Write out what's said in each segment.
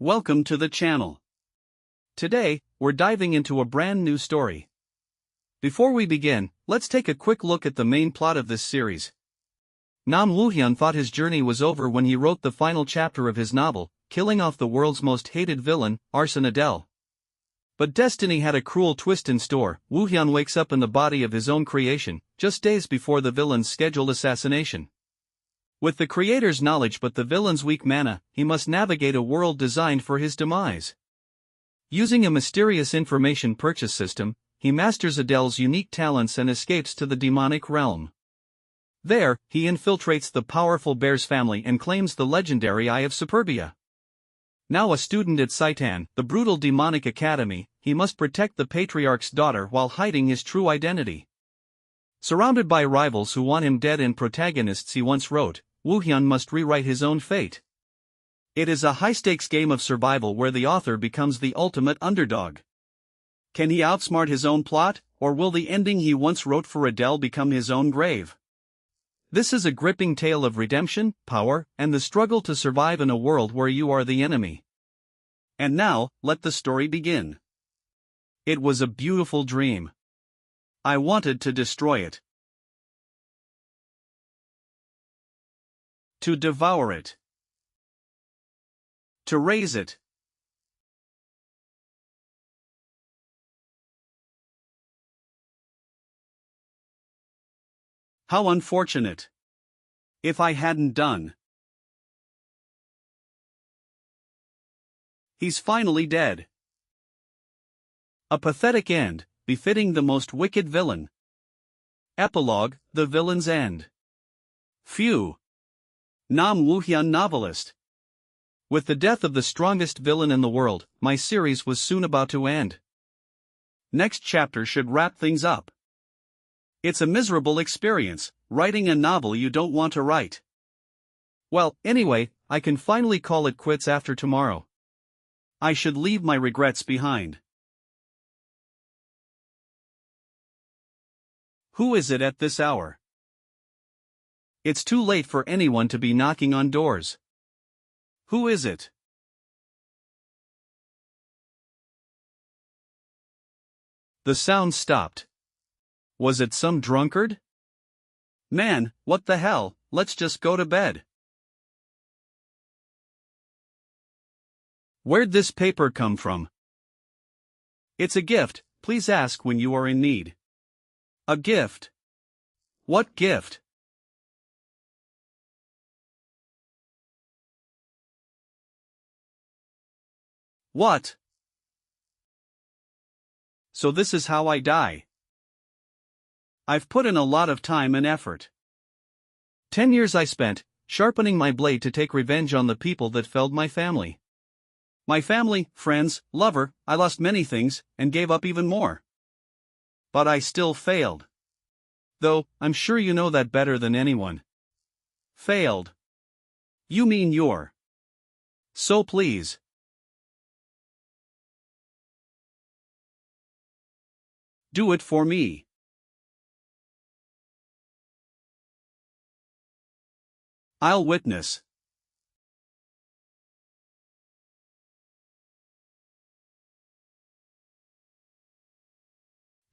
Welcome to the channel. Today, we're diving into a brand new story. Before we begin, let's take a quick look at the main plot of this series. Nam Woo-hyun thought his journey was over when he wrote the final chapter of his novel, killing off the world's most hated villain, Arson Adele. But destiny had a cruel twist in store. Woo-hyun wakes up in the body of his own creation, just days before the villain's scheduled assassination. With the creator's knowledge but the villain's weak mana, he must navigate a world designed for his demise. Using a mysterious information purchase system, he masters Adele's unique talents and escapes to the demonic realm. There, he infiltrates the powerful Bear's family and claims the legendary Eye of Superbia. Now a student at Seitan, the brutal demonic academy, he must protect the patriarch's daughter while hiding his true identity. Surrounded by rivals who want him dead and protagonists he once wrote, Woo-hyun must rewrite his own fate. It is a high-stakes game of survival where the author becomes the ultimate underdog. Can he outsmart his own plot, or will the ending he once wrote for Adele become his own grave? This is a gripping tale of redemption, power, and the struggle to survive in a world where you are the enemy. And now, let the story begin. It was a beautiful dream. I wanted to destroy it. To devour it. To raise it. How unfortunate. If I hadn't done. He's finally dead. A pathetic end, befitting the most wicked villain. Epilogue, the villain's end. Phew. Nam Woo-hyun novelist. With the death of the strongest villain in the world, my series was soon about to end. Next chapter should wrap things up. It's a miserable experience, writing a novel you don't want to write. Well, anyway, I can finally call it quits after tomorrow. I should leave my regrets behind. Who is it at this hour? It's too late for anyone to be knocking on doors. Who is it? The sound stopped. Was it some drunkard? Man, what the hell, let's just go to bed. Where'd this paper come from? It's a gift, please ask when you are in need. A gift? What gift? What? So this is how I die. I've put in a lot of time and effort. 10 years I spent, sharpening my blade to take revenge on the people that felled my family. My family, friends, lover, I lost many things, and gave up even more. But I still failed. Though, I'm sure you know that better than anyone. Failed. You mean you're. So please. Do it for me. I'll witness.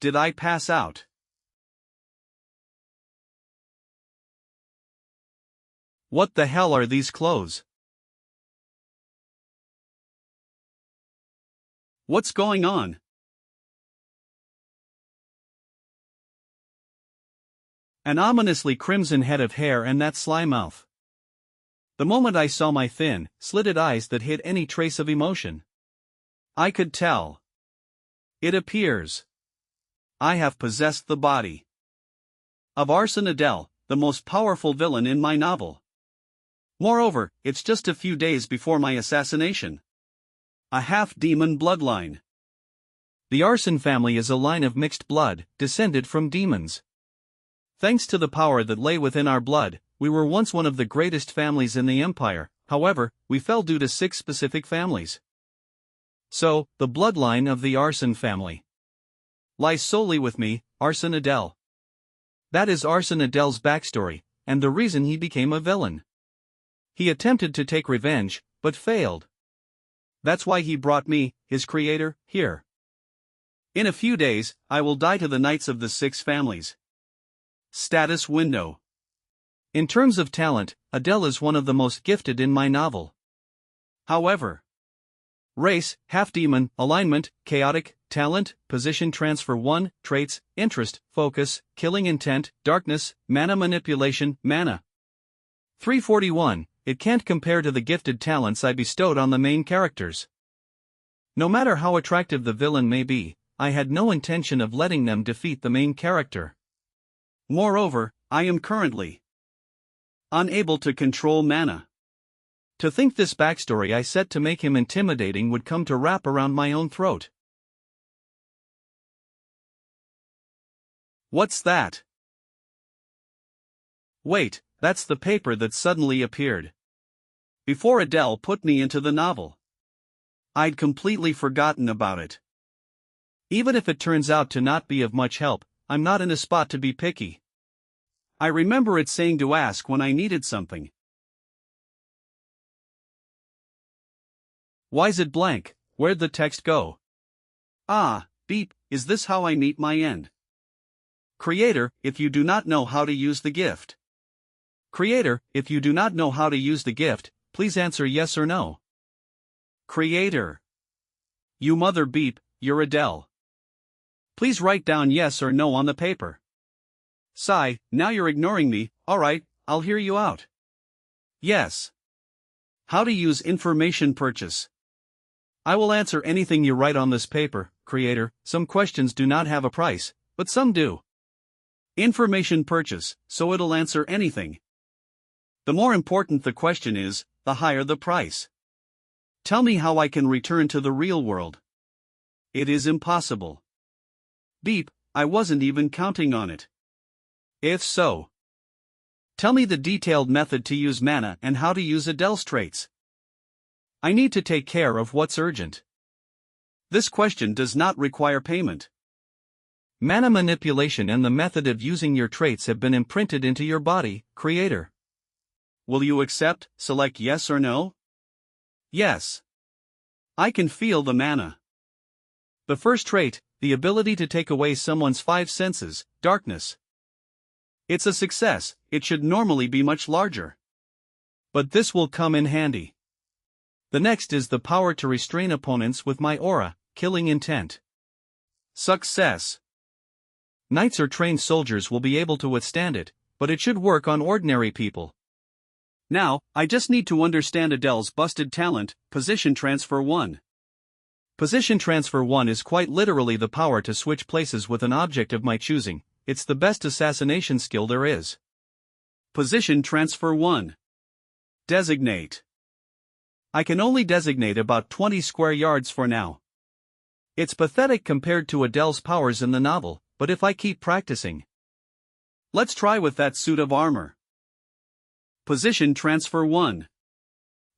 Did I pass out? What the hell are these clothes? What's going on? An ominously crimson head of hair and that sly mouth. The moment I saw my thin, slitted eyes that hid any trace of emotion. I could tell. It appears. I have possessed the body of Arson Adele, the most powerful villain in my novel. Moreover, it's just a few days before my assassination. A half-demon bloodline. The Arson family is a line of mixed blood, descended from demons. Thanks to the power that lay within our blood, we were once one of the greatest families in the empire. However, we fell due to 6 specific families. So, the bloodline of the Arson family lies solely with me, Arson Adele. That is Arson Adele's backstory, and the reason he became a villain. He attempted to take revenge, but failed. That's why he brought me, his creator, here. In a few days, I will die to the Knights of the Six Families. Status window. In terms of talent, Adele is one of the most gifted in my novel. However, race, half-demon, alignment, chaotic, talent, position transfer 1, traits, interest, focus, killing intent, darkness, mana manipulation, mana. 341, it can't compare to the gifted talents I bestowed on the main characters. No matter how attractive the villain may be, I had no intention of letting them defeat the main character. Moreover, I am currently unable to control mana. To think this backstory I set to make him intimidating would come to wrap around my own throat. What's that? Wait, that's the paper that suddenly appeared before Adele put me into the novel. I'd completely forgotten about it. Even if it turns out to not be of much help, I'm not in a spot to be picky. I remember it saying to ask when I needed something. Why's it blank? Where'd the text go? Ah, beep, is this how I meet my end? Creator, if you do not know how to use the gift. Creator, if you do not know how to use the gift, please answer yes or no. Creator. You mother beep, you're Adele. Please write down yes or no on the paper. Sigh, now you're ignoring me, alright, I'll hear you out. Yes. How to use information purchase. I will answer anything you write on this paper, creator. Some questions do not have a price, but some do. Information purchase, so it'll answer anything. The more important the question is, the higher the price. Tell me how I can return to the real world. It is impossible. Beep, I wasn't even counting on it. If so, tell me the detailed method to use mana and how to use Adele's traits. I need to take care of what's urgent. This question does not require payment. Mana manipulation and the method of using your traits have been imprinted into your body, creator. Will you accept, select yes or no? Yes. I can feel the mana. The first trait, the ability to take away someone's 5 senses, darkness. It's a success, it should normally be much larger. But this will come in handy. The next is the power to restrain opponents with my aura, killing intent. Success. Knights or trained soldiers will be able to withstand it, but it should work on ordinary people. Now, I just need to understand Adele's busted talent, Position Transfer 1. Position Transfer 1 is quite literally the power to switch places with an object of my choosing. It's the best assassination skill there is. Position Transfer 1. Designate. I can only designate about 20 square yards for now. It's pathetic compared to Adele's powers in the novel, but if I keep practicing. Let's try with that suit of armor. Position Transfer 1.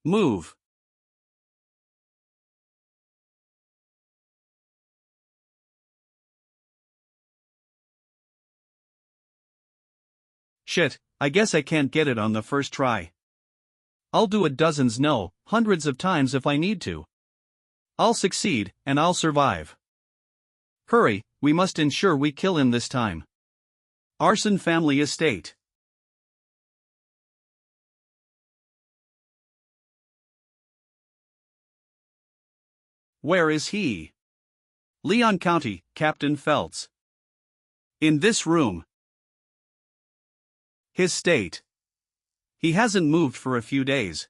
Move. Shit, I guess I can't get it on the first try. I'll do it dozens, no, hundreds of times if I need to. I'll succeed, and I'll survive. Hurry, we must ensure we kill him this time. Arson family estate. Where is he? Leon County, Captain Feltz. In this room. His state. He hasn't moved for a few days.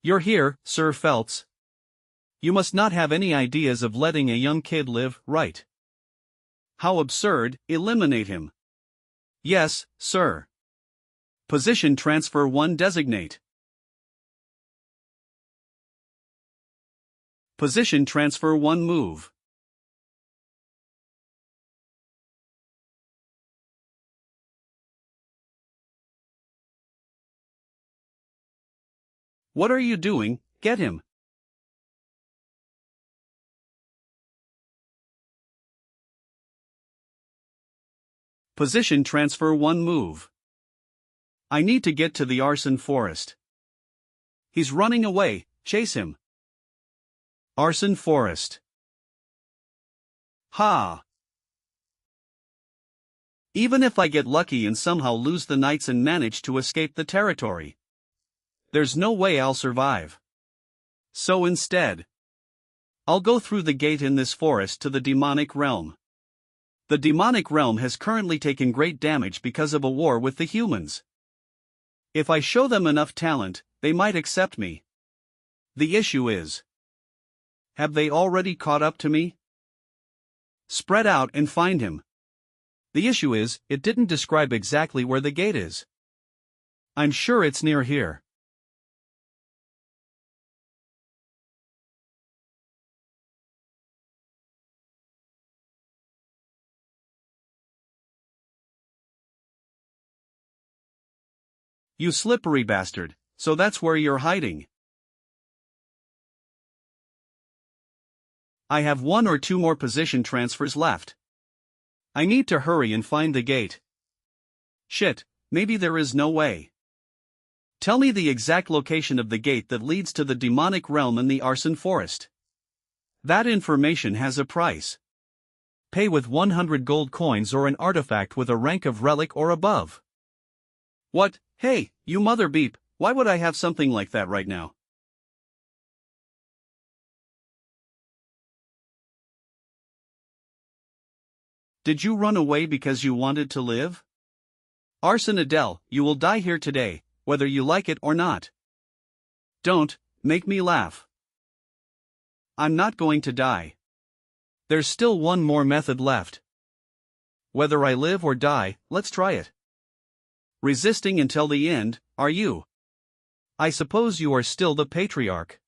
You're here, Sir Feltz. You must not have any ideas of letting a young kid live, right? How absurd, eliminate him. Yes, sir. Position Transfer 1 designate. Position Transfer 1 move. What are you doing? Get him. Position Transfer 1 move. I need to get to the arson forest. He's running away, chase him. Arson forest. Ha! Even if I get lucky and somehow lose the knights and manage to escape the territory, there's no way I'll survive. So instead, I'll go through the gate in this forest to the demonic realm. The demonic realm has currently taken great damage because of a war with the humans. If I show them enough talent, they might accept me. The issue is, have they already caught up to me? Spread out and find him. The issue is, it didn't describe exactly where the gate is. I'm sure it's near here. You slippery bastard, so that's where you're hiding. I have 1 or 2 more position transfers left. I need to hurry and find the gate. Shit, maybe there is no way. Tell me the exact location of the gate that leads to the demonic realm in the arson forest. That information has a price. Pay with 100 gold coins or an artifact with a rank of relic or above. What? Hey, you mother beep, why would I have something like that right now? Did you run away because you wanted to live? Arson Adele, you will die here today, whether you like it or not. Don't make me laugh. I'm not going to die. There's still one more method left. Whether I live or die, let's try it. Resisting until the end, are you? I suppose you are still the patriarch.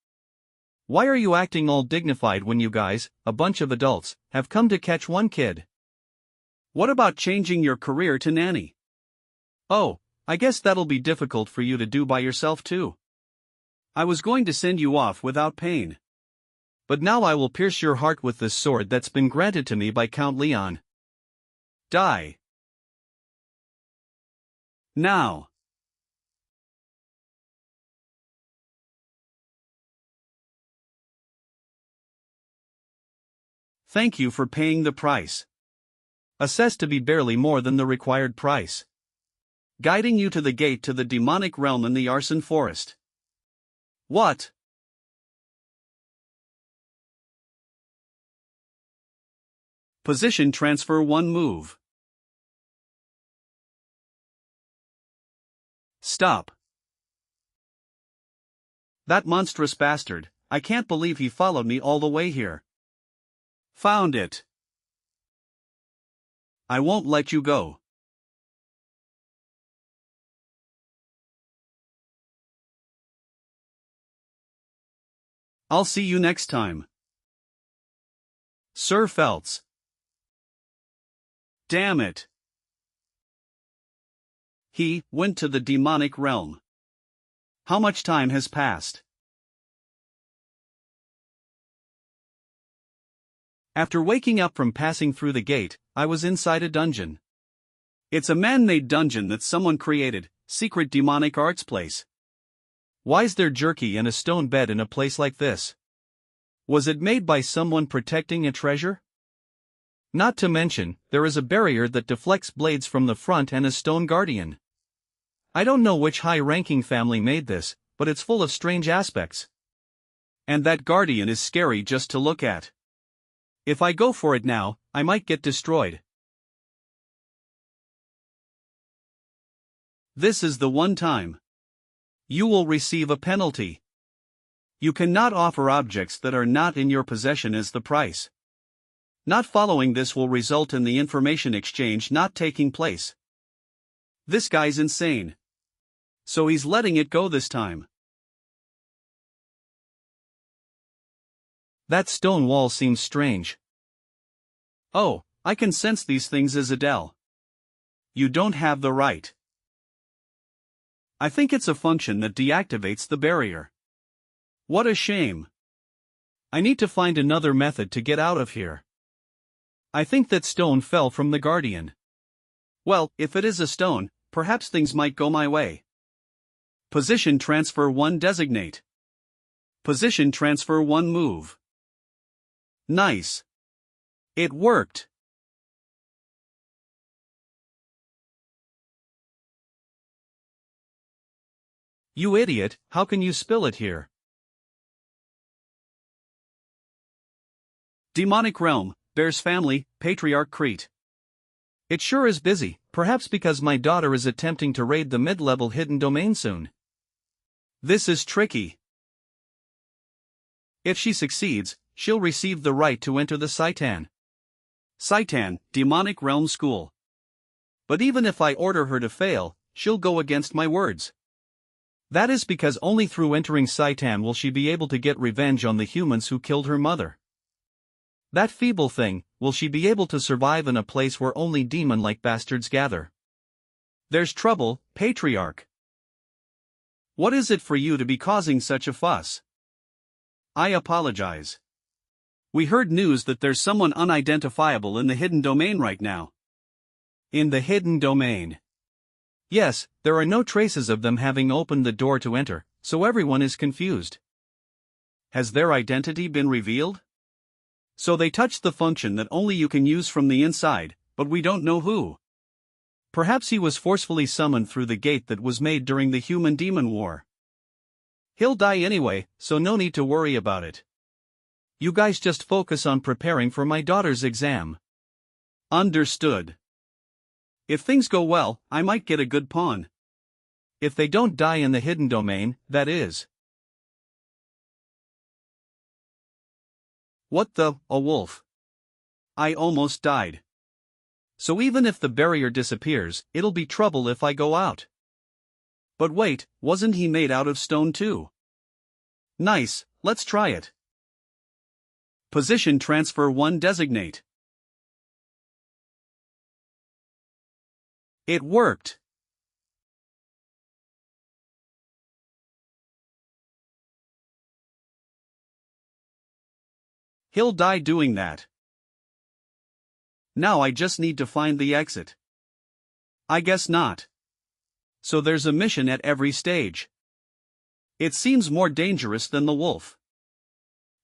Why are you acting all dignified when you guys, a bunch of adults, have come to catch one kid? What about changing your career to nanny? Oh, I guess that'll be difficult for you to do by yourself too. I was going to send you off without pain. But now I will pierce your heart with this sword that's been granted to me by Count Leon. Die. Now. Thank you for paying the price. Assessed to be barely more than the required price. Guiding you to the gate to the demonic realm in the arson forest. What? Position transfer 1 move. Stop. That monstrous bastard, I can't believe he followed me all the way here. Found it. I won't let you go. I'll see you next time. Sir Feltz. Damn it. He went to the demonic realm. How much time has passed? After waking up from passing through the gate, I was inside a dungeon. It's a man-made dungeon that someone created, secret demonic arts place. Why's there jerky and a stone bed in a place like this? Was it made by someone protecting a treasure? Not to mention, there is a barrier that deflects blades from the front and a stone guardian. I don't know which high-ranking family made this, but it's full of strange aspects. And that guardian is scary just to look at. If I go for it now, I might get destroyed. This is the one time. You will receive a penalty. You cannot offer objects that are not in your possession as the price. Not following this will result in the information exchange not taking place. This guy's insane. So he's letting it go this time. That stone wall seems strange. Oh, I can sense these things as Adele. You don't have the right. I think it's a function that deactivates the barrier. What a shame. I need to find another method to get out of here. I think that stone fell from the guardian. Well, if it is a stone, perhaps things might go my way. Position transfer 1 designate. Position transfer 1 move. Nice. It worked. You idiot, how can you spill it here? Demonic realm, Bear's family, Patriarch Crete. It sure is busy, perhaps because my daughter is attempting to raid the mid-level hidden domain soon. This is tricky. If she succeeds, she'll receive the right to enter the Saitan. Saitan, Demonic Realm School. But even if I order her to fail, she'll go against my words. That is because only through entering Saitan will she be able to get revenge on the humans who killed her mother. That feeble thing, will she be able to survive in a place where only demon-like bastards gather? There's trouble, Patriarch. What is it for you to be causing such a fuss? I apologize. We heard news that there's someone unidentifiable in the hidden domain right now. In the hidden domain. Yes, there are no traces of them having opened the door to enter, so everyone is confused. Has their identity been revealed? So they touched the function that only you can use from the inside, but we don't know who. Perhaps he was forcefully summoned through the gate that was made during the human-demon war. He'll die anyway, so no need to worry about it. You guys just focus on preparing for my daughter's exam. Understood. If things go well, I might get a good pawn. If they don't die in the hidden domain, that is. What the, a wolf? I almost died. So even if the barrier disappears, it'll be trouble if I go out. But wait, wasn't he made out of stone too? Nice, let's try it. Position transfer 1 designate. It worked. He'll die doing that. Now I just need to find the exit. I guess not. So there's a mission at every stage. It seems more dangerous than the wolf.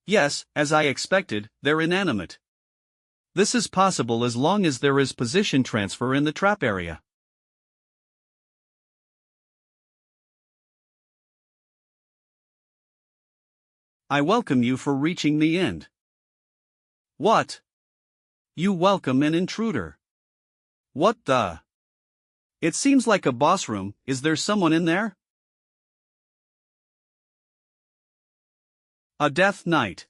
Yes, as I expected, they're inanimate. This is possible as long as there is position transfer in the trap area. I welcome you for reaching the end. What? You welcome an intruder. What the? It seems like a boss room, is there someone in there? A Death Knight.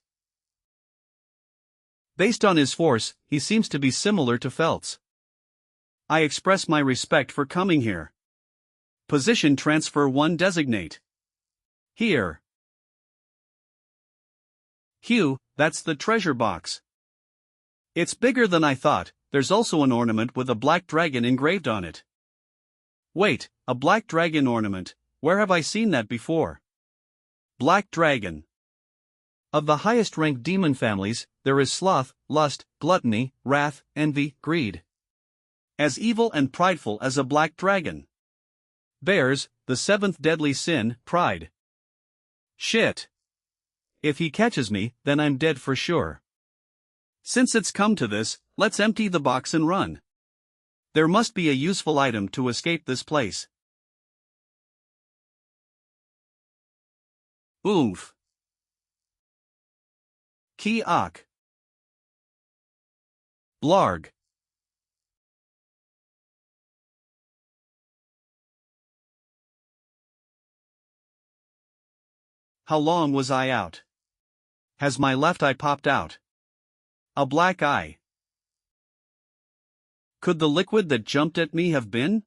Based on his force, he seems to be similar to Feltz. I express my respect for coming here. Position transfer 1 designate. Here. Hugh, that's the treasure box. It's bigger than I thought. There's also an ornament with a black dragon engraved on it. Wait, a black dragon ornament, where have I seen that before? Black dragon. Of the highest ranked demon families, there is sloth, lust, gluttony, wrath, envy, greed. As evil and prideful as a black dragon. Bears, the 7th deadly sin, pride. Shit. If he catches me, then I'm dead for sure. Since it's come to this, let's empty the box and run. There must be a useful item to escape this place. Oomph. Ki-ak. Blarg. How long was I out? Has my left eye popped out? A black eye. Could the liquid that jumped at me have been?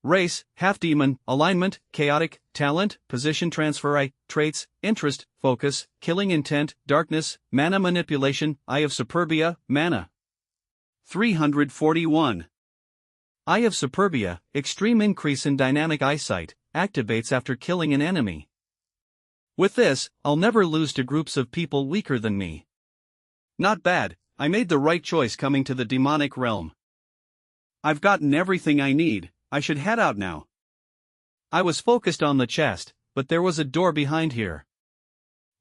Race, half-demon, alignment, chaotic, talent, position transfer, traits, interest, focus, killing intent, darkness, mana manipulation, eye of superbia, mana. 341. Eye of superbia, extreme increase in dynamic eyesight, activates after killing an enemy. With this, I'll never lose to groups of people weaker than me. Not bad, I made the right choice coming to the demonic realm. I've gotten everything I need. I should head out now. I was focused on the chest, but there was a door behind here.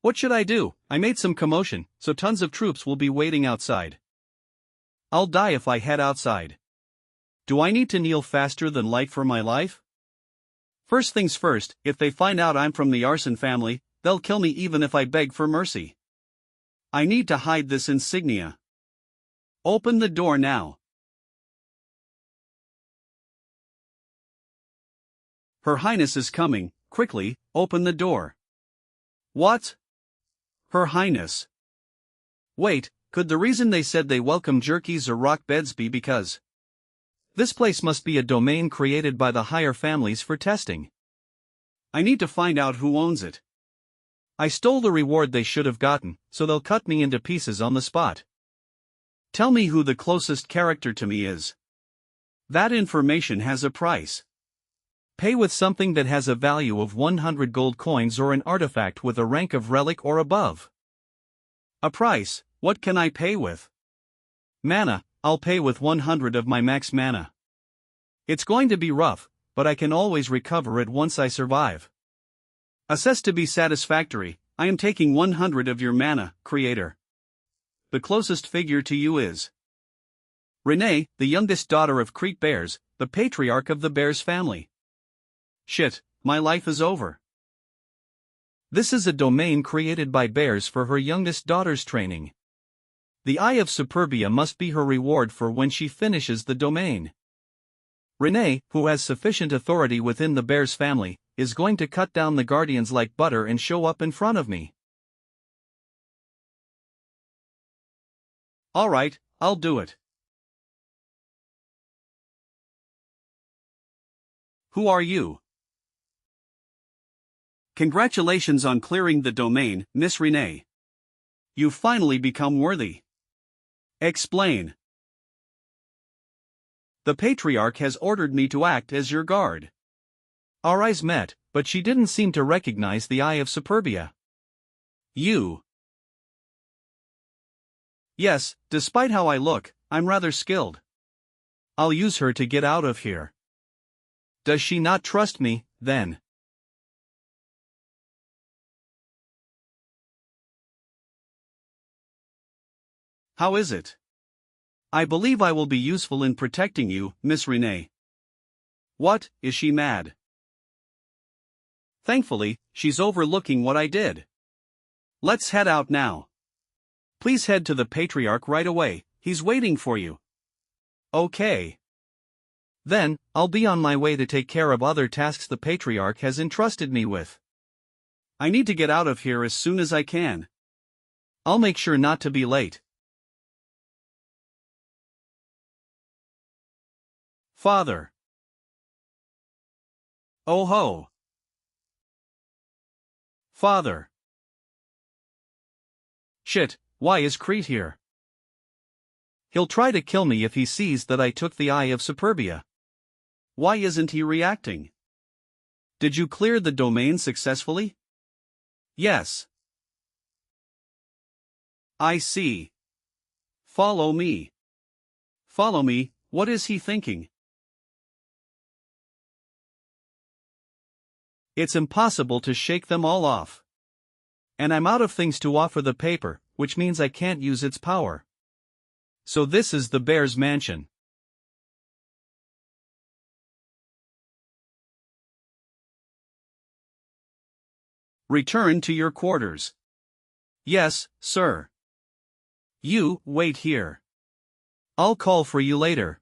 What should I do? I made some commotion, so tons of troops will be waiting outside. I'll die if I head outside. Do I need to kneel faster than light for my life? First things first, if they find out I'm from the arson family, they'll kill me even if I beg for mercy. I need to hide this insignia. Open the door now. Her Highness is coming, quickly, open the door. What? Her Highness. Wait, could the reason they said they welcome jerkies or rock beds be because this place must be a domain created by the higher families for testing? I need to find out who owns it. I stole the reward they should have gotten, so they'll cut me into pieces on the spot. Tell me who the closest character to me is. That information has a price. Pay with something that has a value of 100 gold coins or an artifact with a rank of relic or above. A price, what can I pay with? Mana, I'll pay with 100 of my max mana. It's going to be rough, but I can always recover it once I survive. Assessed to be satisfactory, I am taking 100 of your mana, creator. The closest figure to you is Renee, the youngest daughter of Crete Bears, the patriarch of the Bears family. Shit, my life is over. This is a domain created by Bears for her youngest daughter's training. The Eye of Superbia must be her reward for when she finishes the domain. Renee, who has sufficient authority within the Bears family, is going to cut down the guardians like butter and show up in front of me. Alright, I'll do it. Who are you? Congratulations on clearing the domain, Miss Renee. You've finally become worthy. Explain. The Patriarch has ordered me to act as your guard. Our eyes met, but she didn't seem to recognize the Eye of Superbia. You. Yes, despite how I look, I'm rather skilled. I'll use her to get out of here. Does she not trust me, then? How is it? I believe I will be useful in protecting you, Miss Renee. What, is she mad? Thankfully, she's overlooking what I did. Let's head out now. Please head to the Patriarch right away, he's waiting for you. Okay. Then, I'll be on my way to take care of other tasks the Patriarch has entrusted me with. I need to get out of here as soon as I can. I'll make sure not to be late. Father. Oh ho. Father. Shit, why is Crete here? He'll try to kill me if he sees that I took the Eye of Superbia. Why isn't he reacting? Did you clear the domain successfully? Yes. I see. Follow me. Follow me, what is he thinking? It's impossible to shake them all off. And I'm out of things to offer the paper, which means I can't use its power. So this is the Bear's mansion. Return to your quarters. Yes, sir. You, wait here. I'll call for you later.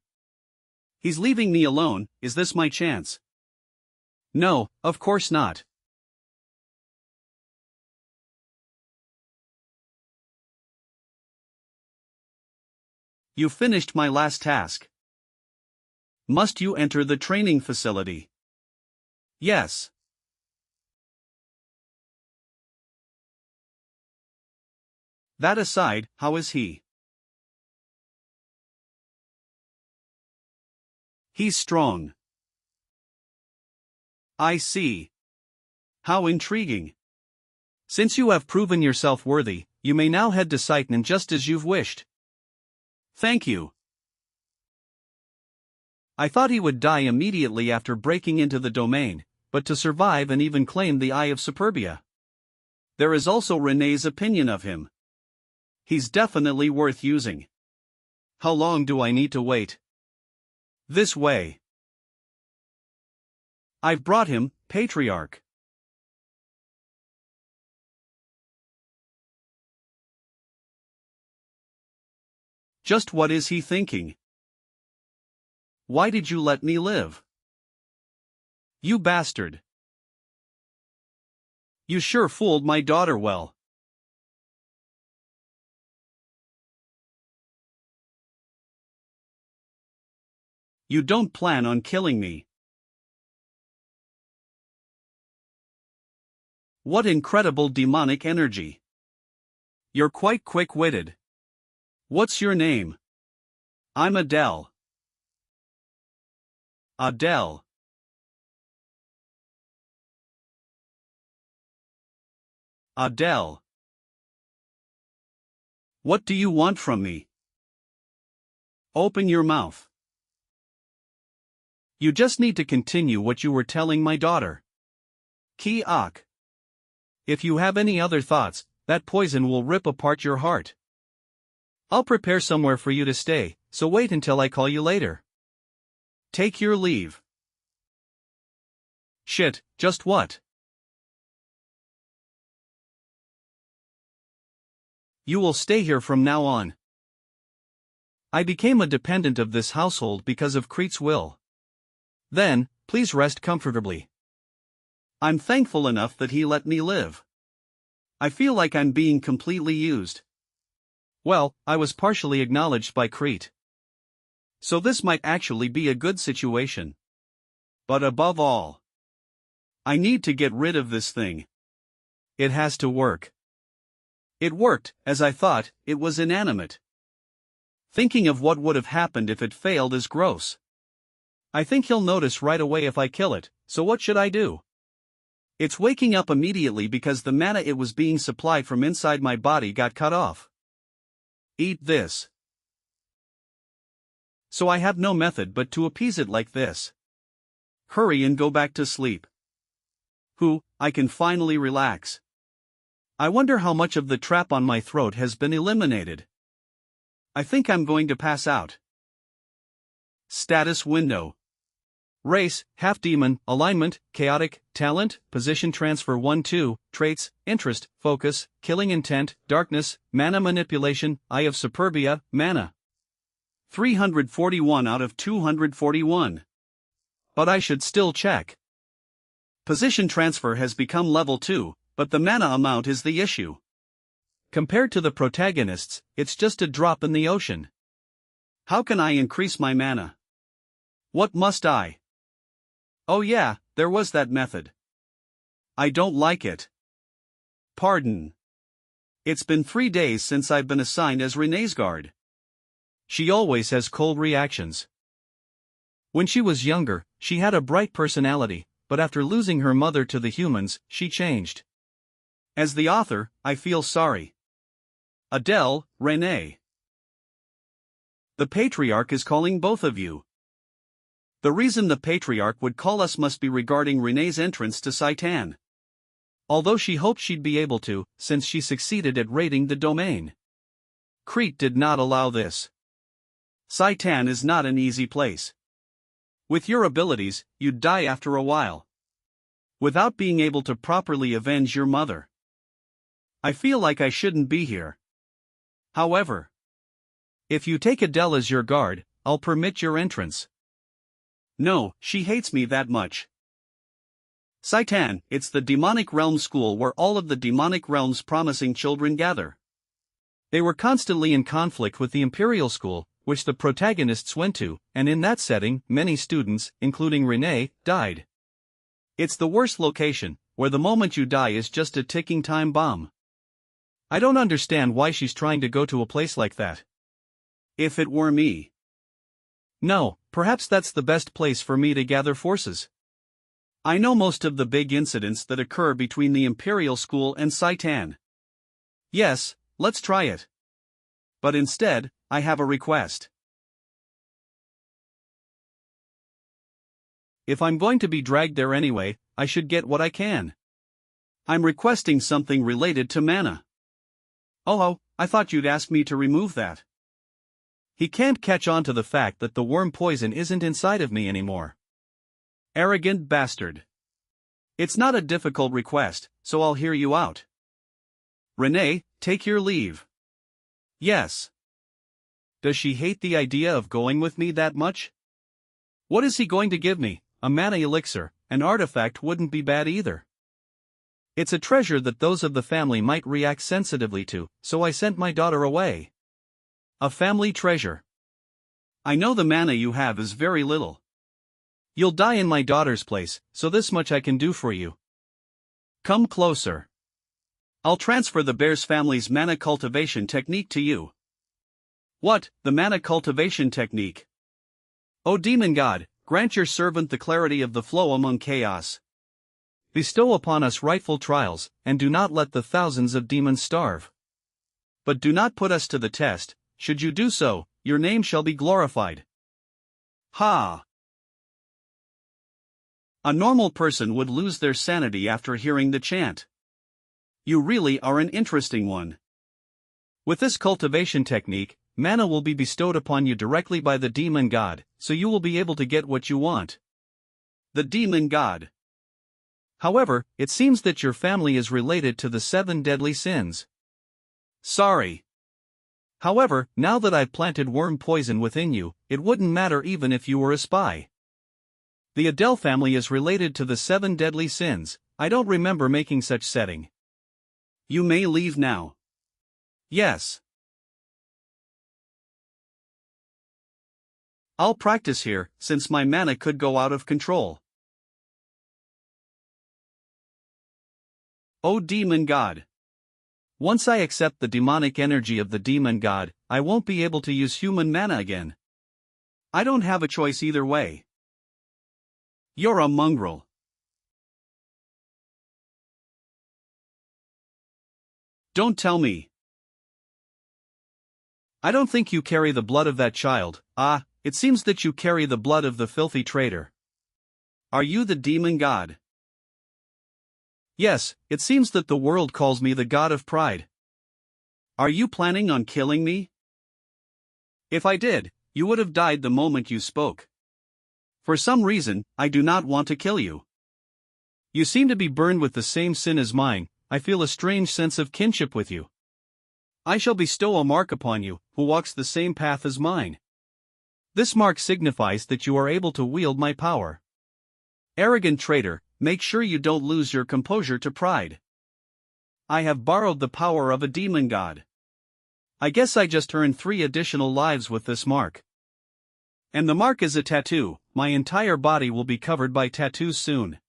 He's leaving me alone, is this my chance? No, of course not. You finished my last task. Must you enter the training facility? Yes. That aside, how is he? He's strong. I see. How intriguing. Since you have proven yourself worthy, you may now head to Sighton just as you've wished. Thank you. I thought he would die immediately after breaking into the domain, but to survive and even claim the Eye of Superbia. There is also Rene's opinion of him. He's definitely worth using. How long do I need to wait? This way. I've brought him, Patriarch. Just what is he thinking? Why did you let me live? You bastard. You sure fooled my daughter well. You don't plan on killing me. What incredible demonic energy. You're quite quick-witted. What's your name? I'm Adele. Adele. Adele. What do you want from me? Open your mouth. You just need to continue what you were telling my daughter. Ki ak. If you have any other thoughts, that poison will rip apart your heart. I'll prepare somewhere for you to stay, so wait until I call you later. Take your leave. Shit, just what? You will stay here from now on. I became a dependent of this household because of Crete's will. Then, please rest comfortably. I'm thankful enough that he let me live. I feel like I'm being completely used. Well, I was partially acknowledged by Crete. So this might actually be a good situation. But above all, I need to get rid of this thing. It has to work. It worked, as I thought. It was inanimate. Thinking of what would have happened if it failed is gross. I think he'll notice right away if I kill it, so what should I do? It's waking up immediately because the mana it was being supplied from inside my body got cut off. Eat this. So I have no method but to appease it like this. Hurry and go back to sleep. I can finally relax. I wonder how much of the trap on my throat has been eliminated. I think I'm going to pass out. Status window. Race, half-demon, alignment, chaotic, talent, position transfer 1-2, traits, interest, focus, killing intent, darkness, mana manipulation, Eye of Superbia, mana. 341 out of 241. But I should still check. Position transfer has become level 2, but the mana amount is the issue. Compared to the protagonists, it's just a drop in the ocean. How can I increase my mana? What must I? Oh yeah, there was that method. I don't like it. Pardon. It's been 3 days since I've been assigned as Rene's guard. She always has cold reactions. When she was younger, she had a bright personality, but after losing her mother to the humans, she changed. As the author, I feel sorry. Adele, Rene. The Patriarch is calling both of you. The reason the Patriarch would call us must be regarding Rene's entrance to Saitan. Although she hoped she'd be able to, since she succeeded at raiding the domain. Crete did not allow this. Saitan is not an easy place. With your abilities, you'd die after a while. Without being able to properly avenge your mother. I feel like I shouldn't be here. However, if you take Adele as your guard, I'll permit your entrance. No, she hates me that much. Saitan, it's the demonic realm school where all of the demonic realm's promising children gather. They were constantly in conflict with the Imperial School, which the protagonists went to, and in that setting, many students, including Rene, died. It's the worst location, where the moment you die is just a ticking time bomb. I don't understand why she's trying to go to a place like that. If it were me. No, perhaps that's the best place for me to gather forces. I know most of the big incidents that occur between the Imperial School and Saitan. Yes, let's try it. But instead, I have a request. If I'm going to be dragged there anyway, I should get what I can. I'm requesting something related to mana. Oh, I thought you'd ask me to remove that. He can't catch on to the fact that the worm poison isn't inside of me anymore. Arrogant bastard. It's not a difficult request, so I'll hear you out. Renee, take your leave. Yes. Does she hate the idea of going with me that much? What is he going to give me? A mana elixir. An artifact wouldn't be bad either. It's a treasure that those of the family might react sensitively to, so I sent my daughter away. A family treasure. I know the mana you have is very little. You'll die in my daughter's place, so this much I can do for you. Come closer. I'll transfer the bear's family's mana cultivation technique to you. What, the mana cultivation technique? O demon god, grant your servant the clarity of the flow among chaos. Bestow upon us rightful trials, and do not let the thousands of demons starve. But do not put us to the test. Should you do so, your name shall be glorified. Ha! A normal person would lose their sanity after hearing the chant. You really are an interesting one. With this cultivation technique, mana will be bestowed upon you directly by the demon god, so you will be able to get what you want. The demon god. However, it seems that your family is related to the 7 deadly sins. Sorry. However, now that I've planted worm poison within you, it wouldn't matter even if you were a spy. The Adele family is related to the 7 deadly sins. I don't remember making such setting. You may leave now. Yes. I'll practice here, since my mana could go out of control. O demon god. Once I accept the demonic energy of the demon god, I won't be able to use human mana again. I don't have a choice either way. You're a mongrel. Don't tell me. I don't think you carry the blood of that child. It seems that you carry the blood of the filthy traitor. Are you the demon god? Yes, it seems that the world calls me the god of pride. Are you planning on killing me? If I did, you would have died the moment you spoke. For some reason, I do not want to kill you. You seem to be burned with the same sin as mine. I feel a strange sense of kinship with you. I shall bestow a mark upon you, who walks the same path as mine. This mark signifies that you are able to wield my power. Arrogant traitor, make sure you don't lose your composure to pride. I have borrowed the power of a demon god. I guess I just earned 3 additional lives with this mark. And the mark is a tattoo. My entire body will be covered by tattoos soon.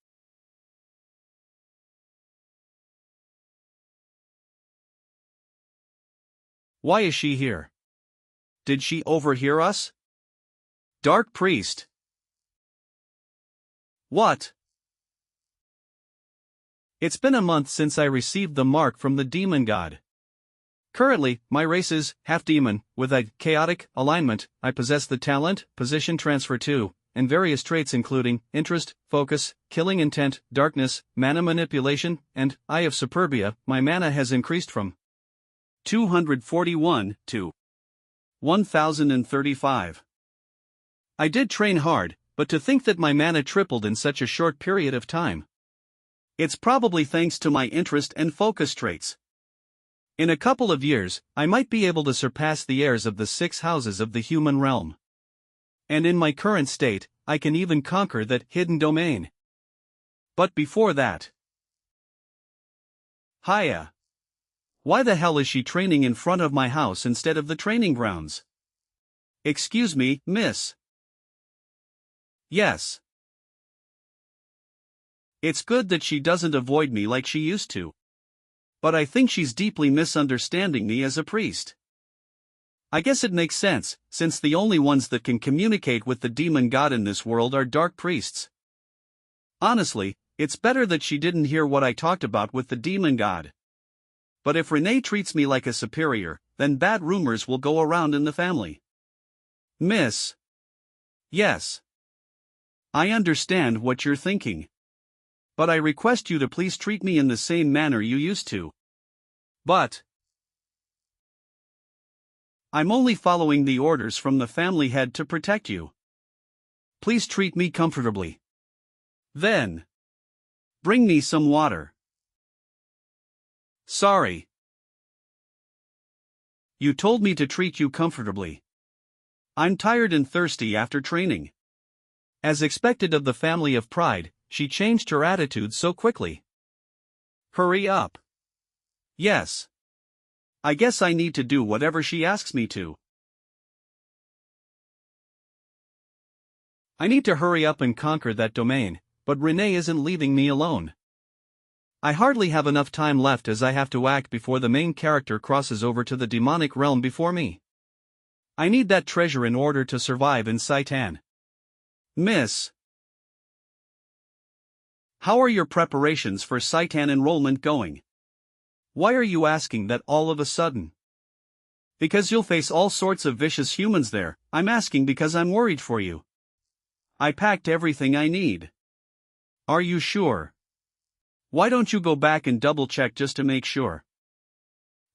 Why is she here? Did she overhear us? Dark priest. What? It's been a month since I received the mark from the demon god. Currently, my race is half-demon, with a chaotic alignment. I possess the talent, position transfer 2, and various traits including interest, focus, killing intent, darkness, mana manipulation, and eye of superbia. My mana has increased from 241 to 1035. I did train hard, but to think that my mana tripled in such a short period of time. It's probably thanks to my interest and focus traits. In a couple of years, I might be able to surpass the heirs of the 6 houses of the human realm. And in my current state, I can even conquer that hidden domain. But before that... Hiya. Why the hell is she training in front of my house instead of the training grounds? Excuse me, miss. Yes. It's good that she doesn't avoid me like she used to. But I think she's deeply misunderstanding me as a priest. I guess it makes sense, since the only ones that can communicate with the demon god in this world are dark priests. Honestly, it's better that she didn't hear what I talked about with the demon god. But if Renee treats me like a superior, then bad rumors will go around in the family. Miss. Yes. I understand what you're thinking. But I request you to please treat me in the same manner you used to. But I'm only following the orders from the family head to protect you. Please treat me comfortably. Then bring me some water. Sorry. You told me to treat you comfortably. I'm tired and thirsty after training. As expected of the family of Pride, she changed her attitude so quickly. Hurry up. Yes. I guess I need to do whatever she asks me to. I need to hurry up and conquer that domain, but Renee isn't leaving me alone. I hardly have enough time left as I have to act before the main character crosses over to the demonic realm before me. I need that treasure in order to survive in Saitan. Miss, how are your preparations for Saitan enrollment going? Why are you asking that all of a sudden? Because you'll face all sorts of vicious humans there. I'm asking because I'm worried for you. I packed everything I need. Are you sure? Why don't you go back and double check just to make sure?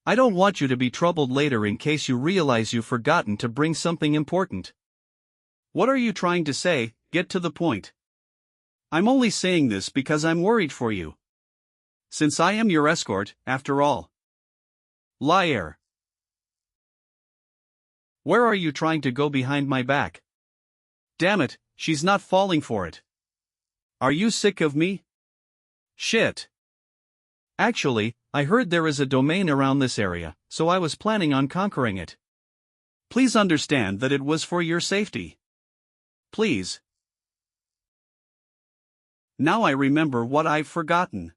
I don't want you to be troubled later in case you realize you've forgotten to bring something important. What are you trying to say? Get to the point. I'm only saying this because I'm worried for you. Since I am your escort, after all. Liar. Where are you trying to go behind my back? Damn it, she's not falling for it. Are you sick of me? Shit. Actually, I heard there is a domain around this area, so I was planning on conquering it. Please understand that it was for your safety. Please. Now I remember what I've forgotten.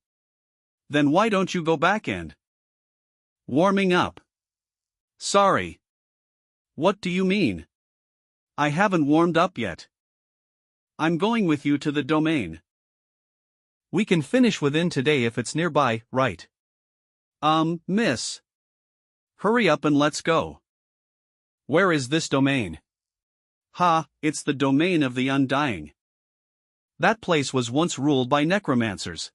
Then why don't you go back and warming up? Sorry. What do you mean? I haven't warmed up yet. I'm going with you to the domain. We can finish within today if it's nearby, right? Miss. Hurry up and let's go. Where is this domain? Ha, it's the domain of the undying. That place was once ruled by necromancers.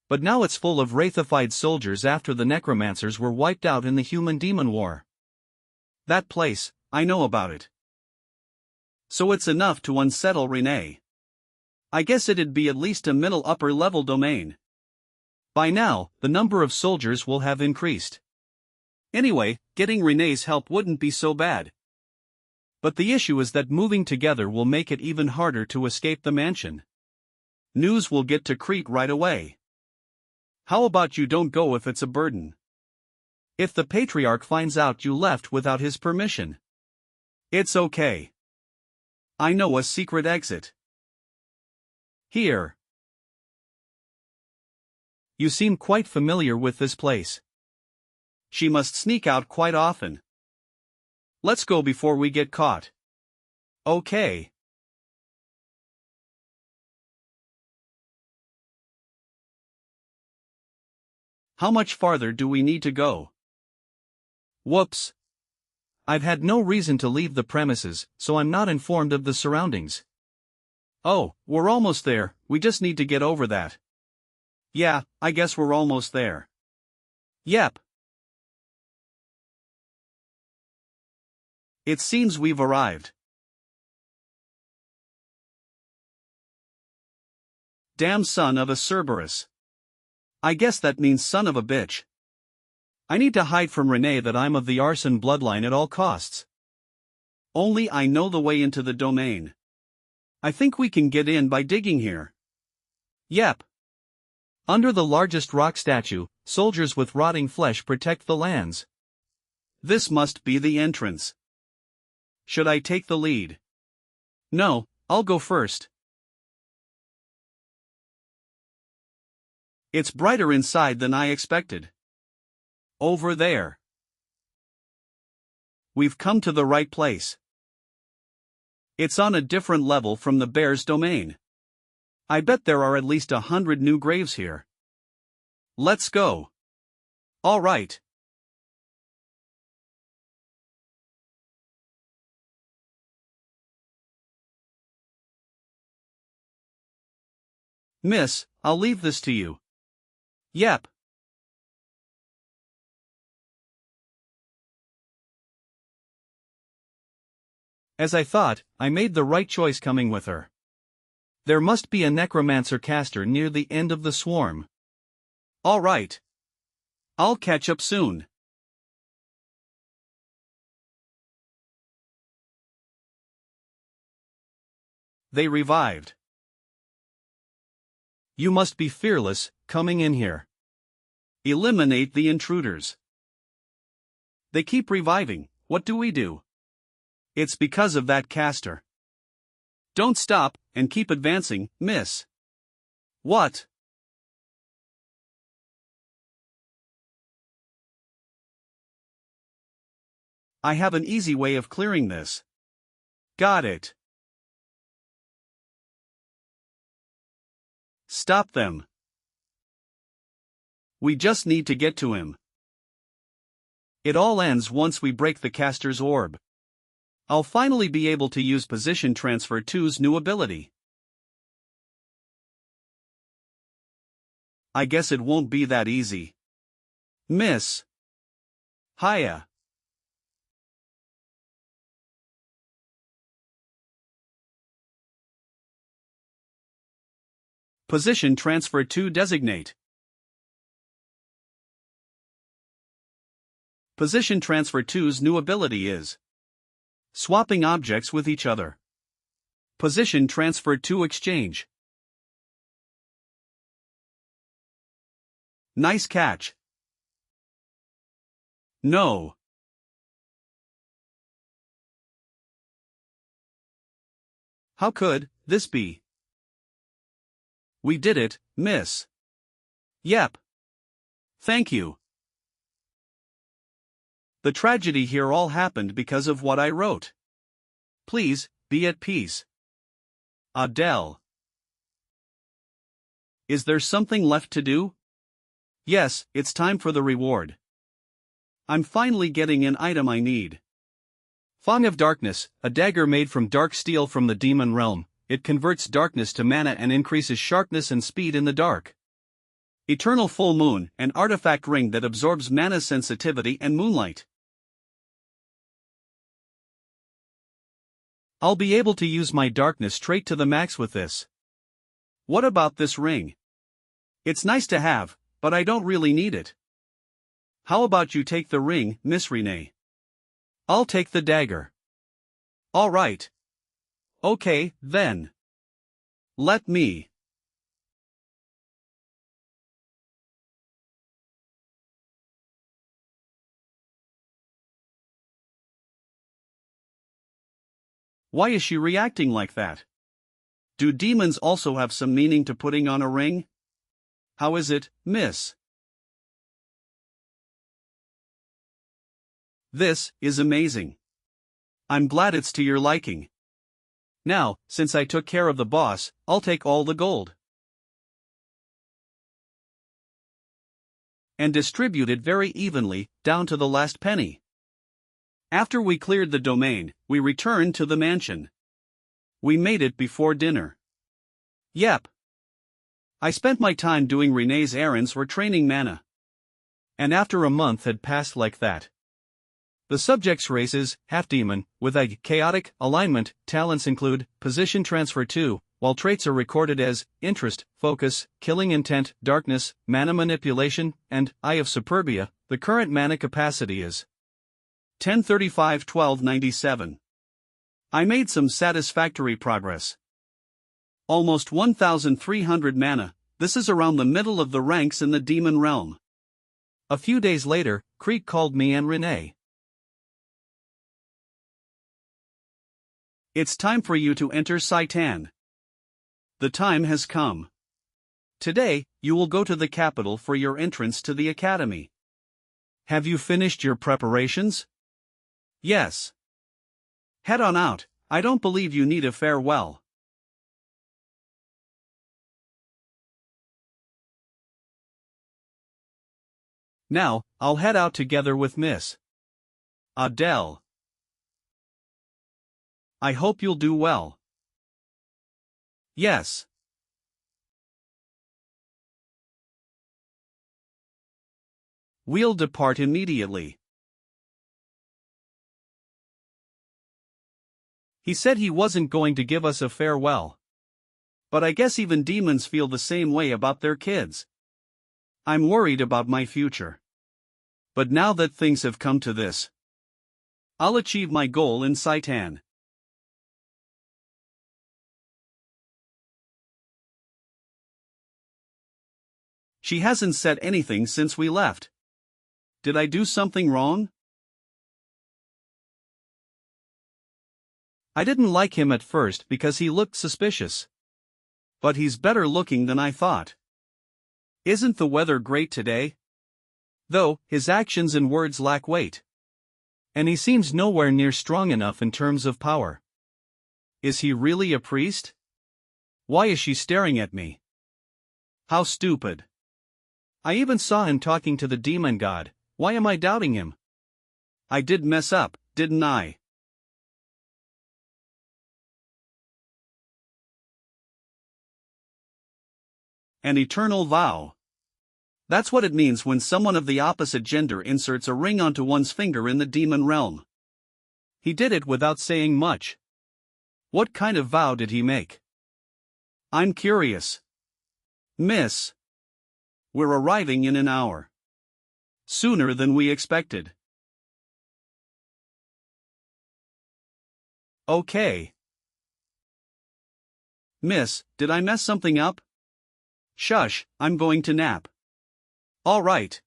But now it's full of wraithified soldiers after the necromancers were wiped out in the human-demon war. That place, I know about it. So it's enough to unsettle Renee. I guess it'd be at least a middle upper level domain. By now, the number of soldiers will have increased. Anyway, getting Renee's help wouldn't be so bad. But the issue is that moving together will make it even harder to escape the mansion. News will get to Crete right away. How about you don't go if it's a burden? If the patriarch finds out you left without his permission. It's okay. I know a secret exit. Here. You seem quite familiar with this place. She must sneak out quite often. Let's go before we get caught. Okay. How much farther do we need to go? Whoops. I've had no reason to leave the premises, so I'm not informed of the surroundings. Oh, we're almost there, we just need to get over that. Yeah, I guess we're almost there. Yep. It seems we've arrived. Damn son of a Cerberus. I guess that means son of a bitch. I need to hide from Renee that I'm of the arson bloodline at all costs. Only I know the way into the domain. I think we can get in by digging here. Yep. Under the largest rock statue, soldiers with rotting flesh protect the lands. This must be the entrance. Should I take the lead? No, I'll go first. It's brighter inside than I expected. Over there. We've come to the right place. It's on a different level from the bear's domain. I bet there are at least 100 new graves here. Let's go. All right. Miss, I'll leave this to you. Yep. As I thought, I made the right choice coming with her. There must be a necromancer caster near the end of the swarm. All right. I'll catch up soon. They revived. You must be fearless, coming in here. Eliminate the intruders. They keep reviving, what do we do? It's because of that caster. Don't stop, and keep advancing, miss. What? I have an easy way of clearing this. Got it. Stop them. We just need to get to him. It all ends once we break the caster's orb. I'll finally be able to use Position Transfer 2's new ability. I guess it won't be that easy. Miss. Hiya. Position Transfer 2 designate. Position Transfer 2's new ability is swapping objects with each other. Position Transfer 2 exchange. Nice catch. No. How could this be? We did it, miss. Yep. Thank you. The tragedy here all happened because of what I wrote. Please, be at peace. Adele. Is there something left to do? Yes, it's time for the reward. I'm finally getting an item I need. Fong of Darkness, a dagger made from dark steel from the demon realm. It converts darkness to mana and increases sharpness and speed in the dark. Eternal Full Moon, an artifact ring that absorbs mana sensitivity and moonlight. I'll be able to use my darkness trait to the max with this. What about this ring? It's nice to have, but I don't really need it. How about you take the ring, Miss Renee? I'll take the dagger. All right. Okay, then. Let me. Why is she reacting like that? Do demons also have some meaning to putting on a ring? How is it, miss? This is amazing. I'm glad it's to your liking. Now, since I took care of the boss, I'll take all the gold. And distribute it very evenly, down to the last penny. After we cleared the domain, we returned to the mansion. We made it before dinner. Yep. I spent my time doing Renee's errands for training mana. And after a month had passed like that. The subject's race is half-demon, with a chaotic alignment. Talents include Position Transfer 2, while traits are recorded as Interest, Focus, Killing Intent, Darkness, Mana Manipulation, and Eye of Superbia. The current mana capacity is 1035-1297. I made some satisfactory progress. Almost 1,300 mana. This is around the middle of the ranks in the demon realm. A few days later, Creek called me and Renee. It's time for you to enter Saitan. The time has come. Today, you will go to the capital for your entrance to the academy. Have you finished your preparations? Yes. Head on out, I don't believe you need a farewell. Now, I'll head out together with Miss Adele. I hope you'll do well. Yes. We'll depart immediately. He said he wasn't going to give us a farewell. But I guess even demons feel the same way about their kids. I'm worried about my future. But now that things have come to this, I'll achieve my goal in Saitan. She hasn't said anything since we left. Did I do something wrong? I didn't like him at first because he looked suspicious. But he's better looking than I thought. Isn't the weather great today? Though, his actions and words lack weight. And he seems nowhere near strong enough in terms of power. Is he really a priest? Why is she staring at me? How stupid. I even saw him talking to the demon god. Why am I doubting him? I did mess up, didn't I? An eternal vow. That's what it means when someone of the opposite gender inserts a ring onto one's finger in the demon realm. He did it without saying much. What kind of vow did he make? I'm curious. Miss. We're arriving in an hour. Sooner than we expected. Okay. Miss, did I mess something up? Shush, I'm going to nap. All right.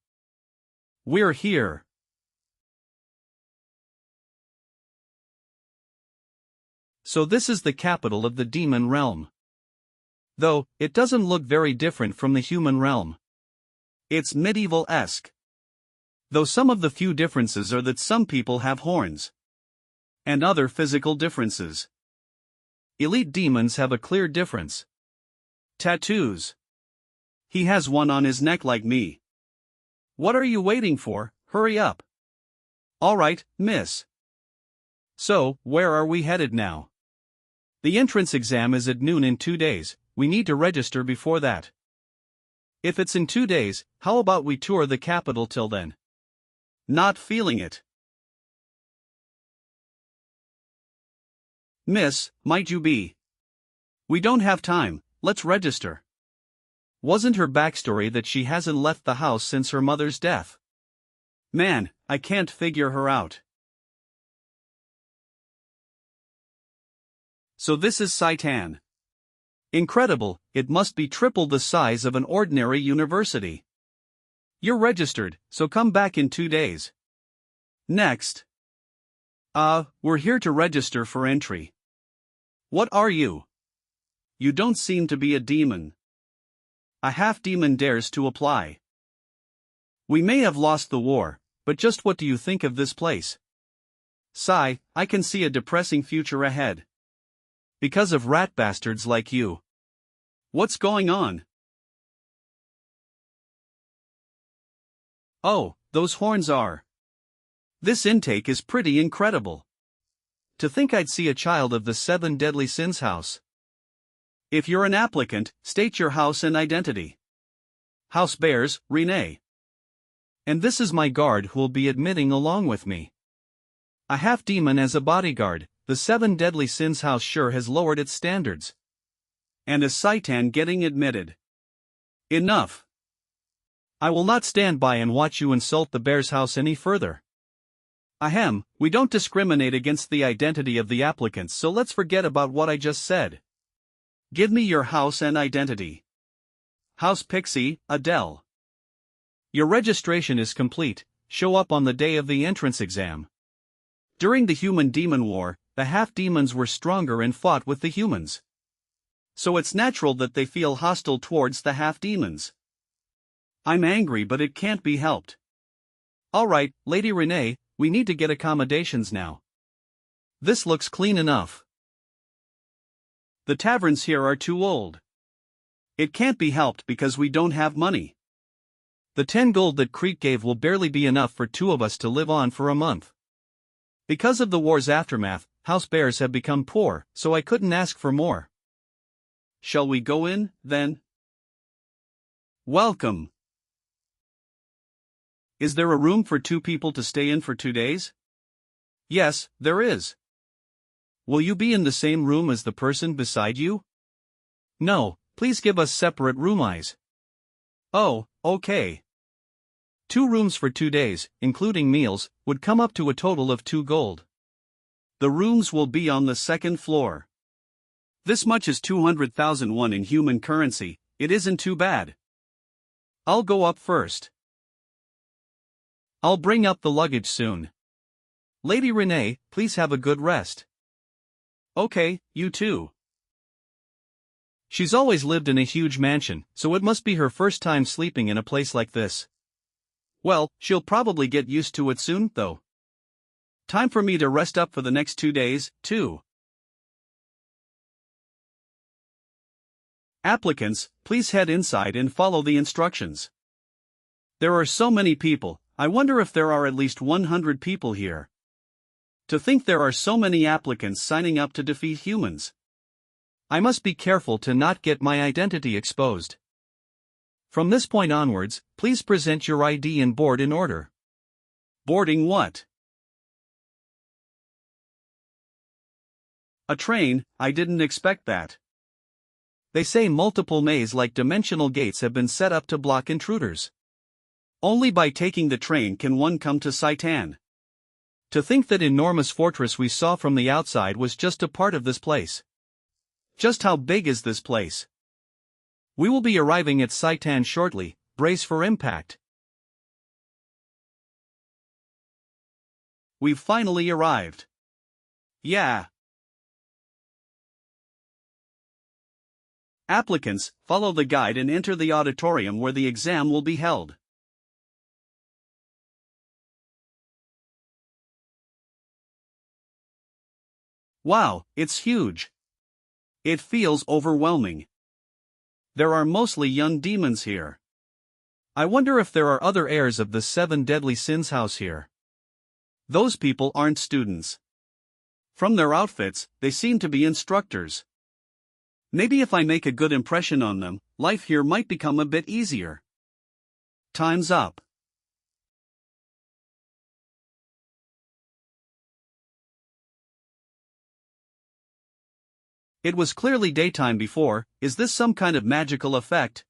We're here. So this is the capital of the demon realm. Though, it doesn't look very different from the human realm. It's medieval-esque. Though some of the few differences are that some people have horns. And other physical differences. Elite demons have a clear difference. Tattoos. He has one on his neck like me. What are you waiting for? Hurry up. All right, miss. So, where are we headed now? The entrance exam is at noon in 2 days, we need to register before that. If it's in 2 days, how about we tour the capital till then? Not feeling it. Miss, might you be? We don't have time, let's register. Wasn't her backstory that she hasn't left the house since her mother's death? Man, I can't figure her out. So this is Saitan. Incredible, it must be triple the size of an ordinary university. You're registered, so come back in 2 days. Next. We're here to register for entry. What are you? You don't seem to be a demon. A half-demon dares to apply. We may have lost the war, but just what do you think of this place? Sigh, I can see a depressing future ahead. Because of rat bastards like you. What's going on? Oh, those horns are. This intake is pretty incredible. To think I'd see a child of the 7 deadly sins house. If you're an applicant, state your house and identity. House bears, Renee. And this is my guard who'll be admitting along with me. A half-demon as a bodyguard, the 7 deadly sins house sure has lowered its standards. And a Saitan getting admitted. Enough. I will not stand by and watch you insult the bear's house any further. Ahem, we don't discriminate against the identity of the applicants, so let's forget about what I just said. Give me your house and identity. House Pixie, Adele. Your registration is complete, show up on the day of the entrance exam. During the human-demon war, the half-demons were stronger and fought with the humans. So it's natural that they feel hostile towards the half-demons. I'm angry, but it can't be helped. Alright, Lady Renee, we need to get accommodations now. This looks clean enough. The taverns here are too old. It can't be helped because we don't have money. The 10 gold that Crete gave will barely be enough for 2 of us to live on for a month. Because of the war's aftermath, house bears have become poor, so I couldn't ask for more. Shall we go in, then? Welcome. Is there a room for 2 people to stay in for 2 days? Yes, there is. Will you be in the same room as the person beside you? No, please give us separate roomies. Oh, okay. 2 rooms for 2 days, including meals, would come up to a total of 2 gold. The rooms will be on the 2nd floor. This much is 200,000 won in human currency. It isn't too bad. I'll go up first. I'll bring up the luggage soon. Lady Renee, please have a good rest. Okay, you too. She's always lived in a huge mansion, so it must be her first time sleeping in a place like this. Well, she'll probably get used to it soon, though. Time for me to rest up for the next 2 days, too. Applicants, please head inside and follow the instructions. There are so many people, I wonder if there are at least 100 people here. To think there are so many applicants signing up to defeat humans. I must be careful to not get my identity exposed. From this point onwards, please present your ID and board in order. Boarding what? A train, I didn't expect that. They say multiple maze-like dimensional gates have been set up to block intruders. Only by taking the train can one come to Saitan. To think that enormous fortress we saw from the outside was just a part of this place. Just how big is this place? We will be arriving at Saitan shortly, brace for impact. We've finally arrived. Yeah. Applicants, follow the guide and enter the auditorium where the exam will be held. Wow, it's huge. It feels overwhelming. There are mostly young demons here. I wonder if there are other heirs of the 7 deadly sins house here. Those people aren't students. From their outfits, they seem to be instructors. Maybe if I make a good impression on them, life here might become a bit easier. Time's up. It was clearly daytime before. Is this some kind of magical effect?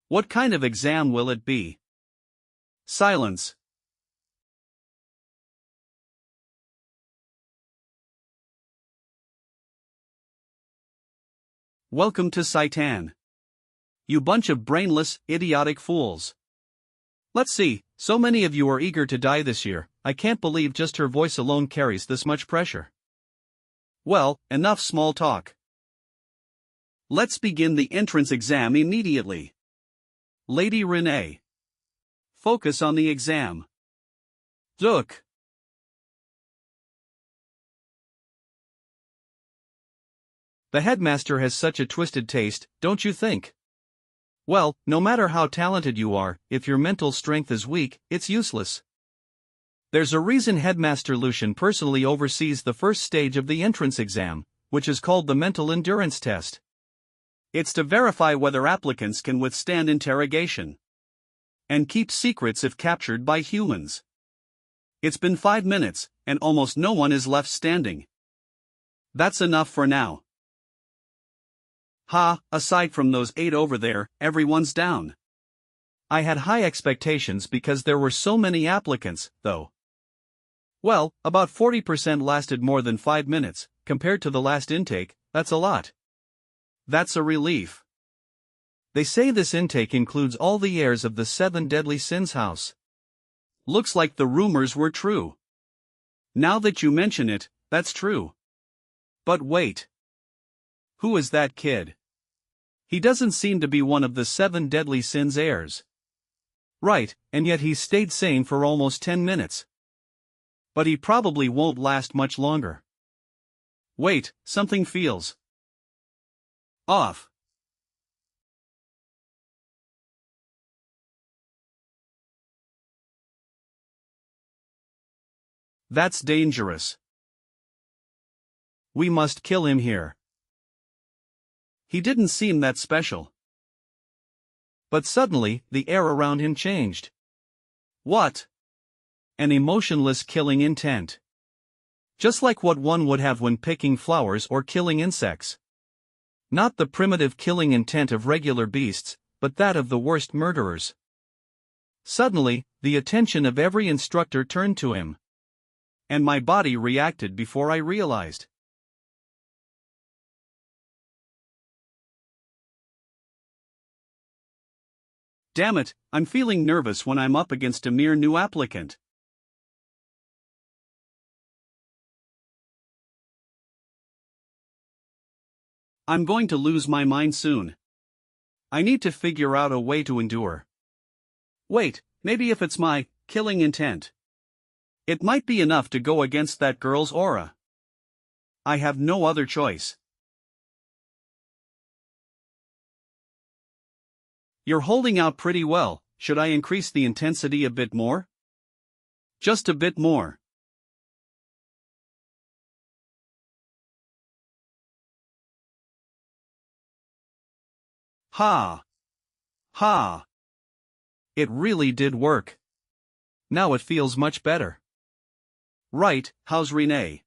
What kind of exam will it be? Silence. Welcome to Saitan. You bunch of brainless, idiotic fools. Let's see, so many of you are eager to die this year. I can't believe just her voice alone carries this much pressure. Well, enough small talk. Let's begin the entrance exam immediately. Lady Renee. Focus on the exam. Look. The headmaster has such a twisted taste, don't you think? Well, no matter how talented you are, if your mental strength is weak, it's useless. There's a reason Headmaster Lucian personally oversees the first stage of the entrance exam, which is called the mental endurance test. It's to verify whether applicants can withstand interrogation and keep secrets if captured by humans. It's been 5 minutes, and almost no one is left standing. That's enough for now. Ha, aside from those 8 over there, everyone's down. I had high expectations because there were so many applicants, though. Well, about 40% lasted more than 5 minutes, compared to the last intake. That's a lot. That's a relief. They say this intake includes all the heirs of the 7 deadly sins house. Looks like the rumors were true. Now that you mention it, that's true. But wait. Who is that kid? He doesn't seem to be one of the 7 deadly sins heirs. Right, and yet he's stayed sane for almost 10 minutes. But he probably won't last much longer. Wait, something feels off. That's dangerous. We must kill him here. He didn't seem that special. But suddenly, the air around him changed. What? An emotionless killing intent. Just like what one would have when picking flowers or killing insects. Not the primitive killing intent of regular beasts, but that of the worst murderers. Suddenly, the attention of every instructor turned to him. And my body reacted before I realized. Damn it, I'm feeling nervous when I'm up against a mere new applicant. I'm going to lose my mind soon. I need to figure out a way to endure. Wait, maybe if it's my killing intent, it might be enough to go against that girl's aura. I have no other choice. You're holding out pretty well. Should I increase the intensity a bit more? Just a bit more. Ha! Ha! It really did work. Now it feels much better. Right, how's Renee?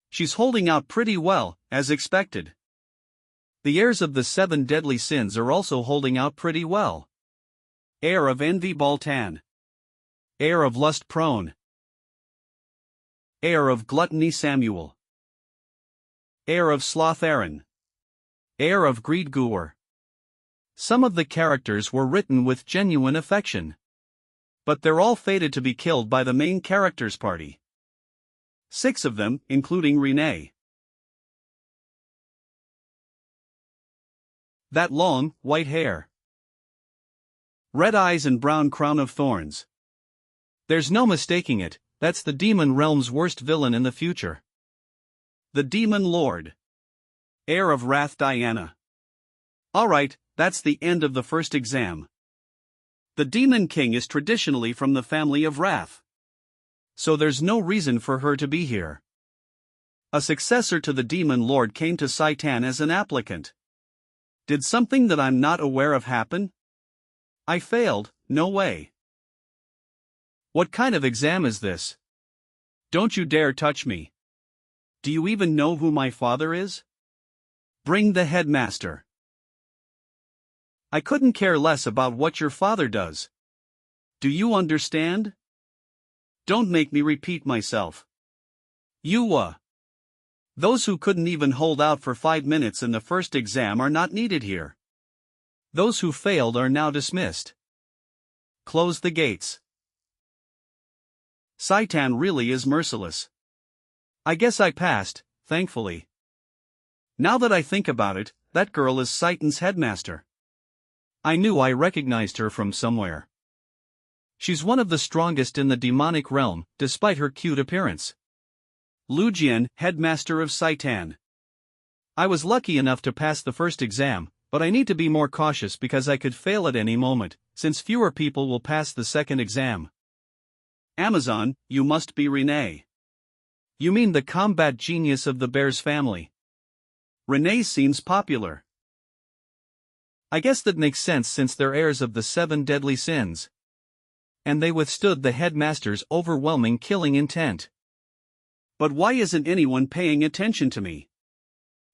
She's holding out pretty well, as expected. The heirs of the 7 deadly sins are also holding out pretty well. Heir of envy Baltan. Heir of lust prone. Heir of gluttony Samuel. Heir of sloth Aaron. Heir of greed Guer. Some of the characters were written with genuine affection. But they're all fated to be killed by the main character's party. 6 of them, including Renee. That long, white hair. Red eyes and brown crown of thorns. There's no mistaking it, that's the demon realm's worst villain in the future. The Demon Lord. Heir of Wrath Diana. Alright, that's the end of the first exam. The Demon King is traditionally from the family of Wrath. So there's no reason for her to be here. A successor to the Demon Lord came to Saitan as an applicant. Did something that I'm not aware of happen? I failed, no way. What kind of exam is this? Don't you dare touch me. Do you even know who my father is? Bring the headmaster. I couldn't care less about what your father does. Do you understand? Don't make me repeat myself. Those who couldn't even hold out for 5 minutes in the first exam are not needed here. Those who failed are now dismissed. Close the gates. Saitan really is merciless. I guess I passed, thankfully. Now that I think about it, that girl is Saitan's headmaster. I knew I recognized her from somewhere. She's one of the strongest in the demonic realm, despite her cute appearance. Lujian, headmaster of Saitan. I was lucky enough to pass the first exam, but I need to be more cautious because I could fail at any moment, since fewer people will pass the second exam. Amazon, you must be Renee. You mean the combat genius of the Bears family. Renee seems popular. I guess that makes sense since they're heirs of the 7 deadly sins. And they withstood the headmaster's overwhelming killing intent. But why isn't anyone paying attention to me?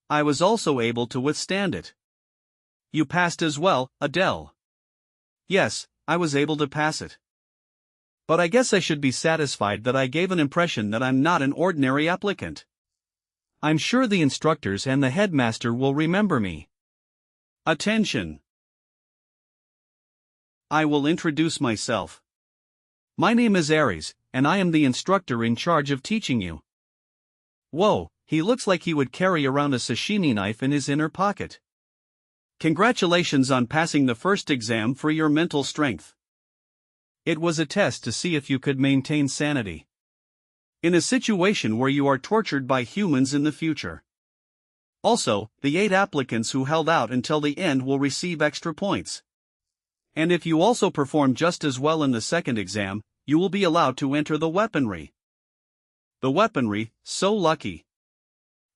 I was also able to withstand it. You passed as well, Adele. Yes, I was able to pass it. But I guess I should be satisfied that I gave an impression that I'm not an ordinary applicant. I'm sure the instructors and the headmaster will remember me. Attention! I will introduce myself. My name is Aries, and I am the instructor in charge of teaching you. Whoa, he looks like he would carry around a sashimi knife in his inner pocket. Congratulations on passing the first exam for your mental strength. It was a test to see if you could maintain sanity in a situation where you are tortured by humans in the future. Also, the 8 applicants who held out until the end will receive extra points. And if you also perform just as well in the second exam, you will be allowed to enter the weaponry. The weaponry, so lucky.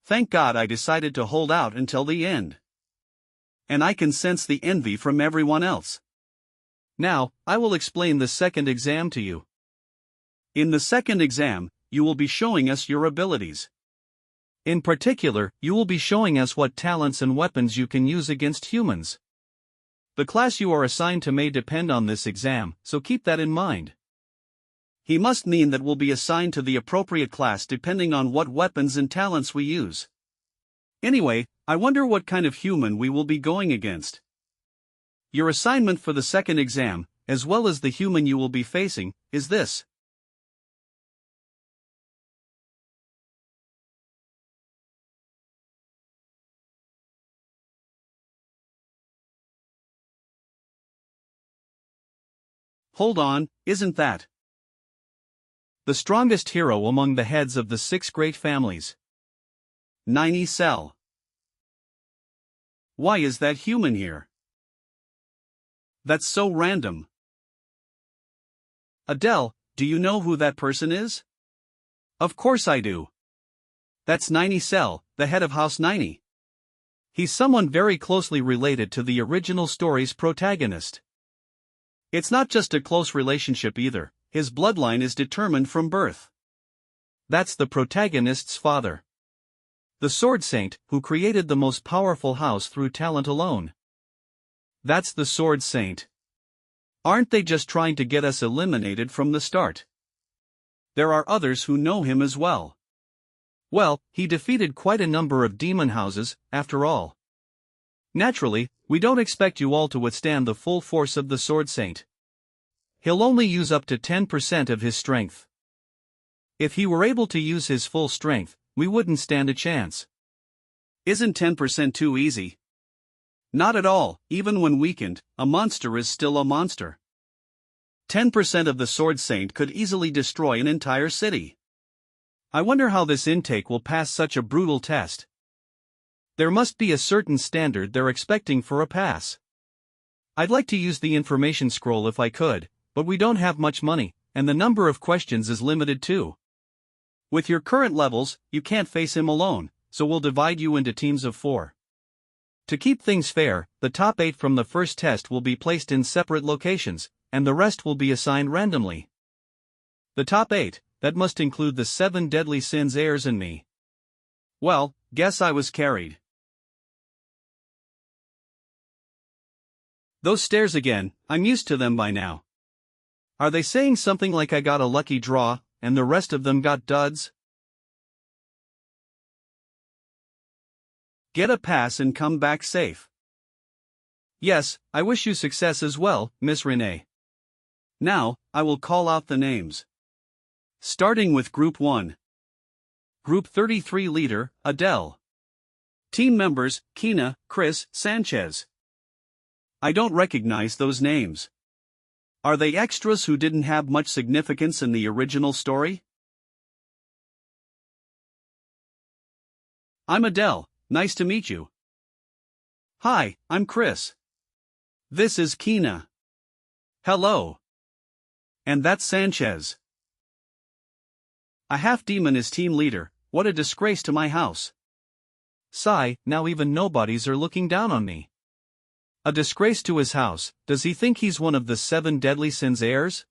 Thank God I decided to hold out until the end. And I can sense the envy from everyone else. Now, I will explain the second exam to you. In the second exam, you will be showing us your abilities. In particular, you will be showing us what talents and weapons you can use against humans. The class you are assigned to may depend on this exam, so keep that in mind. He must mean that we'll be assigned to the appropriate class depending on what weapons and talents we use. Anyway, I wonder what kind of human we will be going against. Your assignment for the second exam, as well as the human you will be facing, is this. Hold on, isn't that the strongest hero among the heads of the 6 great families? 90 cell. Why is that human here? That's so random. Adele, do you know who that person is? Of course I do. That's 90 cell, the head of House 90. He's someone very closely related to the original story's protagonist. It's not just a close relationship either, his bloodline is determined from birth. That's the protagonist's father. The Sword Saint, who created the most powerful house through talent alone. That's the Sword Saint. Aren't they just trying to get us eliminated from the start? There are others who know him as well. Well, he defeated quite a number of demon houses, after all. Naturally, we don't expect you all to withstand the full force of the Sword Saint. He'll only use up to 10% of his strength. If he were able to use his full strength, we wouldn't stand a chance. Isn't 10% too easy? Not at all. Even when weakened, a monster is still a monster. 10% of the Sword Saint could easily destroy an entire city. I wonder how this intake will pass such a brutal test. There must be a certain standard they're expecting for a pass. I'd like to use the information scroll if I could, but we don't have much money, and the number of questions is limited too. With your current levels, you can't face him alone, so we'll divide you into teams of 4. To keep things fair, the top 8 from the first test will be placed in separate locations, and the rest will be assigned randomly. The top 8, that must include the 7 deadly sins heirs and me. Well, guess I was carried. Those stares again, I'm used to them by now. Are they saying something like I got a lucky draw, and the rest of them got duds? Get a pass and come back safe. Yes, I wish you success as well, Miss Renee. Now, I will call out the names. Starting with Group 1. Group 33 Leader, Adele. Team members, Kina, Chris, Sanchez. I don't recognize those names. Are they extras who didn't have much significance in the original story? I'm Adele, nice to meet you. Hi, I'm Chris. This is Kina. Hello. And that's Sanchez. A half-demon is team leader, what a disgrace to my house. Sigh, now even nobodies are looking down on me. A disgrace to his house, does he think he's one of the 7 deadly sins heirs?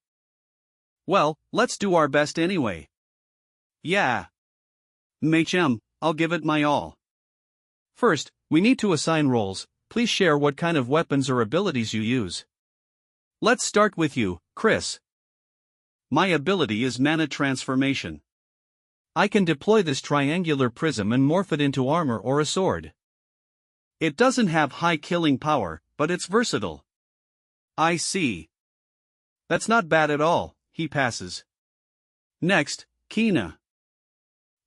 Well, let's do our best anyway. Yeah. MHM, I'll give it my all. First, we need to assign roles. Please share what kind of weapons or abilities you use. Let's start with you, Chris. My ability is mana transformation. I can deploy this triangular prism and morph it into armor or a sword. It doesn't have high killing power, but it's versatile. I see. That's not bad at all, he passes. Next, Kina.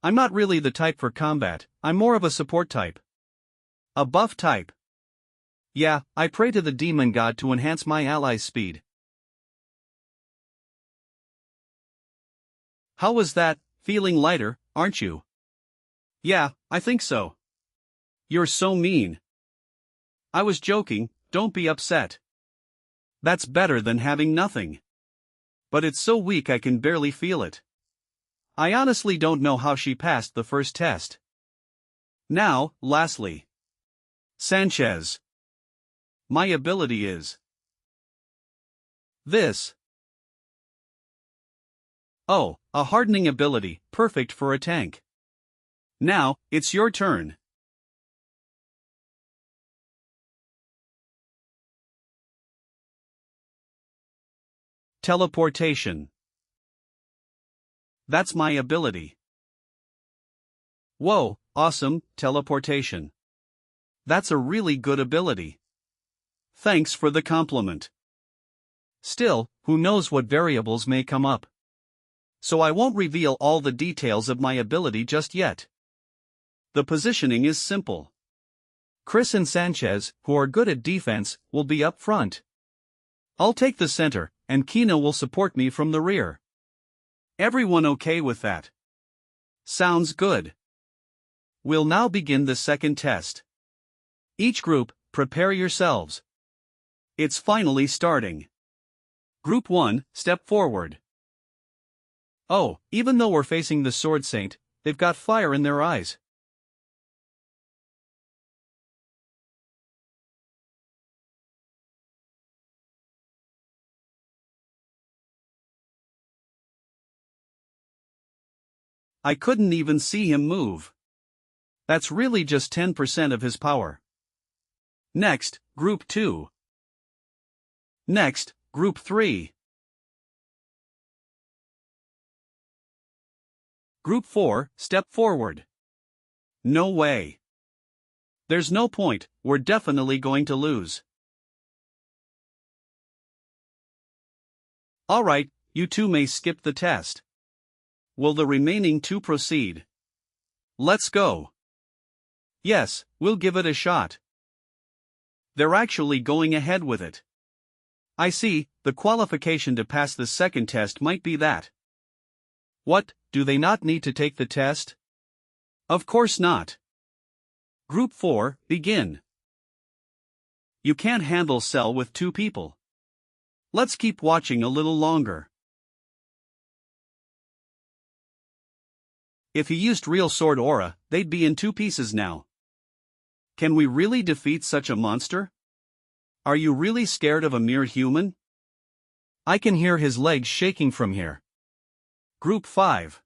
I'm not really the type for combat, I'm more of a support type. A buff type. Yeah, I pray to the demon god to enhance my allies' speed. How was that? Feeling lighter, aren't you? Yeah, I think so. You're so mean. I was joking, don't be upset. That's better than having nothing. But it's so weak I can barely feel it. I honestly don't know how she passed the first test. Now, lastly. Sanchez. My ability is This. Oh, a hardening ability, perfect for a tank. Now, it's your turn. Teleportation. That's my ability. Whoa, awesome, teleportation. That's a really good ability. Thanks for the compliment. Still, who knows what variables may come up. So I won't reveal all the details of my ability just yet. The positioning is simple. Chris and Sanchez, who are good at defense, will be up front. I'll take the center, and Kina will support me from the rear. Everyone okay with that? Sounds good. We'll now begin the second test. Each group, prepare yourselves. It's finally starting. Group 1, step forward. Oh, even though we're facing the Sword Saint, they've got fire in their eyes. I couldn't even see him move. That's really just 10% of his power. Next, Group 2. Next, Group 3. Group 4, step forward. No way. There's no point, we're definitely going to lose. Alright, you two may skip the test. Will the remaining two proceed? Let's go. Yes, we'll give it a shot. They're actually going ahead with it. I see, the qualification to pass the second test might be that. What, do they not need to take the test? Of course not. Group 4, begin. You can't handle Cell with two people. Let's keep watching a little longer. If he used real sword aura, they'd be in two pieces now. Can we really defeat such a monster? Are you really scared of a mere human? I can hear his legs shaking from here. Group 5.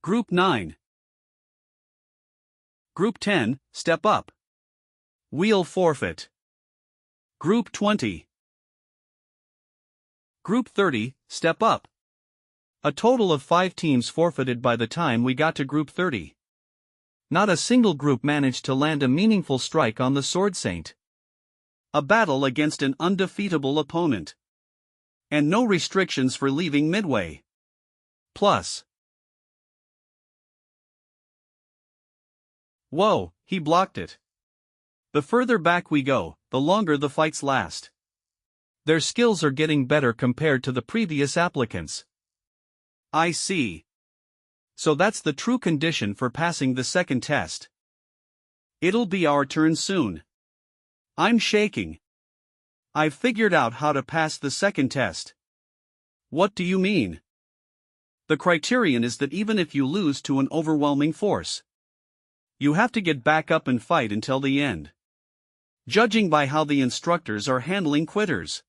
Group 9. Group 10, step up. We'll forfeit. Group 20. Group 30, step up. A total of 5 teams forfeited by the time we got to Group 30. Not a single group managed to land a meaningful strike on the Sword Saint. A battle against an undefeatable opponent. And no restrictions for leaving midway. Plus. Whoa, he blocked it. The further back we go, the longer the fights last. Their skills are getting better compared to the previous applicants. I see. So that's the true condition for passing the second test. It'll be our turn soon. I'm shaking. I've figured out how to pass the second test. What do you mean? The criterion is that even if you lose to an overwhelming force, you have to get back up and fight until the end. Judging by how the instructors are handling quitters.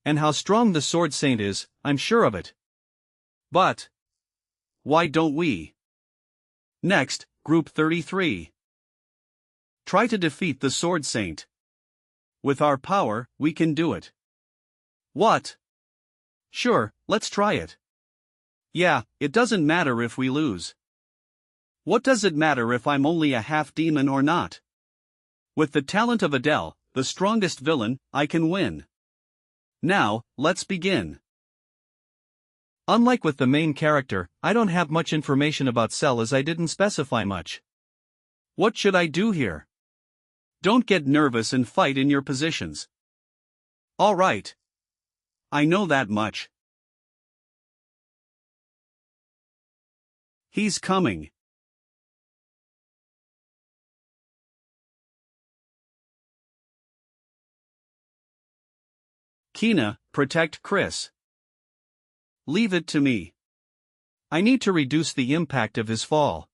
And how strong the Sword Saint is, I'm sure of it. But why don't we? Next, Group 33. Try to defeat the Sword Saint. With our power, we can do it. What? Sure, let's try it. Yeah, it doesn't matter if we lose. What does it matter if I'm only a half-demon or not? With the talent of Adele, the strongest villain, I can win. Now, let's begin. Unlike with the main character, I don't have much information about Cell as I didn't specify much. What should I do here? Don't get nervous and fight in your positions. Alright. I know that much. He's coming. Kina, protect Chris. Leave it to me. I need to reduce the impact of his fall.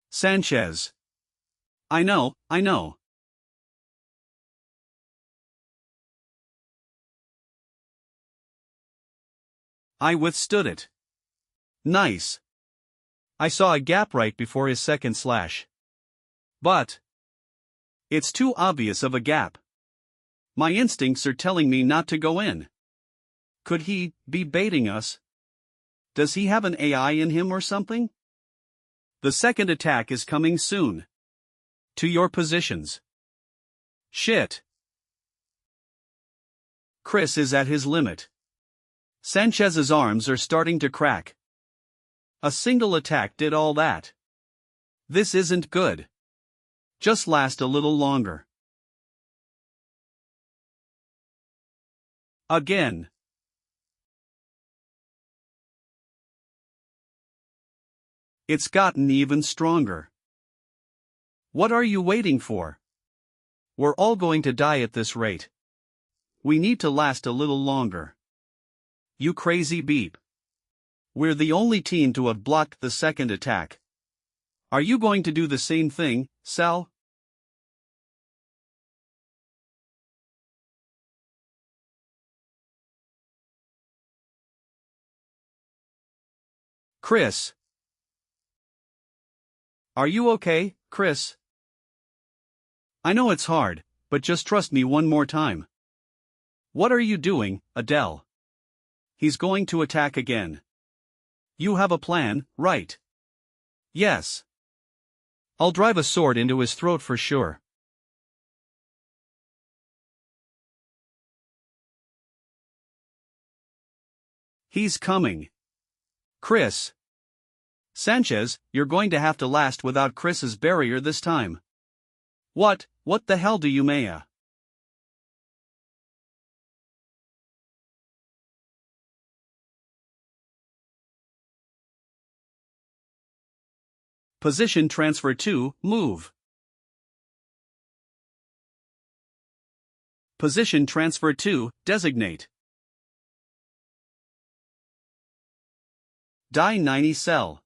Sanchez. I know. I withstood it. Nice. I saw a gap right before his second slash. But it's too obvious of a gap. My instincts are telling me not to go in. Could he be baiting us? Does he have an AI in him or something? The second attack is coming soon. To your positions. Shit. Chris is at his limit. Sanchez's arms are starting to crack. A single attack did all that. This isn't good. Just last a little longer. Again. It's gotten even stronger. What are you waiting for? We're all going to die at this rate. We need to last a little longer. You crazy beep. We're the only team to have blocked the second attack. Are you going to do the same thing, Sal? Chris. Are you okay, Chris? I know it's hard, but just trust me one more time. What are you doing, Adele? He's going to attack again. You have a plan, right? Yes. I'll drive a sword into his throat for sure. He's coming. Chris. Sanchez, you're going to have to last without Chris's barrier this time. What the hell do you Maya? Position transfer 2, move. Position transfer 2, designate. Die 90 cell.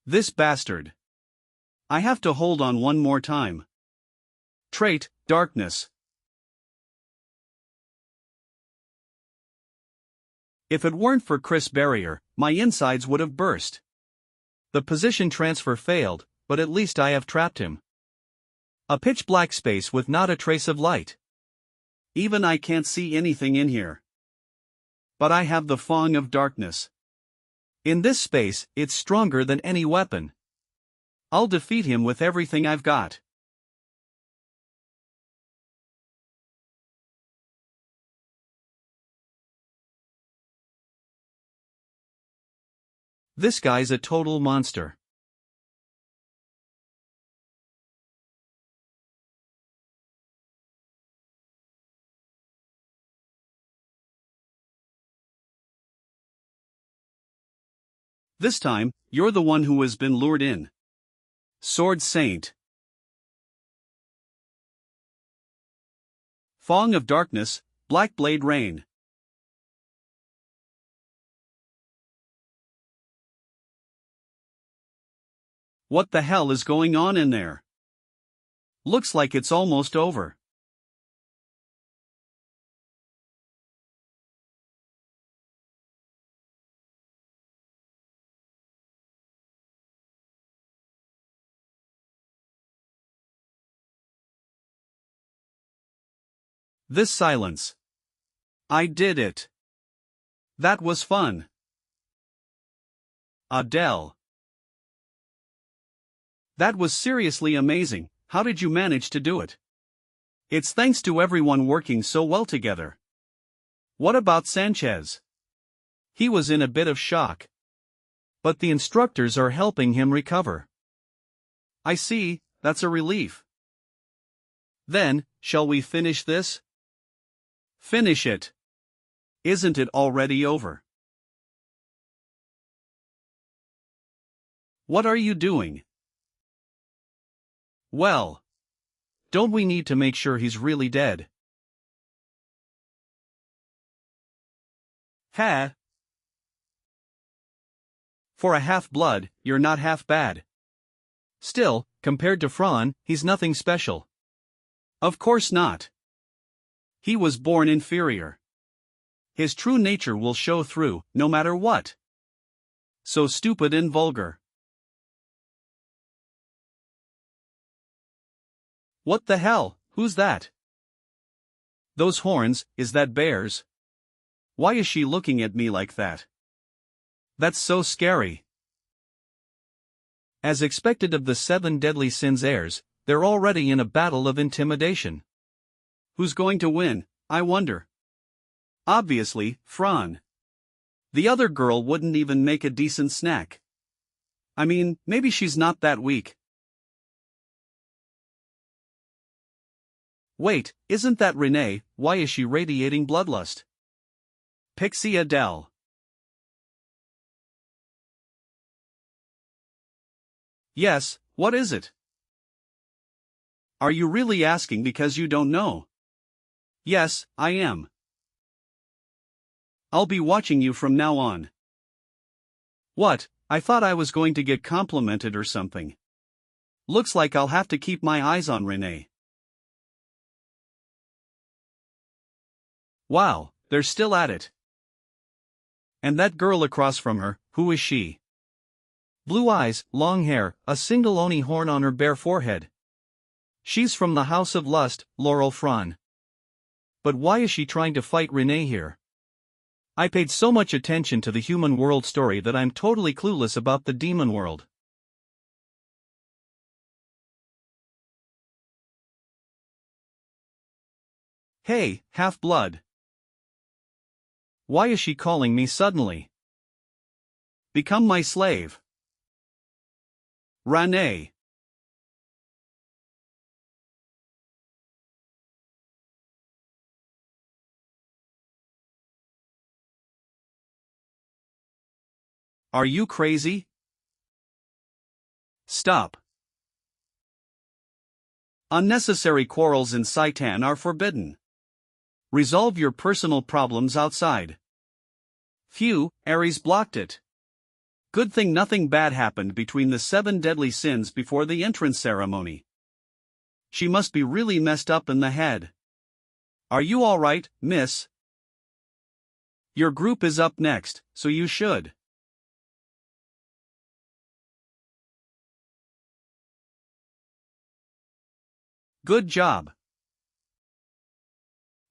This bastard. I have to hold on one more time. Trait, darkness. If it weren't for Chris' barrier, my insides would have burst. The position transfer failed, but at least I have trapped him. A pitch black space with not a trace of light. Even I can't see anything in here. But I have the Fong of darkness. In this space, it's stronger than any weapon. I'll defeat him with everything I've got. This guy's a total monster. This time, you're the one who has been lured in. Sword Saint. Fong of darkness, Black Blade Rain. What the hell is going on in there? Looks like it's almost over. This silence. I did it. That was fun. Adele. That was seriously amazing. How did you manage to do it? It's thanks to everyone working so well together. What about Sanchez? He was in a bit of shock. But the instructors are helping him recover. I see, that's a relief. Then, shall we finish this? Finish it. Isn't it already over? What are you doing? Well, don't we need to make sure he's really dead? Ha! For a half-blood, you're not half bad. Still, compared to Fran, he's nothing special. Of course not. He was born inferior. His true nature will show through, no matter what. So stupid and vulgar. What the hell, who's that? Those horns, is that bears? Why is she looking at me like that? That's so scary. As expected of the 7 deadly sins heirs, they're already in a battle of intimidation. Who's going to win, I wonder? Obviously, Fran. The other girl wouldn't even make a decent snack. I mean, maybe she's not that weak. Wait, isn't that Renee? Why is she radiating bloodlust? Pixie Adele. Yes, what is it? Are you really asking because you don't know? Yes, I am. I'll be watching you from now on. What, I thought I was going to get complimented or something. Looks like I'll have to keep my eyes on Renee. Wow, they're still at it. And that girl across from her, who is she? Blue eyes, long hair, a single oni horn on her bare forehead. She's from the House of Lust, Laurel Fran. But why is she trying to fight Renee here? I paid so much attention to the human world story that I'm totally clueless about the demon world. Hey, half-blood. Why is she calling me suddenly? Become my slave. Renee. Are you crazy? Stop. Unnecessary quarrels in Saitan are forbidden. Resolve your personal problems outside. Phew, Aries blocked it. Good thing nothing bad happened between the 7 deadly sins before the entrance ceremony. She must be really messed up in the head. Are you alright, miss? Your group is up next, so you should. Good job.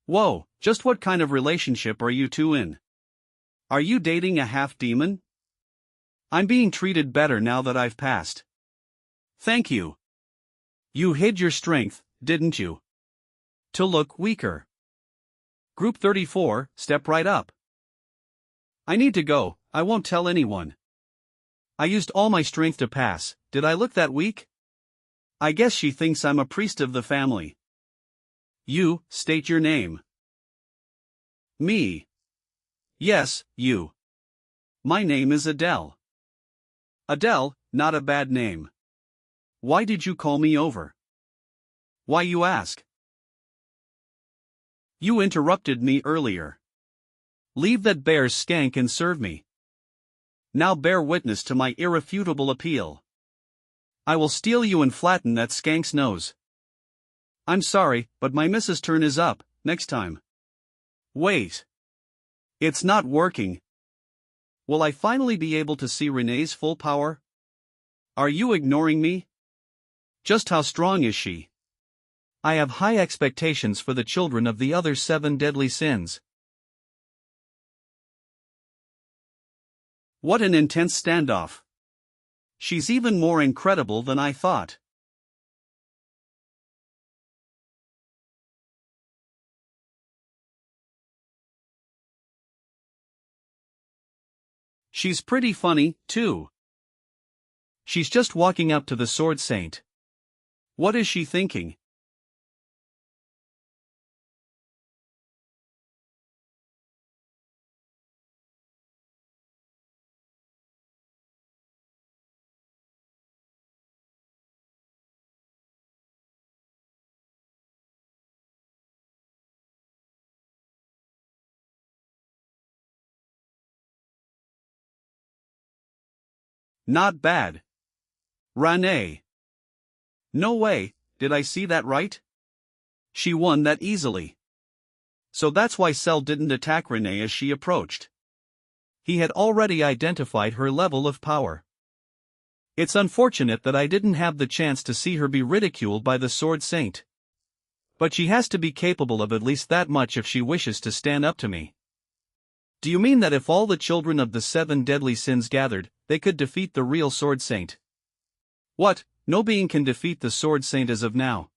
Whoa, just what kind of relationship are you two in? Are you dating a half-demon? I'm being treated better now that I've passed. Thank you. You hid your strength, didn't you? To look weaker. Group 34, step right up. I need to go, I won't tell anyone. I used all my strength to pass, did I look that weak? I guess she thinks I'm a priest of the family. You, state your name. Me. Yes, you. My name is Adele. Adele, not a bad name. Why did you call me over? Why you ask? You interrupted me earlier. Leave that bear's skank and serve me. Now bear witness to my irrefutable appeal. I will steal you and flatten that skank's nose. I'm sorry, but my missus' turn is up, next time. Wait. It's not working. Will I finally be able to see Renee's full power? Are you ignoring me? Just how strong is she? I have high expectations for the children of the other 7 deadly sins. What an intense standoff. She's even more incredible than I thought. She's pretty funny, too. She's just walking up to the sword saint. What is she thinking? Not bad. Rane. No way, did I see that right? She won that easily. So that's why Cell didn't attack Renee as she approached. He had already identified her level of power. It's unfortunate that I didn't have the chance to see her be ridiculed by the Sword Saint. But she has to be capable of at least that much if she wishes to stand up to me. Do you mean that if all the children of the 7 deadly sins gathered, they could defeat the real Sword Saint? What? No being can defeat the Sword Saint as of now.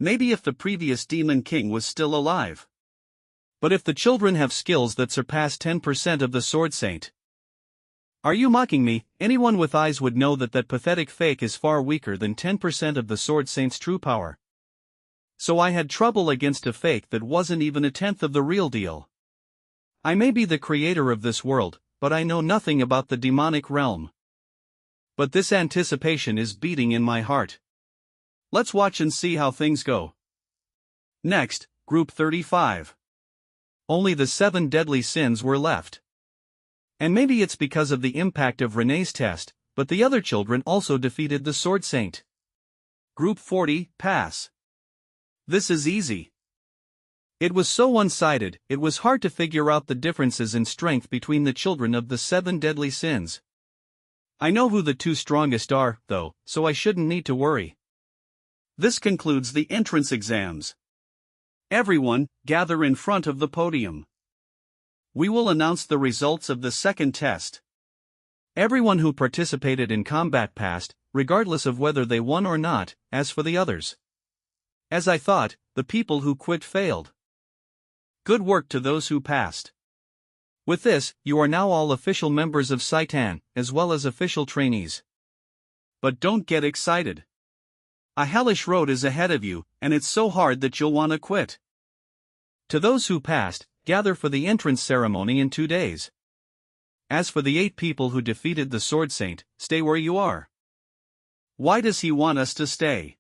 Maybe if the previous Demon King was still alive. But if the children have skills that surpass 10% of the Sword Saint. Are you mocking me? Anyone with eyes would know that that pathetic fake is far weaker than 10% of the Sword Saint's true power. So I had trouble against a fake that wasn't even a tenth of the real deal. I may be the creator of this world, but I know nothing about the demonic realm. But this anticipation is beating in my heart. Let's watch and see how things go. Next, Group 35. Only the 7 deadly sins were left. And maybe it's because of the impact of Renee's test, but the other children also defeated the Sword Saint. Group 40, pass. This is easy. It was so one-sided, it was hard to figure out the differences in strength between the children of the 7 deadly sins. I know who the 2 strongest are, though, so I shouldn't need to worry. This concludes the entrance exams. Everyone, gather in front of the podium. We will announce the results of the second test. Everyone who participated in combat passed, regardless of whether they won or not. As for the others, as I thought, the people who quit failed. Good work to those who passed. With this, you are now all official members of Saitan, as well as official trainees. But don't get excited. A hellish road is ahead of you, and it's so hard that you'll want to quit. To those who passed, gather for the entrance ceremony in 2 days. As for the 8 people who defeated the Sword Saint, stay where you are. Why does he want us to stay?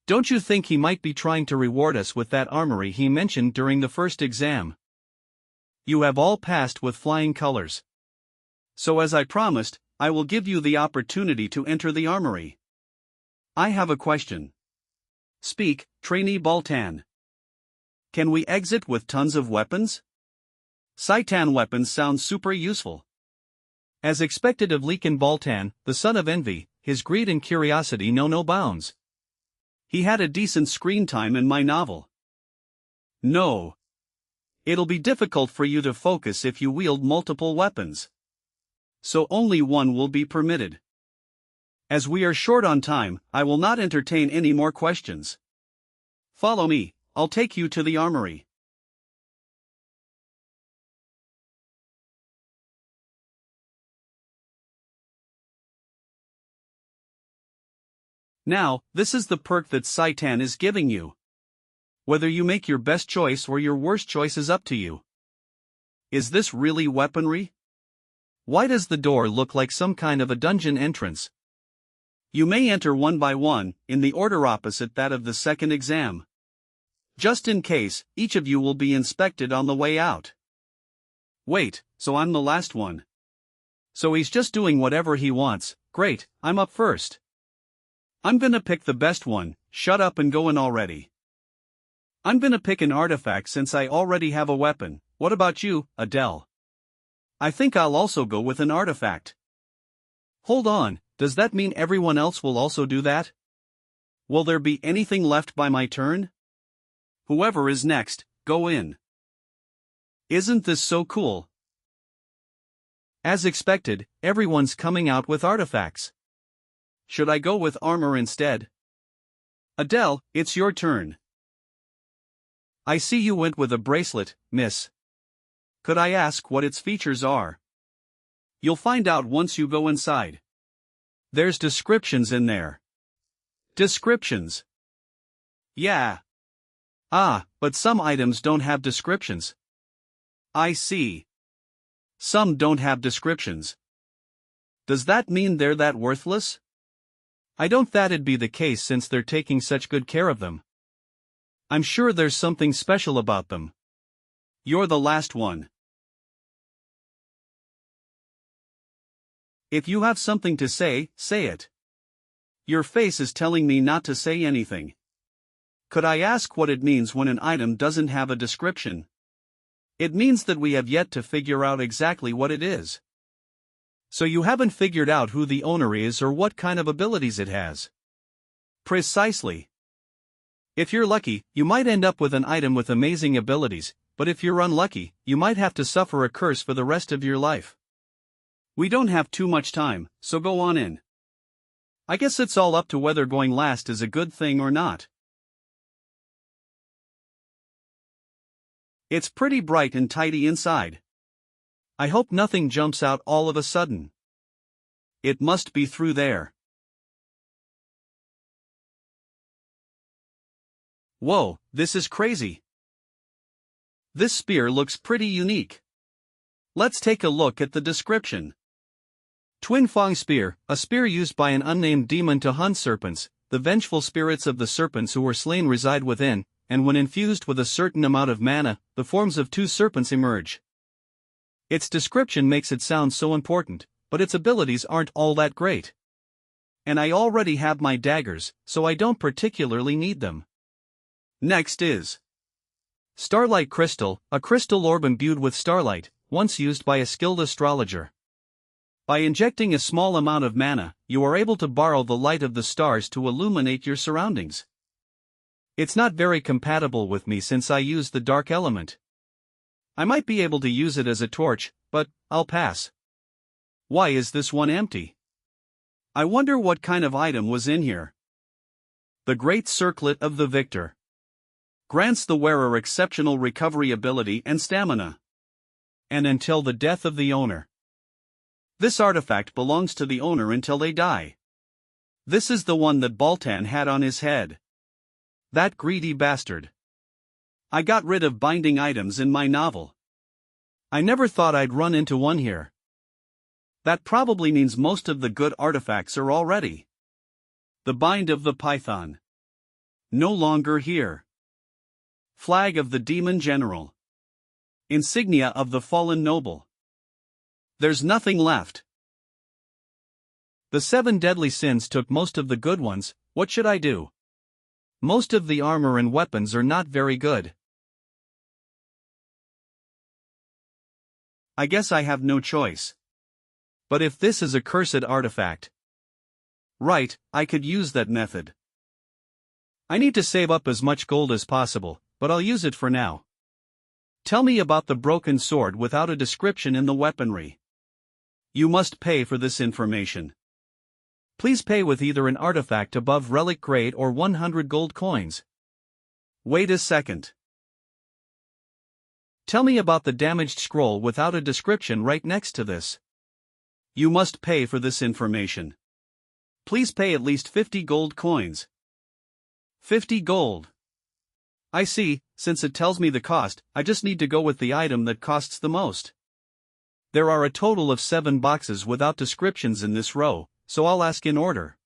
Don't you think he might be trying to reward us with that armory he mentioned during the first exam? You have all passed with flying colors. So as I promised, I will give you the opportunity to enter the armory. I have a question. Speak, Trainee Baltan. Can we exit with tons of weapons? Saitan weapons sound super useful. As expected of Leekan Baltan, the son of envy, his greed and curiosity know no bounds. He had a decent screen time in my novel. No. It'll be difficult for you to focus if you wield multiple weapons. So only one will be permitted. As we are short on time, I will not entertain any more questions. Follow me, I'll take you to the armory. Now, this is the perk that Saitan is giving you. Whether you make your best choice or your worst choice is up to you. Is this really weaponry? Why does the door look like some kind of a dungeon entrance? You may enter one by one, in the order opposite that of the second exam. Just in case, each of you will be inspected on the way out. Wait, so I'm the last one. So he's just doing whatever he wants. Great, I'm up first. I'm gonna pick the best one. Shut up and go in already. I'm gonna pick an artifact since I already have a weapon. What about you, Adele? I think I'll also go with an artifact. Hold on, does that mean everyone else will also do that? Will there be anything left by my turn? Whoever is next, go in. Isn't this so cool? As expected, everyone's coming out with artifacts. Should I go with armor instead? Adele, it's your turn. I see you went with a bracelet, miss. Could I ask what its features are? You'll find out once you go inside. There's descriptions in there. Descriptions? Yeah. Ah, but some items don't have descriptions. I see. Some don't have descriptions. Does that mean they're that worthless? I don't think that'd be the case since they're taking such good care of them. I'm sure there's something special about them. You're the last one. If you have something to say, say it. Your face is telling me not to say anything. Could I ask what it means when an item doesn't have a description? It means that we have yet to figure out exactly what it is. So you haven't figured out who the owner is or what kind of abilities it has. Precisely. If you're lucky, you might end up with an item with amazing abilities, but if you're unlucky, you might have to suffer a curse for the rest of your life. We don't have too much time, so go on in. I guess it's all up to whether going last is a good thing or not. It's pretty bright and tidy inside. I hope nothing jumps out all of a sudden. It must be through there. Whoa, this is crazy. This spear looks pretty unique. Let's take a look at the description. Twin Fang Spear, a spear used by an unnamed demon to hunt serpents. The vengeful spirits of the serpents who were slain reside within, and when infused with a certain amount of mana, the forms of two serpents emerge. Its description makes it sound so important, but its abilities aren't all that great. And I already have my daggers, so I don't particularly need them. Next is Starlight Crystal, a crystal orb imbued with starlight, once used by a skilled astrologer. By injecting a small amount of mana, you are able to borrow the light of the stars to illuminate your surroundings. It's not very compatible with me since I use the dark element. I might be able to use it as a torch, but I'll pass. Why is this one empty? I wonder what kind of item was in here. The Great Circlet of the Victor. Grants the wearer exceptional recovery ability and stamina. And until the death of the owner. This artifact belongs to the owner until they die. This is the one that Baltan had on his head. That greedy bastard. I got rid of binding items in my novel. I never thought I'd run into one here. That probably means most of the good artifacts are already. The Bind of the Python. No longer here. Flag of the Demon General. Insignia of the Fallen Noble. There's nothing left. The 7 deadly sins took most of the good ones. What should I do? Most of the armor and weapons are not very good. I guess I have no choice. But if this is a cursed artifact. Right, I could use that method. I need to save up as much gold as possible, but I'll use it for now. Tell me about the broken sword without a description in the weaponry. You must pay for this information. Please pay with either an artifact above relic grade or 100 gold coins. Wait a second. Tell me about the damaged scroll without a description right next to this. You must pay for this information. Please pay at least 50 gold coins. 50 gold. I see, since it tells me the cost, I just need to go with the item that costs the most. There are a total of 7 boxes without descriptions in this row, so I'll ask in order.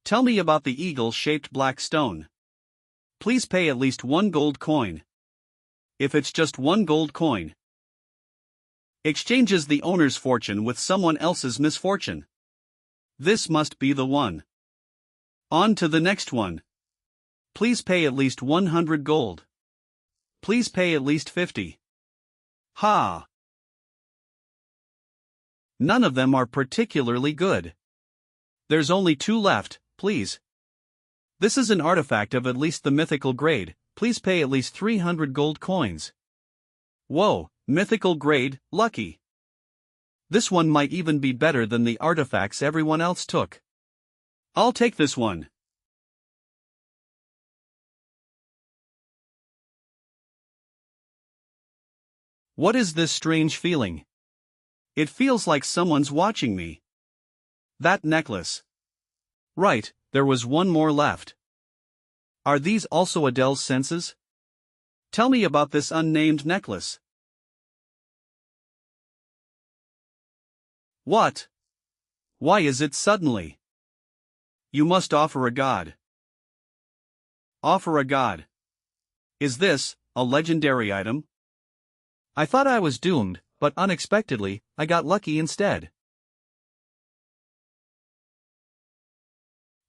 Tell me about the eagle-shaped black stone. Please pay at least 1 gold coin. If it's just 1 gold coin, exchanges the owner's fortune with someone else's misfortune. This must be the one. On to the next one. Please pay at least 100 gold. Please pay at least 50. Ha! None of them are particularly good. There's only 2 left, please. This is an artifact of at least the mythical grade, please pay at least 300 gold coins. Whoa, mythical grade, lucky. This one might even be better than the artifacts everyone else took. I'll take this one. What is this strange feeling? It feels like someone's watching me. That necklace. Right, there was one more left. Are these also Adele's senses? Tell me about this unnamed necklace. What? Why is it suddenly? You must offer a god. Offer a god. Is this a legendary item? I thought I was doomed, but unexpectedly, I got lucky instead.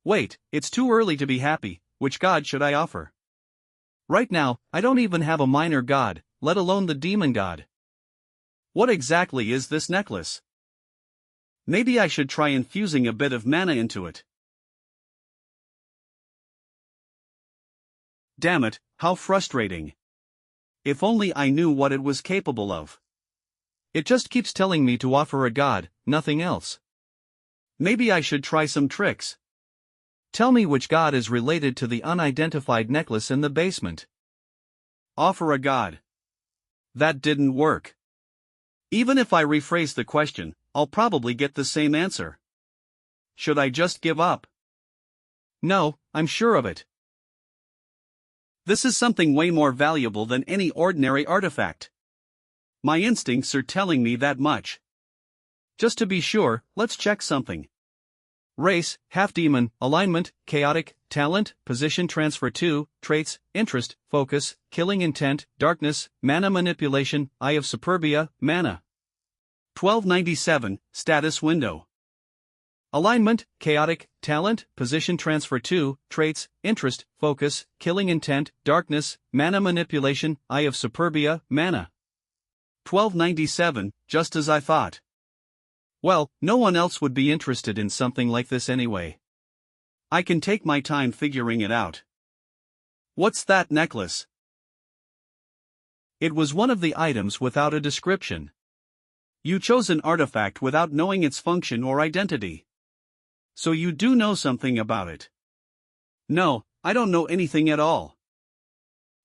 Wait, it's too early to be happy. Which god should I offer? Right now, I don't even have a minor god, let alone the demon god. What exactly is this necklace? Maybe I should try infusing a bit of mana into it. Damn it, how frustrating. If only I knew what it was capable of. It just keeps telling me to offer a god, nothing else. Maybe I should try some tricks. Tell me which god is related to the unidentified necklace in the basement. Offer a god. That didn't work. Even if I rephrase the question, I'll probably get the same answer. Should I just give up? No, I'm sure of it. This is something way more valuable than any ordinary artifact. My instincts are telling me that much. Just to be sure, let's check something. Race, half-demon, alignment, chaotic, talent, position transfer 2, traits, interest, focus, killing intent, darkness, mana manipulation, eye of superbia, mana. 1297, status window. Alignment, chaotic, talent, position transfer 2, traits, interest, focus, killing intent, darkness, mana manipulation, eye of superbia, mana. 1297, just as I thought. Well, no one else would be interested in something like this anyway. I can take my time figuring it out. What's that necklace? It was one of the items without a description. You chose an artifact without knowing its function or identity. So you do know something about it. No, I don't know anything at all.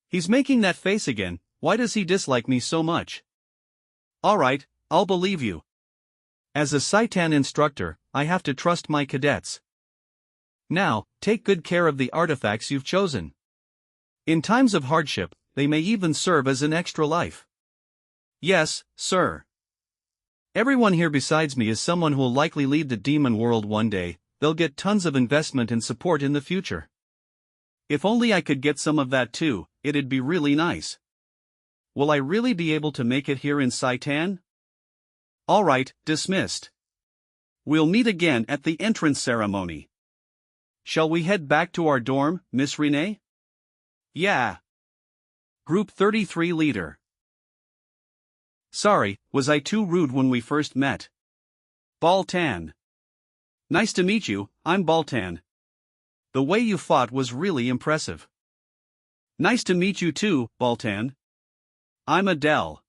He's making that face again. Why does he dislike me so much? Alright, I'll believe you. As a Saitan instructor, I have to trust my cadets. Now, take good care of the artifacts you've chosen. In times of hardship, they may even serve as an extra life. Yes, sir. Everyone here besides me is someone who'll likely lead the demon world one day. They'll get tons of investment and support in the future. If only I could get some of that too, it'd be really nice. Will I really be able to make it here in Saitan? Alright, dismissed. We'll meet again at the entrance ceremony. Shall we head back to our dorm, Miss Renee? Yeah. Group 33 leader. Sorry, was I too rude when we first met? Baltan. Nice to meet you, I'm Baltan. The way you fought was really impressive. Nice to meet you too, Baltan. I'm Adele.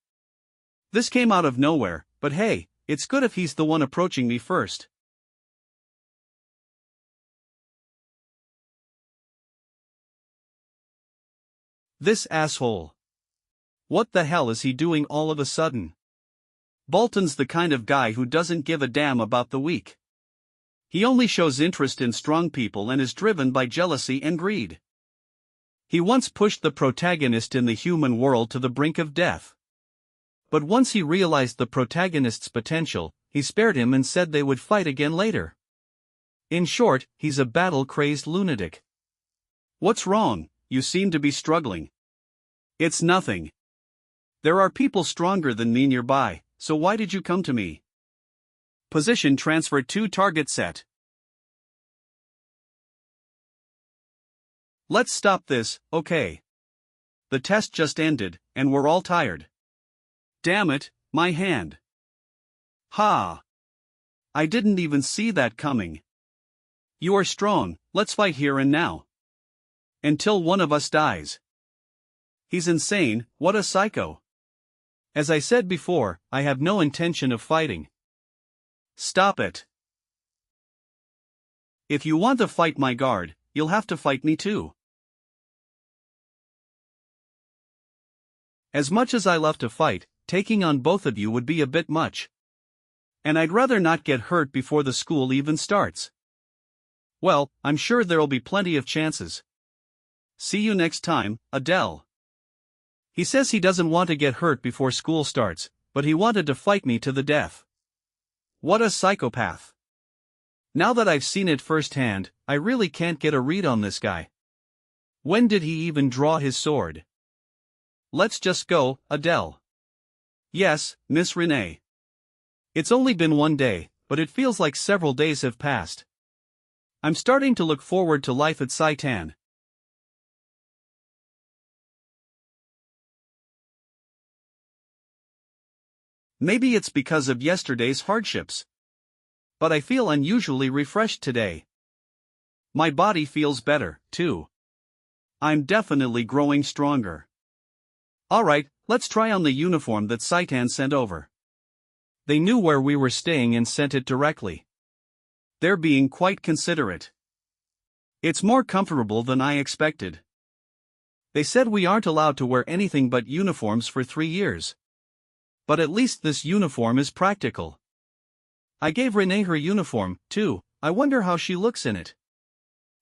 This came out of nowhere, but hey, it's good if he's the one approaching me first. This asshole. What the hell is he doing all of a sudden? Baltan's the kind of guy who doesn't give a damn about the weak. He only shows interest in strong people and is driven by jealousy and greed. He once pushed the protagonist in the human world to the brink of death. But once he realized the protagonist's potential, he spared him and said they would fight again later. In short, he's a battle-crazed lunatic. What's wrong? You seem to be struggling. It's nothing. There are people stronger than me nearby, so why did you come to me? Position transfer 2 target set. Let's stop this, okay? The test just ended, and we're all tired. Damn it, my hand. Ha! I didn't even see that coming. You are strong, let's fight here and now. Until one of us dies. He's insane, what a psycho. As I said before, I have no intention of fighting. Stop it. If you want to fight my guard, you'll have to fight me too. As much as I love to fight, taking on both of you would be a bit much. And I'd rather not get hurt before the school even starts. Well, I'm sure there'll be plenty of chances. See you next time, Adele. He says he doesn't want to get hurt before school starts, but he wanted to fight me to the death. What a psychopath. Now that I've seen it firsthand, I really can't get a read on this guy. When did he even draw his sword? Let's just go, Adele. Yes, Miss Renee. It's only been one day, but it feels like several days have passed. I'm starting to look forward to life at Saitan. Maybe it's because of yesterday's hardships. But I feel unusually refreshed today. My body feels better, too. I'm definitely growing stronger. Alright, let's try on the uniform that Saitan sent over. They knew where we were staying and sent it directly. They're being quite considerate. It's more comfortable than I expected. They said we aren't allowed to wear anything but uniforms for 3 years. But at least this uniform is practical. I gave Renee her uniform, too. I wonder how she looks in it.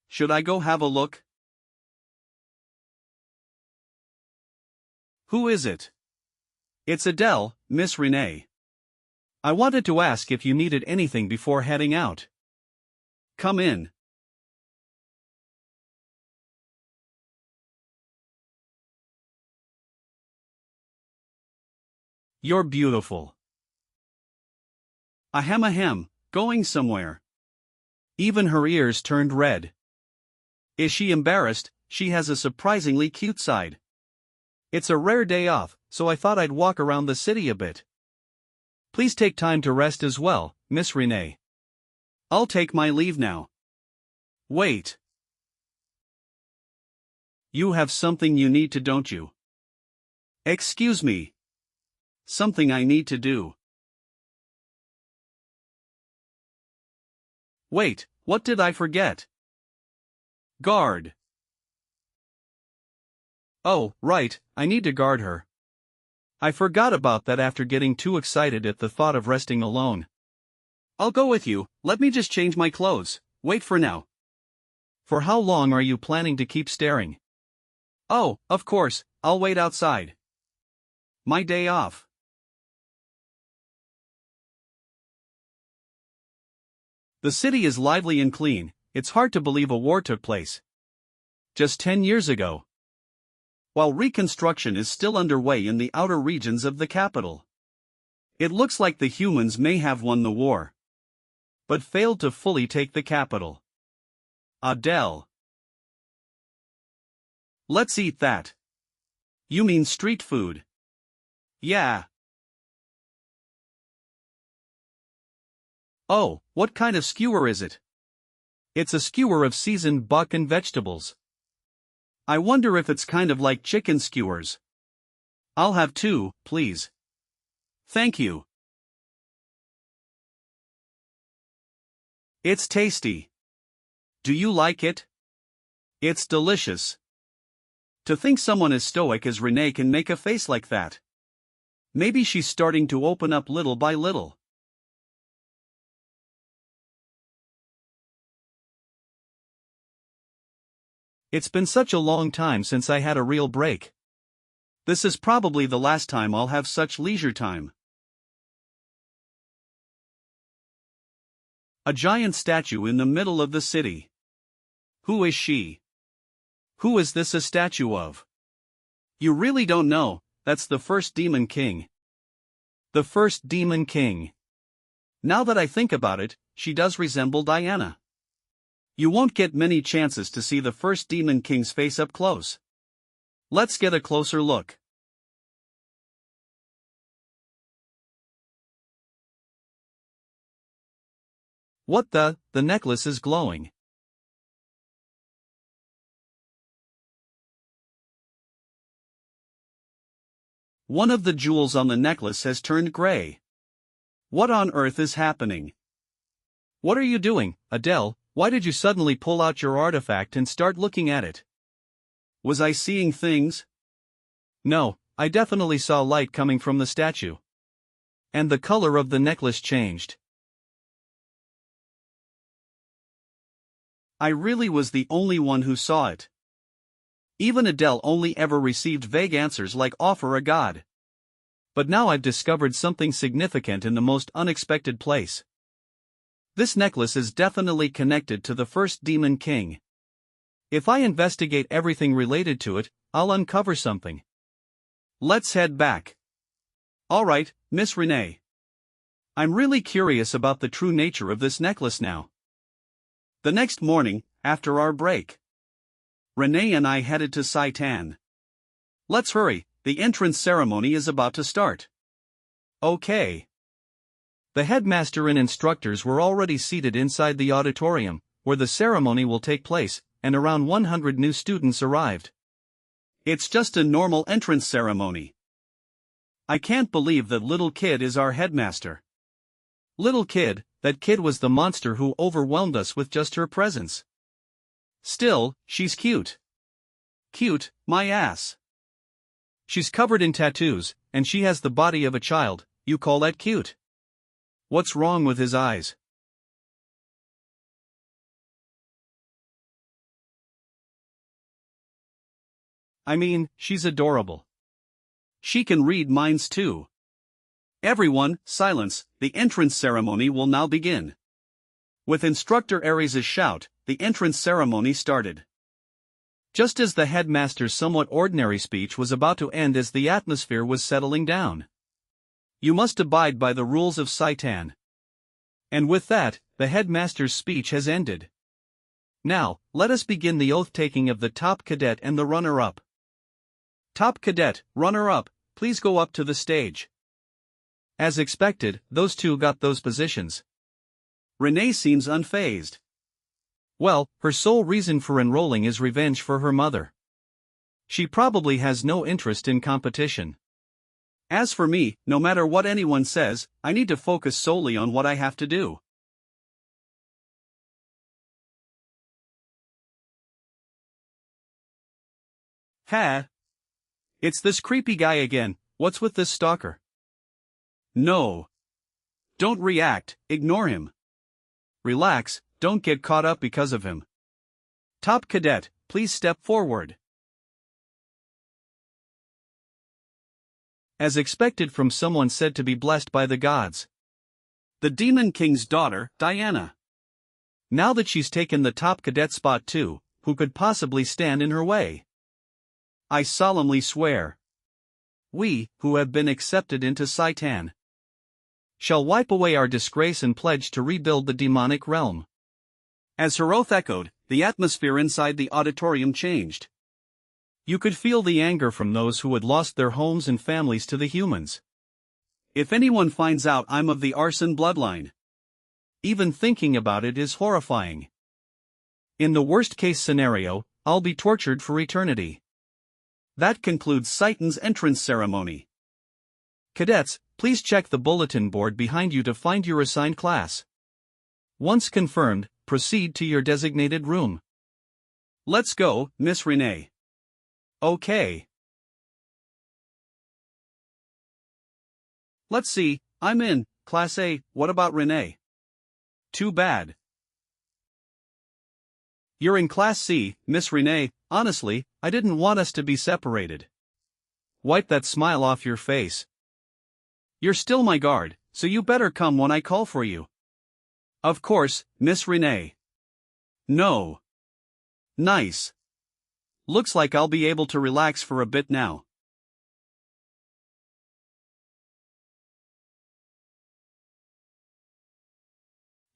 Should I go have a look? Who is it? It's Adele, Miss Renee. I wanted to ask if you needed anything before heading out. Come in. You're beautiful. Ahem, going somewhere. Even her ears turned red. Is she embarrassed? She has a surprisingly cute side. It's a rare day off, so I thought I'd walk around the city a bit. Please take time to rest as well, Miss Renee. I'll take my leave now. Wait. You have something you need to, don't you? Excuse me. Something I need to do. Wait, what did I forget? Guard. Oh, right, I need to guard her. I forgot about that after getting too excited at the thought of resting alone. I'll go with you, let me just change my clothes, wait for now. For how long are you planning to keep staring? Oh, of course, I'll wait outside. My day off. The city is lively and clean, it's hard to believe a war took place. Just 10 years ago. While reconstruction is still underway in the outer regions of the capital. It looks like the humans may have won the war. But failed to fully take the capital. Adele. Let's eat that. You mean street food? Yeah. Oh, what kind of skewer is it? It's a skewer of seasoned buck and vegetables. I wonder if it's kind of like chicken skewers. I'll have 2, please. Thank you. It's tasty. Do you like it? It's delicious. To think someone as stoic as Renee can make a face like that. Maybe she's starting to open up little by little. It's been such a long time since I had a real break. This is probably the last time I'll have such leisure time. A giant statue in the middle of the city. Who is she? Who is this a statue of? You really don't know, that's the first Demon King. The first Demon King. Now that I think about it, she does resemble Diana. You won't get many chances to see the first Demon King's face up close. Let's get a closer look. What the necklace is glowing. One of the jewels on the necklace has turned gray. What on earth is happening? What are you doing, Adele? Why did you suddenly pull out your artifact and start looking at it? Was I seeing things? No, I definitely saw light coming from the statue. And the color of the necklace changed. I really was the only one who saw it. Even Adele only ever received vague answers like offer a god. But now I've discovered something significant in the most unexpected place. This necklace is definitely connected to the first Demon King. If I investigate everything related to it, I'll uncover something. Let's head back. Alright, Miss Renee. I'm really curious about the true nature of this necklace now. The next morning, after our break, Renee and I headed to Saitan. Let's hurry, the entrance ceremony is about to start. Okay. The headmaster and instructors were already seated inside the auditorium, where the ceremony will take place, and around 100 new students arrived. It's just a normal entrance ceremony. I can't believe that little kid is our headmaster. Little kid, that kid was the monster who overwhelmed us with just her presence. Still, she's cute. Cute, my ass. She's covered in tattoos, and she has the body of a child. You call that cute? What's wrong with his eyes? I mean, she's adorable. She can read minds too. Everyone, silence, the entrance ceremony will now begin. With instructor Aries' shout, the entrance ceremony started. Just as the headmaster's somewhat ordinary speech was about to end as the atmosphere was settling down. You must abide by the rules of Saitan. And with that, the headmaster's speech has ended. Now, let us begin the oath-taking of the top cadet and the runner-up. Top cadet, runner-up, please go up to the stage. As expected, those two got those positions. Renee seems unfazed. Well, her sole reason for enrolling is revenge for her mother. She probably has no interest in competition. As for me, no matter what anyone says, I need to focus solely on what I have to do. Ha! It's this creepy guy again. What's with this stalker? No. Don't react, ignore him. Relax, don't get caught up because of him. Top cadet, please step forward. As expected from someone said to be blessed by the gods. The Demon King's daughter, Diana. Now that she's taken the top cadet spot too, who could possibly stand in her way? I solemnly swear. We, who have been accepted into Saitan, shall wipe away our disgrace and pledge to rebuild the demonic realm. As her oath echoed, the atmosphere inside the auditorium changed. You could feel the anger from those who had lost their homes and families to the humans. If anyone finds out I'm of the arson bloodline, even thinking about it is horrifying. In the worst-case scenario, I'll be tortured for eternity. That concludes Saitan's entrance ceremony. Cadets, please check the bulletin board behind you to find your assigned class. Once confirmed, proceed to your designated room. Let's go, Miss Renee. Okay. Let's see, I'm in, Class A, what about Renee? Too bad. You're in Class C, Miss Renee. Honestly, I didn't want us to be separated. Wipe that smile off your face. You're still my guard, so you better come when I call for you. Of course, Miss Renee. No. Nice. Looks like I'll be able to relax for a bit now.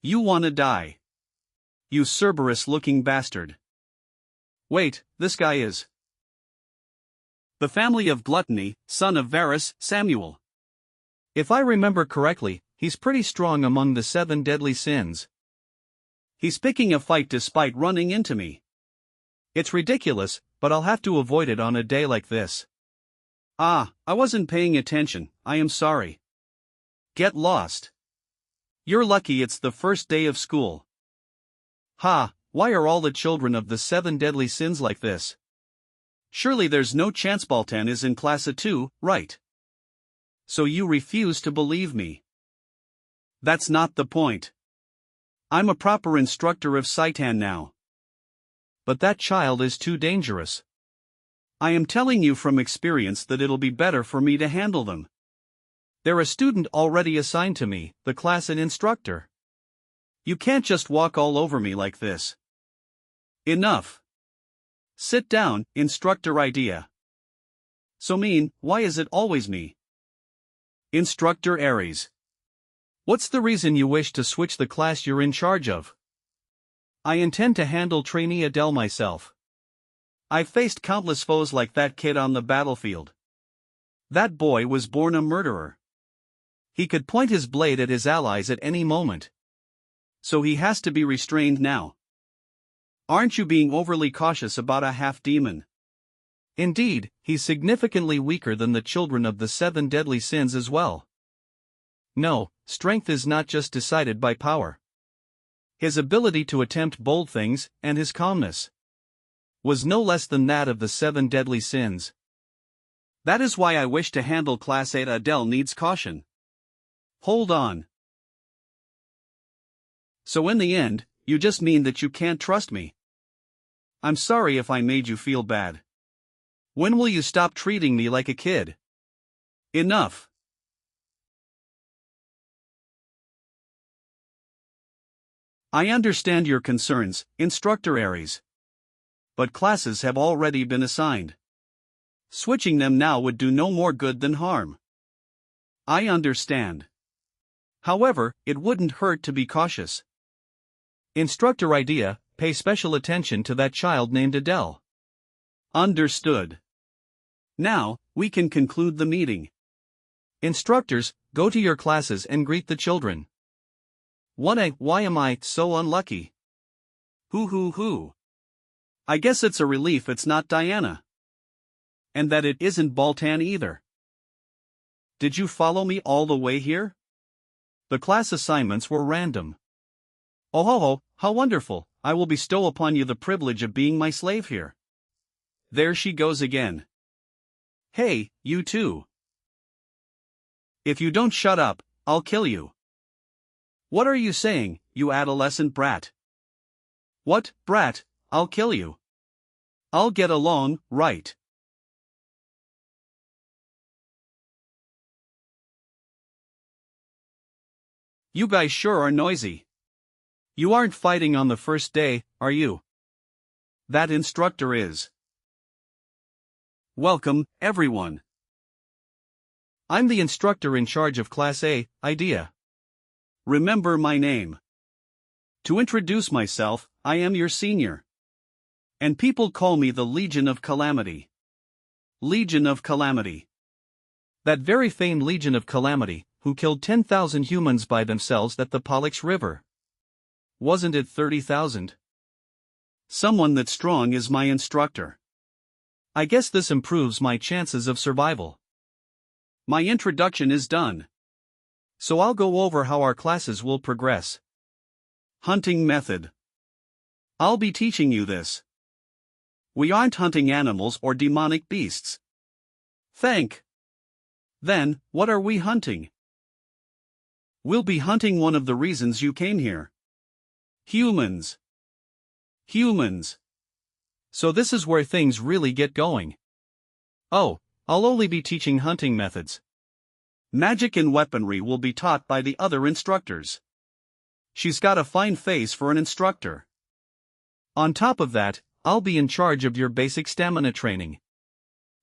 You wanna die. You Cerberus-looking bastard. Wait, this guy is the family of Gluttony, son of Varus, Samuel. If I remember correctly, he's pretty strong among the 7 deadly sins. He's picking a fight despite running into me. It's ridiculous, but I'll have to avoid it on a day like this. Ah, I wasn't paying attention, I am sorry. Get lost. You're lucky it's the first day of school. Ha, why are all the children of the 7 deadly sins like this? Surely there's no chance Baltan is in Class A2, right? So you refuse to believe me. That's not the point. I'm a proper instructor of Saitan now. But that child is too dangerous. I am telling you from experience that it'll be better for me to handle them. They're a student already assigned to me, the class and instructor. You can't just walk all over me like this. Enough. Sit down, instructor idea. So mean, why is it always me? Instructor Aries. What's the reason you wish to switch the class you're in charge of? I intend to handle trainee Adele myself. I've faced countless foes like that kid on the battlefield. That boy was born a murderer. He could point his blade at his allies at any moment. So he has to be restrained now. Aren't you being overly cautious about a half-demon? Indeed, he's significantly weaker than the children of the 7 deadly sins as well. No, strength is not just decided by power. His ability to attempt bold things, and his calmness, was no less than that of the 7 deadly sins. That is why I wish to handle Class 8 Adele needs caution. Hold on. So in the end, you just mean that you can't trust me? I'm sorry if I made you feel bad. When will you stop treating me like a kid? Enough. I understand your concerns, Instructor Aries. But classes have already been assigned. Switching them now would do no more good than harm. I understand. However, it wouldn't hurt to be cautious. Instructor idea, pay special attention to that child named Adele. Understood. Now, we can conclude the meeting. Instructors, go to your classes and greet the children. Why am I so unlucky? Hoo. I guess it's a relief it's not Diana. And that it isn't Baltan either. Did you follow me all the way here? The class assignments were random. Oh, how wonderful, I will bestow upon you the privilege of being my slave here. There she goes again. Hey, you too. If you don't shut up, I'll kill you. What are you saying, you adolescent brat? What, brat, I'll kill you. I'll get along, right? You guys sure are noisy. You aren't fighting on the first day, are you? That instructor is. Welcome, everyone. I'm the instructor in charge of Class A, Idea. Remember my name. To introduce myself, I am your senior. And people call me the Legion of Calamity. Legion of Calamity. That very famed Legion of Calamity, who killed 10,000 humans by themselves at the Pollux River. Wasn't it 30,000? Someone that strong is my instructor. I guess this improves my chances of survival. My introduction is done. So I'll go over how our classes will progress. Hunting method. I'll be teaching you this. We aren't hunting animals or demonic beasts. Then, what are we hunting? We'll be hunting one of the reasons you came here. Humans. So this is where things really get going. Oh, I'll only be teaching hunting methods. Magic and weaponry will be taught by the other instructors. She's got a fine face for an instructor. On top of that, I'll be in charge of your basic stamina training.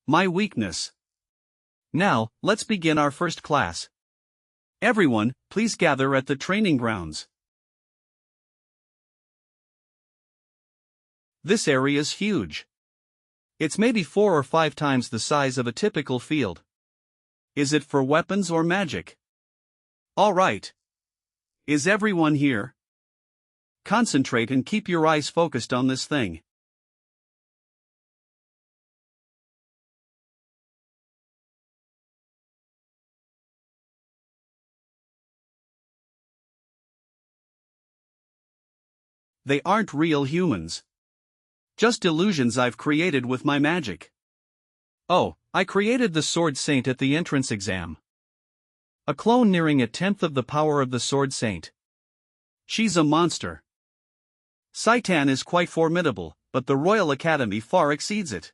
My weakness. Now, let's begin our first class. Everyone, please gather at the training grounds. This area's huge. It's maybe 4 or 5 times the size of a typical field. Is it for weapons or magic? All right. Is everyone here? Concentrate and keep your eyes focused on this thing. They aren't real humans. Just illusions I've created with my magic. Oh, I created the Sword Saint at the entrance exam. A clone nearing 1/10 of the power of the Sword Saint. She's a monster. Saitan is quite formidable, but the Royal Academy far exceeds it.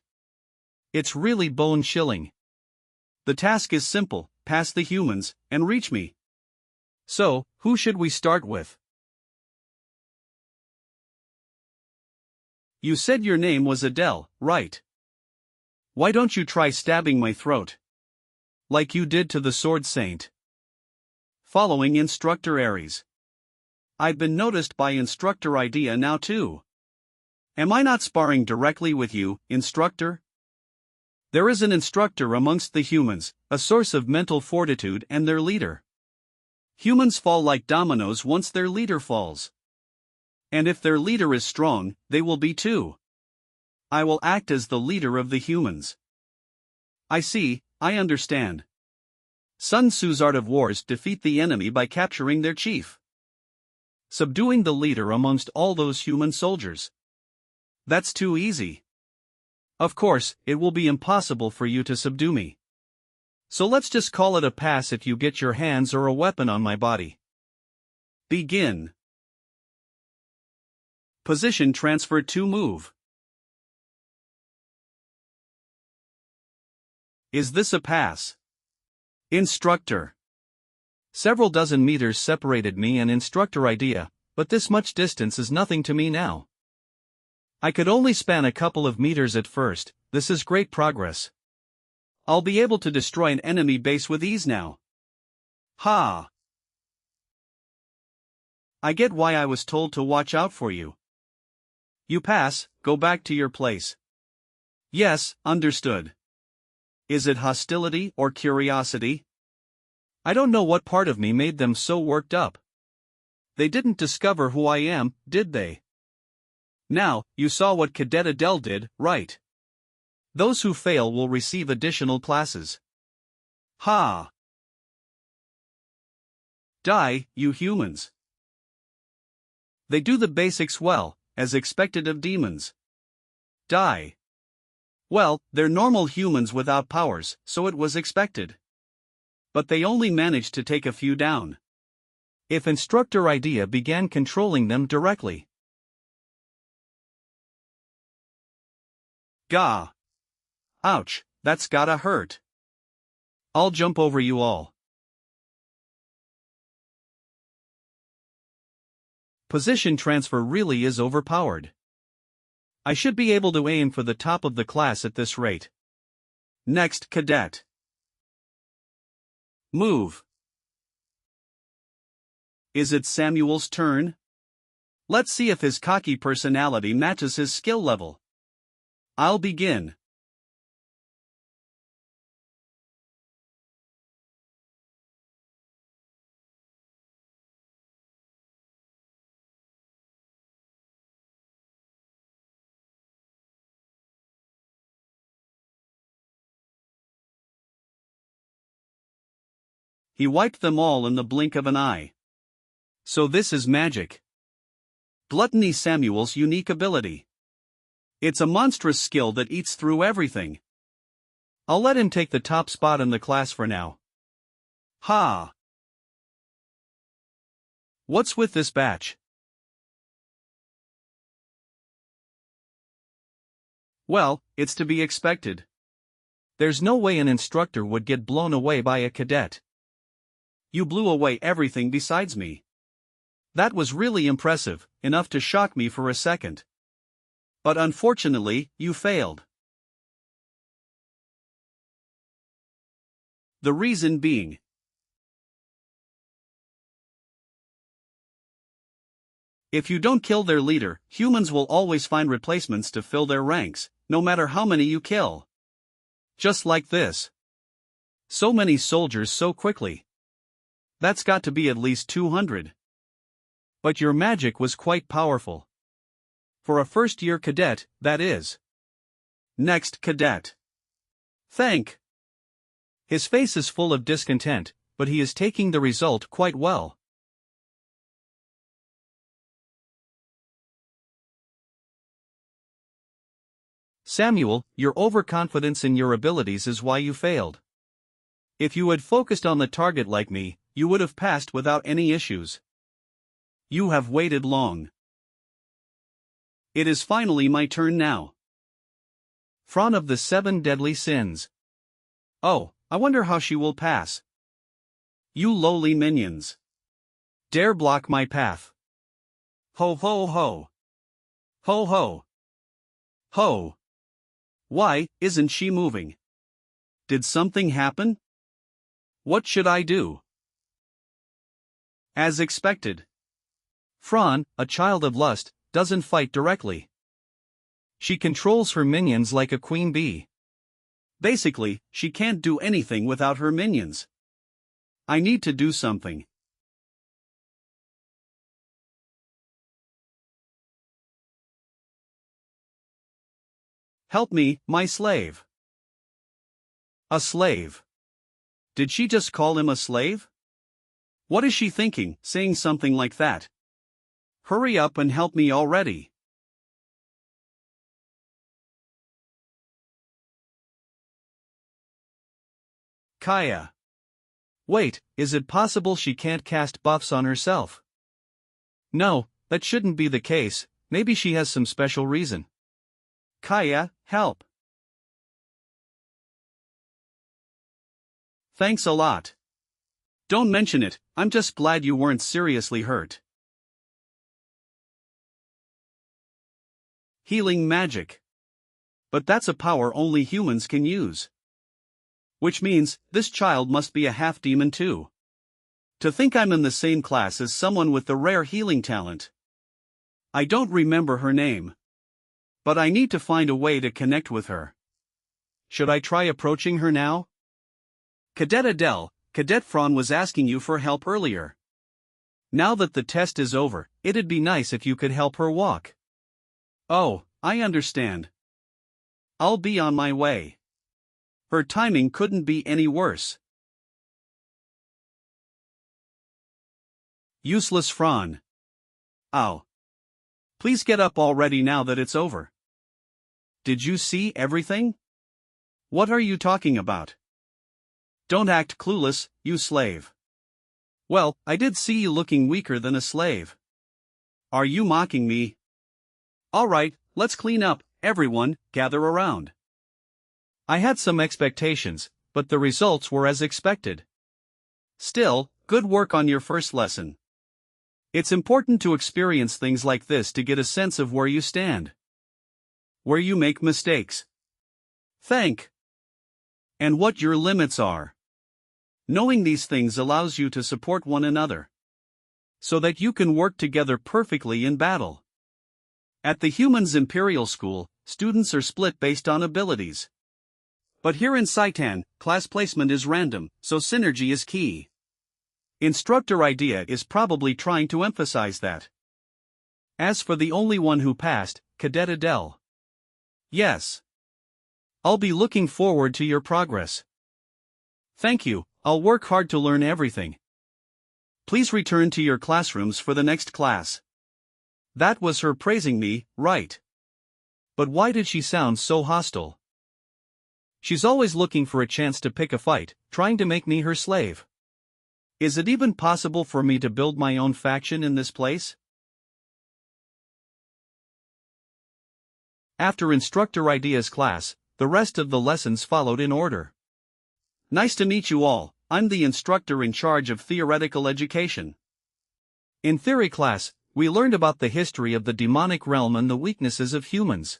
It's really bone-chilling. The task is simple, pass the humans, and reach me. So, who should we start with? You said your name was Adele, right? Why don't you try stabbing my throat? Like you did to the Sword Saint. Following Instructor Aries. I've been noticed by Instructor Idea now too. Am I not sparring directly with you, Instructor? There is an instructor amongst the humans, a source of mental fortitude and their leader. Humans fall like dominoes once their leader falls. And if their leader is strong, they will be too. I will act as the leader of the humans. I see, I understand. Sun Tzu's art of wars: defeat the enemy by capturing their chief. Subduing the leader amongst all those human soldiers. That's too easy. Of course, it will be impossible for you to subdue me. So let's just call it a pass if you get your hands or a weapon on my body. Begin. Position transfer to move. Is this a pass? Instructor. Several dozen meters separated me and Instructor Idea, but this much distance is nothing to me now. I could only span a couple of meters at first. This is great progress. I'll be able to destroy an enemy base with ease now. Ha! I get why I was told to watch out for you. You pass, go back to your place. Yes, understood. Is it hostility or curiosity? I don't know what part of me made them so worked up. They didn't discover who I am, did they? Now, you saw what Cadet Adele did, right? Those who fail will receive additional classes. Ha! Die, you humans. They do the basics well, as expected of demons. Die. Well, they're normal humans without powers, so it was expected. But they only managed to take a few down. If Instructor Idea began controlling them directly. Gah! Ouch, that's gotta hurt. I'll jump over you all. Position transfer really is overpowered. I should be able to aim for the top of the class at this rate. Next cadet. Move. Is it Samuel's turn? Let's see if his cocky personality matches his skill level. I'll begin. He wiped them all in the blink of an eye. So this is magic. Gluttony, Samuel's unique ability. It's a monstrous skill that eats through everything. I'll let him take the top spot in the class for now. Ha! What's with this batch? Well, it's to be expected. There's no way an instructor would get blown away by a cadet. You blew away everything besides me. That was really impressive, enough to shock me for a second. But unfortunately, you failed. The reason being. If you don't kill their leader, humans will always find replacements to fill their ranks, no matter how many you kill. Just like this. So many soldiers so quickly. That's got to be at least 200. But your magic was quite powerful. For a first-year cadet, that is. Next cadet. Thank. His face is full of discontent, but he is taking the result quite well. Samuel, your overconfidence in your abilities is why you failed. If you had focused on the target like me, you would have passed without any issues. You have waited long. It is finally my turn now. Fron of the 7 deadly sins. Oh, I wonder how she will pass. You lowly minions. Dare block my path. Ho ho ho. Ho ho. Ho. Why isn't she moving? Did something happen? What should I do? As expected. Fran, a child of lust, doesn't fight directly. She controls her minions like a queen bee. Basically, she can't do anything without her minions. I need to do something. Help me, my slave. A slave. Did she just call him a slave? What is she thinking, saying something like that? Hurry up and help me already. Kaya. Wait, is it possible she can't cast buffs on herself? No, that shouldn't be the case, maybe she has some special reason. Kaya, help. Thanks a lot. Don't mention it, I'm just glad you weren't seriously hurt. Healing magic. But that's a power only humans can use. Which means, this child must be a half-demon too. To think I'm in the same class as someone with the rare healing talent. I don't remember her name. But I need to find a way to connect with her. Should I try approaching her now? Cadet Adele, Cadet Fran was asking you for help earlier. Now that the test is over, it'd be nice if you could help her walk. Oh, I understand. I'll be on my way. Her timing couldn't be any worse. Useless Fran. Ow. Please get up already now that it's over. Did you see everything? What are you talking about? Don't act clueless, you slave. Well, I did see you looking weaker than a slave. Are you mocking me? Alright, let's clean up, everyone, gather around. I had some expectations, but the results were as expected. Still, good work on your first lesson. It's important to experience things like this to get a sense of where you stand. Where you make mistakes. And what your limits are. Knowing these things allows you to support one another. So that you can work together perfectly in battle. At the Humans Imperial School, students are split based on abilities. But here in Saitan, class placement is random, so synergy is key. Instructor Idea is probably trying to emphasize that. As for the only one who passed, Cadet Adele. Yes. I'll be looking forward to your progress. Thank you, I'll work hard to learn everything. Please return to your classrooms for the next class. That was her praising me, right? But why did she sound so hostile? She's always looking for a chance to pick a fight, trying to make me her slave. Is it even possible for me to build my own faction in this place? After Instructor Idea's class, the rest of the lessons followed in order. Nice to meet you all, I'm the instructor in charge of theoretical education. In theory class, we learned about the history of the demonic realm and the weaknesses of humans.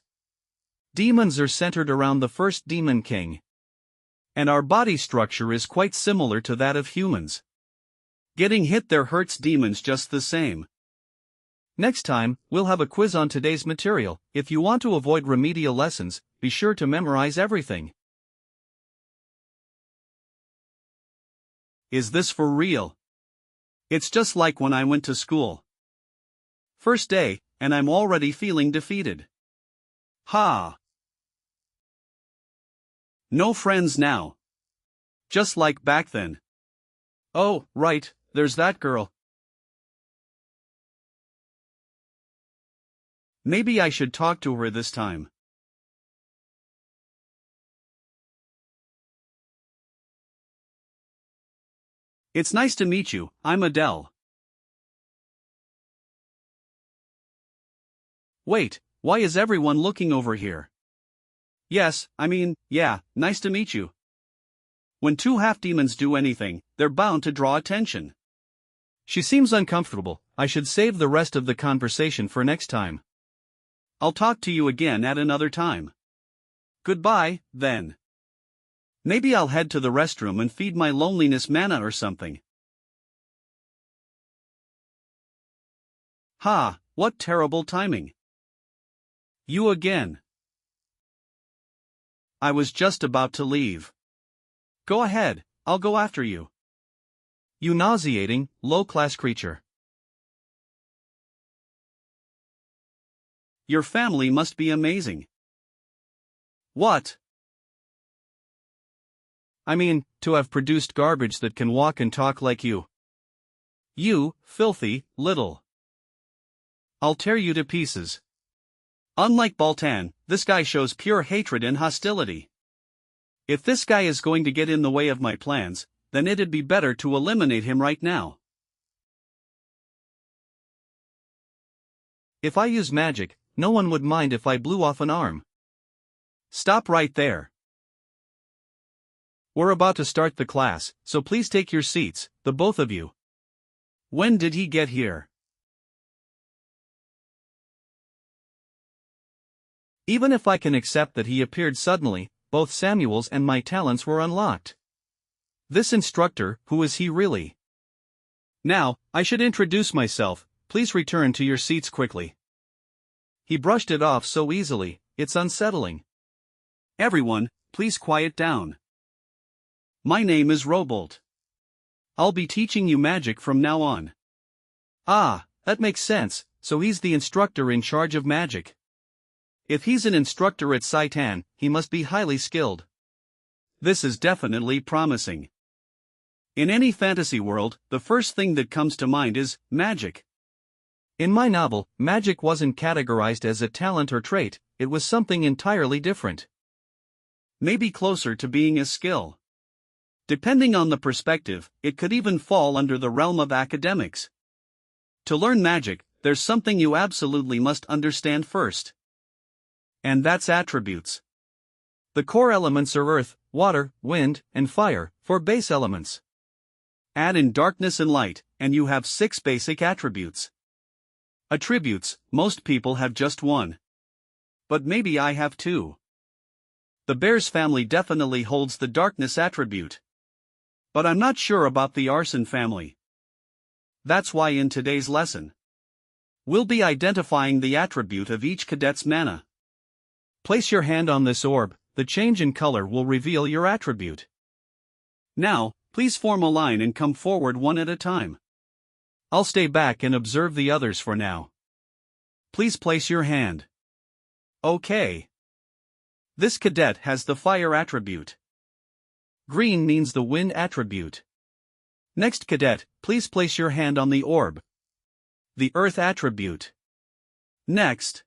Demons are centered around the first demon king. And our body structure is quite similar to that of humans. Getting hit there hurts demons just the same. Next time, we'll have a quiz on today's material. If you want to avoid remedial lessons, be sure to memorize everything. Is this for real? It's just like when I went to school. First day, and I'm already feeling defeated. Ha! No friends now. Just like back then. Oh, right, there's that girl. Maybe I should talk to her this time. It's nice to meet you, I'm Adele. Wait, why is everyone looking over here? Yes, yeah, nice to meet you. When two half-demons do anything, they're bound to draw attention. She seems uncomfortable, I should save the rest of the conversation for next time. I'll talk to you again at another time. Goodbye, then. Maybe I'll head to the restroom and feed my loneliness manna or something. Ha, what terrible timing. You again. I was just about to leave. Go ahead, I'll go after you. You nauseating, low-class creature. Your family must be amazing. What? I mean, to have produced garbage that can walk and talk like you. You, filthy, little. I'll tear you to pieces. Unlike Baltan, this guy shows pure hatred and hostility. If this guy is going to get in the way of my plans, then it'd be better to eliminate him right now. If I use magic, no one would mind if I blew off an arm. Stop right there. We're about to start the class, so please take your seats, the both of you. When did he get here? Even if I can accept that he appeared suddenly, both Samuel's and my talents were unlocked. This instructor, who is he really? Now, I should introduce myself, please return to your seats quickly. He brushed it off so easily, it's unsettling. Everyone, please quiet down. My name is Robolt. I'll be teaching you magic from now on. Ah, that makes sense, so he's the instructor in charge of magic. If he's an instructor at Saitan, he must be highly skilled. This is definitely promising. In any fantasy world, the first thing that comes to mind is magic. In my novel, magic wasn't categorized as a talent or trait, it was something entirely different. Maybe closer to being a skill. Depending on the perspective, it could even fall under the realm of academics. To learn magic, there's something you absolutely must understand first. And that's attributes. The core elements are earth, water, wind, and fire, 4 base elements. Add in darkness and light, and you have 6 basic attributes. Attributes, most people have just 1. But maybe I have 2. The Bears family definitely holds the darkness attribute. But I'm not sure about the arson family. That's why in today's lesson, we'll be identifying the attribute of each cadet's mana. Place your hand on this orb, the change in color will reveal your attribute. Now, please form a line and come forward one at a time. I'll stay back and observe the others for now. Please place your hand. Okay. This cadet has the fire attribute. Green means the wind attribute. Next cadet, please place your hand on the orb. The earth attribute. Next.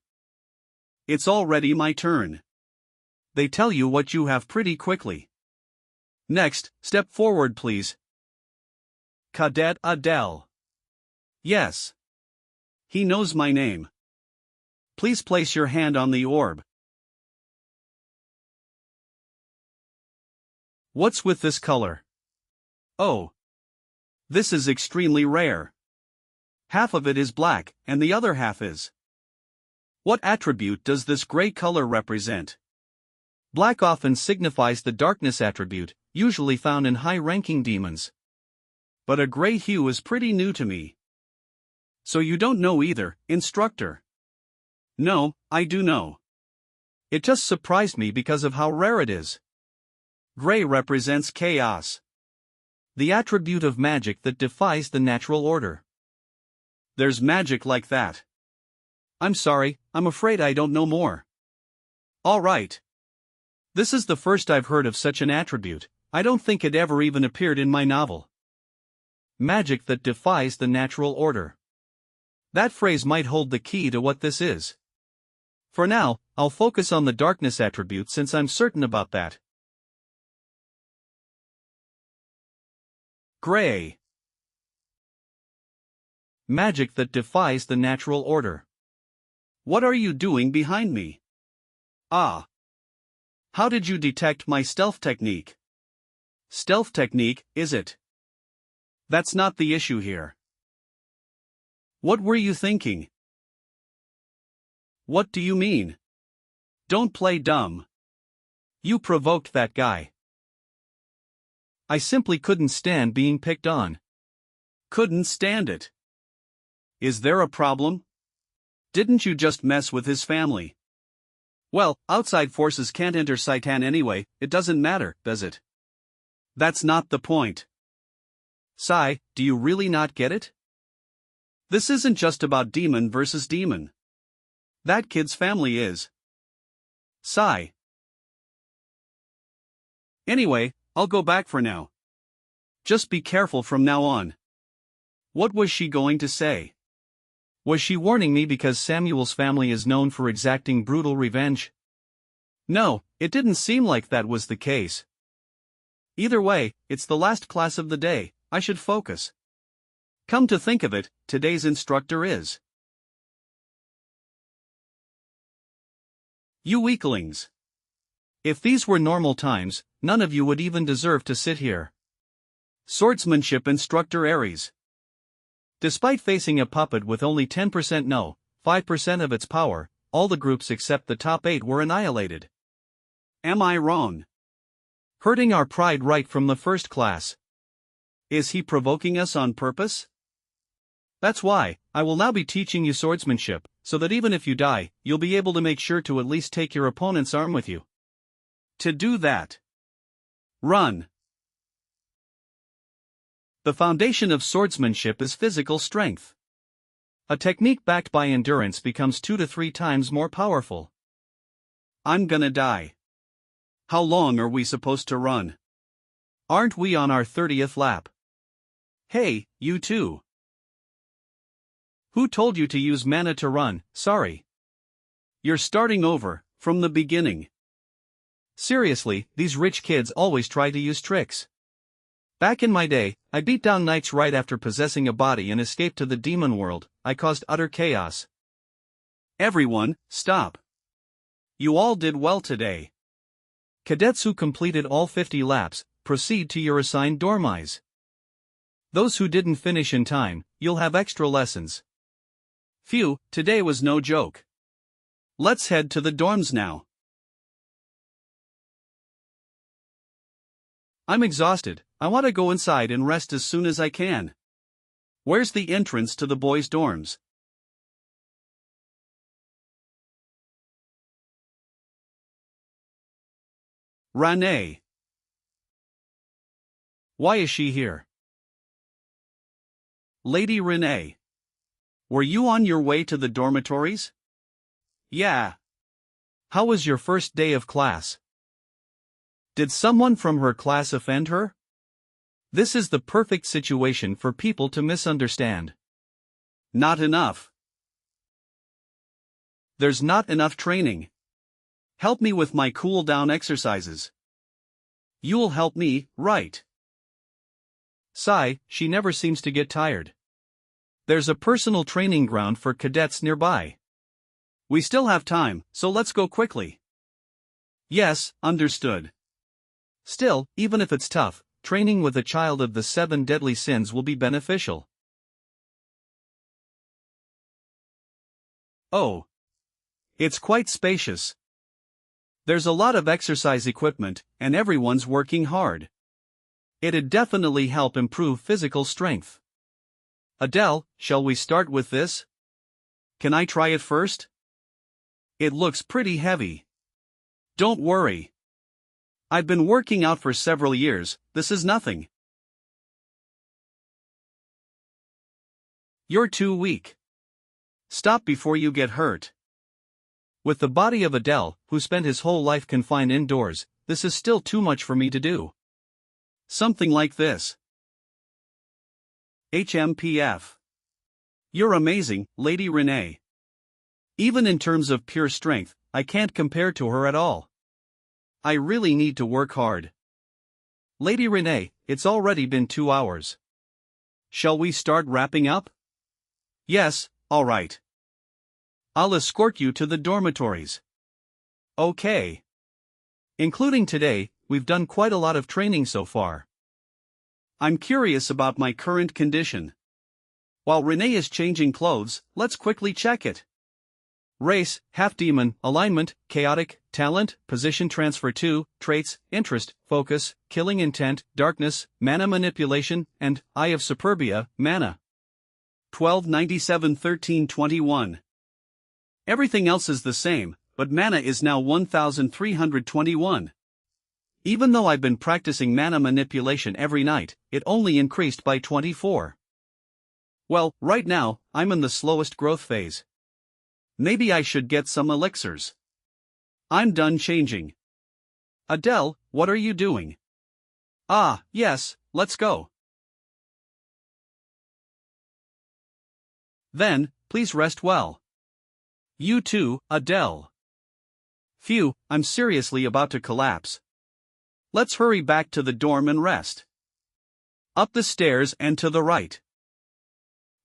It's already my turn. They tell you what you have pretty quickly. Next, step forward please. Cadet Adele. Yes. He knows my name. Please place your hand on the orb. What's with this color? Oh. This is extremely rare. Half of it is black, and the other half is. What attribute does this gray color represent? Black often signifies the darkness attribute, usually found in high-ranking demons. But a gray hue is pretty new to me. So you don't know either, instructor? No, I do know. It just surprised me because of how rare it is. Gray represents chaos. The attribute of magic that defies the natural order. There's magic like that. I'm sorry, I'm afraid I don't know more. All right. This is the first I've heard of such an attribute. I don't think it ever even appeared in my novel. Magic that defies the natural order. That phrase might hold the key to what this is. For now, I'll focus on the darkness attribute since I'm certain about that. Gray. Magic that defies the natural order. What are you doing behind me? Ah. How did you detect my stealth technique? Stealth technique, is it? That's not the issue here. What were you thinking? What do you mean? Don't play dumb. You provoked that guy. I simply couldn't stand being picked on. Couldn't stand it. Is there a problem? Didn't you just mess with his family? Well, outside forces can't enter Saitan anyway, it doesn't matter, does it? That's not the point. Sai, do you really not get it? This isn't just about demon versus demon. That kid's family is. Sai. Anyway, I'll go back for now. Just be careful from now on. What was she going to say? Was she warning me because Samuel's family is known for exacting brutal revenge? No, it didn't seem like that was the case. Either way, it's the last class of the day, I should focus. Come to think of it, today's instructor is. You weaklings. If these were normal times, none of you would even deserve to sit here. Swordsmanship instructor Ares. Despite facing a puppet with only 10% no, 5% of its power, all the groups except the top 8 were annihilated. Am I wrong? Hurting our pride right from the first class. Is he provoking us on purpose? That's why, I will now be teaching you swordsmanship, so that even if you die, you'll be able to make sure to at least take your opponent's arm with you. To do that, run. The foundation of swordsmanship is physical strength. A technique backed by endurance becomes 2 to 3 times more powerful. I'm gonna die. How long are we supposed to run? Aren't we on our 30th lap? Hey, you too. Who told you to use mana to run? Sorry. You're starting over, from the beginning. Seriously, these rich kids always try to use tricks. Back in my day, I beat down knights right after possessing a body and escaped to the demon world. I caused utter chaos. Everyone, stop. You all did well today. Cadets who completed all 50 laps, proceed to your assigned dormice. Those who didn't finish in time, you'll have extra lessons. Phew, today was no joke. Let's head to the dorms now. I'm exhausted, I want to go inside and rest as soon as I can. Where's the entrance to the boys' dorms? Renee. Why is she here? Lady Renee. Were you on your way to the dormitories? Yeah. How was your first day of class? Did someone from her class offend her? This is the perfect situation for people to misunderstand. Not enough. There's not enough training. Help me with my cool-down exercises. You'll help me, right? Sigh, she never seems to get tired. There's a personal training ground for cadets nearby. We still have time, so let's go quickly. Yes, understood. Still, even if it's tough, training with a child of the 7 deadly sins will be beneficial. Oh. It's quite spacious. There's a lot of exercise equipment, and everyone's working hard. It'd definitely help improve physical strength. Adele, shall we start with this? Can I try it first? It looks pretty heavy. Don't worry. I've been working out for several years, this is nothing. You're too weak. Stop before you get hurt. With the body of Adele, who spent his whole life confined indoors, this is still too much for me to do. Something like this. HMPF. You're amazing, Lady Renee. Even in terms of pure strength, I can't compare to her at all. I really need to work hard. Lady Renee, it's already been 2 hours. Shall we start wrapping up? Yes, all right. I'll escort you to the dormitories. Okay. Including today, we've done quite a lot of training so far. I'm curious about my current condition. While Renee is changing clothes, let's quickly check it. Race, half-demon, alignment, chaotic, talent, position transfer 2, traits, interest, focus, killing intent, darkness, mana manipulation, and Eye of Superbia, mana. 1297-1321. Everything else is the same, but mana is now 1321. Even though I've been practicing mana manipulation every night, it only increased by 24. Well, right now, I'm in the slowest growth phase. Maybe I should get some elixirs. I'm done changing. Adele, what are you doing? Ah, yes, let's go. Then, please rest well. You too, Adele. Phew, I'm seriously about to collapse. Let's hurry back to the dorm and rest. Up the stairs and to the right.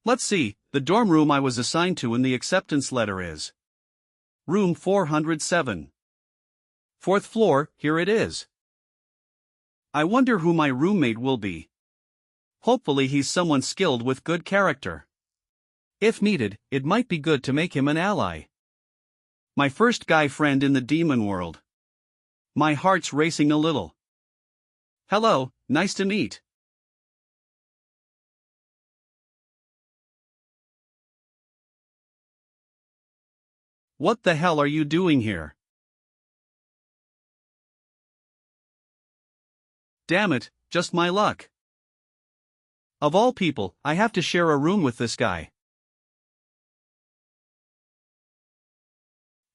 Let's see, the dorm room I was assigned to in the acceptance letter is room 407. Fourth floor, here it is. I wonder who my roommate will be. Hopefully he's someone skilled with good character. If needed, it might be good to make him an ally. My first guy friend in the demon world. My heart's racing a little. Hello, nice to meet. What the hell are you doing here? Damn it, just my luck. Of all people, I have to share a room with this guy.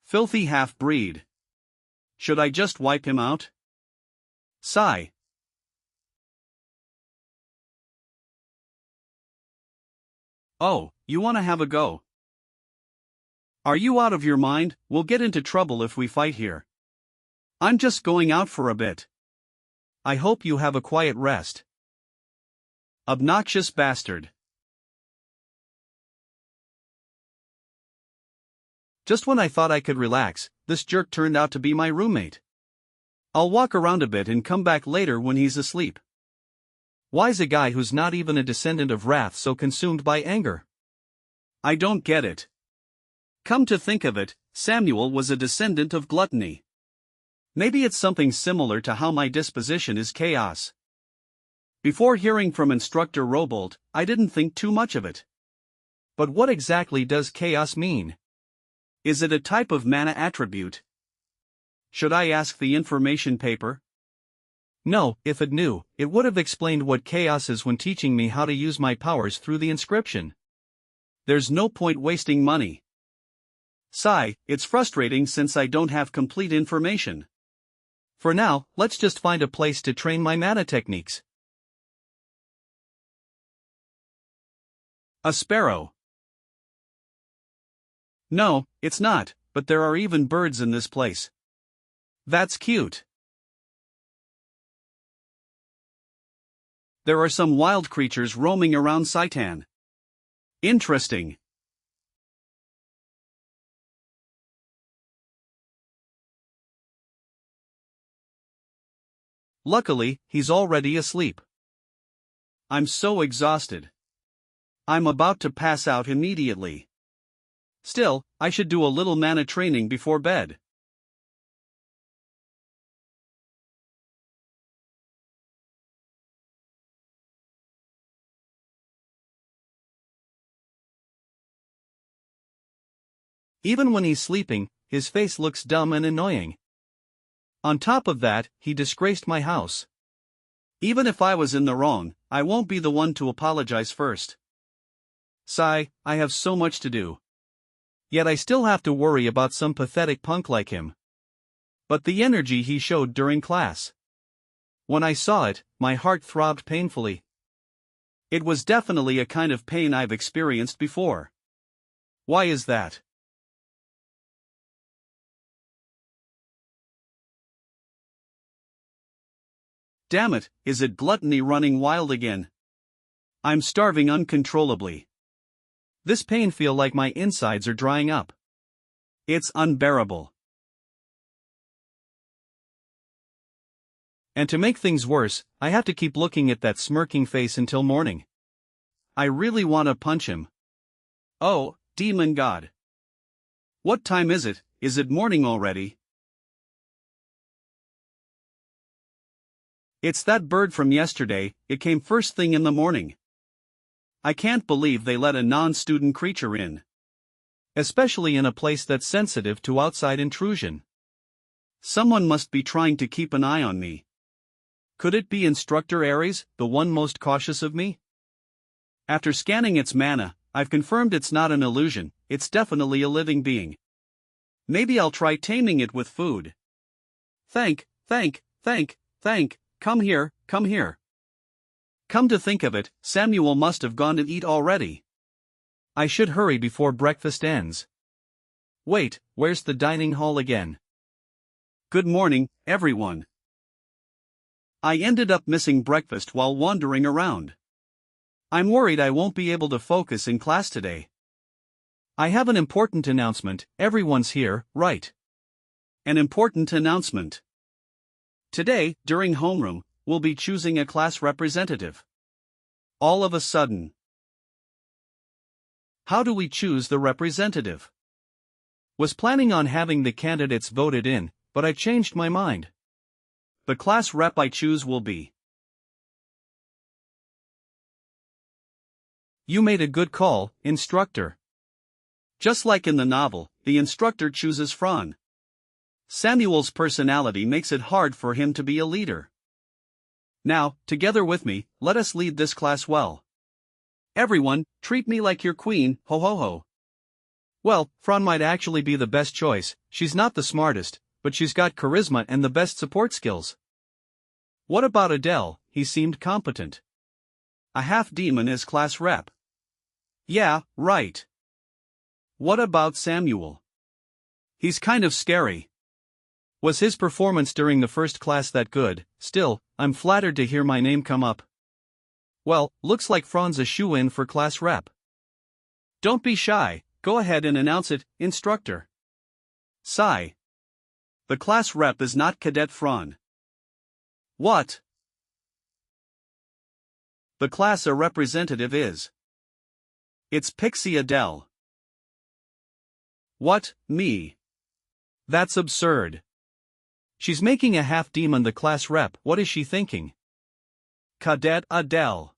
Filthy half-breed. Should I just wipe him out? Sigh. Oh, you wanna have a go? Are you out of your mind? We'll get into trouble if we fight here. I'm just going out for a bit. I hope you have a quiet rest. Obnoxious bastard. Just when I thought I could relax, this jerk turned out to be my roommate. I'll walk around a bit and come back later when he's asleep. Why's a guy who's not even a descendant of wrath so consumed by anger? I don't get it. Come to think of it, Samuel was a descendant of gluttony. Maybe it's something similar to how my disposition is chaos. Before hearing from Instructor Robolt, I didn't think too much of it. But what exactly does chaos mean? Is it a type of mana attribute? Should I ask the information paper? No, if it knew, it would have explained what chaos is when teaching me how to use my powers through the inscription. There's no point wasting money. Sigh, it's frustrating since I don't have complete information. For now, let's just find a place to train my mana techniques. A sparrow. No, it's not, but there are even birds in this place. That's cute. There are some wild creatures roaming around Saitan. Interesting. Luckily, he's already asleep. I'm so exhausted. I'm about to pass out immediately. Still, I should do a little mana training before bed. Even when he's sleeping, his face looks dumb and annoying. On top of that, he disgraced my house. Even if I was in the wrong, I won't be the one to apologize first. Sigh, I have so much to do. Yet I still have to worry about some pathetic punk like him. But the energy he showed during class. When I saw it, my heart throbbed painfully. It was definitely a kind of pain I've experienced before. Why is that? Damn it, is it gluttony running wild again? I'm starving uncontrollably. This pain feels like my insides are drying up. It's unbearable. And to make things worse, I have to keep looking at that smirking face until morning. I really want to punch him. Oh, demon god. What time is it? Is it morning already? It's that bird from yesterday, it came first thing in the morning. I can't believe they let a non-student creature in. Especially in a place that's sensitive to outside intrusion. Someone must be trying to keep an eye on me. Could it be Instructor Aries, the one most cautious of me? After scanning its mana, I've confirmed it's not an illusion, it's definitely a living being. Maybe I'll try taming it with food. Thank, come here, come here. Come to think of it, Samuel must have gone to eat already. I should hurry before breakfast ends. Wait, where's the dining hall again? Good morning, everyone. I ended up missing breakfast while wandering around. I'm worried I won't be able to focus in class today. I have an important announcement, everyone's here, right? An important announcement. Today, during homeroom, we'll be choosing a class representative. All of a sudden. How do we choose the representative? Was planning on having the candidates voted in, but I changed my mind. The class rep I choose will be. You made a good call, instructor. Just like in the novel, the instructor chooses Fran. Samuel's personality makes it hard for him to be a leader. Now, together with me, let us lead this class well. Everyone, treat me like your queen, ho ho ho. Well, Fran might actually be the best choice, she's not the smartest, but she's got charisma and the best support skills. What about Adele? He seemed competent. A half-demon as class rep. Yeah, right. What about Samuel? He's kind of scary. Was his performance during the first class that good? Still, I'm flattered to hear my name come up. Well, looks like Fran's a shoo-in for class rep. Don't be shy, go ahead and announce it, instructor. Sigh. The class rep is not Cadet Fran. What? The class a representative is. It's Pixie Adele. What, me? That's absurd. She's making a half-demon the class rep, what is she thinking? Cadet Adele.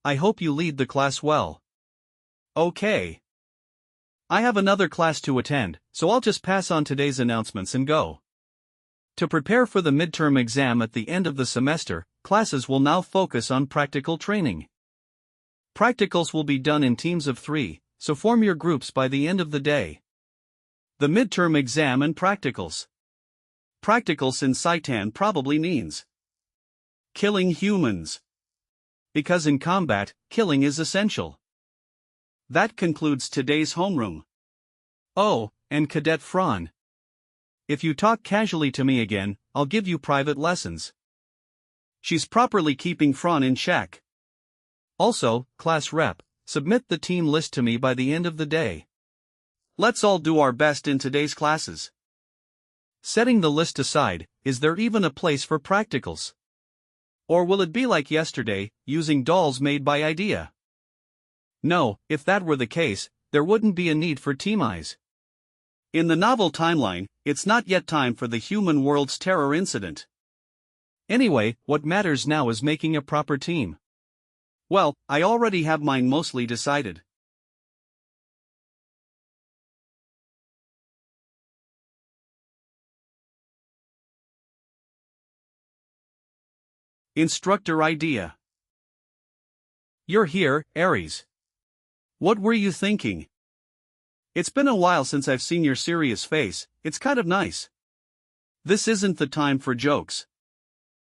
I hope you lead the class well. Okay. I have another class to attend, so I'll just pass on today's announcements and go. To prepare for the midterm exam at the end of the semester, classes will now focus on practical training. Practicals will be done in teams of 3, so form your groups by the end of the day. The midterm exam and practicals. Practicals in Saitan probably means killing humans. Because in combat, killing is essential. That concludes today's homeroom. Oh, and Cadet Fran. If you talk casually to me again, I'll give you private lessons. She's properly keeping Fran in check. Also, class rep, submit the team list to me by the end of the day. Let's all do our best in today's classes. Setting the list aside, is there even a place for practicals? Or will it be like yesterday, using dolls made by Idea? No, if that were the case, there wouldn't be a need for team eyes. In the novel timeline, it's not yet time for the human world's terror incident. Anyway, what matters now is making a proper team. Well, I already have mine mostly decided. Instructor Idea. You're here, Aries. What were you thinking? It's been a while since I've seen your serious face, it's kind of nice. This isn't the time for jokes.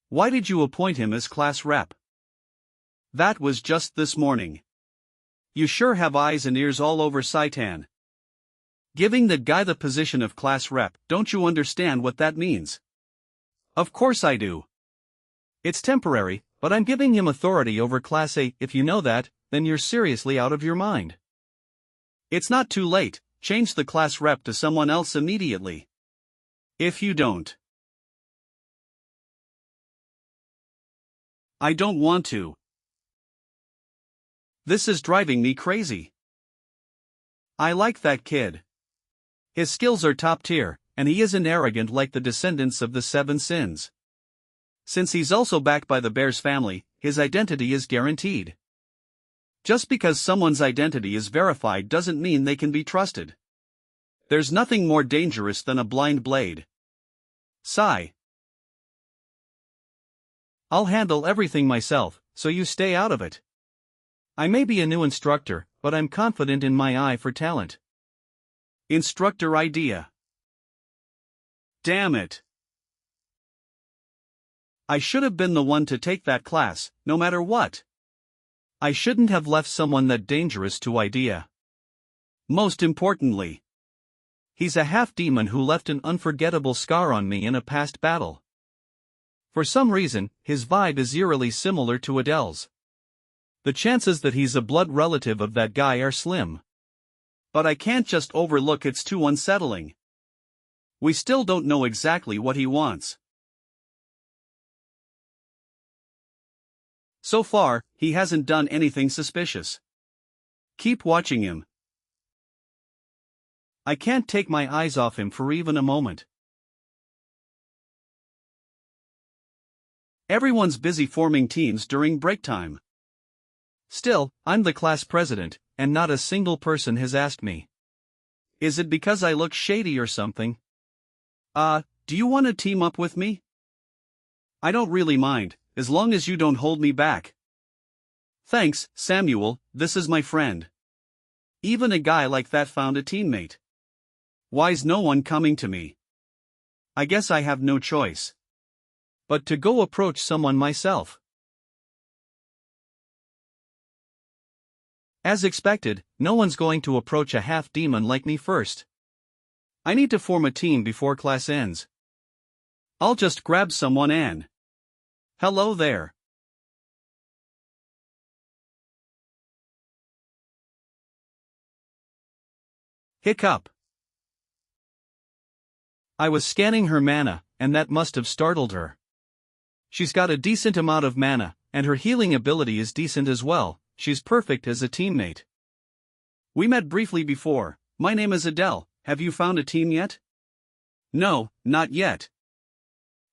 Why did you appoint him as class rep? That was just this morning. You sure have eyes and ears all over Saitan. Giving that guy the position of class rep, don't you understand what that means? Of course I do. It's temporary, but I'm giving him authority over Class A. If you know that, then you're seriously out of your mind. It's not too late, change the class rep to someone else immediately. If you don't. I don't want to. This is driving me crazy. I like that kid. His skills are top tier, and he isn't arrogant like the descendants of the Seven Sins. Since he's also backed by the Bears family, his identity is guaranteed. Just because someone's identity is verified doesn't mean they can be trusted. There's nothing more dangerous than a blind blade. Sigh. I'll handle everything myself, so you stay out of it. I may be a new instructor, but I'm confident in my eye for talent. Instructor idea. Damn it. I should have been the one to take that class, no matter what. I shouldn't have left someone that dangerous to idea. Most importantly, he's a half-demon who left an unforgettable scar on me in a past battle. For some reason, his vibe is eerily similar to Adele's. The chances that he's a blood relative of that guy are slim. But I can't just overlook it's too unsettling. We still don't know exactly what he wants. So far, he hasn't done anything suspicious. Keep watching him. I can't take my eyes off him for even a moment. Everyone's busy forming teams during break time. Still, I'm the class president, and not a single person has asked me. Is it because I look shady or something? Do you want to team up with me? I don't really mind, as long as you don't hold me back. Thanks, Samuel, this is my friend. Even a guy like that found a teammate. Why's no one coming to me? I guess I have no choice but to go approach someone myself. As expected, no one's going to approach a half-demon like me first. I need to form a team before class ends. I'll just grab someone and... Hello there. Hiccup. I was scanning her mana, and that must have startled her. She's got a decent amount of mana, and her healing ability is decent as well. She's perfect as a teammate. We met briefly before. My name is Adele. Have you found a team yet? No, not yet.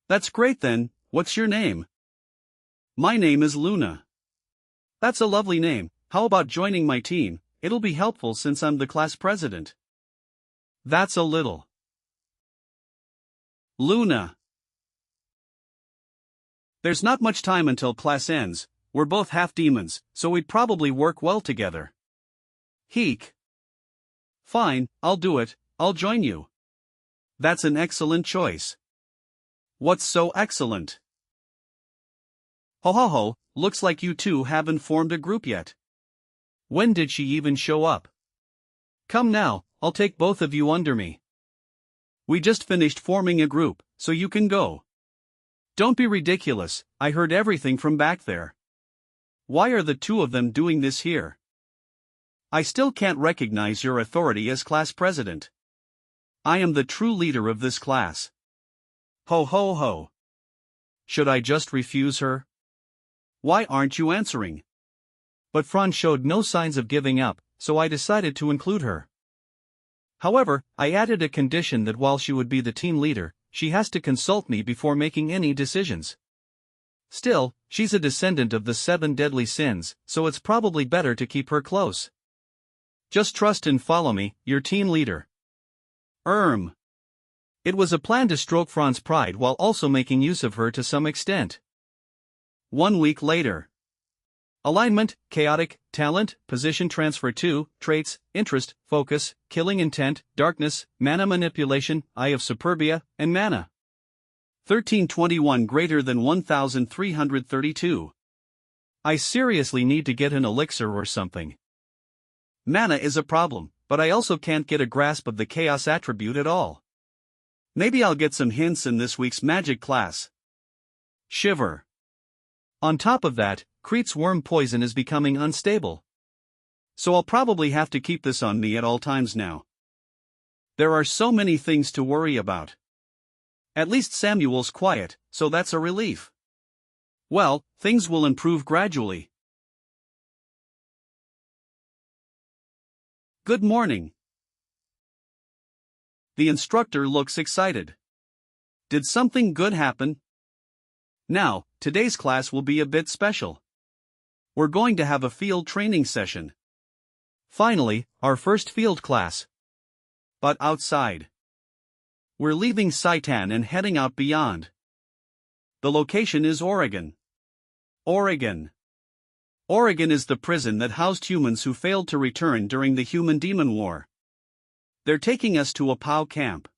That's great then. What's your name? My name is Luna. That's a lovely name. How about joining my team? It'll be helpful since I'm the class president. That's a little. Luna. There's not much time until class ends. We're both half-demons, so we'd probably work well together. Heek. Fine, I'll do it, I'll join you. That's an excellent choice. What's so excellent? Ho ho ho, looks like you two haven't formed a group yet. When did she even show up? Come now, I'll take both of you under me. We just finished forming a group, so you can go. Don't be ridiculous, I heard everything from back there. Why are the two of them doing this here? I still can't recognize your authority as class president. I am the true leader of this class. Ho ho ho. Should I just refuse her? Why aren't you answering? But Fran showed no signs of giving up, so I decided to include her. However, I added a condition that while she would be the team leader, she has to consult me before making any decisions. Still, she's a descendant of the 7 deadly sins, so it's probably better to keep her close. Just trust and follow me, your team leader. It was a plan to stroke Fran's pride while also making use of her to some extent. 1 week later. Alignment, chaotic, talent, position transfer 2, traits, interest, focus, killing intent, darkness, mana manipulation, eye of superbia, and mana. 1321 greater than 1332. I seriously need to get an elixir or something. Mana is a problem, but I also can't get a grasp of the chaos attribute at all. Maybe I'll get some hints in this week's magic class. Shiver. On top of that, Crete's worm poison is becoming unstable. So I'll probably have to keep this on me at all times now. There are so many things to worry about. At least Samuel's quiet, so that's a relief. Well, things will improve gradually. Good morning. The instructor looks excited. Did something good happen? Now, today's class will be a bit special. We're going to have a field training session. Finally, our first field class. But outside. We're leaving Saitan and heading out beyond. The location is Oregon. Oregon. Oregon is the prison that housed humans who failed to return during the Human-Demon War. They're taking us to a POW camp.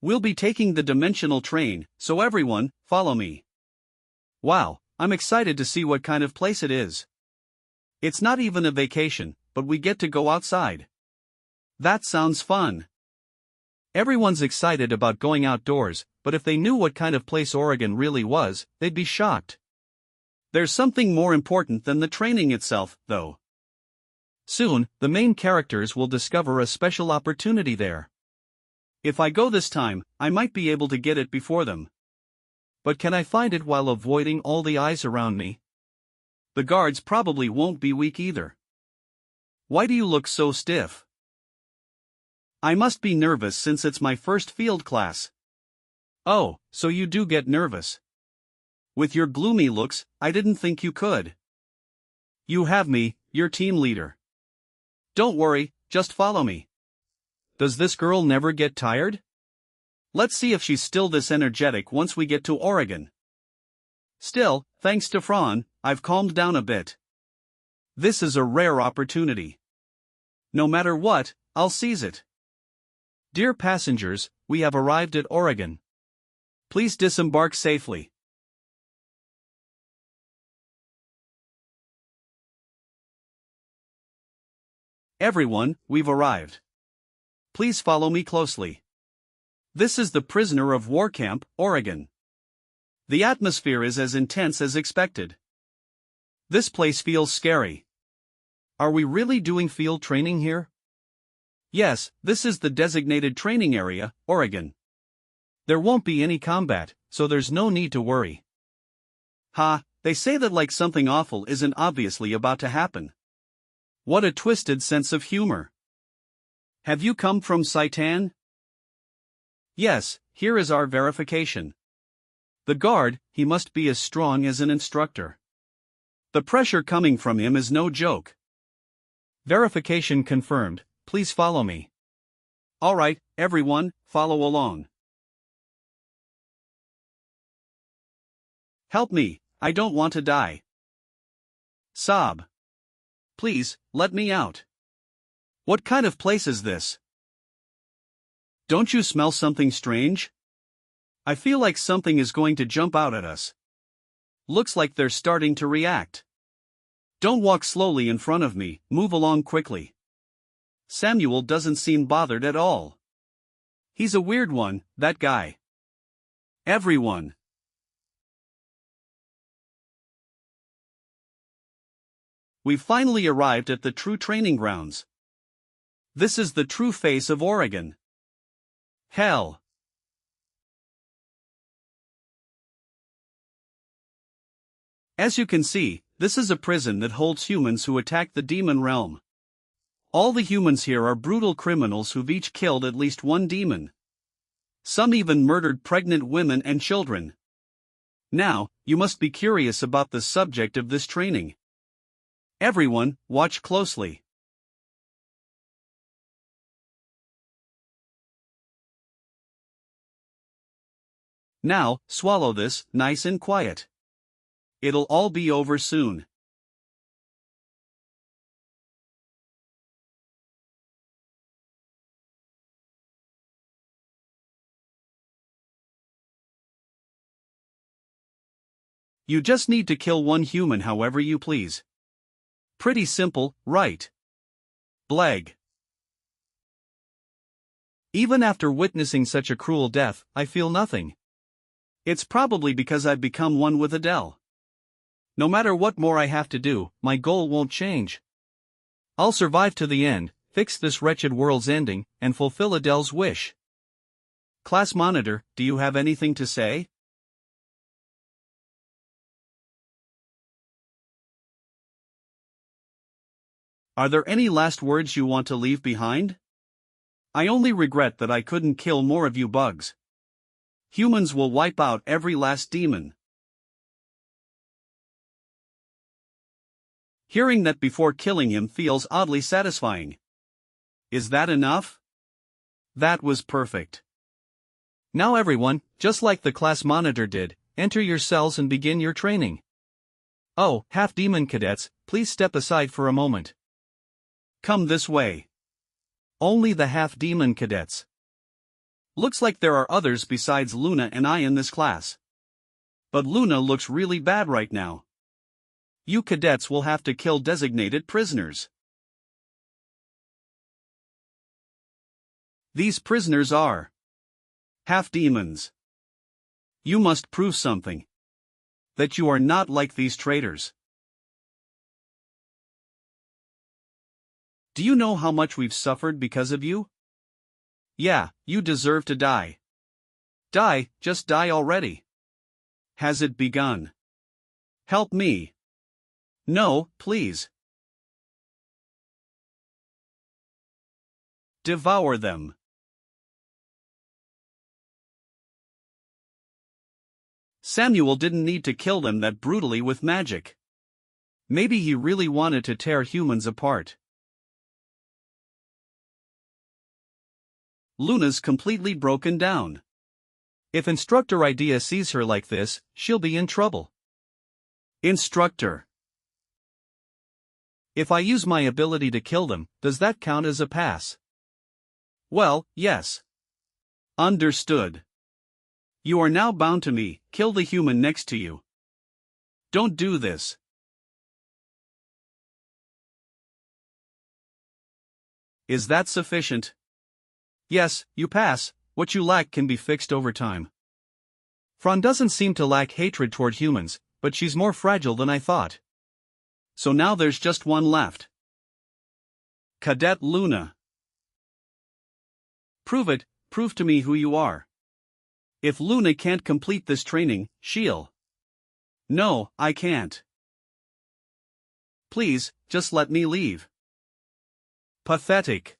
We'll be taking the dimensional train, so everyone, follow me. Wow, I'm excited to see what kind of place it is. It's not even a vacation, but we get to go outside. That sounds fun. Everyone's excited about going outdoors, but if they knew what kind of place Oregon really was, they'd be shocked. There's something more important than the training itself, though. Soon, the main characters will discover a special opportunity there. If I go this time, I might be able to get it before them. But can I find it while avoiding all the eyes around me? The guards probably won't be weak either. Why do you look so stiff? I must be nervous since it's my first field class. Oh, so you do get nervous. With your gloomy looks, I didn't think you could. You have me, your team leader. Don't worry, just follow me. Does this girl never get tired? Let's see if she's still this energetic once we get to Oregon. Still, thanks to Fran, I've calmed down a bit. This is a rare opportunity. No matter what, I'll seize it. Dear passengers, we have arrived at Oregon. Please disembark safely. Everyone, we've arrived. Please follow me closely. This is the prisoner of war camp, Oregon. The atmosphere is as intense as expected. This place feels scary. Are we really doing field training here? Yes, this is the designated training area, Oregon. There won't be any combat, so there's no need to worry. Ha, they say that like something awful isn't obviously about to happen. What a twisted sense of humor. Have you come from Saitan? Yes, here is our verification. The guard, he must be as strong as an instructor. The pressure coming from him is no joke. Verification confirmed, please follow me. Alright, everyone, follow along. Help me, I don't want to die. Sob. Please, let me out. What kind of place is this? Don't you smell something strange? I feel like something is going to jump out at us. Looks like they're starting to react. Don't walk slowly in front of me, move along quickly. Samuel doesn't seem bothered at all. He's a weird one, that guy. Everyone. We've finally arrived at the true training grounds. This is the true face of Oregon. Hell. As you can see, this is a prison that holds humans who attack the demon realm. All the humans here are brutal criminals who've each killed at least one demon. Some even murdered pregnant women and children. Now, you must be curious about the subject of this training. Everyone, watch closely. Now, swallow this, nice and quiet. It'll all be over soon. You just need to kill one human however you please. Pretty simple, right? Blag. Even after witnessing such a cruel death, I feel nothing. It's probably because I've become one with Adele. No matter what more I have to do, my goal won't change. I'll survive to the end, fix this wretched world's ending, and fulfill Adele's wish. Class monitor, do you have anything to say? Are there any last words you want to leave behind? I only regret that I couldn't kill more of you bugs. Humans will wipe out every last demon. Hearing that before killing him feels oddly satisfying. Is that enough? That was perfect. Now everyone, just like the class monitor did, enter your cells and begin your training. Oh, half-demon cadets, please step aside for a moment. Come this way. Only the half-demon cadets. Looks like there are others besides Luna and I in this class. But Luna looks really bad right now. You cadets will have to kill designated prisoners. These prisoners are half-demons. You must prove something. That you are not like these traitors. Do you know how much we've suffered because of you? Yeah, you deserve to die. Die, just die already. Has it begun? Help me. No, please. Devour them. Samuel didn't need to kill them that brutally with magic. Maybe he really wanted to tear humans apart. Luna's completely broken down. If Instructor Idea sees her like this, she'll be in trouble. Instructor. If I use my ability to kill them, does that count as a pass? Well, yes. Understood. You are now bound to me, kill the human next to you. Don't do this. Is that sufficient? Yes, you pass, what you lack can be fixed over time. Fran doesn't seem to lack hatred toward humans, but she's more fragile than I thought. So now there's just one left. Cadet Luna. Prove it, prove to me who you are. If Luna can't complete this training, she'll. No, I can't. Please, just let me leave. Pathetic.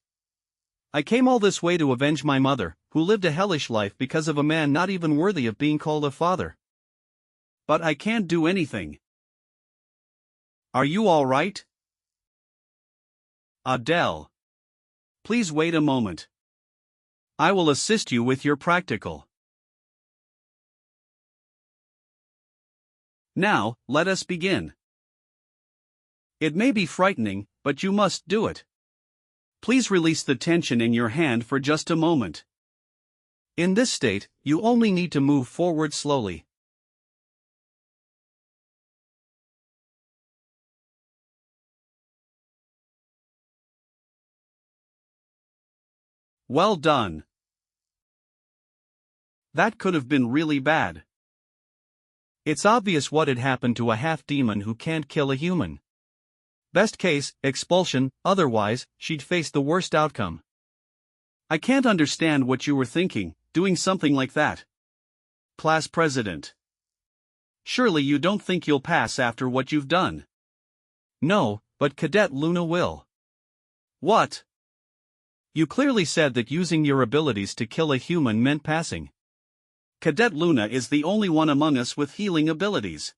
I came all this way to avenge my mother, who lived a hellish life because of a man not even worthy of being called a father. But I can't do anything. Are you all right? Adele. Please wait a moment. I will assist you with your practical. Now, let us begin. It may be frightening, but you must do it. Please release the tension in your hand for just a moment. In this state, you only need to move forward slowly. Well done. That could have been really bad. It's obvious what had happened to a half-demon who can't kill a human. Best case, expulsion, otherwise, she'd face the worst outcome. I can't understand what you were thinking, doing something like that. Class President. Surely you don't think you'll pass after what you've done? No, but Cadet Luna will. What? You clearly said that using your abilities to kill a human meant passing. Cadet Luna is the only one among us with healing abilities.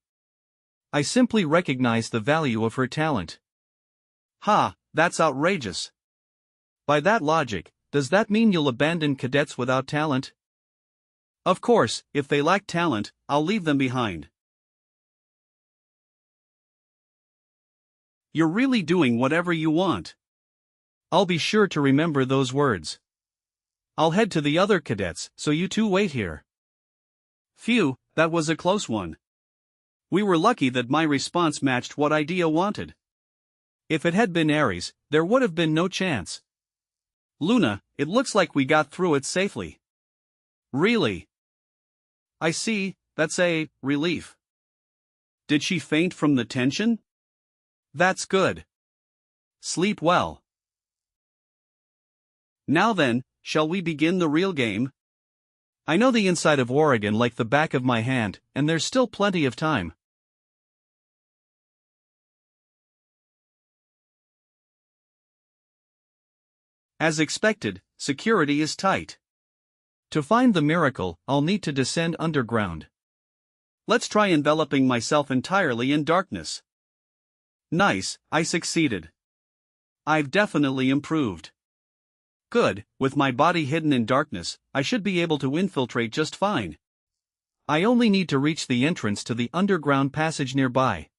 I simply recognize the value of her talent. Ha, that's outrageous. By that logic, does that mean you'll abandon cadets without talent? Of course, if they lack talent, I'll leave them behind. You're really doing whatever you want. I'll be sure to remember those words. I'll head to the other cadets, so you two wait here. Phew, that was a close one. We were lucky that my response matched what Idea wanted. If it had been Ares, there would have been no chance. Luna, it looks like we got through it safely. Really? I see, that's a relief. Did she faint from the tension? That's good. Sleep well. Now then, shall we begin the real game? I know the inside of Oregon like the back of my hand, and there's still plenty of time. As expected, security is tight. To find the miracle, I'll need to descend underground. Let's try enveloping myself entirely in darkness. Nice, I succeeded. I've definitely improved. Good, with my body hidden in darkness, I should be able to infiltrate just fine. I only need to reach the entrance to the underground passage nearby.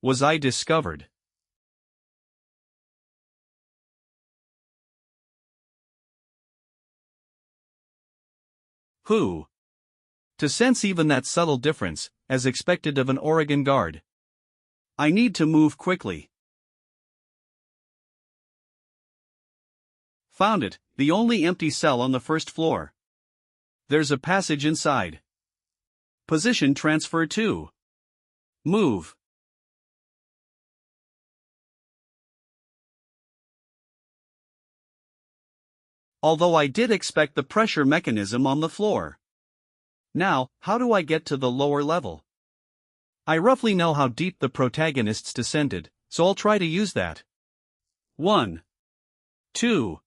Was I discovered? Who? To sense even that subtle difference, as expected of an Oregon guard. I need to move quickly. Found it, the only empty cell on the first floor. There's a passage inside. Position transfer to. Move. Although I did expect the pressure mechanism on the floor. Now, how do I get to the lower level? I roughly know how deep the protagonists descended, so I'll try to use that. 1, 2,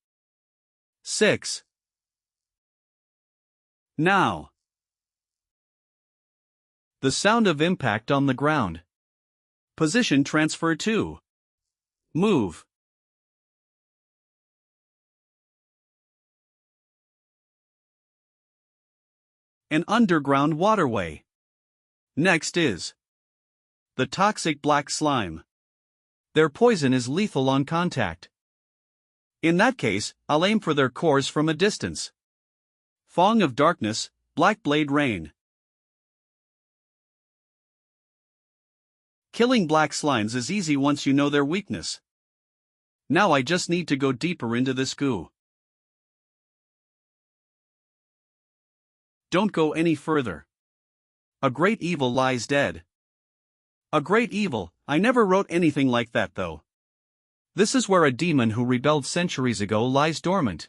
6. Now. The sound of impact on the ground. Position transfer to. Move. An underground waterway. Next is the toxic black slime. Their poison is lethal on contact. In that case, I'll aim for their cores from a distance. Fong of darkness, black blade rain. Killing black slimes is easy once you know their weakness. Now I just need to go deeper into this goo. Don't go any further. A great evil lies dead. A great evil, I never wrote anything like that though. This is where a demon who rebelled centuries ago lies dormant.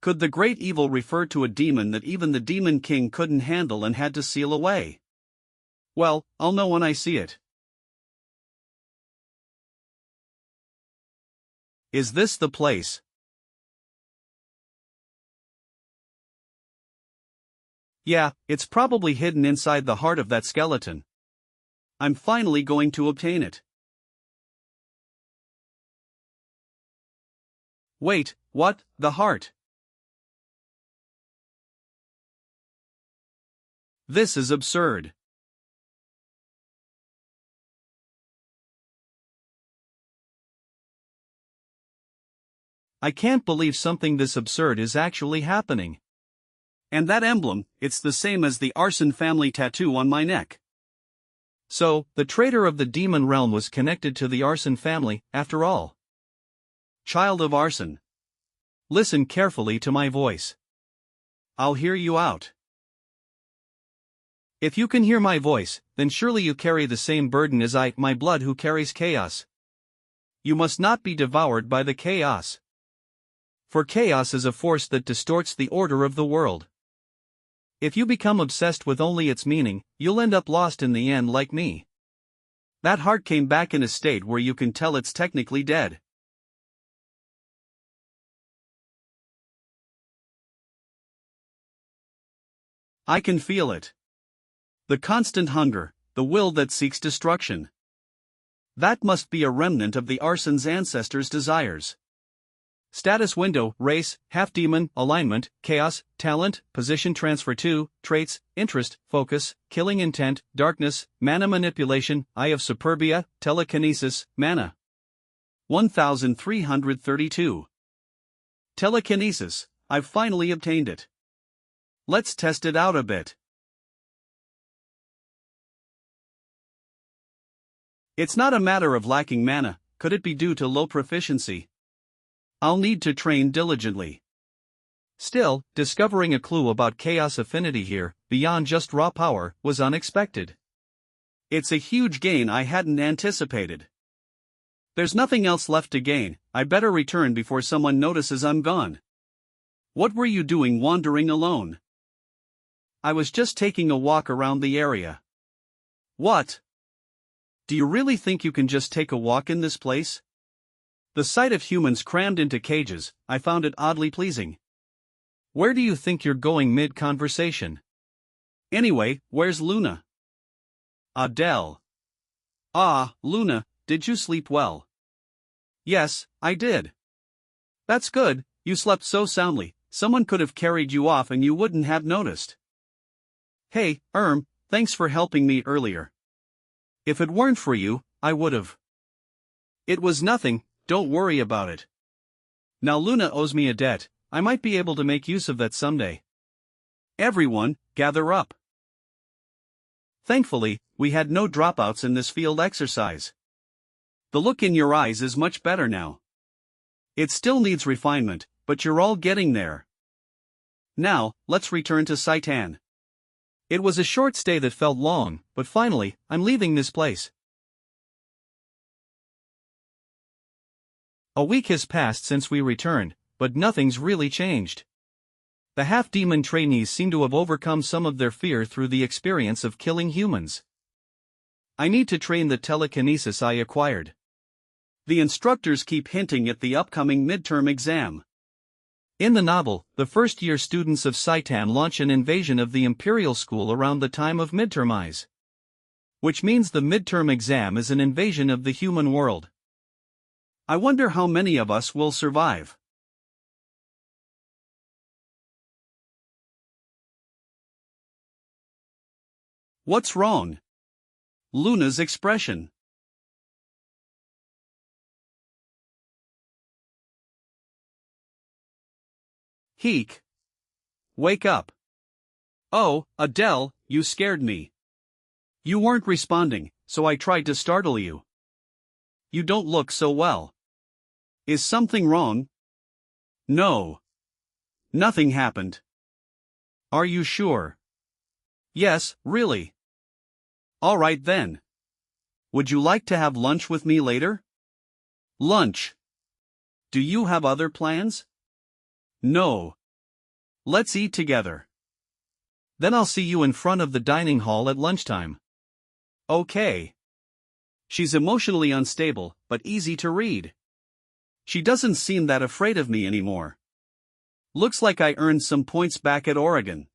Could the great evil refer to a demon that even the demon king couldn't handle and had to seal away? Well, I'll know when I see it. Is this the place? Yeah, it's probably hidden inside the heart of that skeleton. I'm finally going to obtain it. Wait, what? The heart? This is absurd. I can't believe something this absurd is actually happening. And that emblem, it's the same as the arson family tattoo on my neck. So, the traitor of the demon realm was connected to the arson family, after all. Child of arson. Listen carefully to my voice. I'll hear you out. If you can hear my voice, then surely you carry the same burden as I, my blood who carries chaos. You must not be devoured by the chaos. For chaos is a force that distorts the order of the world. If you become obsessed with only its meaning, you'll end up lost in the end like me. That heart came back in a state where you can tell it's technically dead. I can feel it. The constant hunger, the will that seeks destruction. That must be a remnant of the arson's ancestors' desires. Status window, race, half-demon, alignment, chaos, talent, position transfer to, traits, interest, focus, killing intent, darkness, mana manipulation, eye of superbia, telekinesis, mana. 1332. Telekinesis, I've finally obtained it. Let's test it out a bit. It's not a matter of lacking mana, could it be due to low proficiency? I'll need to train diligently. Still, discovering a clue about chaos affinity here, beyond just raw power, was unexpected. It's a huge gain I hadn't anticipated. There's nothing else left to gain, I better return before someone notices I'm gone. What were you doing wandering alone? I was just taking a walk around the area. What? Do you really think you can just take a walk in this place? The sight of humans crammed into cages, I found it oddly pleasing. Where do you think you're going mid-conversation? Anyway, where's Luna? Adele. Ah, Luna, did you sleep well? Yes, I did. That's good, you slept so soundly, someone could have carried you off and you wouldn't have noticed. Hey, thanks for helping me earlier. If it weren't for you, I would've. It was nothing, don't worry about it. Now Luna owes me a debt, I might be able to make use of that someday. Everyone, gather up. Thankfully, we had no dropouts in this field exercise. The look in your eyes is much better now. It still needs refinement, but you're all getting there. Now, let's return to Saitan. It was a short stay that felt long, but finally, I'm leaving this place. A week has passed since we returned, but nothing's really changed. The half-demon trainees seem to have overcome some of their fear through the experience of killing humans. I need to train the telekinesis I acquired. The instructors keep hinting at the upcoming midterm exam. In the novel, the first-year students of Saitan launch an invasion of the Imperial School around the time of midtermize. Which means the midterm exam is an invasion of the human world. I wonder how many of us will survive. What's wrong? Luna's expression. Heek. Wake up. Oh, Adele, you scared me. You weren't responding, so I tried to startle you. You don't look so well. Is something wrong? No. Nothing happened. Are you sure? Yes, really. All right then. Would you like to have lunch with me later? Lunch. Do you have other plans? No. Let's eat together. Then I'll see you in front of the dining hall at lunchtime. Okay. She's emotionally unstable, but easy to read. She doesn't seem that afraid of me anymore. Looks like I earned some points back at Oregon.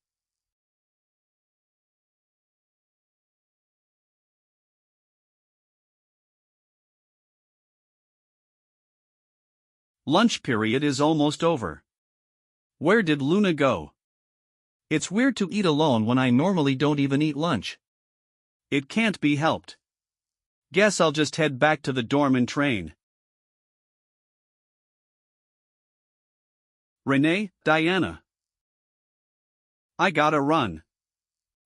Lunch period is almost over. Where did Luna go? It's weird to eat alone when I normally don't even eat lunch. It can't be helped. Guess I'll just head back to the dorm and train. Renee, Diana. I gotta run.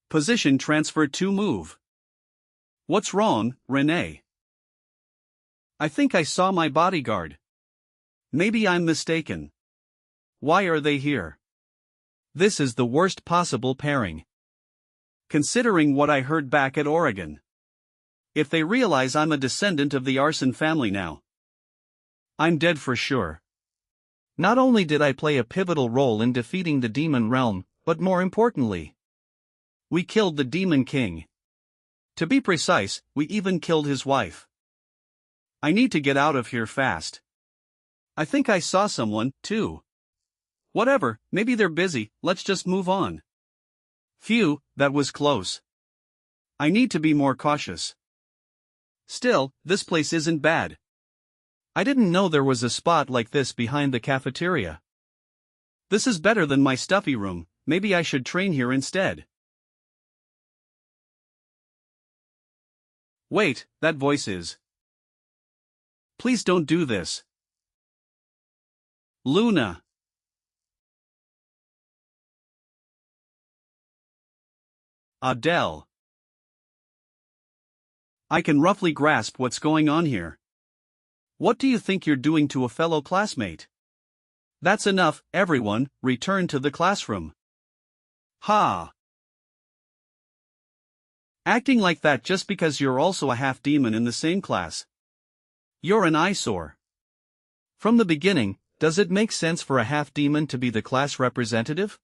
Position transfer to move. What's wrong, Renee? I think I saw my bodyguard. Maybe I'm mistaken. Why are they here? This is the worst possible pairing. Considering what I heard back at Oregon. If they realize I'm a descendant of the arson family now, I'm dead for sure. Not only did I play a pivotal role in defeating the demon realm, but more importantly, we killed the demon king. To be precise, we even killed his wife. I need to get out of here fast. I think I saw someone, too. Whatever, maybe they're busy, let's just move on. Phew, that was close. I need to be more cautious. Still, this place isn't bad. I didn't know there was a spot like this behind the cafeteria. This is better than my stuffy room, maybe I should train here instead. Wait, that voice is. Please don't do this. Luna. Adele. I can roughly grasp what's going on here. What do you think you're doing to a fellow classmate? That's enough, everyone, return to the classroom. Ha! Acting like that just because you're also a half-demon in the same class. You're an eyesore. From the beginning, does it make sense for a half-demon to be the class representative?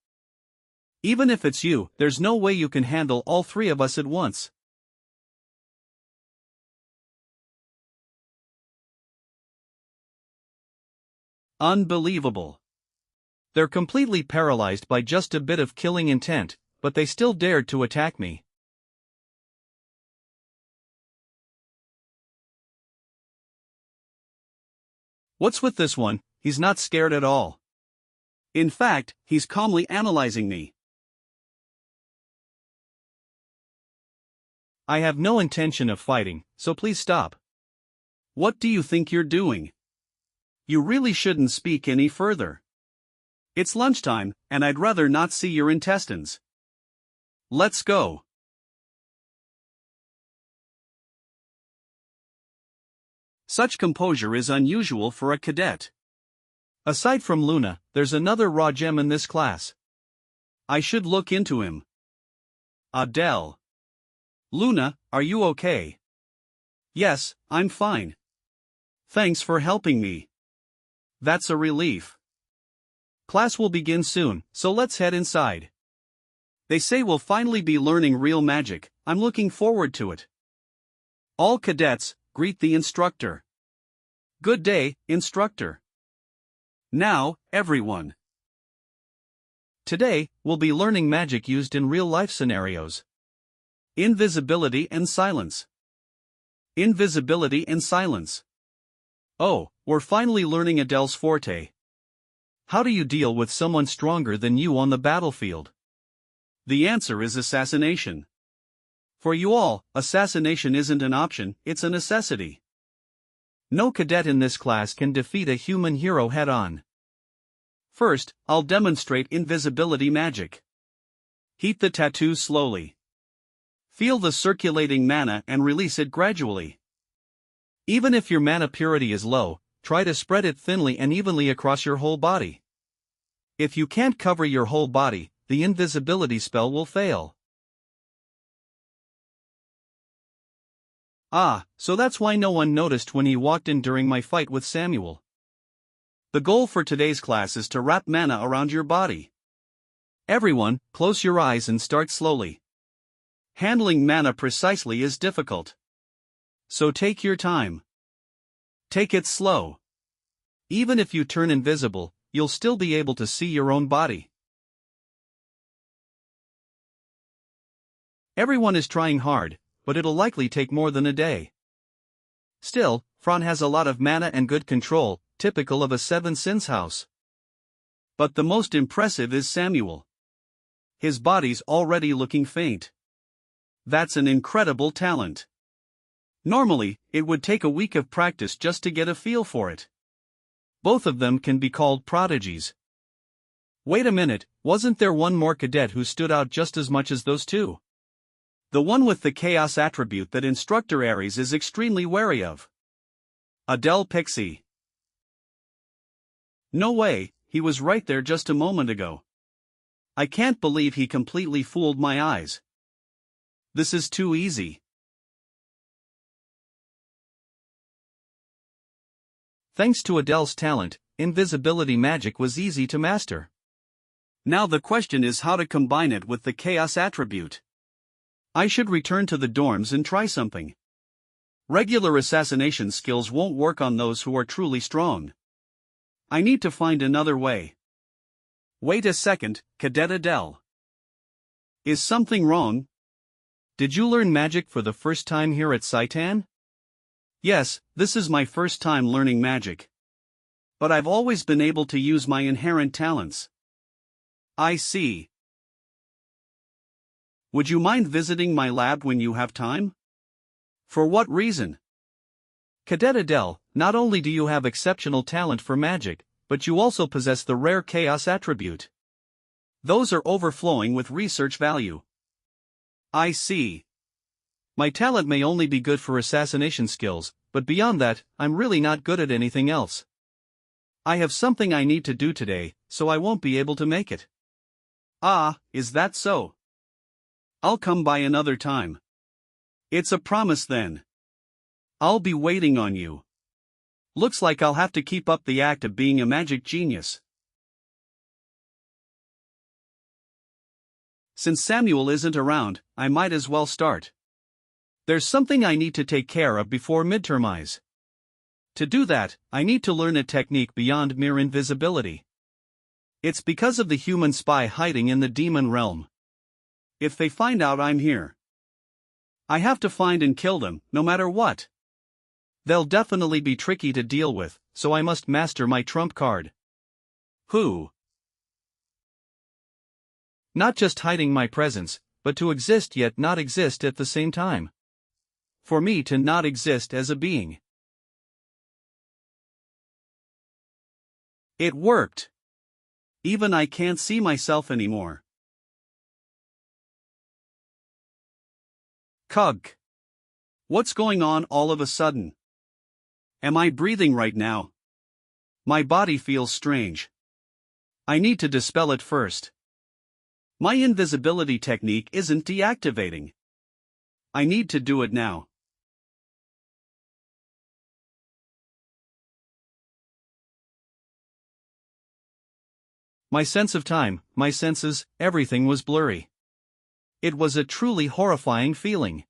Even if it's you, there's no way you can handle all three of us at once. Unbelievable. They're completely paralyzed by just a bit of killing intent, but they still dared to attack me. What's with this one? He's not scared at all. In fact, he's calmly analyzing me. I have no intention of fighting, so please stop. What do you think you're doing? You really shouldn't speak any further. It's lunchtime, and I'd rather not see your intestines. Let's go. Such composure is unusual for a cadet. Aside from Luna, there's another raw gem in this class. I should look into him. Adele. Luna, are you okay? Yes, I'm fine. Thanks for helping me. That's a relief. Class will begin soon, so let's head inside. They say we'll finally be learning real magic. I'm looking forward to it. All cadets, greet the instructor. Good day, instructor. Now, everyone. Today, we'll be learning magic used in real-life scenarios. Invisibility and silence. Invisibility and silence. Oh, we're finally learning Adele's forte. How do you deal with someone stronger than you on the battlefield? The answer is assassination. For you all, assassination isn't an option, it's a necessity. No cadet in this class can defeat a human hero head-on. First, I'll demonstrate invisibility magic. Heat the tattoo slowly. Feel the circulating mana and release it gradually. Even if your mana purity is low, try to spread it thinly and evenly across your whole body. If you can't cover your whole body, the invisibility spell will fail. Ah, so that's why no one noticed when he walked in during my fight with Samuel. The goal for today's class is to wrap mana around your body. Everyone, close your eyes and start slowly. Handling mana precisely is difficult. So take your time. Take it slow. Even if you turn invisible, you'll still be able to see your own body. Everyone is trying hard, but it'll likely take more than a day. Still, Fran has a lot of mana and good control, typical of a Seven Sins house. But the most impressive is Samuel. His body's already looking faint. That's an incredible talent. Normally, it would take a week of practice just to get a feel for it. Both of them can be called prodigies. Wait a minute, wasn't there one more cadet who stood out just as much as those two? The one with the chaos attribute that Instructor Aries is extremely wary of. Adele Pixie. No way, he was right there just a moment ago. I can't believe he completely fooled my eyes. This is too easy. Thanks to Adele's talent, invisibility magic was easy to master. Now the question is how to combine it with the chaos attribute. I should return to the dorms and try something. Regular assassination skills won't work on those who are truly strong. I need to find another way. Wait a second, Cadet Adele. Is something wrong? Did you learn magic for the first time here at Saitan? Yes, this is my first time learning magic. But I've always been able to use my inherent talents. I see. Would you mind visiting my lab when you have time? For what reason? Cadet Adele, not only do you have exceptional talent for magic, but you also possess the rare chaos attribute. Those are overflowing with research value. I see. My talent may only be good for assassination skills, but beyond that, I'm really not good at anything else. I have something I need to do today, so I won't be able to make it. Ah, is that so? I'll come by another time. It's a promise then. I'll be waiting on you. Looks like I'll have to keep up the act of being a magic genius. Since Samuel isn't around, I might as well start. There's something I need to take care of before midtermize. To do that, I need to learn a technique beyond mere invisibility. It's because of the human spy hiding in the demon realm. If they find out I'm here, I have to find and kill them, no matter what. They'll definitely be tricky to deal with, so I must master my trump card. Who? Not just hiding my presence, but to exist yet not exist at the same time. For me to not exist as a being. It worked. Even I can't see myself anymore. Kug. What's going on all of a sudden? Am I breathing right now? My body feels strange. I need to dispel it first. My invisibility technique isn't deactivating. I need to do it now. My sense of time, my senses, everything was blurry. It was a truly horrifying feeling.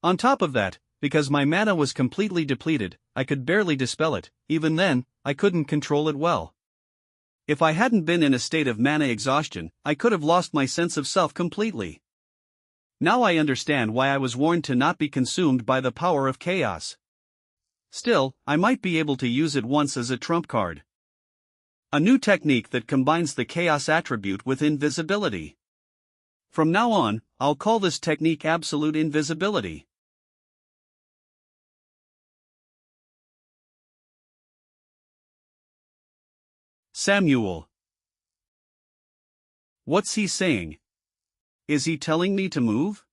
On top of that, because my mana was completely depleted, I could barely dispel it. Even then, I couldn't control it well. If I hadn't been in a state of mana exhaustion, I could have lost my sense of self completely. Now I understand why I was warned to not be consumed by the power of chaos. Still, I might be able to use it once as a trump card. A new technique that combines the chaos attribute with invisibility. From now on, I'll call this technique absolute invisibility. Samuel. What's he saying? Is he telling me to move?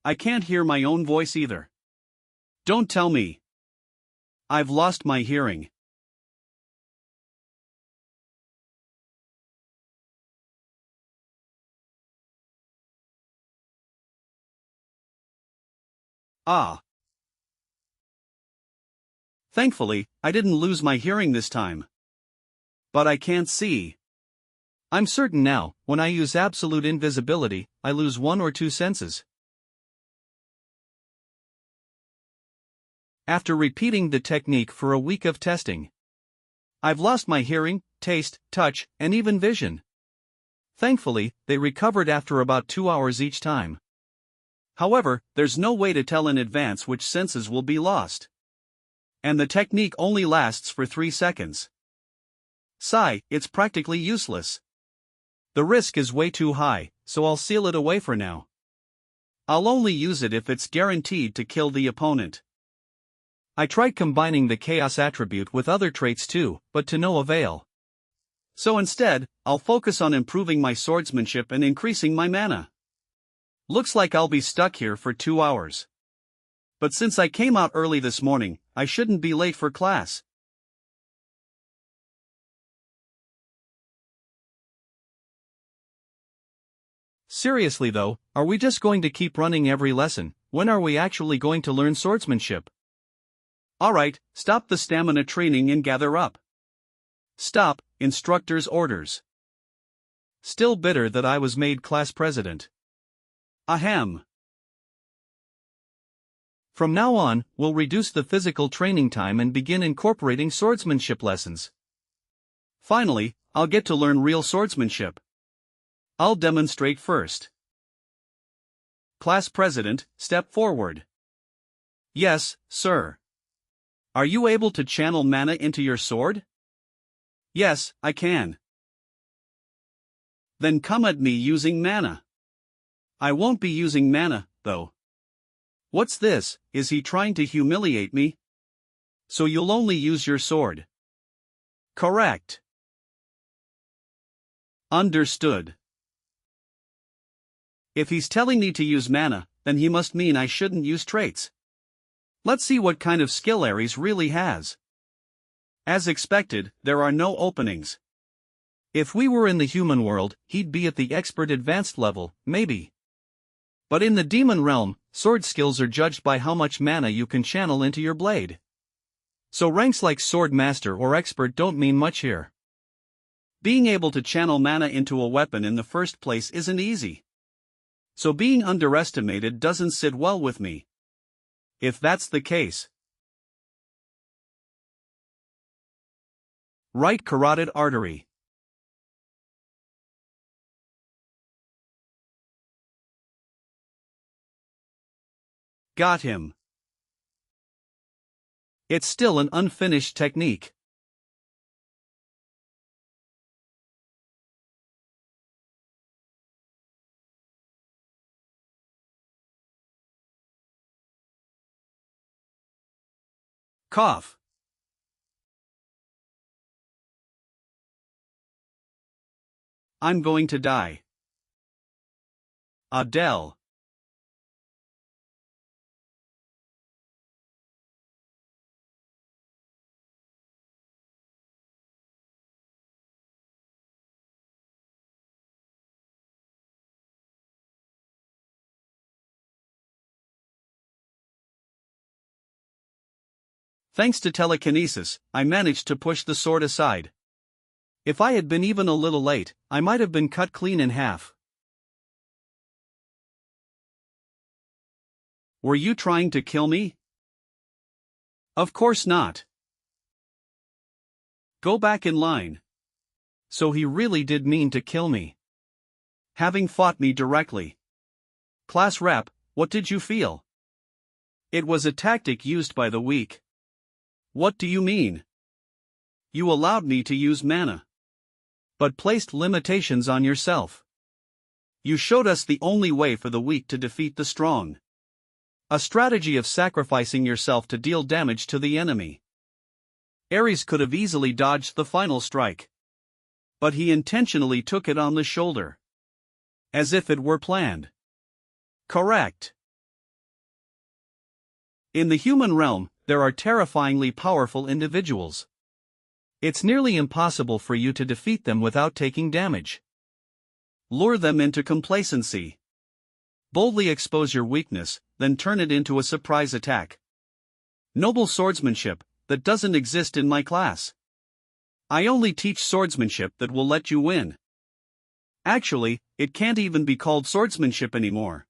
I can't hear my own voice either. Don't tell me. I've lost my hearing. Ah. Thankfully, I didn't lose my hearing this time. But I can't see. I'm certain now, when I use absolute invisibility, I lose one or two senses. After repeating the technique for a week of testing, I've lost my hearing, taste, touch, and even vision. Thankfully, they recovered after about 2 hours each time. However, there's no way to tell in advance which senses will be lost. And the technique only lasts for 3 seconds. It's practically useless. The risk is way too high, so I'll seal it away for now. I'll only use it if it's guaranteed to kill the opponent. I tried combining the chaos attribute with other traits too, but to no avail. So instead, I'll focus on improving my swordsmanship and increasing my mana. Looks like I'll be stuck here for 2 hours. But since I came out early this morning, I shouldn't be late for class. Seriously though, are we just going to keep running every lesson? When are we actually going to learn swordsmanship? Alright, stop the stamina training and gather up. Stop, instructor's orders. Still bitter that I was made class president. Ahem. From now on, we'll reduce the physical training time and begin incorporating swordsmanship lessons. Finally, I'll get to learn real swordsmanship. I'll demonstrate first. Class president, step forward. Yes, sir. Are you able to channel mana into your sword? Yes, I can. Then come at me using mana. I won't be using mana, though. What's this? Is he trying to humiliate me? So you'll only use your sword. Correct. Understood. If he's telling me to use mana, then he must mean I shouldn't use traits. Let's see what kind of skill Ares really has. As expected, there are no openings. If we were in the human world, he'd be at the expert advanced level, maybe. But in the demon realm, sword skills are judged by how much mana you can channel into your blade. So ranks like sword master or expert don't mean much here. Being able to channel mana into a weapon in the first place isn't easy. So being underestimated doesn't sit well with me. If that's the case, Right carotid artery. Got him. It's still an unfinished technique. Cough. I'm going to die. Adele. Thanks to telekinesis, I managed to push the sword aside. If I had been even a little late, I might have been cut clean in half. Were you trying to kill me? Of course not. Go back in line. So he really did mean to kill me. Having fought me directly. Class rep, what did you feel? It was a tactic used by the weak. What do you mean? You allowed me to use mana. But placed limitations on yourself. You showed us the only way for the weak to defeat the strong. A strategy of sacrificing yourself to deal damage to the enemy. Ares could have easily dodged the final strike. But he intentionally took it on the shoulder. As if it were planned. Correct. In the human realm, there are terrifyingly powerful individuals. It's nearly impossible for you to defeat them without taking damage. Lure them into complacency. Boldly expose your weakness, then turn it into a surprise attack. Noble swordsmanship, that doesn't exist in my class. I only teach swordsmanship that will let you win. Actually, it can't even be called swordsmanship anymore.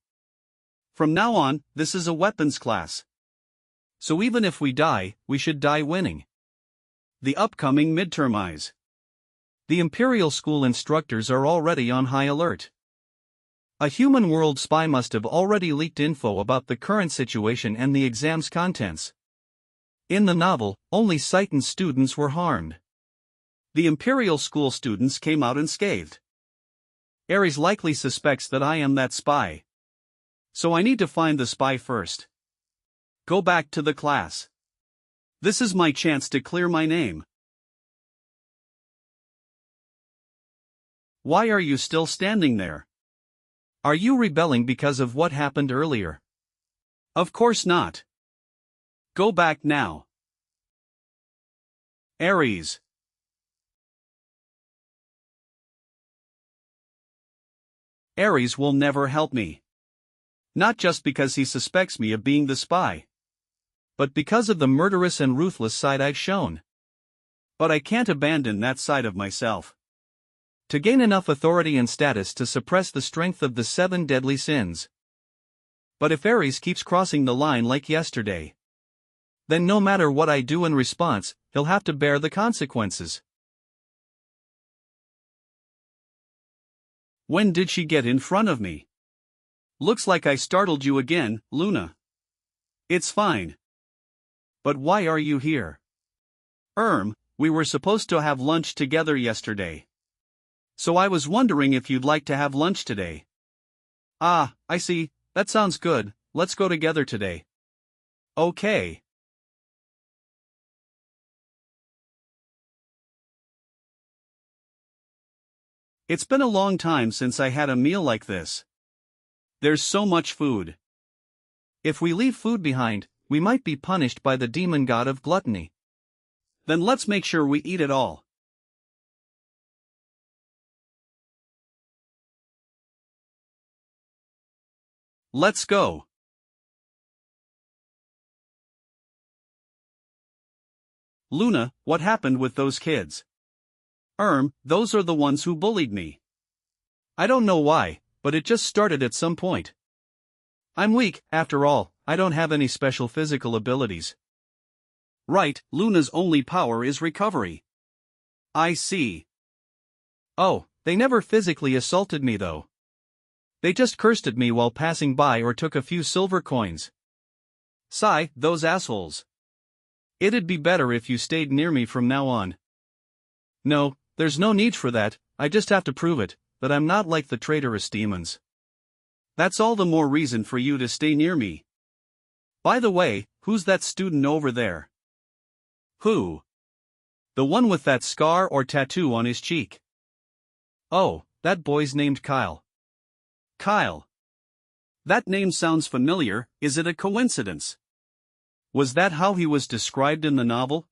From now on, this is a weapons class. So even if we die, we should die winning. The upcoming midtermize. The Imperial School instructors are already on high alert. A human world spy must have already leaked info about the current situation and the exam's contents. In the novel, only Citan students were harmed. The Imperial School students came out unscathed. Ares likely suspects that I am that spy. So I need to find the spy first. Go back to the class. This is my chance to clear my name. Why are you still standing there? Are you rebelling because of what happened earlier? Of course not. Go back now. Ares. Ares will never help me. Not just because he suspects me of being the spy. But because of the murderous and ruthless side I've shown. But I can't abandon that side of myself. To gain enough authority and status to suppress the strength of the 7 deadly sins. But if Ares keeps crossing the line like yesterday, then no matter what I do in response, he'll have to bear the consequences. When did she get in front of me? Looks like I startled you again, Luna. It's fine. But why are you here? We were supposed to have lunch together yesterday. So I was wondering if you'd like to have lunch today. Ah, I see, that sounds good, let's go together today. Okay. It's been a long time since I had a meal like this. There's so much food. If we leave food behind, we might be punished by the demon god of gluttony. Then let's make sure we eat it all. Let's go. Luna, what happened with those kids? Those are the ones who bullied me. I don't know why, but it just started at some point. I'm weak, after all, I don't have any special physical abilities. Right, Luna's only power is recovery. I see. Oh, they never physically assaulted me though. They just cursed at me while passing by or took a few silver coins. Sigh, those assholes. It'd be better if you stayed near me from now on. No, there's no need for that, I just have to prove it, that I'm not like the traitorous demons. That's all the more reason for you to stay near me. By the way, who's that student over there? Who? The one with that scar or tattoo on his cheek. Oh, that boy's named Kyle. Kyle. That name sounds familiar, is it a coincidence? Was that how he was described in the novel?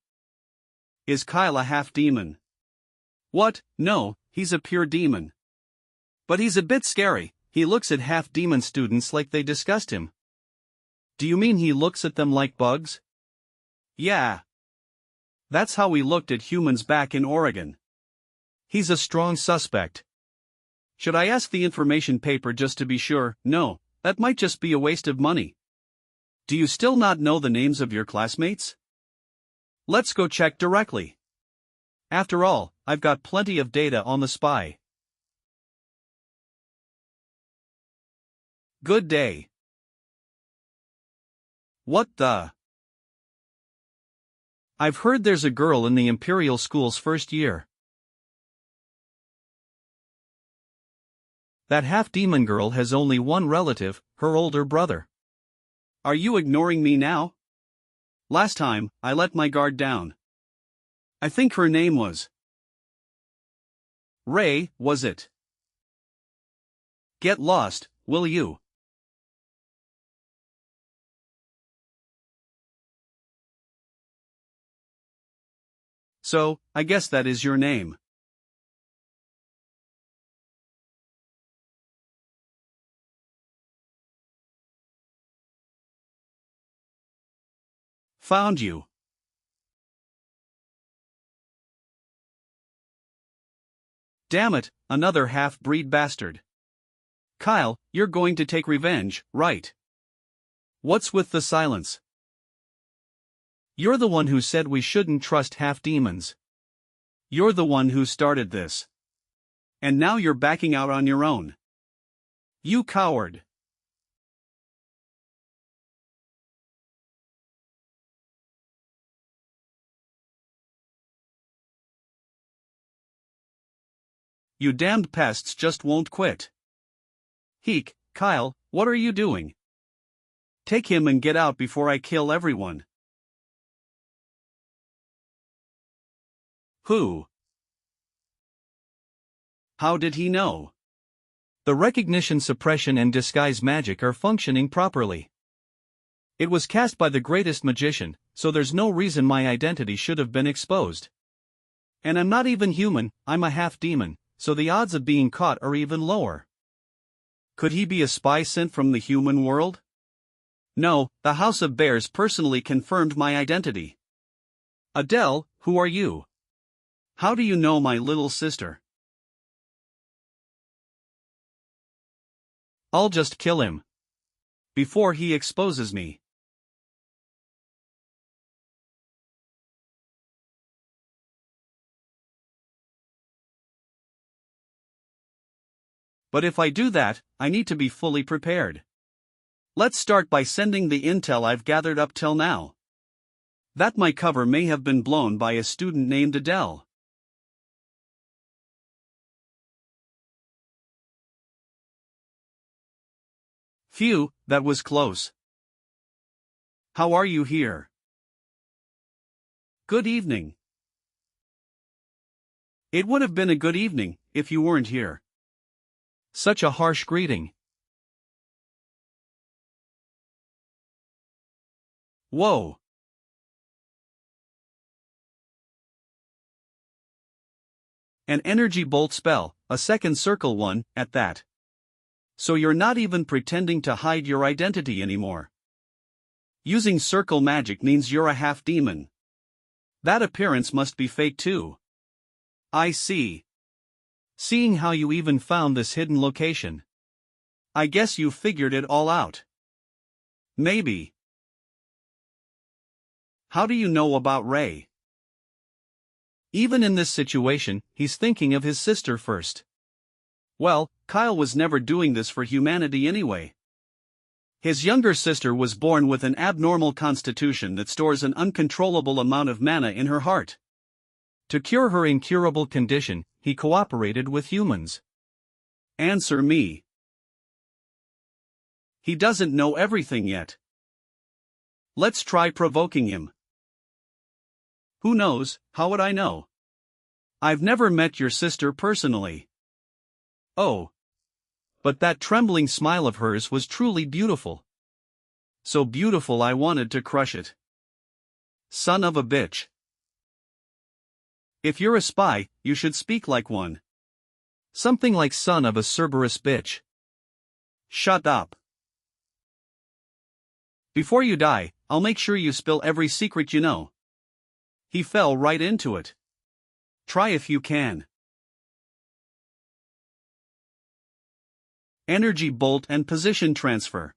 Is Kyle a half-demon? What? No, he's a pure demon. But he's a bit scary, he looks at half-demon students like they disgust him. Do you mean he looks at them like bugs? Yeah. That's how he looked at humans back in Oregon. He's a strong suspect. Should I ask the information paper just to be sure? No, that might just be a waste of money. Do you still not know the names of your classmates? Let's go check directly. After all, I've got plenty of data on the spy. Good day. What the? I've heard there's a girl in the Imperial School's first year. That half-demon girl has only one relative, her older brother. Are you ignoring me now? Last time, I let my guard down. I think her name was Ray, was it? Get lost, will you? So, I guess that is your name. Found you. Damn it, another half-breed bastard. Kyle, you're going to take revenge, right? What's with the silence? You're the one who said we shouldn't trust half-demons. You're the one who started this. And now you're backing out on your own. You coward. You damned pests just won't quit. Heek, Kyle, what are you doing? Take him and get out before I kill everyone. Who? How did he know? The recognition suppression and disguise magic are functioning properly. It was cast by the greatest magician, so there's no reason my identity should have been exposed. And I'm not even human, I'm a half-demon, so the odds of being caught are even lower. Could he be a spy sent from the human world? No, the House of Bears personally confirmed my identity. Adele, who are you? How do you know my little sister? I'll just kill him. Before he exposes me. But if I do that, I need to be fully prepared. Let's start by sending the intel I've gathered up till now. That my cover may have been blown by a student named Adele. Phew, that was close. How are you here? Good evening. It would have been a good evening, if you weren't here. Such a harsh greeting. Whoa. An energy bolt spell, a second circle one, at that. So you're not even pretending to hide your identity anymore. Using circle magic means you're a half-demon. That appearance must be fake too. I see. Seeing how you even found this hidden location. I guess you figured it all out. Maybe. How do you know about Ray? Even in this situation, he's thinking of his sister first. Well, Kyle was never doing this for humanity anyway. His younger sister was born with an abnormal constitution that stores an uncontrollable amount of mana in her heart. To cure her incurable condition, he cooperated with humans. Answer me. He doesn't know everything yet. Let's try provoking him. Who knows, how would I know? I've never met your sister personally. Oh. But that trembling smile of hers was truly beautiful. So beautiful I wanted to crush it. Son of a bitch. If you're a spy, you should speak like one. Something like son of a Cerberus bitch. Shut up. Before you die, I'll make sure you spill every secret you know. He fell right into it. Try if you can. Energy bolt and position transfer.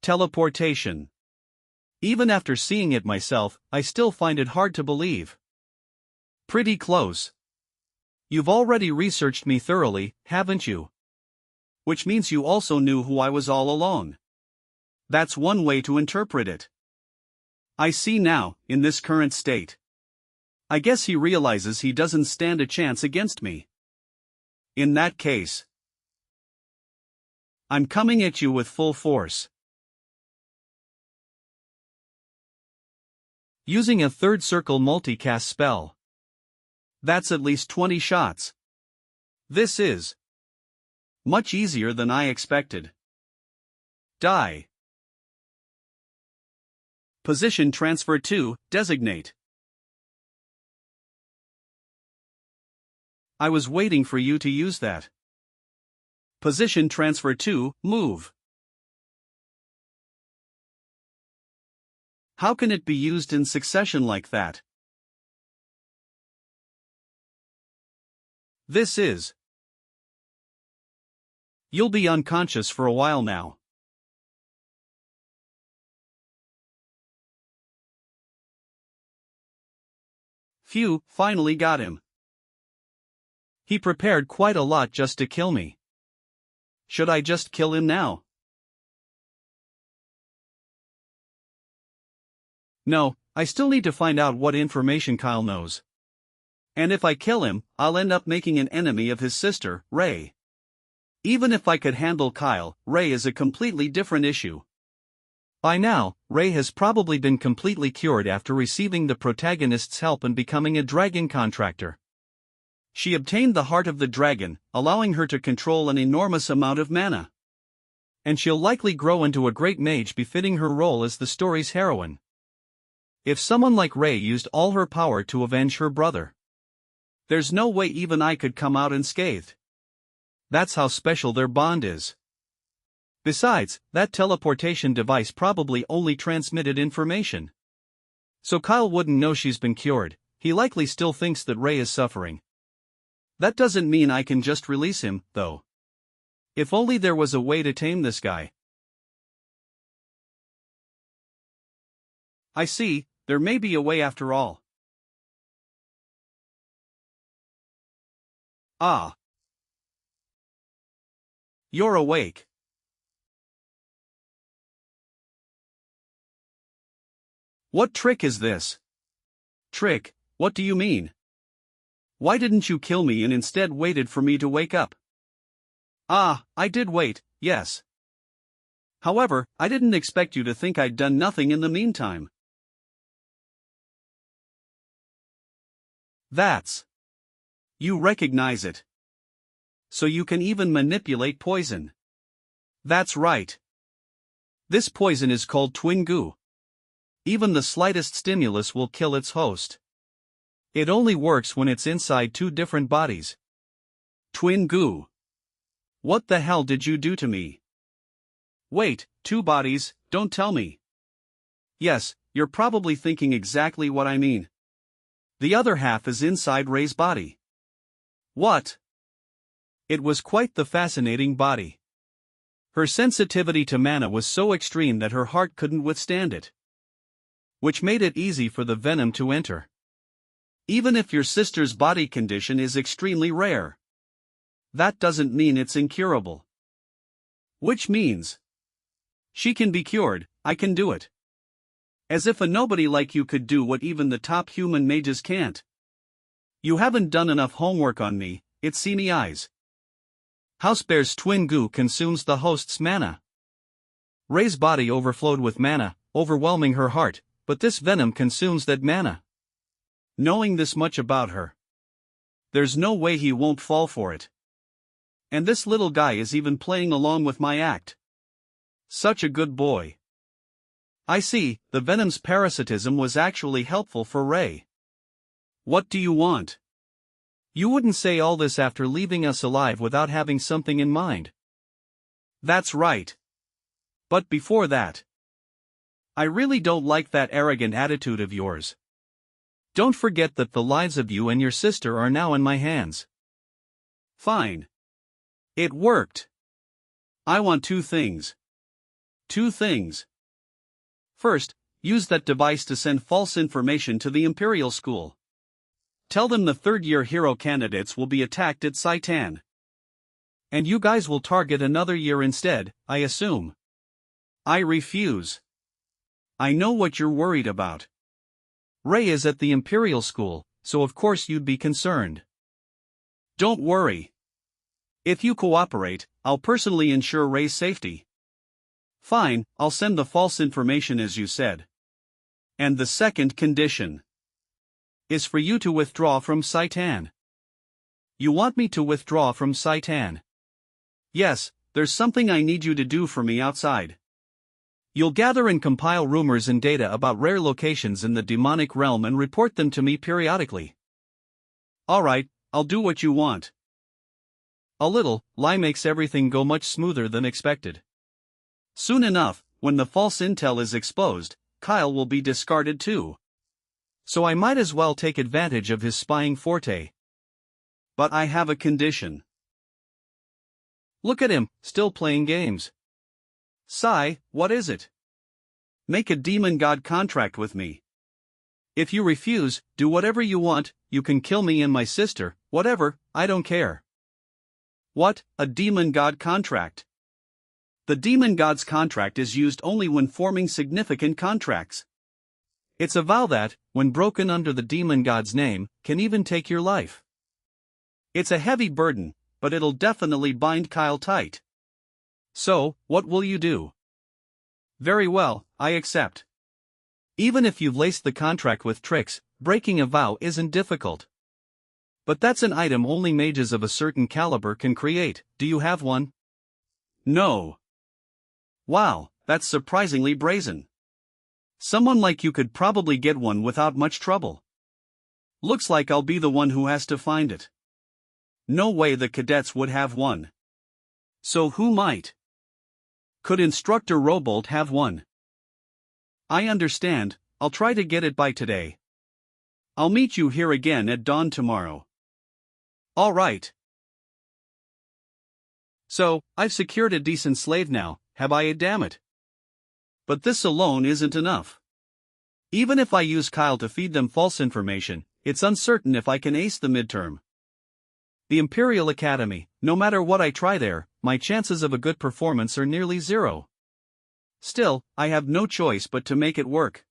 Teleportation. Even after seeing it myself, I still find it hard to believe. Pretty close. You've already researched me thoroughly, haven't you? Which means you also knew who I was all along. That's one way to interpret it. I see now, in this current state. I guess he realizes he doesn't stand a chance against me. In that case, I'm coming at you with full force. Using a third circle multicast spell. That's at least 20 shots. This is much easier than I expected. Die. Position transfer to designate. I was waiting for you to use that. Position transfer to move. How can it be used in succession like that? This is. You'll be unconscious for a while now. Phew, finally got him. He prepared quite a lot just to kill me. Should I just kill him now? No, I still need to find out what information Kyle knows. And if I kill him, I'll end up making an enemy of his sister, Ray. Even if I could handle Kyle, Ray is a completely different issue. By now, Ray has probably been completely cured after receiving the protagonist's help and becoming a dragon contractor. She obtained the heart of the dragon, allowing her to control an enormous amount of mana. And she'll likely grow into a great mage befitting her role as the story's heroine. If someone like Ray used all her power to avenge her brother, there's no way even I could come out unscathed. That's how special their bond is. Besides, that teleportation device probably only transmitted information. So Kyle wouldn't know she's been cured. He likely still thinks that Ray is suffering. That doesn't mean I can just release him, though. If only there was a way to tame this guy. I see, there may be a way after all. Ah. You're awake. What trick is this? Trick, what do you mean? Why didn't you kill me and instead waited for me to wake up? Ah, I did wait, yes. However, I didn't expect you to think I'd done nothing in the meantime. That's. You recognize it. So you can even manipulate poison. That's right. This poison is called twin goo. Even the slightest stimulus will kill its host. It only works when it's inside two different bodies. Twin goo. What the hell did you do to me? Wait, two bodies, don't tell me. Yes, you're probably thinking exactly what I mean. The other half is inside Ray's body. What? It was quite the fascinating body. Her sensitivity to manna was so extreme that her heart couldn't withstand it, which made it easy for the venom to enter. Even if your sister's body condition is extremely rare, that doesn't mean it's incurable. Which means she can be cured, I can do it. As if a nobody like you could do what even the top human mages can't. You haven't done enough homework on me, it's seamy eyes. Housebear's twin goo consumes the host's mana. Ray's body overflowed with mana, overwhelming her heart, but this venom consumes that mana. Knowing this much about her, there's no way he won't fall for it. And this little guy is even playing along with my act. Such a good boy. I see, the venom's parasitism was actually helpful for Ray. What do you want? You wouldn't say all this after leaving us alive without having something in mind. That's right. But before that, I really don't like that arrogant attitude of yours. Don't forget that the lives of you and your sister are now in my hands. Fine. It worked. I want two things. Two things. First, use that device to send false information to the Imperial School. Tell them the third-year hero candidates will be attacked at Saitan. And you guys will target another year instead, I assume. I refuse. I know what you're worried about. Ray is at the Imperial School, so of course you'd be concerned. Don't worry. If you cooperate, I'll personally ensure Ray's safety. Fine, I'll send the false information as you said. And the second condition is for you to withdraw from Saitan. You want me to withdraw from Saitan? Yes, there's something I need you to do for me outside. You'll gather and compile rumors and data about rare locations in the demonic realm and report them to me periodically. Alright, I'll do what you want. A little lie makes everything go much smoother than expected. Soon enough, when the false intel is exposed, Kyle will be discarded too. So I might as well take advantage of his spying forte. But I have a condition. Look at him, still playing games. Sai, what is it? Make a demon god contract with me. If you refuse, do whatever you want, you can kill me and my sister, whatever, I don't care. What, a demon god contract? The demon god's contract is used only when forming significant contracts. It's a vow that, when broken under the demon god's name, can even take your life. It's a heavy burden, but it'll definitely bind Kyle tight. So, what will you do? Very well, I accept. Even if you've laced the contract with tricks, breaking a vow isn't difficult. But that's an item only mages of a certain caliber can create. Do you have one? No. Wow, that's surprisingly brazen. Someone like you could probably get one without much trouble. Looks like I'll be the one who has to find it. No way the cadets would have one. So who might? Could Instructor Robolt have one? I understand, I'll try to get it by today. I'll meet you here again at dawn tomorrow. All right. So, I've secured a decent slave now, have I? Damn it. But this alone isn't enough. Even if I use Kyle to feed them false information, it's uncertain if I can ace the midterm. The Imperial Academy, no matter what I try there, my chances of a good performance are nearly zero. Still, I have no choice but to make it work.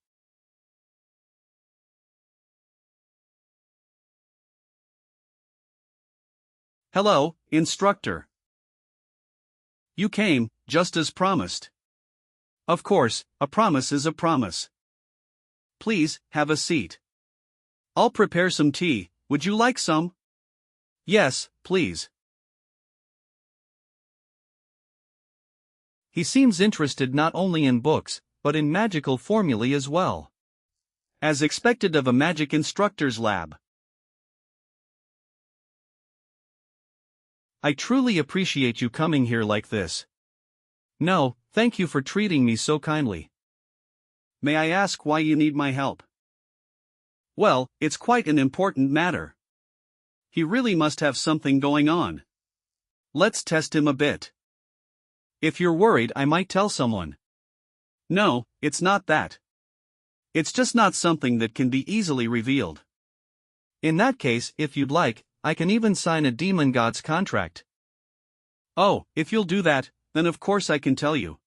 Hello, Instructor. You came, just as promised. Of course, a promise is a promise. Please, have a seat. I'll prepare some tea, would you like some? Yes, please. He seems interested not only in books, but in magical formulae as well. As expected of a magic instructor's lab. I truly appreciate you coming here like this. No, thank you for treating me so kindly. May I ask why you need my help? Well, it's quite an important matter. He really must have something going on. Let's test him a bit. If you're worried I might tell someone. No, it's not that. It's just not something that can be easily revealed. In that case, if you'd like, I can even sign a demon god's contract. Oh, if you'll do that, then of course I can tell you.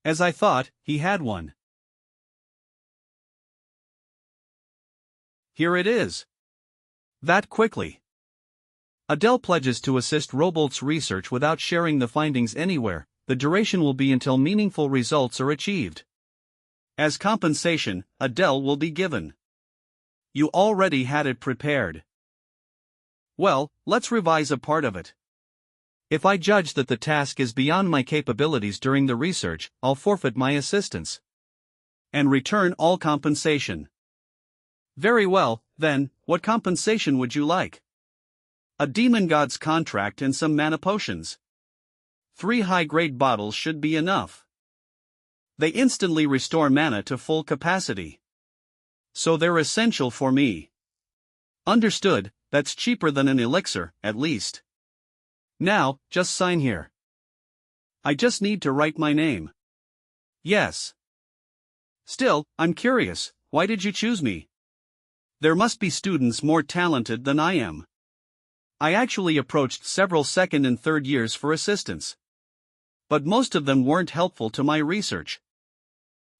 As I thought, he had one. Here it is. That quickly. Adele pledges to assist Robolt's research without sharing the findings anywhere. The duration will be until meaningful results are achieved. As compensation, Adele will be given. You already had it prepared. Well, let's revise a part of it. If I judge that the task is beyond my capabilities during the research, I'll forfeit my assistance. And return all compensation. Very well, then, what compensation would you like? A demon god's contract and some mana potions. 3 high-grade bottles should be enough. They instantly restore mana to full capacity. So they're essential for me. Understood, that's cheaper than an elixir, at least. Now, just sign here. I just need to write my name. Yes. Still, I'm curious, why did you choose me? There must be students more talented than I am. I actually approached several second and third years for assistance. But most of them weren't helpful to my research.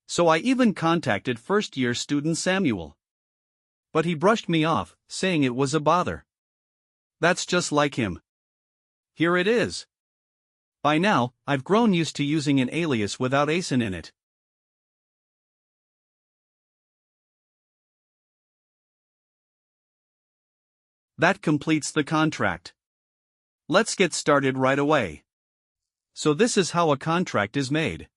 So I even contacted first-year student Samuel. But he brushed me off, saying it was a bother. That's just like him. Here it is. By now, I've grown used to using an alias without ASIN in it. That completes the contract. Let's get started right away. So this is how a contract is made.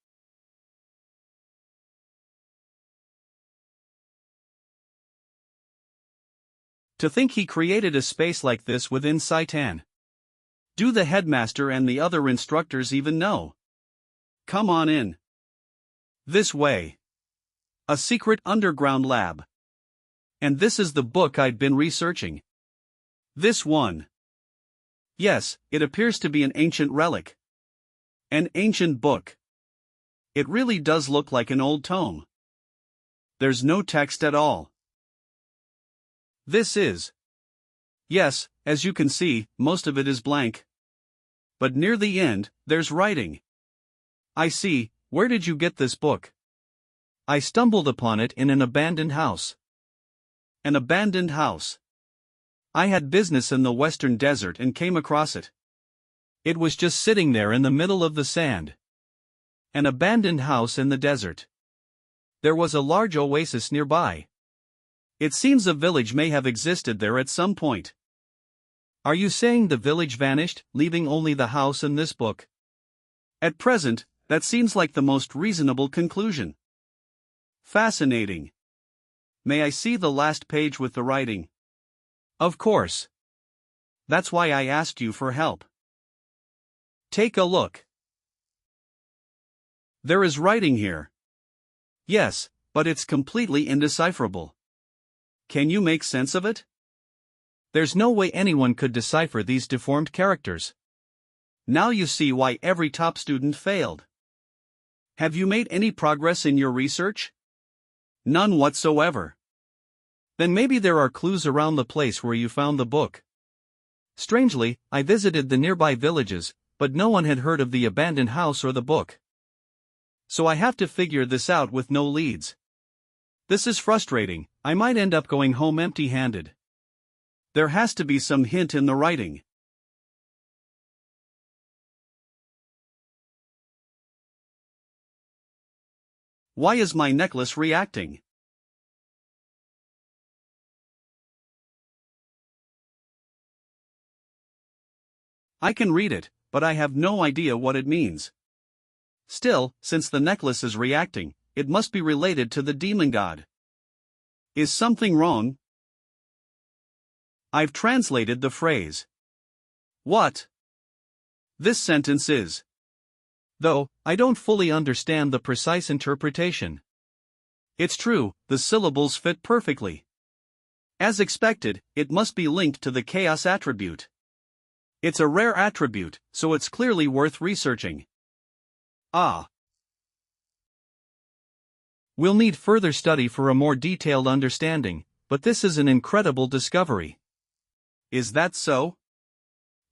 To think he created a space like this within Saitan. Do the headmaster and the other instructors even know? Come on in. This way. A secret underground lab. And this is the book I'd been researching. This one. Yes, it appears to be an ancient relic. An ancient book. It really does look like an old tome. There's no text at all. This is. Yes, as you can see, most of it is blank. But near the end, there's writing. I see, where did you get this book? I stumbled upon it in an abandoned house. An abandoned house. I had business in the western desert and came across it. It was just sitting there in the middle of the sand. An abandoned house in the desert. There was a large oasis nearby. It seems a village may have existed there at some point. Are you saying the village vanished, leaving only the house and this book? At present, that seems like the most reasonable conclusion. Fascinating. May I see the last page with the writing? Of course. That's why I asked you for help. Take a look. There is writing here. Yes, but it's completely indecipherable. Can you make sense of it? There's no way anyone could decipher these deformed characters. Now you see why every top student failed. Have you made any progress in your research? None whatsoever. Then maybe there are clues around the place where you found the book. Strangely, I visited the nearby villages, but no one had heard of the abandoned house or the book. So I have to figure this out with no leads. This is frustrating. I might end up going home empty-handed. There has to be some hint in the writing. Why is my necklace reacting? I can read it, but I have no idea what it means. Still, since the necklace is reacting, it must be related to the demon god. Is something wrong? I've translated the phrase. What? This sentence is. Though, I don't fully understand the precise interpretation. It's true, the syllables fit perfectly. As expected, it must be linked to the chaos attribute. It's a rare attribute, so it's clearly worth researching. Ah. We'll need further study for a more detailed understanding, but this is an incredible discovery. Is that so?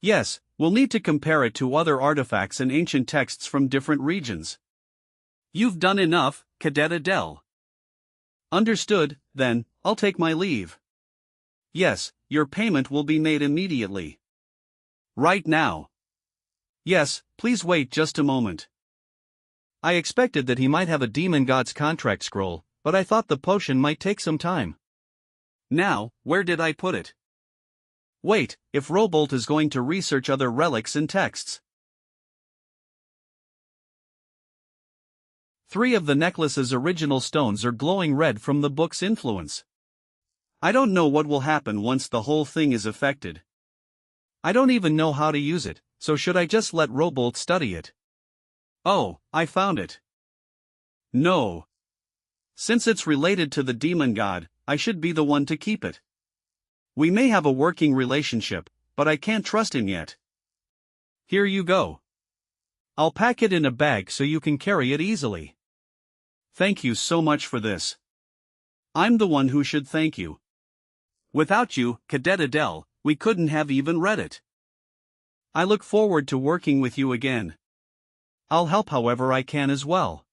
Yes, we'll need to compare it to other artifacts and ancient texts from different regions. You've done enough, Cadet Adele. Understood, then, I'll take my leave. Yes, your payment will be made immediately. Right now. Yes, please wait just a moment. I expected that he might have a demon god's contract scroll, but I thought the potion might take some time. Now, where did I put it? Wait, if Robolt is going to research other relics and texts. 3 of the necklace's original stones are glowing red from the book's influence. I don't know what will happen once the whole thing is affected. I don't even know how to use it, so should I just let Robolt study it? Oh, I found it. No. Since it's related to the demon god, I should be the one to keep it. We may have a working relationship, but I can't trust him yet. Here you go. I'll pack it in a bag so you can carry it easily. Thank you so much for this. I'm the one who should thank you. Without you, Cadet Adele, we couldn't have even read it. I look forward to working with you again. I'll help however I can as well.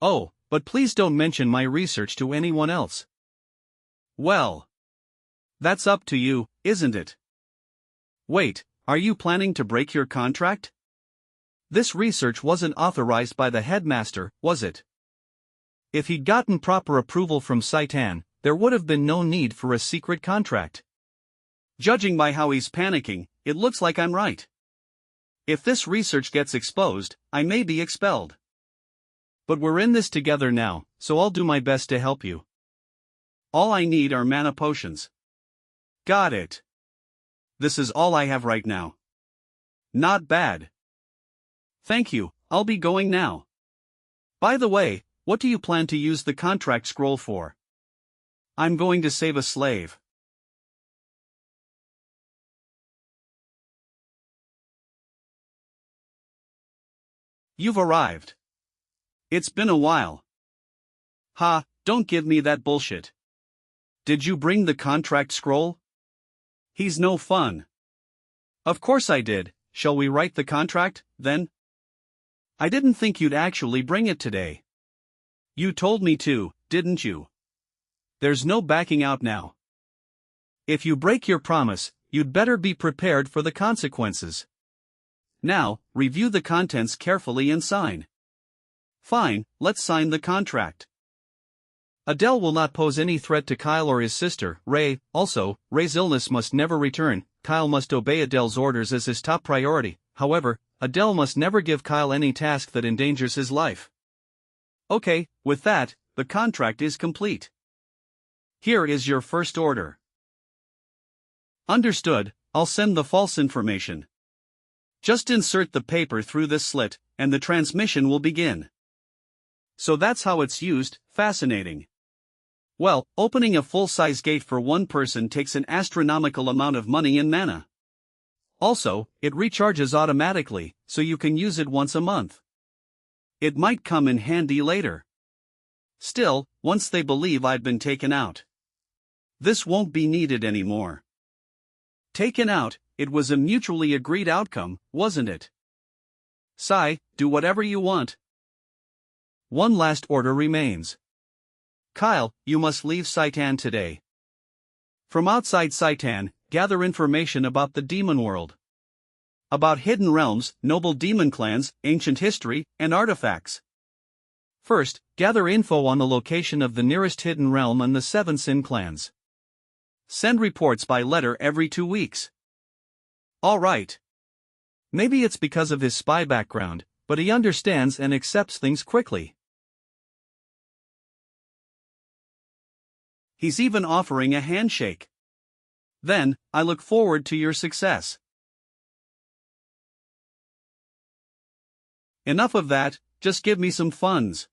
Oh, but please don't mention my research to anyone else. Well, that's up to you, isn't it? Wait, are you planning to break your contract? This research wasn't authorized by the headmaster, was it? If he'd gotten proper approval from Saitan, there would have been no need for a secret contract. Judging by how he's panicking, it looks like I'm right. If this research gets exposed, I may be expelled. But we're in this together now, so I'll do my best to help you. All I need are mana potions. Got it. This is all I have right now. Not bad. Thank you, I'll be going now. By the way, what do you plan to use the contract scroll for? I'm going to save a slave. You've arrived. It's been a while. Ha, don't give me that bullshit. Did you bring the contract scroll? He's no fun. Of course I did. Shall we write the contract, then? I didn't think you'd actually bring it today. You told me to, didn't you? There's no backing out now. If you break your promise, you'd better be prepared for the consequences. Now, review the contents carefully and sign. Fine, let's sign the contract. Adele will not pose any threat to Kyle or his sister, Ray. Also, Ray's illness must never return. Kyle must obey Adele's orders as his top priority. However, Adele must never give Kyle any task that endangers his life. Okay, with that, the contract is complete. Here is your first order. Understood, I'll send the false information. Just insert the paper through this slit, and the transmission will begin. So that's how it's used. Fascinating. Well, opening a full-size gate for one person takes an astronomical amount of money and mana. Also, it recharges automatically, so you can use it once a month. It might come in handy later. Still, once they believe I've been taken out, this won't be needed anymore. Taken out, it was a mutually agreed outcome, wasn't it? Sai, do whatever you want. One last order remains. Kyle, you must leave Saitan today. From outside Saitan, gather information about the demon world. About hidden realms, noble demon clans, ancient history, and artifacts. First, gather info on the location of the nearest hidden realm and the 7 Sin clans. Send reports by letter every 2 weeks. All right. Maybe it's because of his spy background, but he understands and accepts things quickly. He's even offering a handshake. Then, I look forward to your success. Enough of that, just give me some funds.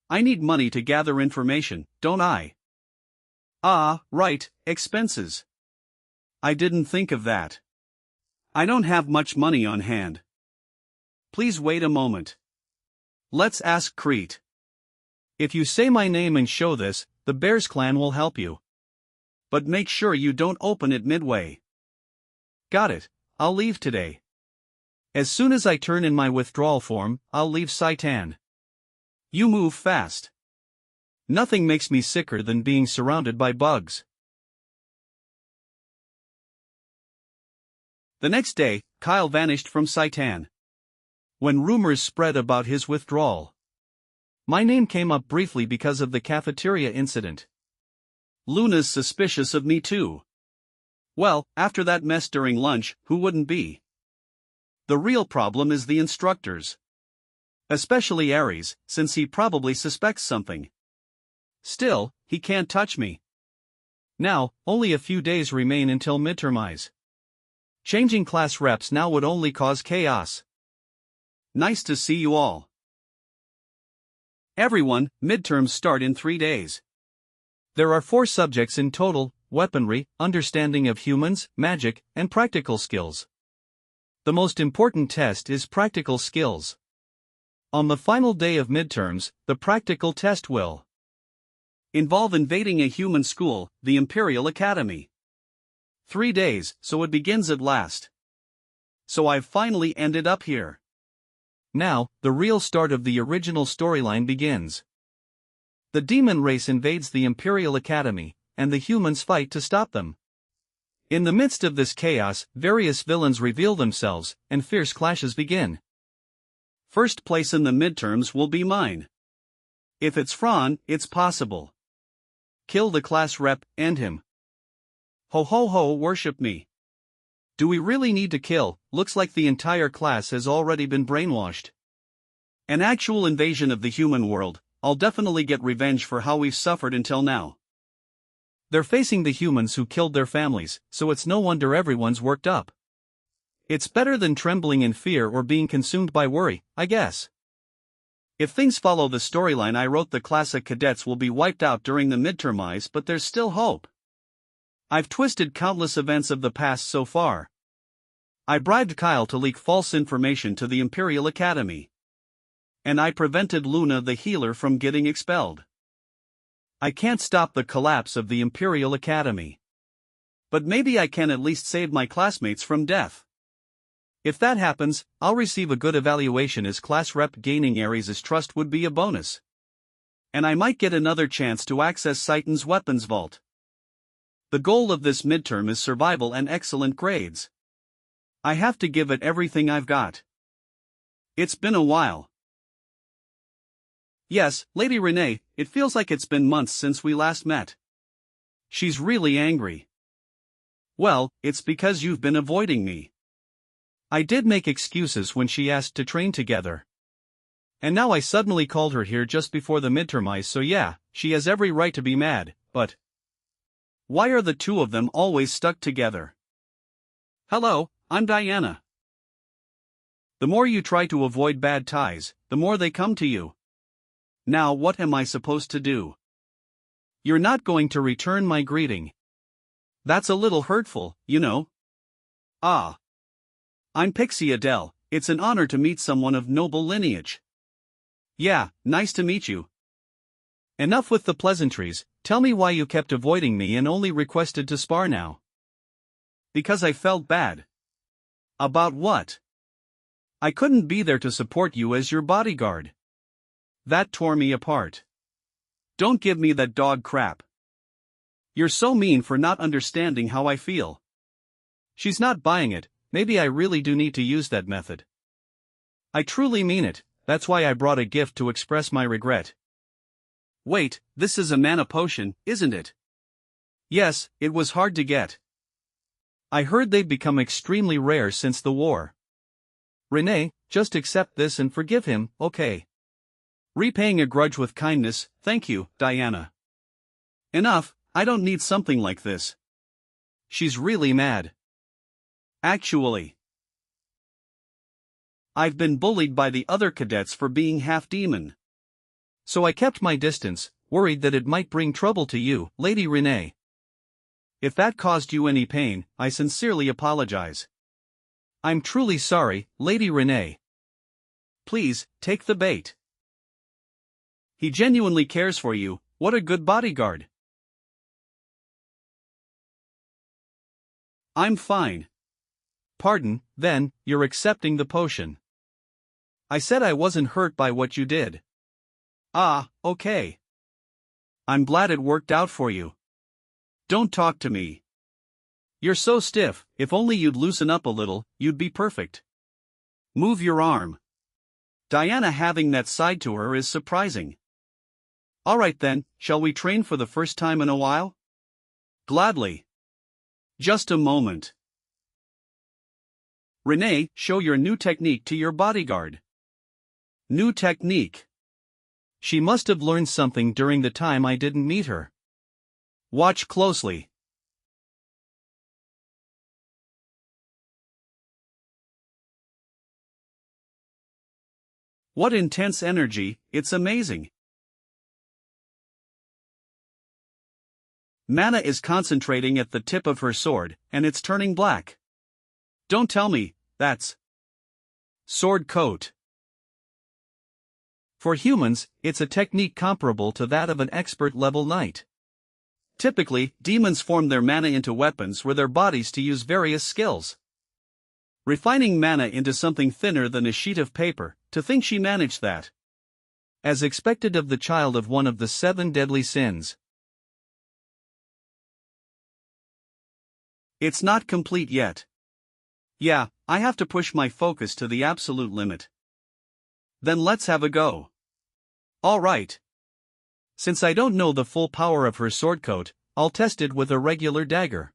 I need money to gather information, don't I? Ah, right, expenses. I didn't think of that. I don't have much money on hand. Please wait a moment. Let's ask Crete. If you say my name and show this, the Bears clan will help you. But make sure you don't open it midway. Got it, I'll leave today. As soon as I turn in my withdrawal form, I'll leave Saitan. You move fast. Nothing makes me sicker than being surrounded by bugs. The next day, Kyle vanished from Saitan. When rumors spread about his withdrawal, my name came up briefly because of the cafeteria incident. Luna's suspicious of me too. Well, after that mess during lunch, who wouldn't be? The real problem is the instructors. Especially Aries, since he probably suspects something. Still, he can't touch me. Now, only a few days remain until midtermize. Changing class reps now would only cause chaos. Nice to see you all. Everyone, midterms start in 3 days. There are 4 subjects in total: weaponry, understanding of humans, magic, and practical skills. The most important test is practical skills. On the final day of midterms, the practical test will involve invading a human school, the Imperial Academy. 3 days, so it begins at last. So I've finally ended up here. Now, the real start of the original storyline begins. The demon race invades the Imperial Academy, and the humans fight to stop them. In the midst of this chaos, various villains reveal themselves, and fierce clashes begin. First place in the midterms will be mine. If it's Fran, it's possible. Kill the class rep, end him. Ho ho ho, worship me. Do we really need to kill? Looks like the entire class has already been brainwashed. An actual invasion of the human world. I'll definitely get revenge for how we've suffered until now. They're facing the humans who killed their families, so it's no wonder everyone's worked up. It's better than trembling in fear or being consumed by worry, I guess. If things follow the storyline I wrote, the classic cadets will be wiped out during the midtermize, but there's still hope. I've twisted countless events of the past so far. I bribed Kyle to leak false information to the Imperial Academy. And I prevented Luna the healer from getting expelled. I can't stop the collapse of the Imperial Academy. But maybe I can at least save my classmates from death. If that happens, I'll receive a good evaluation as class rep. Gaining Aries' trust would be a bonus. And I might get another chance to access Saitan's weapons vault. The goal of this midterm is survival and excellent grades. I have to give it everything I've got. It's been a while. Yes, Lady Renee, it feels like it's been months since we last met. She's really angry. Well, it's because you've been avoiding me. I did make excuses when she asked to train together. And now I suddenly called her here just before the midtermize, so yeah, she has every right to be mad, but why are the two of them always stuck together? Hello, I'm Diana. The more you try to avoid bad ties, the more they come to you. Now what am I supposed to do? You're not going to return my greeting. That's a little hurtful, you know. Ah. I'm Pixie Adele, it's an honor to meet someone of noble lineage. Yeah, nice to meet you. Enough with the pleasantries, tell me why you kept avoiding me and only requested to spar now. Because I felt bad. About what? I couldn't be there to support you as your bodyguard. That tore me apart. Don't give me that dog crap. You're so mean for not understanding how I feel. She's not buying it, maybe I really do need to use that method. I truly mean it, that's why I brought a gift to express my regret. Wait, this is a mana potion, isn't it? Yes, it was hard to get. I heard they've become extremely rare since the war. Renee, just accept this and forgive him, okay? Repaying a grudge with kindness, thank you, Diana. Enough, I don't need something like this. She's really mad. Actually, I've been bullied by the other cadets for being half-demon. So I kept my distance, worried that it might bring trouble to you, Lady Renee. If that caused you any pain, I sincerely apologize. I'm truly sorry, Lady Renee. Please, take the bait. He genuinely cares for you. What a good bodyguard. I'm fine. Pardon, then, you're accepting the potion. I said I wasn't hurt by what you did. Ah, okay. I'm glad it worked out for you. Don't talk to me. You're so stiff, if only you'd loosen up a little, you'd be perfect. Move your arm. Diana having that side to her is surprising. Alright then, shall we train for the first time in a while? Gladly. Just a moment. Renee, show your new technique to your bodyguard. New technique. She must have learned something during the time I didn't meet her. Watch closely. What intense energy, it's amazing. Mana is concentrating at the tip of her sword, and it's turning black. Don't tell me, that's sword coat. For humans, it's a technique comparable to that of an expert-level knight. Typically, demons form their mana into weapons for their bodies to use various skills. Refining mana into something thinner than a sheet of paper, to think she managed that. As expected of the child of one of the 7 deadly sins. It's not complete yet. Yeah, I have to push my focus to the absolute limit. Then let's have a go. Alright. Since I don't know the full power of her sword coat, I'll test it with a regular dagger.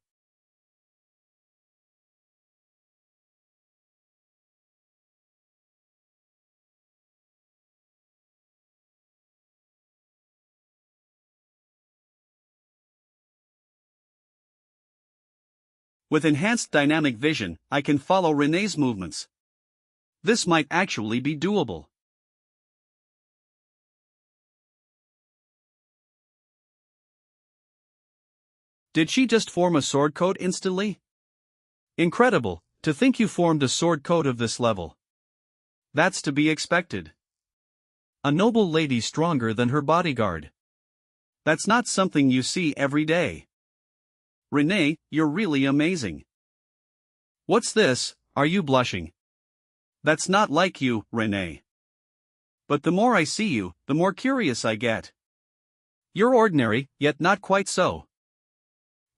With enhanced dynamic vision, I can follow Renee's movements. This might actually be doable. Did she just form a sword coat instantly? Incredible, to think you formed a sword coat of this level. That's to be expected. A noble lady stronger than her bodyguard. That's not something you see every day. Renee, you're really amazing. What's this, are you blushing? That's not like you, Renee. But the more I see you, the more curious I get. You're ordinary, yet not quite so.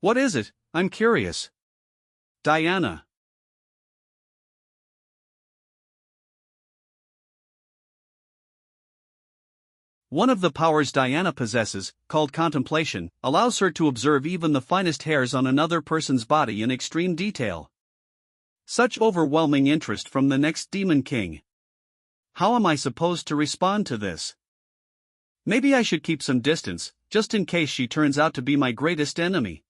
What is it? I'm curious. Diana. One of the powers Diana possesses, called contemplation, allows her to observe even the finest hairs on another person's body in extreme detail. Such overwhelming interest from the next Demon King. How am I supposed to respond to this? Maybe I should keep some distance, just in case she turns out to be my greatest enemy.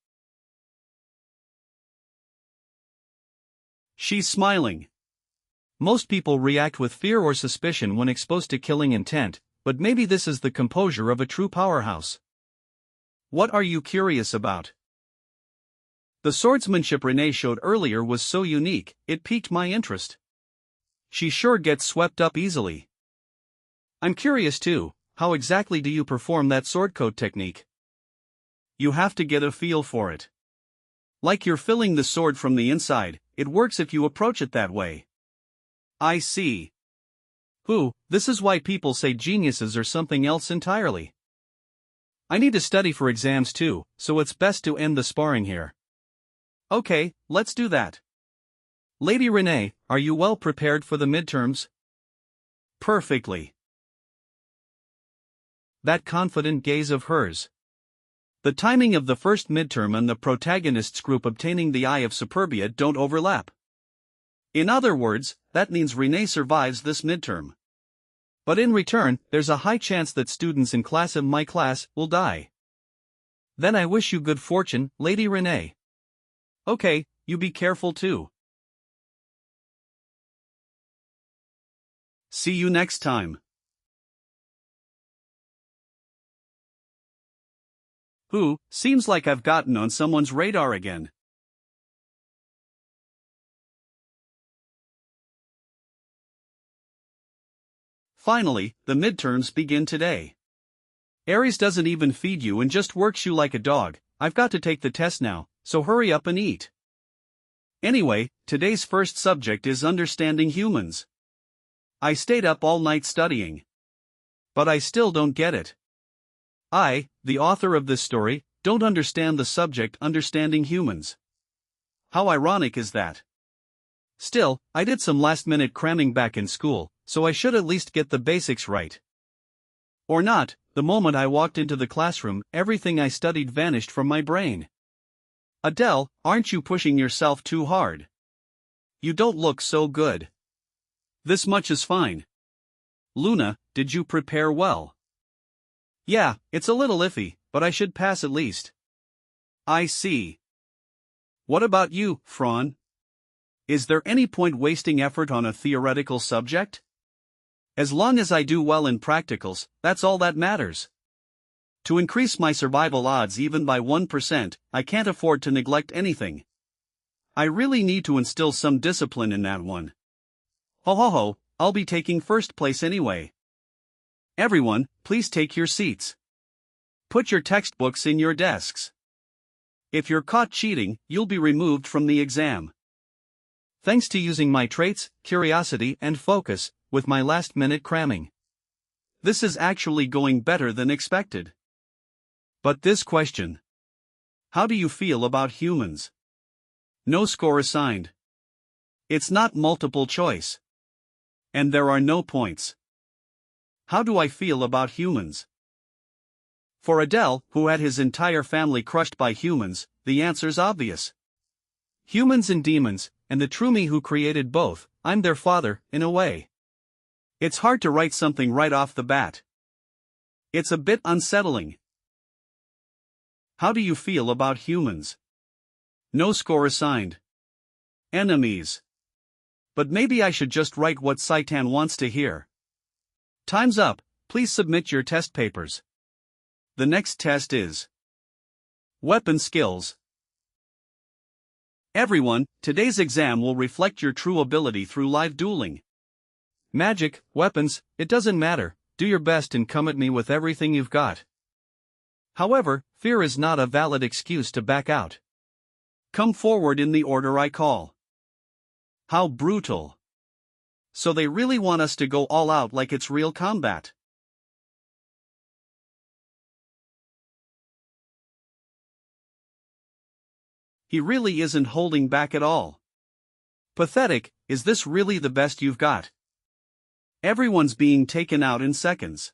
She's smiling. Most people react with fear or suspicion when exposed to killing intent, but maybe this is the composure of a true powerhouse. What are you curious about? The swordsmanship Renee showed earlier was so unique, it piqued my interest. She sure gets swept up easily. I'm curious too, how exactly do you perform that sword coat technique? You have to get a feel for it. Like you're filling the sword from the inside, it works if you approach it that way. I see. This is why people say geniuses are something else entirely. I need to study for exams too, so it's best to end the sparring here. Okay, let's do that. Lady Renee, are you well prepared for the midterms? Perfectly. That confident gaze of hers. The timing of the first midterm and the protagonist's group obtaining the Eye of Superbia don't overlap. In other words, that means Renee survives this midterm. But in return, there's a high chance that students in my class will die. Then I wish you good fortune, Lady Renee. Okay, you be careful too. See you next time. Seems like I've gotten on someone's radar again. Finally, the midterms begin today. Aries doesn't even feed you and just works you like a dog. I've got to take the test now, so hurry up and eat. Anyway, today's first subject is understanding humans. I stayed up all night studying. But I still don't get it. I, the author of this story, don't understand the subject understanding humans. How ironic is that? Still, I did some last-minute cramming back in school, so I should at least get the basics right. Or not, the moment I walked into the classroom, everything I studied vanished from my brain. Adele, aren't you pushing yourself too hard? You don't look so good. This much is fine. Luna, did you prepare well? Yeah, it's a little iffy, but I should pass at least. I see. What about you, Fran? Is there any point wasting effort on a theoretical subject? As long as I do well in practicals, that's all that matters. To increase my survival odds even by 1%, I can't afford to neglect anything. I really need to instill some discipline in that one. Ho ho ho, I'll be taking first place anyway. Everyone, please take your seats. Put your textbooks in your desks. If you're caught cheating, you'll be removed from the exam. Thanks to using my traits, curiosity and focus, with my last-minute cramming. This is actually going better than expected. But this question. How do you feel about humans? No score assigned. It's not multiple choice. And there are no points. How do I feel about humans? For Adele, who had his entire family crushed by humans, the answer's obvious. Humans and demons, and the true me who created both, I'm their father, in a way. It's hard to write something right off the bat. It's a bit unsettling. How do you feel about humans? No score assigned. Enemies. But maybe I should just write what Saitan wants to hear. Time's up, please submit your test papers. The next test is Weapon Skills. Everyone, today's exam will reflect your true ability through live dueling. Magic, weapons, it doesn't matter, do your best and come at me with everything you've got. However, fear is not a valid excuse to back out. Come forward in the order I call. How brutal. So they really want us to go all out like it's real combat. He really isn't holding back at all. Pathetic, is this really the best you've got? Everyone's being taken out in seconds.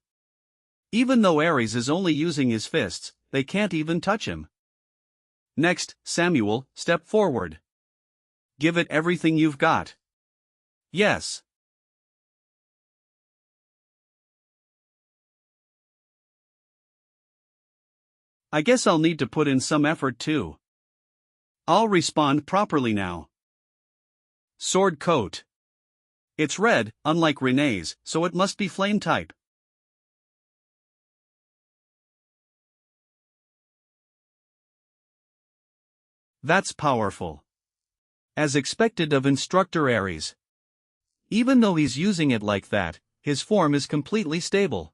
Even though Aries is only using his fists, they can't even touch him. Next, Samuel, step forward. Give it everything you've got. Yes. I guess I'll need to put in some effort too. I'll respond properly now. Sword coat. It's red, unlike Renee's, so it must be flame type. That's powerful. As expected of instructor Aries. Even though he's using it like that, his form is completely stable.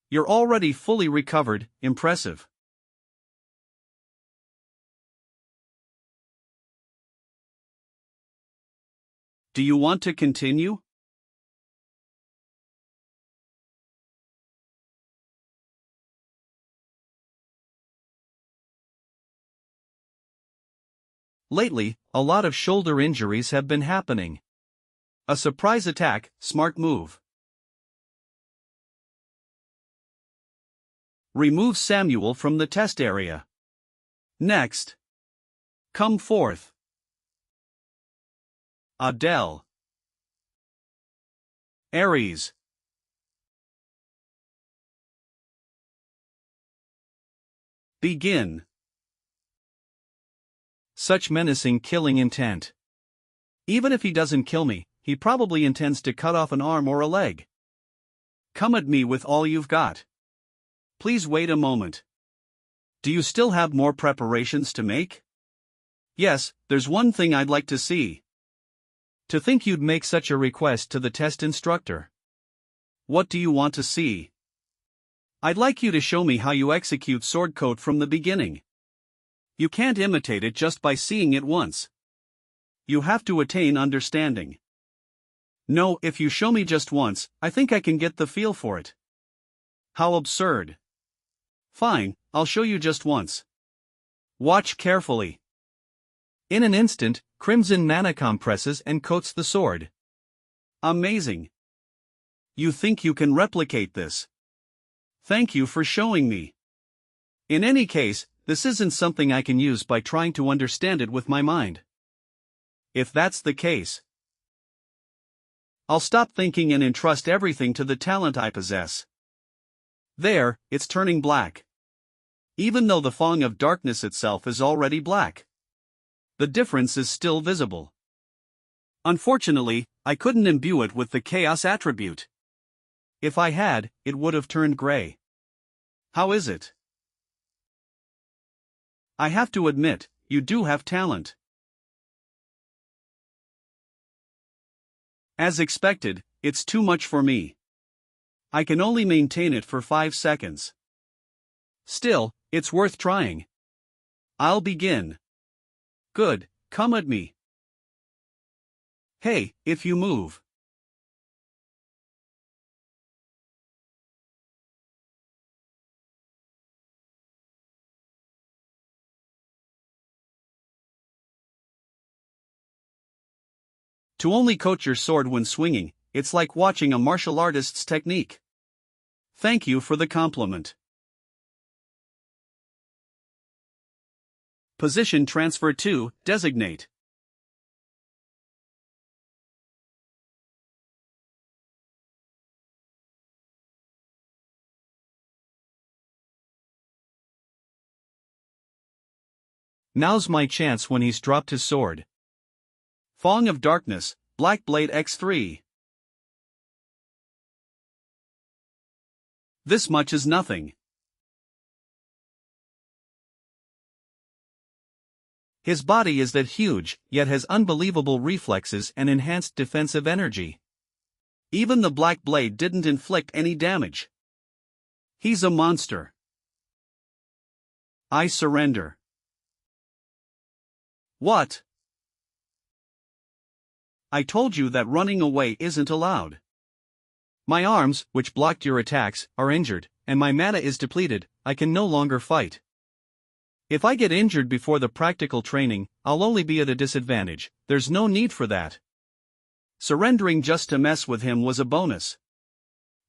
You're already fully recovered, impressive. Do you want to continue? Lately, a lot of shoulder injuries have been happening. A surprise attack, smart move. Remove Samuel from the test area. Next. Come forth. Adele. Aries. Begin. Such menacing killing intent. Even if he doesn't kill me, he probably intends to cut off an arm or a leg. Come at me with all you've got. Please wait a moment. Do you still have more preparations to make? Yes, there's one thing I'd like to see. To think you'd make such a request to the test instructor. What do you want to see? I'd like you to show me how you execute sword code from the beginning. You can't imitate it just by seeing it once. You have to attain understanding. No, if you show me just once, I think I can get the feel for it. How absurd. Fine, I'll show you just once. Watch carefully. In an instant, crimson mana compresses and coats the sword. Amazing. You think you can replicate this? Thank you for showing me. In any case, this isn't something I can use by trying to understand it with my mind. If that's the case, I'll stop thinking and entrust everything to the talent I possess. There, it's turning black. Even though the fong of darkness itself is already black. The difference is still visible. Unfortunately, I couldn't imbue it with the chaos attribute. If I had, it would have turned gray. How is it? I have to admit, you do have talent. As expected, it's too much for me. I can only maintain it for 5 seconds. Still, it's worth trying. I'll begin. Good, come at me. Hey, if you move. To only coat your sword when swinging, it's like watching a martial artist's technique. Thank you for the compliment. Position transfer to designate. Now's my chance when he's dropped his sword. Fong of Darkness, Black Blade X3. This much is nothing. His body is that huge, yet has unbelievable reflexes and enhanced defensive energy. Even the Black Blade didn't inflict any damage. He's a monster. I surrender. What? I told you that running away isn't allowed. My arms, which blocked your attacks, are injured, and my mana is depleted. I can no longer fight. If I get injured before the practical training, I'll only be at a disadvantage. There's no need for that. Surrendering just to mess with him was a bonus.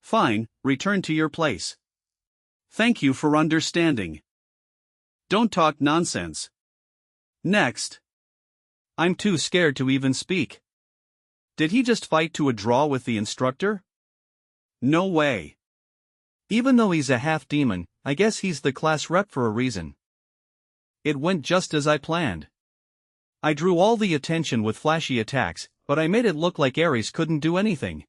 Fine, return to your place. Thank you for understanding. Don't talk nonsense. Next. I'm too scared to even speak. Did he just fight to a draw with the instructor? No way. Even though he's a half-demon, I guess he's the class rep for a reason. It went just as I planned. I drew all the attention with flashy attacks, but I made it look like Ares couldn't do anything.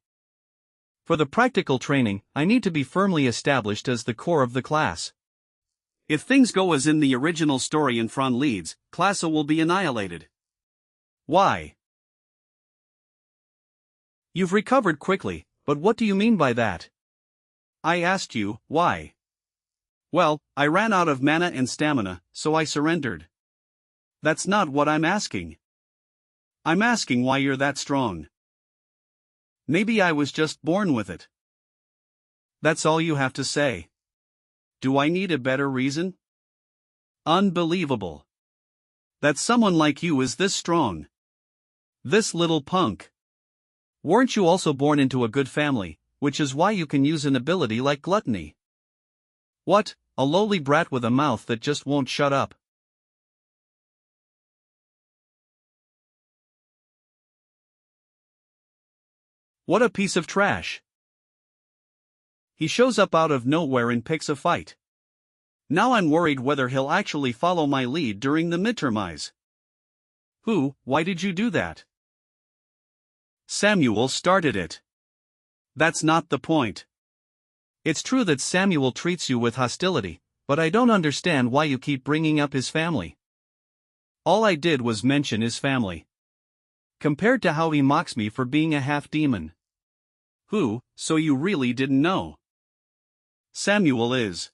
For the practical training, I need to be firmly established as the core of the class. If things go as in the original story in Fran leads, Classa will be annihilated. Why? You've recovered quickly, but what do you mean by that? I asked you, why? Well, I ran out of mana and stamina, so I surrendered. That's not what I'm asking. I'm asking why you're that strong. Maybe I was just born with it. That's all you have to say. Do I need a better reason? Unbelievable. That someone like you is this strong. This little punk. Weren't you also born into a good family, which is why you can use an ability like gluttony? What, a lowly brat with a mouth that just won't shut up? What a piece of trash. He shows up out of nowhere and picks a fight. Now I'm worried whether he'll actually follow my lead during the midtermize. Why did you do that? Samuel started it. That's not the point. It's true that Samuel treats you with hostility, but I don't understand why you keep bringing up his family. All I did was mention his family. Compared to how he mocks me for being a half-demon. Who, so you really didn't know? Samuel is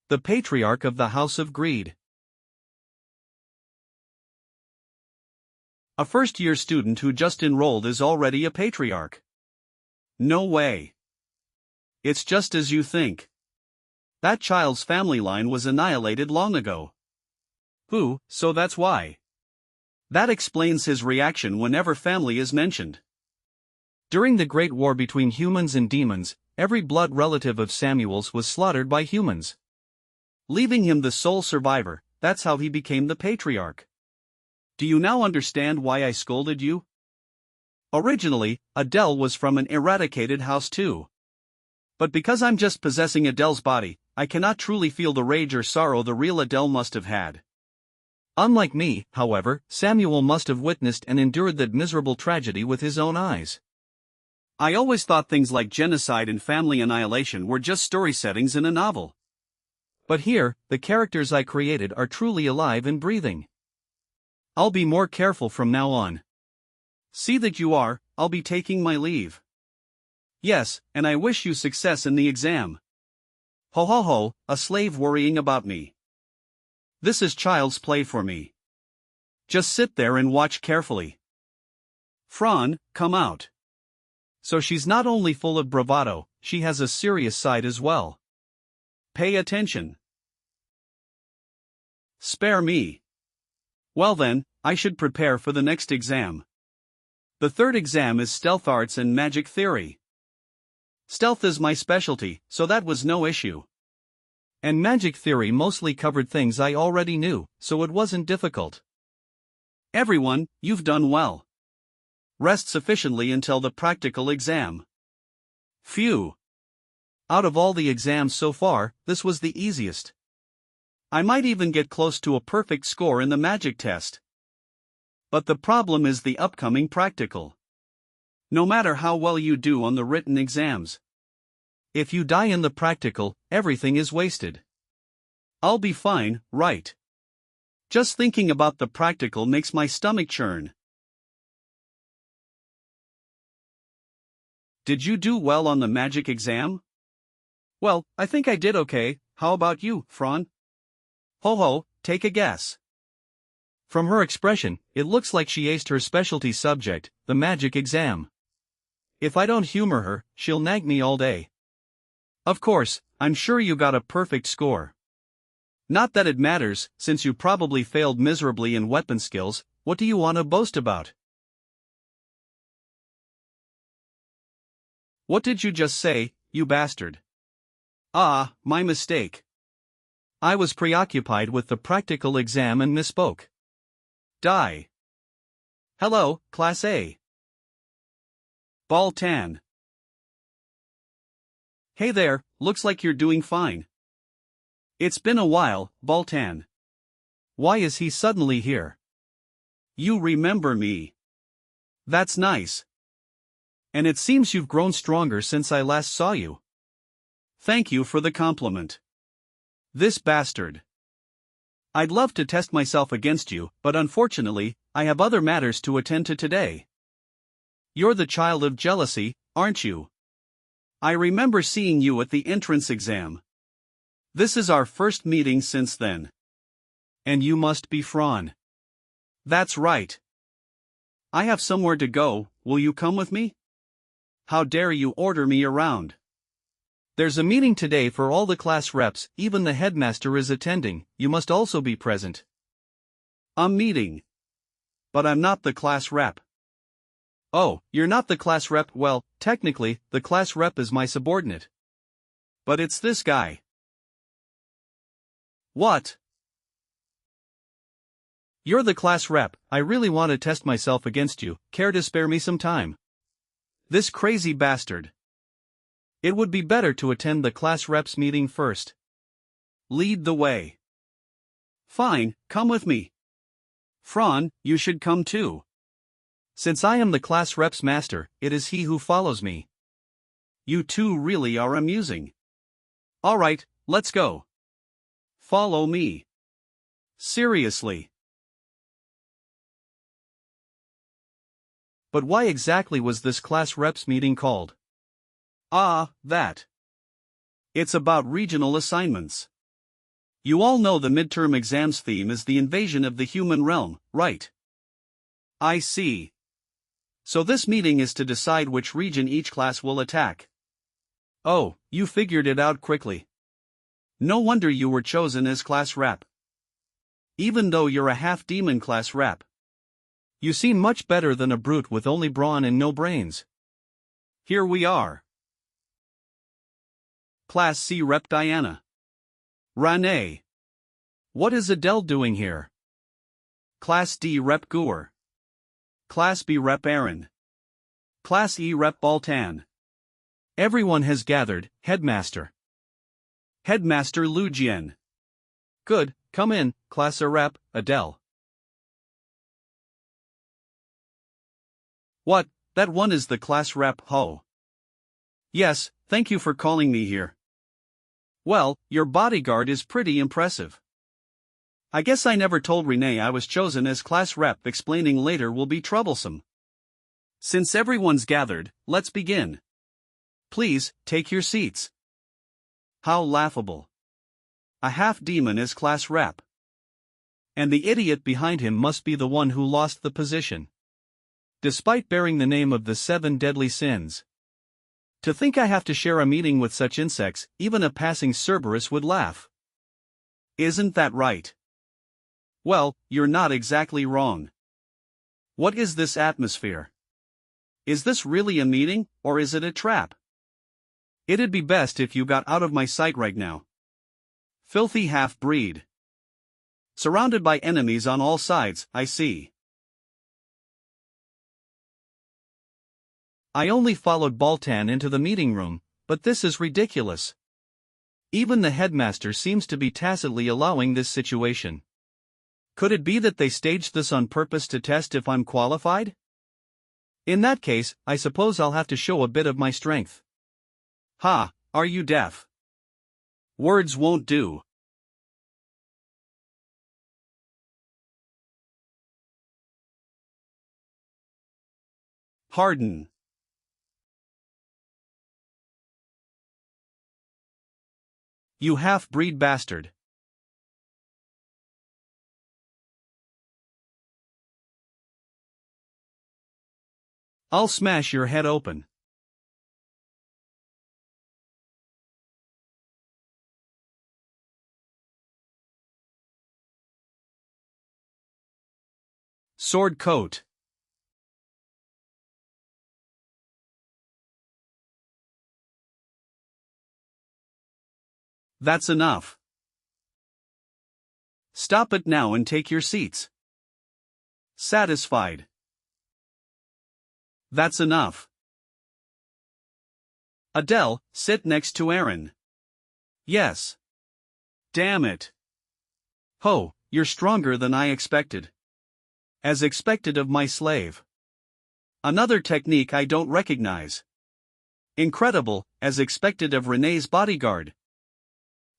the patriarch of the House of Greed. A first-year student who just enrolled is already a patriarch. No way. It's just as you think. That child's family line was annihilated long ago. Who, so that's why. That explains his reaction whenever family is mentioned. During the Great War between humans and demons, every blood relative of Samuel's was slaughtered by humans, leaving him the sole survivor. That's how he became the patriarch. Do you now understand why I scolded you? Originally, Adele was from an eradicated house too. But because I'm just possessing Adele's body, I cannot truly feel the rage or sorrow the real Adele must have had. Unlike me, however, Samuel must have witnessed and endured that miserable tragedy with his own eyes. I always thought things like genocide and family annihilation were just story settings in a novel. But here, the characters I created are truly alive and breathing. I'll be more careful from now on. See that you are. I'll be taking my leave. Yes, and I wish you success in the exam. Ho ho ho, a slave worrying about me. This is child's play for me. Just sit there and watch carefully. Fran, come out. So she's not only full of bravado, she has a serious side as well. Pay attention. Spare me. Well then, I should prepare for the next exam. The third exam is Stealth Arts and Magic Theory. Stealth is my specialty, so that was no issue. And Magic Theory mostly covered things I already knew, so it wasn't difficult. Everyone, you've done well. Rest sufficiently until the practical exam. Phew. Out of all the exams so far, this was the easiest. I might even get close to a perfect score in the magic test. But the problem is the upcoming practical. No matter how well you do on the written exams, if you die in the practical, everything is wasted. I'll be fine, right? Just thinking about the practical makes my stomach churn. Did you do well on the magic exam? Well, I think I did okay. How about you, Fran? Ho ho, take a guess. From her expression, it looks like she aced her specialty subject, the magic exam. If I don't humor her, she'll nag me all day. Of course, I'm sure you got a perfect score. Not that it matters, since you probably failed miserably in weapon skills. What do you want to boast about? What did you just say, you bastard? Ah, my mistake. I was preoccupied with the practical exam and misspoke. Die. Hello, Class A. Ball Tan. Hey there, looks like you're doing fine. It's been a while, Baltan. Why is he suddenly here? You remember me. That's nice. And it seems you've grown stronger since I last saw you. Thank you for the compliment. This bastard. I'd love to test myself against you, but unfortunately, I have other matters to attend to today. You're the child of jealousy, aren't you? I remember seeing you at the entrance exam. This is our first meeting since then. And you must be Fran. That's right. I have somewhere to go, will you come with me? How dare you order me around? There's a meeting today for all the class reps, even the headmaster is attending, you must also be present. A meeting. But I'm not the class rep. Oh, you're not the class rep? Well, technically, the class rep is my subordinate. But it's this guy. What? You're the class rep, I really want to test myself against you, care to spare me some time? This crazy bastard. It would be better to attend the class reps meeting first. Lead the way. Fine, come with me. Fran, you should come too. Since I am the class reps master, it is he who follows me. You two really are amusing. Alright, let's go. Follow me. Seriously. But why exactly was this class reps meeting called? Ah, that. It's about regional assignments. You all know the midterm exams theme is the invasion of the human realm, right? I see. So this meeting is to decide which region each class will attack. Oh, you figured it out quickly. No wonder you were chosen as class rep. Even though you're a half-demon class rep. You seem much better than a brute with only brawn and no brains. Here we are. Class C Rep Diana. Rane. What is Adele doing here? Class D Rep Guer. Class B Rep Aaron. Class E Rep Baltan. Everyone has gathered, Headmaster. Headmaster Lu Jian. Good, come in, Class A Rep, Adele. What, that one is the Class Rep Ho? Yes, thank you for calling me here. Well, your bodyguard is pretty impressive. I guess I never told Renee I was chosen as class rep. Explaining later will be troublesome. Since everyone's gathered, let's begin. Please, take your seats. How laughable. A half-demon as class rep. And the idiot behind him must be the one who lost the position. Despite bearing the name of the 7 deadly sins. To think I have to share a meeting with such insects, even a passing Cerberus would laugh. Isn't that right? Well, you're not exactly wrong. What is this atmosphere? Is this really a meeting, or is it a trap? It'd be best if you got out of my sight right now. Filthy half-breed. Surrounded by enemies on all sides, I see. I only followed Baltan into the meeting room, but this is ridiculous. Even the headmaster seems to be tacitly allowing this situation. Could it be that they staged this on purpose to test if I'm qualified? In that case, I suppose I'll have to show a bit of my strength. Ha, are you deaf? Words won't do. Harden. You half-breed bastard. I'll smash your head open. Sword coat. That's enough. Stop it now and take your seats. Satisfied. That's enough. Adele, sit next to Aaron. Yes. Damn it. Ho, you're stronger than I expected. As expected of my slave. Another technique I don't recognize. Incredible, as expected of Renee's bodyguard.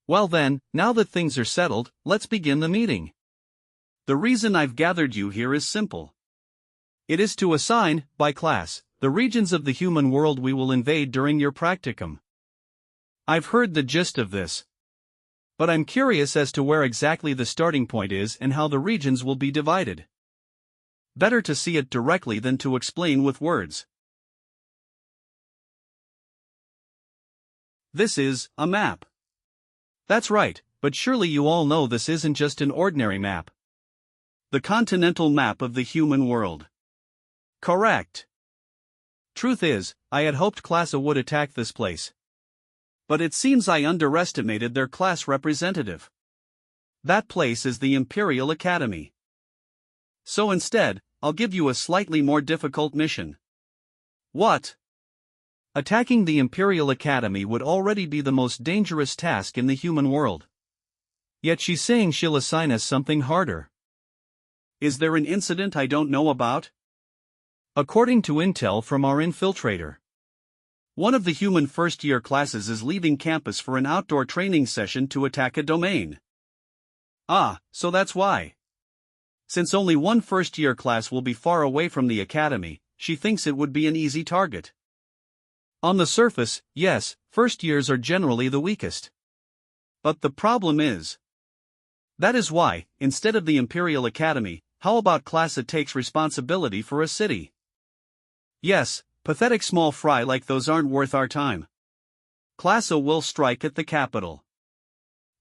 Well then, now that things are settled, let's begin the meeting. The reason I've gathered you here is simple. It is to assign, by class, the regions of the human world we will invade during your practicum. I've heard the gist of this. But I'm curious as to where exactly the starting point is and how the regions will be divided. Better to see it directly than to explain with words. This is a map. That's right, but surely you all know this isn't just an ordinary map. The continental map of the human world. Correct. Truth is, I had hoped Class A would attack this place. But it seems I underestimated their class representative. That place is the Imperial Academy. So instead, I'll give you a slightly more difficult mission. What? Attacking the Imperial Academy would already be the most dangerous task in the human world. Yet she's saying she'll assign us something harder. Is there an incident I don't know about? According to intel from our infiltrator, one of the human first-year classes is leaving campus for an outdoor training session to attack a domain. Ah, so that's why. Since only one first-year class will be far away from the academy, she thinks it would be an easy target. On the surface, yes, first years are generally the weakest. But the problem is. That is why, instead of the Imperial Academy, how about class A takes responsibility for a city? Yes, pathetic small fry like those aren't worth our time. Class A will strike at the capital.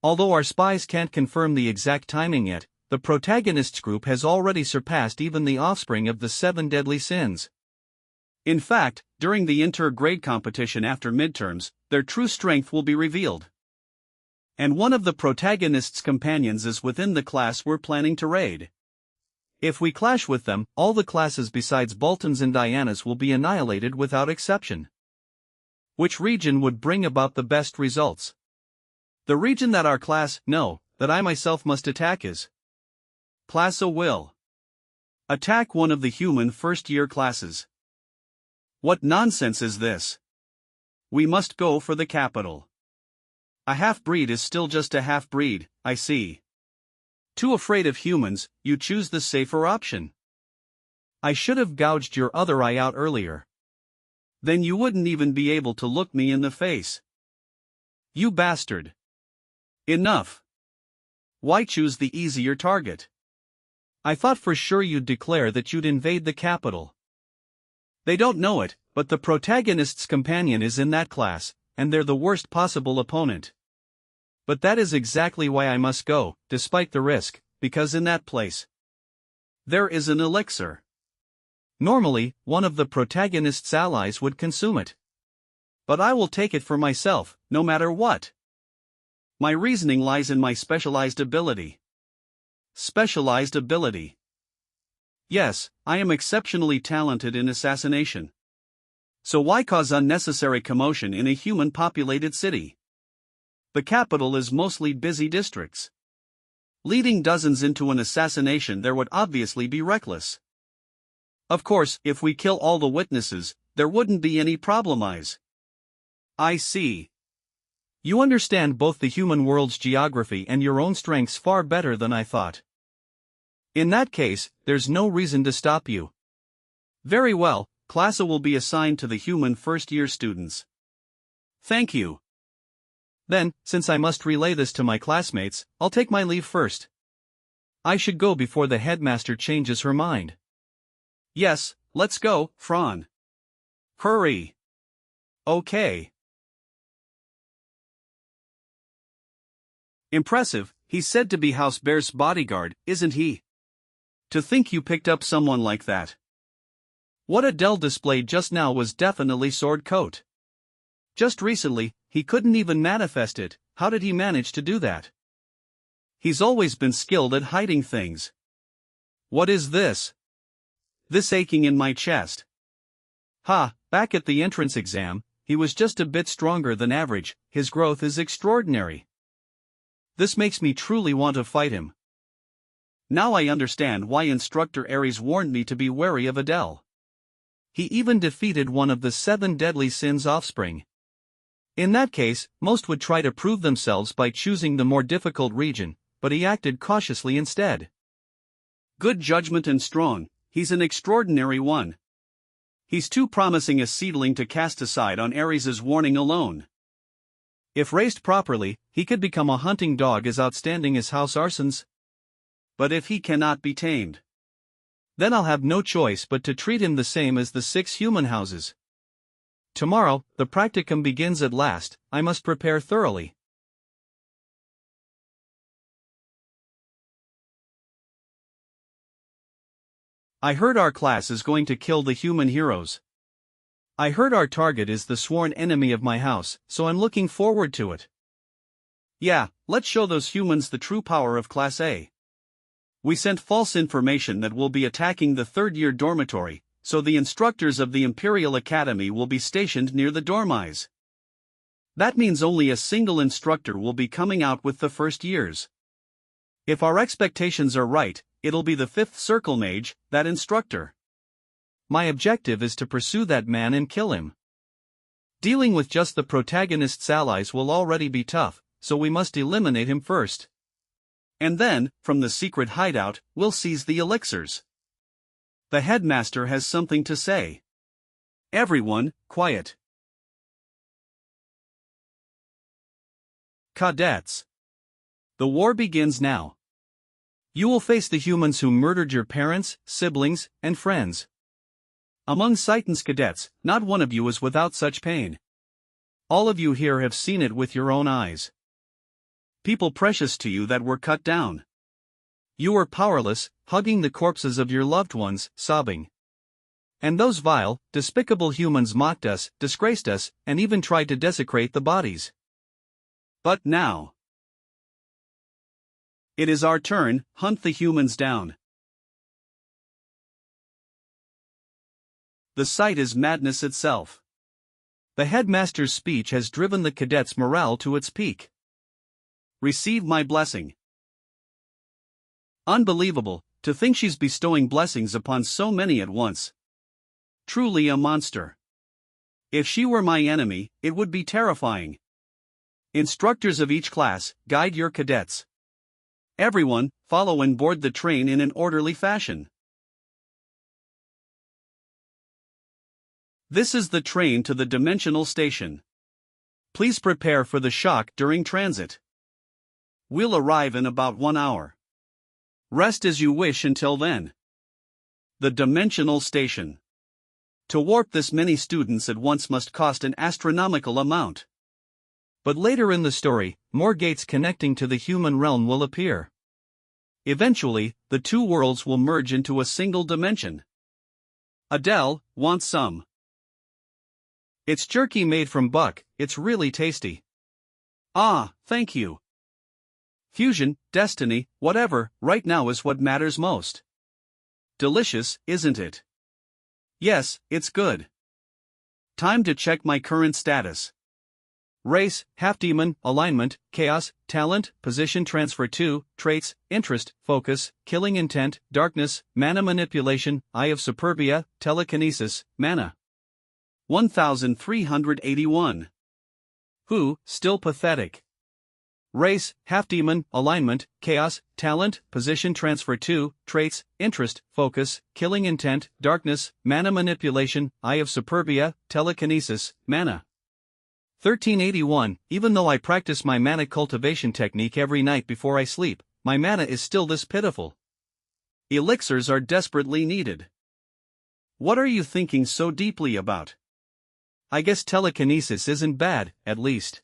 Although our spies can't confirm the exact timing yet, the protagonists group has already surpassed even the offspring of the 7 deadly sins. In fact, during the inter-grade competition after midterms, their true strength will be revealed. And one of the protagonists' companions is within the class we're planning to raid. If we clash with them, all the classes besides Bolton's and Diana's will be annihilated without exception. Which region would bring about the best results? The region that our class, no, that I myself must attack is. Class A will attack one of the human first-year classes. What nonsense is this? We must go for the capital. A half-breed is still just a half-breed, I see. Too afraid of humans, you choose the safer option. I should have gouged your other eye out earlier. Then you wouldn't even be able to look me in the face. You bastard. Enough. Why choose the easier target? I thought for sure you'd declare that you'd invade the capital. They don't know it, but the protagonist's companion is in that class, and they're the worst possible opponent. But that is exactly why I must go, despite the risk, because in that place there is an elixir. Normally, one of the protagonist's allies would consume it. But I will take it for myself, no matter what. My reasoning lies in my specialized ability. Specialized ability. Yes, I am exceptionally talented in assassination. So why cause unnecessary commotion in a human-populated city? The capital is mostly busy districts. Leading dozens into an assassination there would obviously be reckless. Of course, if we kill all the witnesses, there wouldn't be any problemize. I see. You understand both the human world's geography and your own strengths far better than I thought. In that case, there's no reason to stop you. Very well, Class A will be assigned to the human first-year students. Thank you. Then, since I must relay this to my classmates, I'll take my leave first. I should go before the headmaster changes her mind. Yes, let's go, Fran. Hurry. Okay. Impressive, he's said to be House Bear's bodyguard, isn't he? To think you picked up someone like that. What Adele displayed just now was definitely sword coat. Just recently, he couldn't even manifest it. How did he manage to do that? He's always been skilled at hiding things. What is this? This aching in my chest. Ha, back at the entrance exam, he was just a bit stronger than average, his growth is extraordinary. This makes me truly want to fight him. Now I understand why Instructor Aries warned me to be wary of Adele. He even defeated one of the 7 deadly sins' offspring. In that case, most would try to prove themselves by choosing the more difficult region, but he acted cautiously instead. Good judgment and strong, he's an extraordinary one. He's too promising a seedling to cast aside on Aries' warning alone. If raised properly, he could become a hunting dog as outstanding as House Arson's. But if he cannot be tamed, then I'll have no choice but to treat him the same as the 6 human houses. Tomorrow, the practicum begins at last, I must prepare thoroughly. I heard our class is going to kill the human heroes. I heard our target is the sworn enemy of my house, so I'm looking forward to it. Yeah, let's show those humans the true power of Class A. We sent false information that we'll be attacking the third-year dormitory, so the instructors of the Imperial Academy will be stationed near the dormice. That means only a single instructor will be coming out with the first years. If our expectations are right, it'll be the 5th circle mage, that instructor. My objective is to pursue that man and kill him. Dealing with just the protagonist's allies will already be tough, so we must eliminate him first. And then, from the secret hideout, we'll seize the elixirs. The headmaster has something to say. Everyone, quiet. Cadets. The war begins now. You will face the humans who murdered your parents, siblings, and friends. Among Satan's cadets, not one of you is without such pain. All of you here have seen it with your own eyes. People precious to you that were cut down. You were powerless, hugging the corpses of your loved ones, sobbing. And those vile, despicable humans mocked us, disgraced us, and even tried to desecrate the bodies. But now, it is our turn. Hunt the humans down. The sight is madness itself. The headmaster's speech has driven the cadets' morale to its peak. Receive my blessing. Unbelievable, to think she's bestowing blessings upon so many at once. Truly a monster. If she were my enemy, it would be terrifying. Instructors of each class, guide your cadets. Everyone, follow and board the train in an orderly fashion. This is the train to the dimensional station. Please prepare for the shock during transit. We'll arrive in about 1 hour. Rest as you wish until then. The dimensional station. To warp this many students at once must cost an astronomical amount. But later in the story, more gates connecting to the human realm will appear. Eventually, the two worlds will merge into a single dimension. Adele, want some? It's jerky made from buck, it's really tasty. Ah, thank you. Fusion, destiny, whatever, right now is what matters most. Delicious, isn't it? Yes, it's good. Time to check my current status. Race, half-demon, alignment, chaos, talent, position transfer 2, traits, interest, focus, killing intent, darkness, mana manipulation, eye of superbia, telekinesis, mana. 1381. Who, still pathetic. Race, half-demon, alignment, chaos, talent, position transfer 2, traits, interest, focus, killing intent, darkness, mana manipulation, eye of superbia, telekinesis, mana. 1381. Even though I practice my mana cultivation technique every night before I sleep, my mana is still this pitiful. Elixirs are desperately needed. What are you thinking so deeply about? I guess telekinesis isn't bad, at least.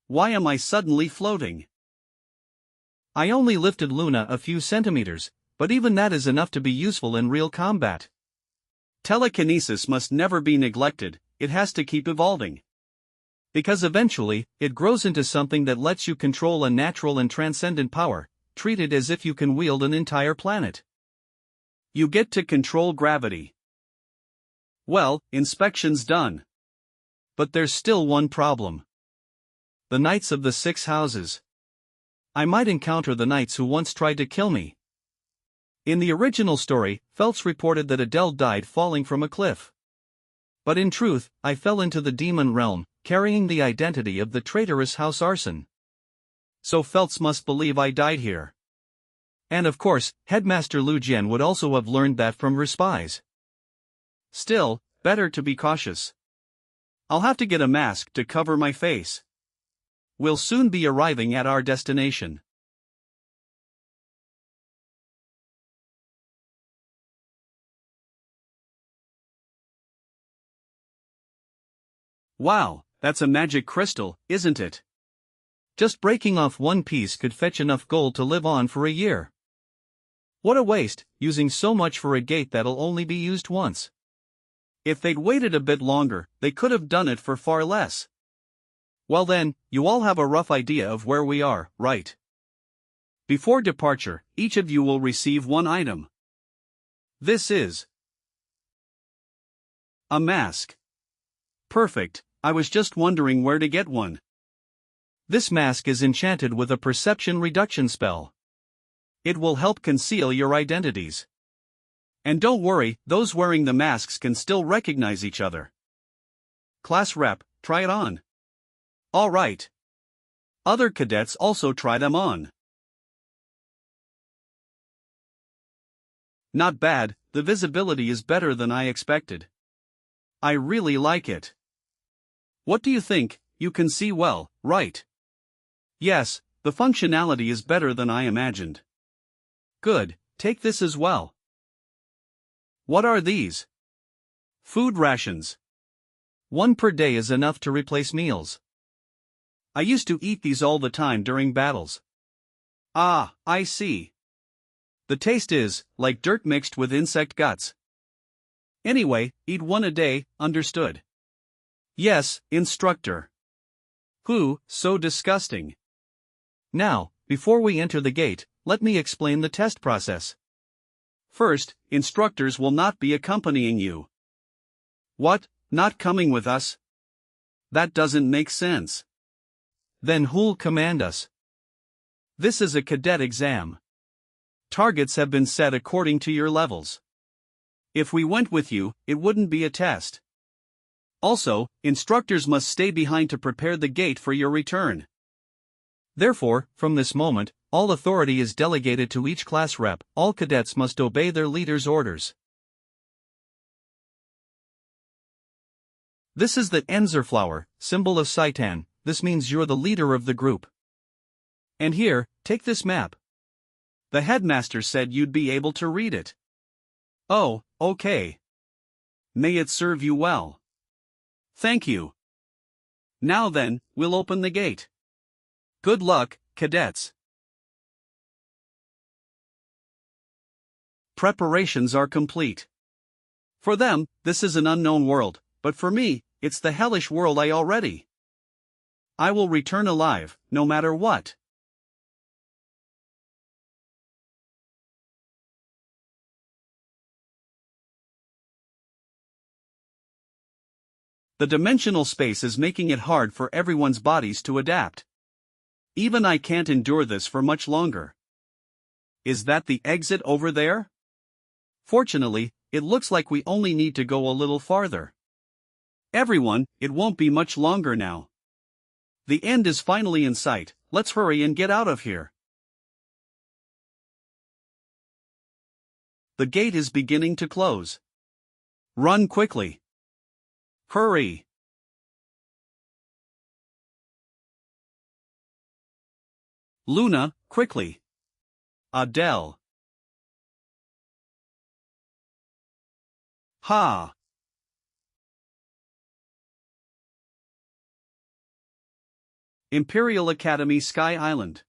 Why am I suddenly floating? I only lifted Luna a few centimeters, but even that is enough to be useful in real combat. Telekinesis must never be neglected, it has to keep evolving. Because eventually, it grows into something that lets you control a natural and transcendent power, treat it as if you can wield an entire planet. You get to control gravity. Well, inspection's done. But there's still one problem. The Knights of the Six Houses. I might encounter the knights who once tried to kill me. In the original story, Phelps reported that Adele died falling from a cliff. But in truth, I fell into the demon realm, carrying the identity of the traitorous House Arson. So Phelps must believe I died here. And of course, Headmaster Lu Jian would also have learned that from her spies. Still, better to be cautious. I'll have to get a mask to cover my face. We'll soon be arriving at our destination. Wow, that's a magic crystal, isn't it? Just breaking off one piece could fetch enough gold to live on for a year. What a waste, using so much for a gate that'll only be used once. If they'd waited a bit longer, they could have done it for far less. Well then, you all have a rough idea of where we are, right? Before departure, each of you will receive one item. This is a mask. Perfect, I was just wondering where to get one. This mask is enchanted with a perception reduction spell. It will help conceal your identities. And don't worry, those wearing the masks can still recognize each other. Class rep, try it on. All right. Other cadets also try them on. Not bad, the visibility is better than I expected. I really like it. What do you think? You can see well, right? Yes, the functionality is better than I imagined. Good, take this as well. What are these? Food rations. One per day is enough to replace meals. I used to eat these all the time during battles. Ah, I see. The taste is like dirt mixed with insect guts. Anyway, eat one a day, understood? Yes, instructor. Who, so disgusting. Now, before we enter the gate, let me explain the test process. First, instructors will not be accompanying you. What, not coming with us? That doesn't make sense. Then who'll command us? This is a cadet exam. Targets have been set according to your levels. If we went with you, it wouldn't be a test. Also, instructors must stay behind to prepare the gate for your return. Therefore, from this moment, all authority is delegated to each class rep. All cadets must obey their leader's orders. This is the Enzer flower, symbol of Seitan. This means you're the leader of the group. And here, take this map. The headmaster said you'd be able to read it. Oh, okay. May it serve you well. Thank you. Now then, we'll open the gate. Good luck, cadets. Preparations are complete. For them, this is an unknown world, but for me, it's the hellish world I already. I will return alive, no matter what. The dimensional space is making it hard for everyone's bodies to adapt. Even I can't endure this for much longer. Is that the exit over there? Fortunately, it looks like we only need to go a little farther. Everyone, it won't be much longer now. The end is finally in sight. Let's hurry and get out of here. The gate is beginning to close. Run quickly. Hurry. Luna, quickly. Adele. Ha. Imperial Academy, Sky Island.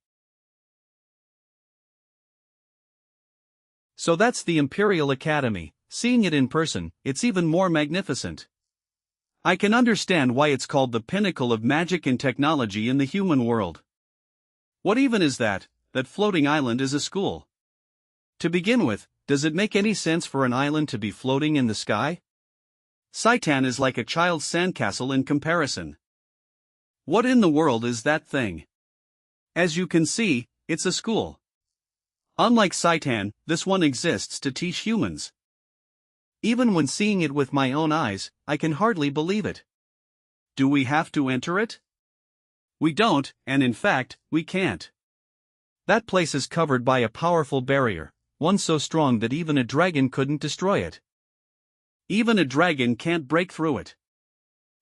So that's the Imperial Academy. Seeing it in person, it's even more magnificent. I can understand why it's called the pinnacle of magic and technology in the human world. What even is that? That floating island is a school. To begin with, does it make any sense for an island to be floating in the sky? Seitan is like a child's sandcastle in comparison. What in the world is that thing? As you can see, it's a school. Unlike Seitan, this one exists to teach humans. Even when seeing it with my own eyes, I can hardly believe it. Do we have to enter it? We don't, and in fact, we can't. That place is covered by a powerful barrier, one so strong that even a dragon couldn't destroy it. Even a dragon can't break through it.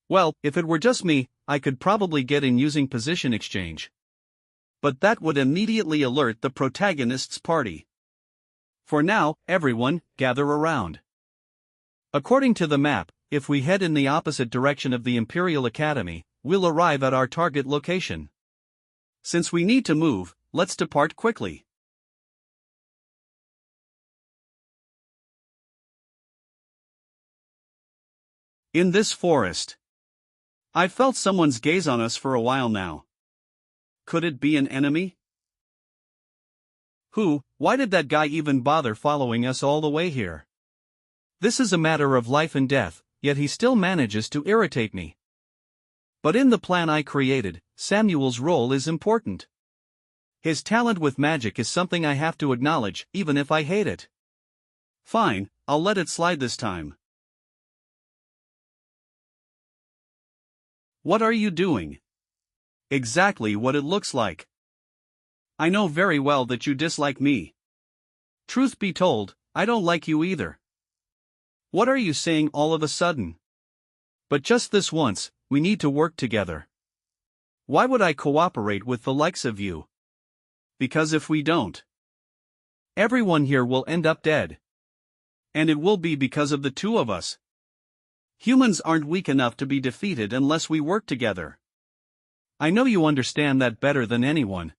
Well, if it were just me, I could probably get in using position exchange. But that would immediately alert the protagonist's party. For now, everyone, gather around. According to the map, if we head in the opposite direction of the Imperial Academy, we'll arrive at our target location. Since we need to move, let's depart quickly. In this forest. I've felt someone's gaze on us for a while now. Could it be an enemy? Who? Why did that guy even bother following us all the way here? This is a matter of life and death, yet he still manages to irritate me. But in the plan I created, Samuel's role is important. His talent with magic is something I have to acknowledge, even if I hate it. Fine, I'll let it slide this time. What are you doing? Exactly what it looks like. I know very well that you dislike me. Truth be told, I don't like you either. What are you saying all of a sudden? But just this once, we need to work together. Why would I cooperate with the likes of you? Because if we don't, everyone here will end up dead. And it will be because of the two of us. Humans aren't weak enough to be defeated unless we work together. I know you understand that better than anyone.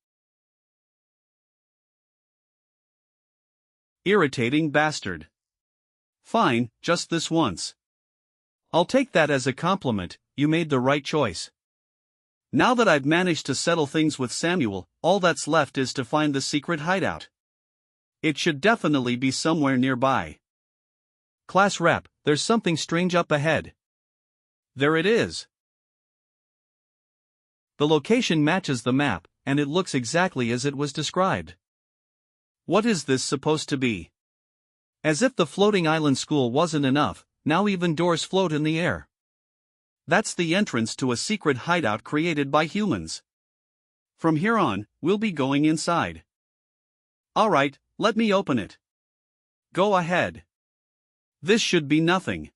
Irritating bastard. Fine, just this once. I'll take that as a compliment, you made the right choice. Now that I've managed to settle things with Samuel, all that's left is to find the secret hideout. It should definitely be somewhere nearby. Class rep, there's something strange up ahead. There it is. The location matches the map, and it looks exactly as it was described. What is this supposed to be? As if the floating island school wasn't enough, now even doors float in the air. That's the entrance to a secret hideout created by humans. From here on, we'll be going inside. Alright, let me open it. Go ahead. This should be nothing.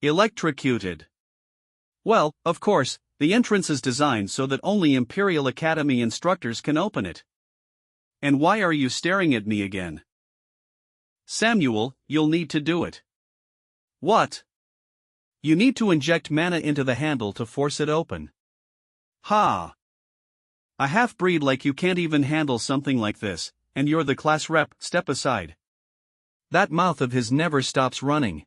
Electrocuted. Well, of course, the entrance is designed so that only Imperial Academy instructors can open it. And why are you staring at me again? Samuel, you'll need to do it. What? You need to inject mana into the handle to force it open. Ha! A half-breed like you can't even handle something like this, and you're the class rep, step aside. That mouth of his never stops running.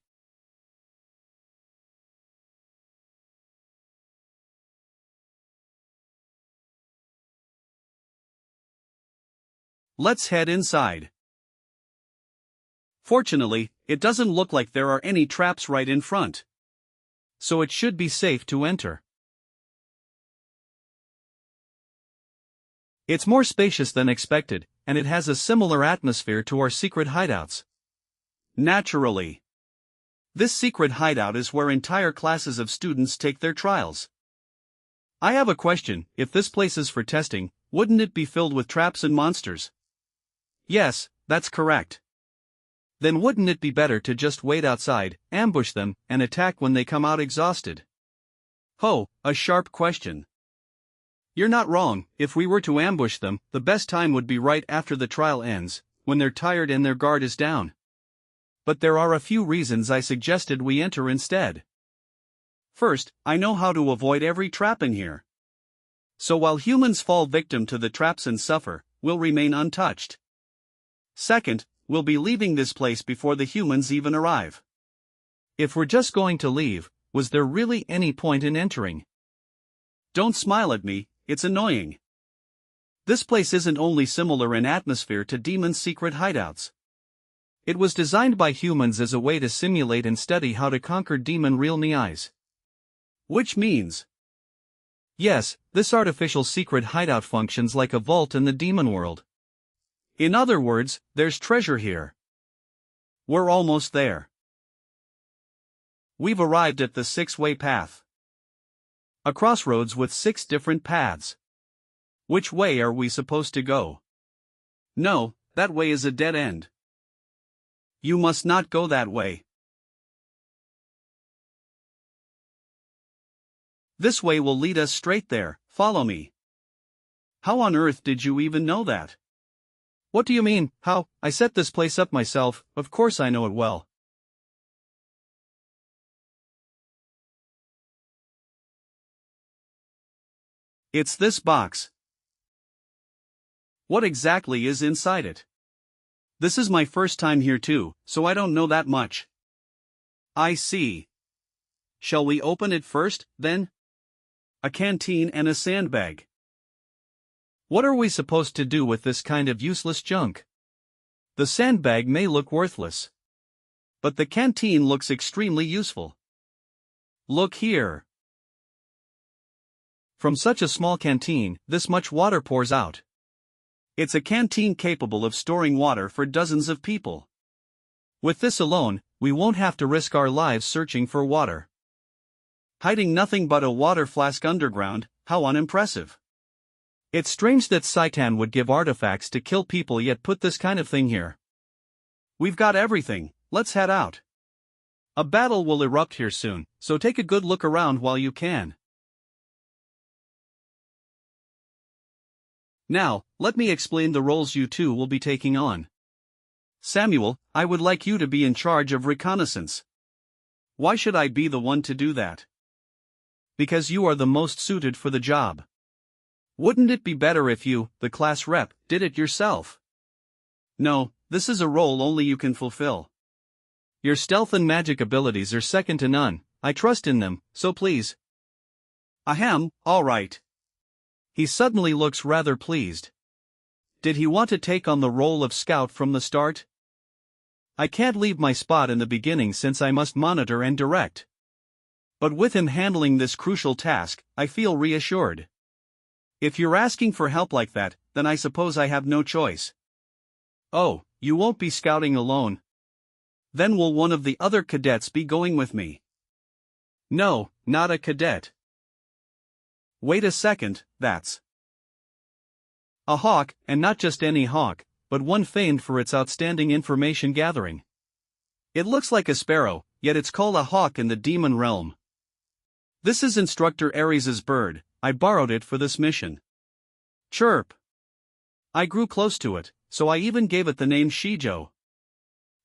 Let's head inside. Fortunately, it doesn't look like there are any traps right in front. So it should be safe to enter. It's more spacious than expected, and it has a similar atmosphere to our secret hideouts. Naturally. This secret hideout is where entire classes of students take their trials. I have a question, if this place is for testing, wouldn't it be filled with traps and monsters? Yes, that's correct. Then wouldn't it be better to just wait outside, ambush them, and attack when they come out exhausted? Ho, a sharp question. You're not wrong, if we were to ambush them, the best time would be right after the trial ends, when they're tired and their guard is down. But there are a few reasons I suggested we enter instead. First, I know how to avoid every trap in here. So while humans fall victim to the traps and suffer, we'll remain untouched. Second, we'll be leaving this place before the humans even arrive. If we're just going to leave, was there really any point in entering? Don't smile at me, it's annoying. This place isn't only similar in atmosphere to demons' secret hideouts. It was designed by humans as a way to simulate and study how to conquer demon real eyes. Which means, yes, this artificial secret hideout functions like a vault in the demon world. In other words, there's treasure here. We're almost there. We've arrived at the 6-way path. A crossroads with 6 different paths. Which way are we supposed to go? No, that way is a dead end. You must not go that way. This way will lead us straight there, follow me. How on earth did you even know that? What do you mean, how? I set this place up myself, of course I know it well. It's this box. What exactly is inside it? This is my first time here too, so I don't know that much. I see. Shall we open it first, then? A canteen and a sandbag. What are we supposed to do with this kind of useless junk? The sandbag may look worthless. But the canteen looks extremely useful. Look here. From such a small canteen, this much water pours out. It's a canteen capable of storing water for dozens of people. With this alone, we won't have to risk our lives searching for water. Hiding nothing but a water flask underground, how unimpressive. It's strange that Saitan would give artifacts to kill people yet put this kind of thing here. We've got everything, let's head out. A battle will erupt here soon, so take a good look around while you can. Now, let me explain the roles you two will be taking on. Samuel, I would like you to be in charge of reconnaissance. Why should I be the one to do that? Because you are the most suited for the job. Wouldn't it be better if you, the class rep, did it yourself? No, this is a role only you can fulfill. Your stealth and magic abilities are second to none, I trust in them, so please. Ahem, all right. He suddenly looks rather pleased. Did he want to take on the role of scout from the start? I can't leave my spot in the beginning since I must monitor and direct. But with him handling this crucial task, I feel reassured. If you're asking for help like that, then I suppose I have no choice. Oh, you won't be scouting alone? Then will one of the other cadets be going with me? No, not a cadet. Wait a second, that's a hawk, and not just any hawk, but one famed for its outstanding information gathering. It looks like a sparrow, yet it's called a hawk in the demon realm. This is Instructor Ares's bird, I borrowed it for this mission. Chirp. I grew close to it, so I even gave it the name Shijo.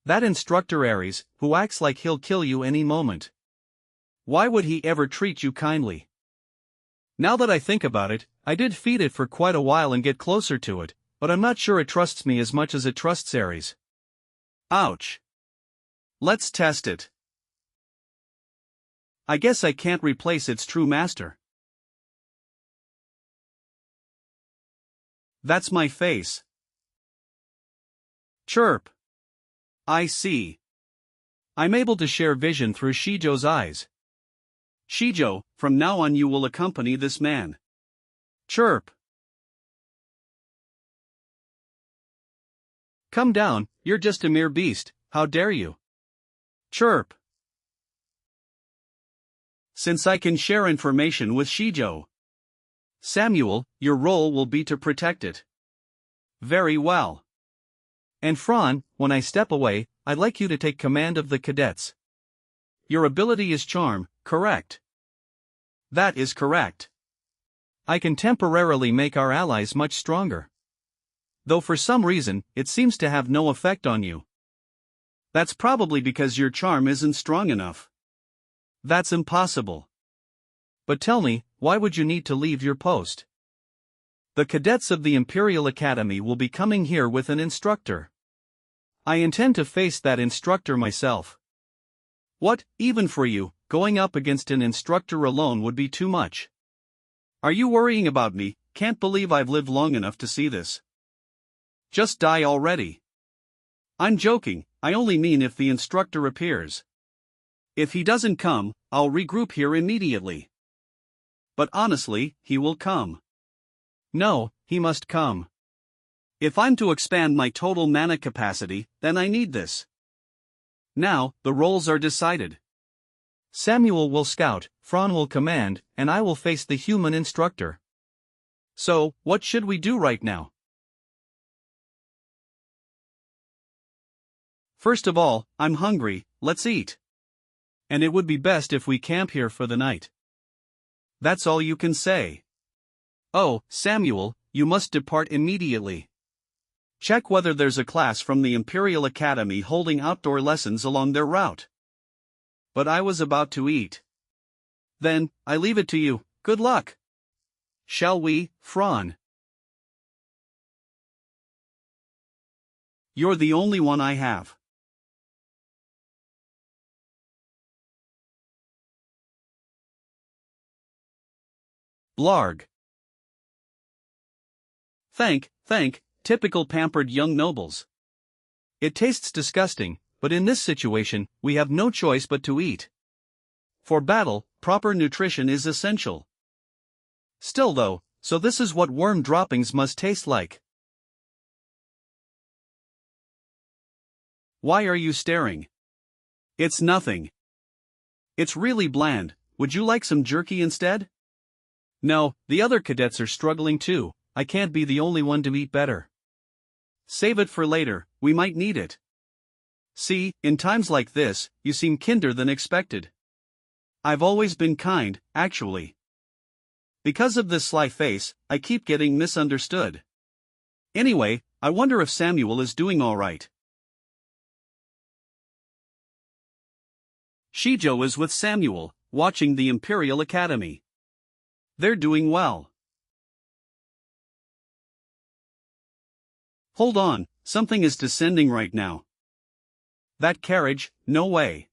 That Instructor Ares, who acts like he'll kill you any moment. Why would he ever treat you kindly? Now that I think about it, I did feed it for quite a while and get closer to it, but I'm not sure it trusts me as much as it trusts Ares. Ouch. Let's test it. I guess I can't replace its true master. That's my face. Chirp. I see. I'm able to share vision through Shijo's eyes. Shijo, from now on you will accompany this man. Chirp. Come down, you're just a mere beast, how dare you? Chirp. Since I can share information with Shijo. Samuel, your role will be to protect it. Very well. And Fran, when I step away, I'd like you to take command of the cadets. Your ability is charm, correct? That is correct. I can temporarily make our allies much stronger. Though for some reason, it seems to have no effect on you. That's probably because your charm isn't strong enough. That's impossible. But tell me, why would you need to leave your post? The cadets of the Imperial Academy will be coming here with an instructor. I intend to face that instructor myself. What, even for you, going up against an instructor alone would be too much. Are you worrying about me? Can't believe I've lived long enough to see this. Just die already. I'm joking, I only mean if the instructor appears. If he doesn't come, I'll regroup here immediately. But honestly, he will come. No, he must come. If I'm to expand my total mana capacity, then I need this. Now, the roles are decided. Samuel will scout, Fran will command, and I will face the human instructor. So, what should we do right now? First of all, I'm hungry, let's eat. And it would be best if we camp here for the night. That's all you can say. Oh, Samuel, you must depart immediately. Check whether there's a class from the Imperial Academy holding outdoor lessons along their route. But I was about to eat. Then, I leave it to you, good luck. Shall we, Fran? You're the only one I have. Blarg. Thank, typical pampered young nobles. It tastes disgusting, but in this situation, we have no choice but to eat. For battle, proper nutrition is essential. Still though, so this is what worm droppings must taste like. Why are you staring? It's nothing. It's really bland, would you like some jerky instead? No, the other cadets are struggling too, I can't be the only one to eat better. Save it for later, we might need it. See, in times like this, you seem kinder than expected. I've always been kind, actually. Because of this sly face, I keep getting misunderstood. Anyway, I wonder if Samuel is doing alright. Shijo is with Samuel, watching the Imperial Academy. They're doing well. Hold on, something is descending right now. That carriage, no way.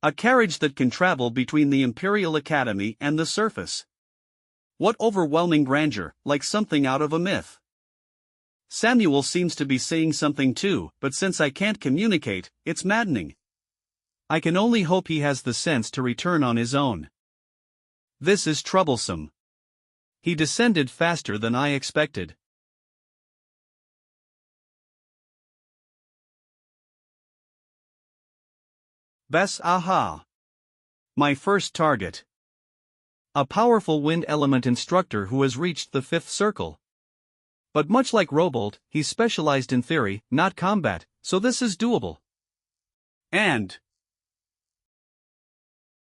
A carriage that can travel between the Imperial Academy and the surface. What overwhelming grandeur, like something out of a myth. Samuel seems to be saying something too, but since I can't communicate, it's maddening. I can only hope he has the sense to return on his own. This is troublesome. He descended faster than I expected. Bes aha. My first target. A powerful wind element instructor who has reached the 5th circle. But much like Robold, he's specialized in theory, not combat, so this is doable. And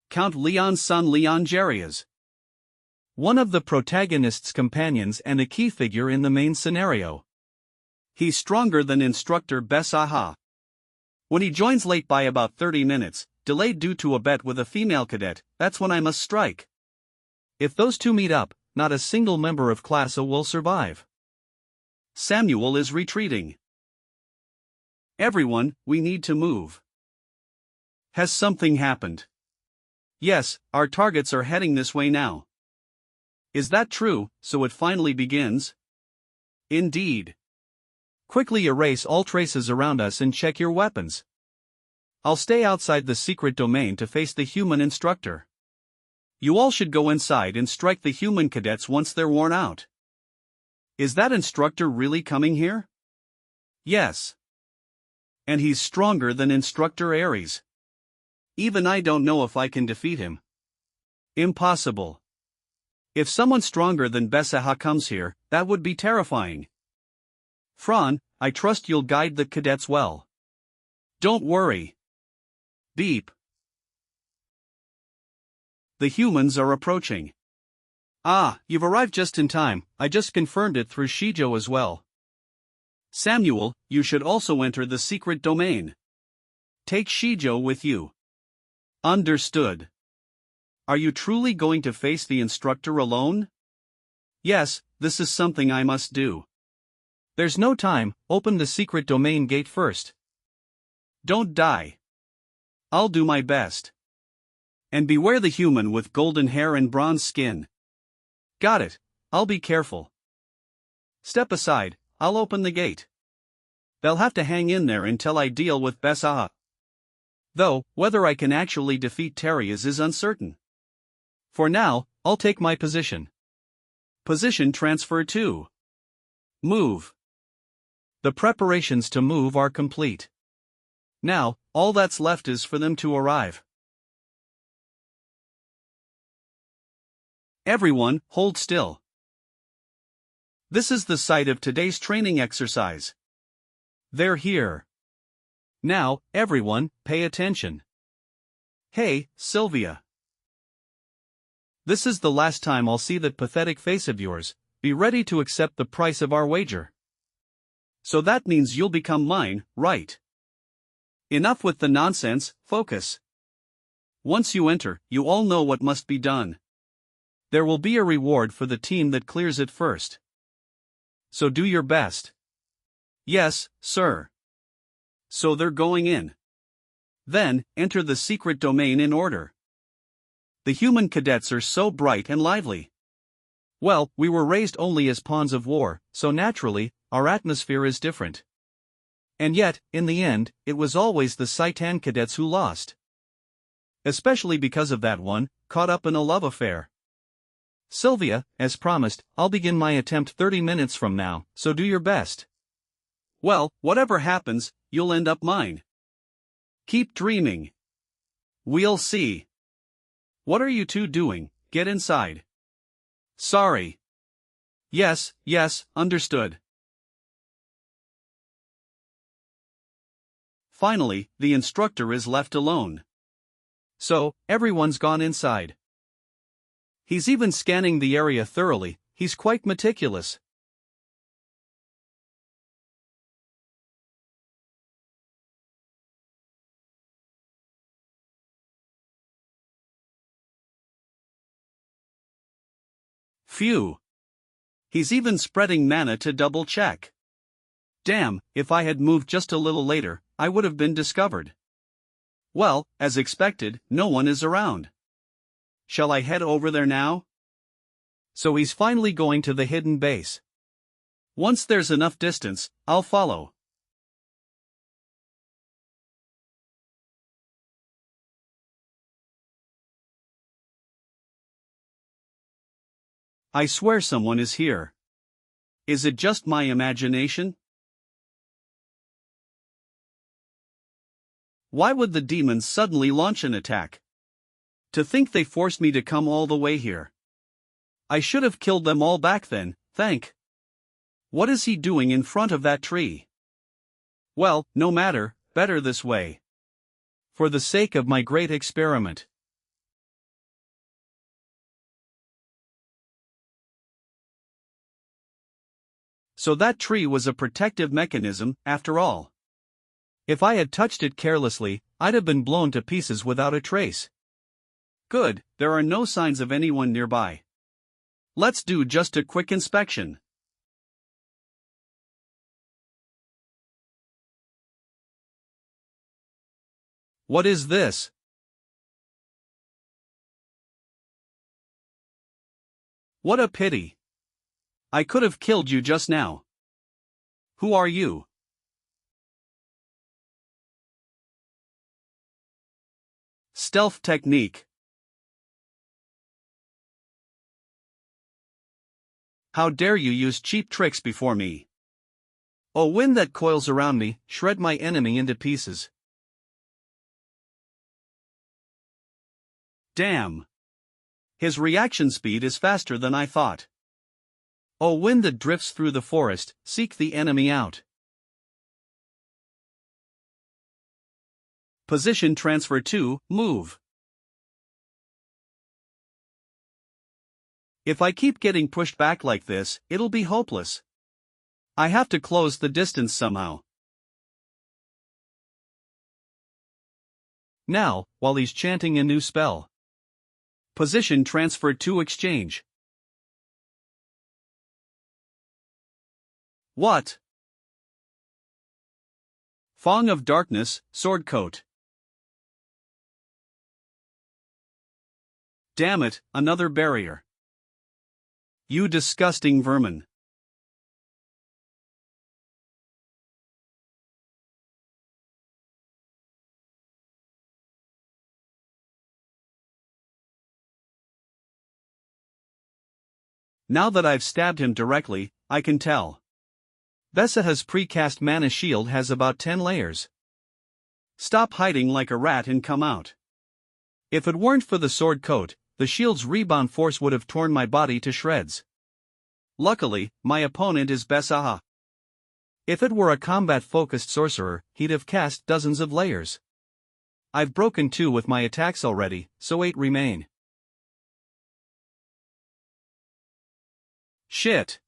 Count Leon's son Leon Jarias. One of the protagonist's companions and a key figure in the main scenario. He's stronger than instructor Bes aha. When he joins late by about 30 minutes, delayed due to a bet with a female cadet, that's when I must strike. If those two meet up, not a single member of Class A will survive. Samuel is retreating. Everyone, we need to move. Has something happened? Yes, our targets are heading this way now. Is that true, so it finally begins? Indeed. Quickly erase all traces around us and check your weapons. I'll stay outside the secret domain to face the human instructor. You all should go inside and strike the human cadets once they're worn out. Is that instructor really coming here? Yes. And he's stronger than Instructor Ares. Even I don't know if I can defeat him. Impossible. If someone stronger than Bes aha comes here, that would be terrifying. Fran, I trust you'll guide the cadets well. Don't worry. Beep. The humans are approaching. Ah, you've arrived just in time, I just confirmed it through Shijo as well. Samuel, you should also enter the secret domain. Take Shijo with you. Understood. Are you truly going to face the instructor alone? Yes, this is something I must do. There's no time, open the secret domain gate first. Don't die. I'll do my best. And beware the human with golden hair and bronze skin. Got it, I'll be careful. Step aside, I'll open the gate. They'll have to hang in there until I deal with Bes aha. Though, whether I can actually defeat Terias is uncertain. For now, I'll take my position. Position transfer 2. Move. The preparations to move are complete. Now, all that's left is for them to arrive. Everyone, hold still. This is the site of today's training exercise. They're here. Now, everyone, pay attention. Hey, Sylvia. This is the last time I'll see that pathetic face of yours. Be ready to accept the price of our wager. So that means you'll become mine, right? Enough with the nonsense, focus. Once you enter, you all know what must be done. There will be a reward for the team that clears it first. So do your best. Yes, sir. So they're going in. Then, enter the secret domain in order. The human cadets are so bright and lively. Well, we were raised only as pawns of war, so naturally, our atmosphere is different. And yet, in the end, it was always the Saitan cadets who lost. Especially because of that one, caught up in a love affair. Sylvia, as promised, I'll begin my attempt 30 minutes from now, so do your best. Well, whatever happens, you'll end up mine. Keep dreaming. We'll see. What are you two doing? Get inside. Sorry. Yes, understood. Finally, the instructor is left alone. So, everyone's gone inside. He's even scanning the area thoroughly, he's quite meticulous. Phew. He's even spreading mana to double check. Damn, if I had moved just a little later, I would have been discovered. Well, as expected, no one is around. Shall I head over there now? So he's finally going to the hidden base. Once there's enough distance, I'll follow. I swear someone is here. Is it just my imagination? Why would the demons suddenly launch an attack? To think they forced me to come all the way here. I should have killed them all back then, thank. What is he doing in front of that tree? Well, no matter, better this way. For the sake of my great experiment. So that tree was a protective mechanism, after all. If I had touched it carelessly, I'd have been blown to pieces without a trace. Good, there are no signs of anyone nearby. Let's do just a quick inspection. What is this? What a pity. I could have killed you just now. Who are you? Stealth technique. How dare you use cheap tricks before me? Oh, wind that coils around me, shred my enemy into pieces. Damn. His reaction speed is faster than I thought. Oh, wind that drifts through the forest, seek the enemy out. Position transfer 2, move. If I keep getting pushed back like this, it'll be hopeless. I have to close the distance somehow. Now, while he's chanting a new spell. Position transfer 2, exchange. What? Fong of Darkness, sword coat. Damn it, another barrier. You disgusting vermin. Now that I've stabbed him directly, I can tell. Vesaha's precast mana shield has about 10 layers. Stop hiding like a rat and come out. If it weren't for the sword coat, the shield's rebound force would have torn my body to shreds. Luckily, my opponent is Vesaha. If it were a combat-focused sorcerer, he'd have cast dozens of layers. I've broken 2 with my attacks already, so 8 remain. Shit.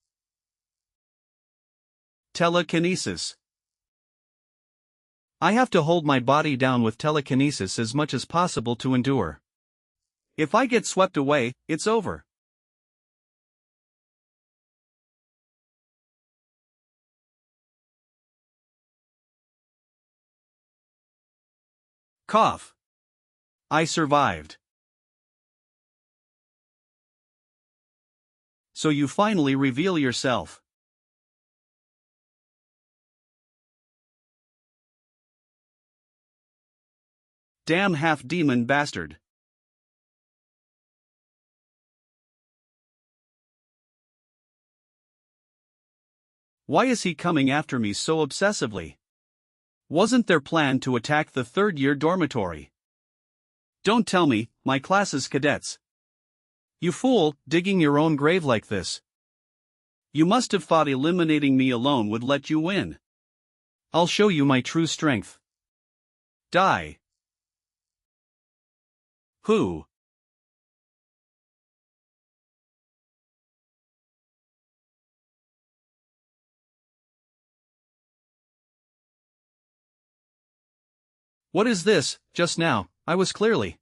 Telekinesis. I have to hold my body down with telekinesis as much as possible to endure. If I get swept away, it's over. Cough. I survived. So you finally reveal yourself. Damn half-demon bastard. Why is he coming after me so obsessively? Wasn't their plan to attack the third-year dormitory? Don't tell me, my class is cadets. You fool, digging your own grave like this. You must have thought eliminating me alone would let you win. I'll show you my true strength. Die. Who? What is this? Just now, I was clearly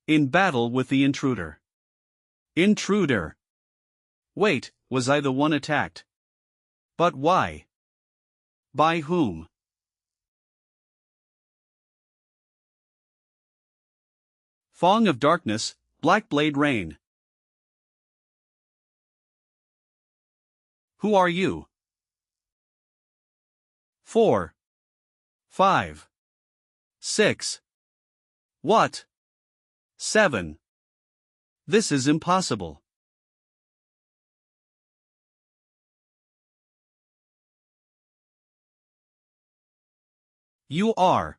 in battle with the intruder. Intruder. Wait, was I the one attacked? But why? By whom? Fong of darkness, black blade rain. Who are you? 4. 5. 6. What? 7. This is impossible. You are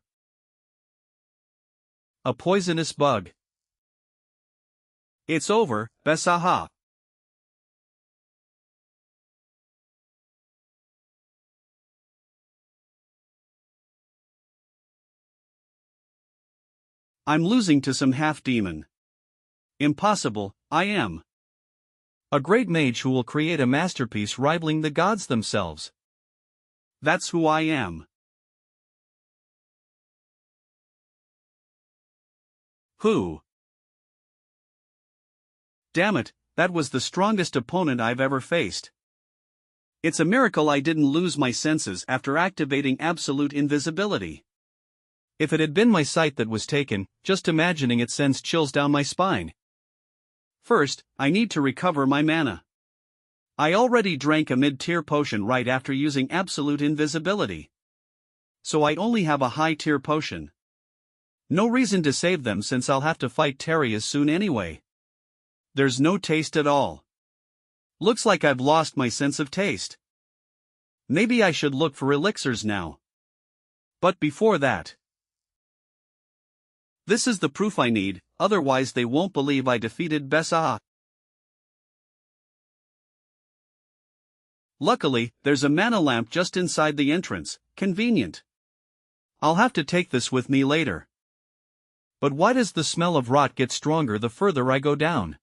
a poisonous bug. It's over, Besaha. I'm losing to some half-demon. Impossible, I am a great mage who will create a masterpiece rivaling the gods themselves. That's who I am. Who? Damn it, that was the strongest opponent I've ever faced. It's a miracle I didn't lose my senses after activating absolute invisibility. If it had been my sight that was taken, just imagining it sends chills down my spine. First, I need to recover my mana. I already drank a mid-tier potion right after using absolute invisibility. So I only have a high-tier potion. No reason to save them since I'll have to fight Terias soon anyway. There's no taste at all. Looks like I've lost my sense of taste. Maybe I should look for elixirs now. But before that, this is the proof I need, otherwise they won't believe I defeated Besaha. Luckily, there's a mana lamp just inside the entrance, convenient. I'll have to take this with me later. But why does the smell of rot get stronger the further I go down?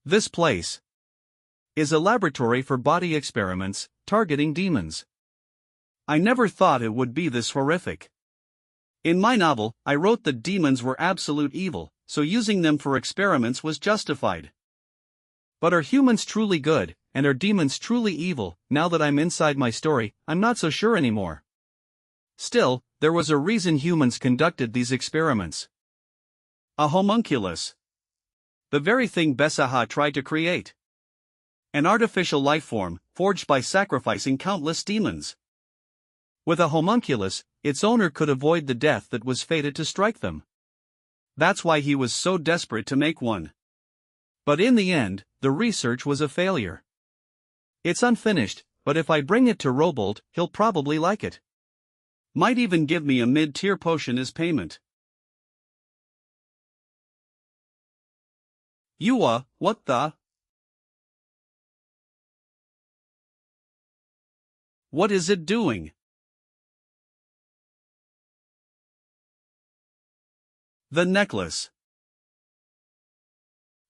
This place is a laboratory for body experiments, targeting demons. I never thought it would be this horrific. In my novel, I wrote that demons were absolute evil, so using them for experiments was justified. But are humans truly good, and are demons truly evil? Now that I'm inside my story, I'm not so sure anymore. Still, there was a reason humans conducted these experiments. A homunculus. The very thing Besaha tried to create. An artificial life form, forged by sacrificing countless demons. With a homunculus, its owner could avoid the death that was fated to strike them. That's why he was so desperate to make one. But in the end, the research was a failure. It's unfinished, but if I bring it to Robolt, he'll probably like it. Might even give me a mid-tier potion as payment. What the? What is it doing? The necklace.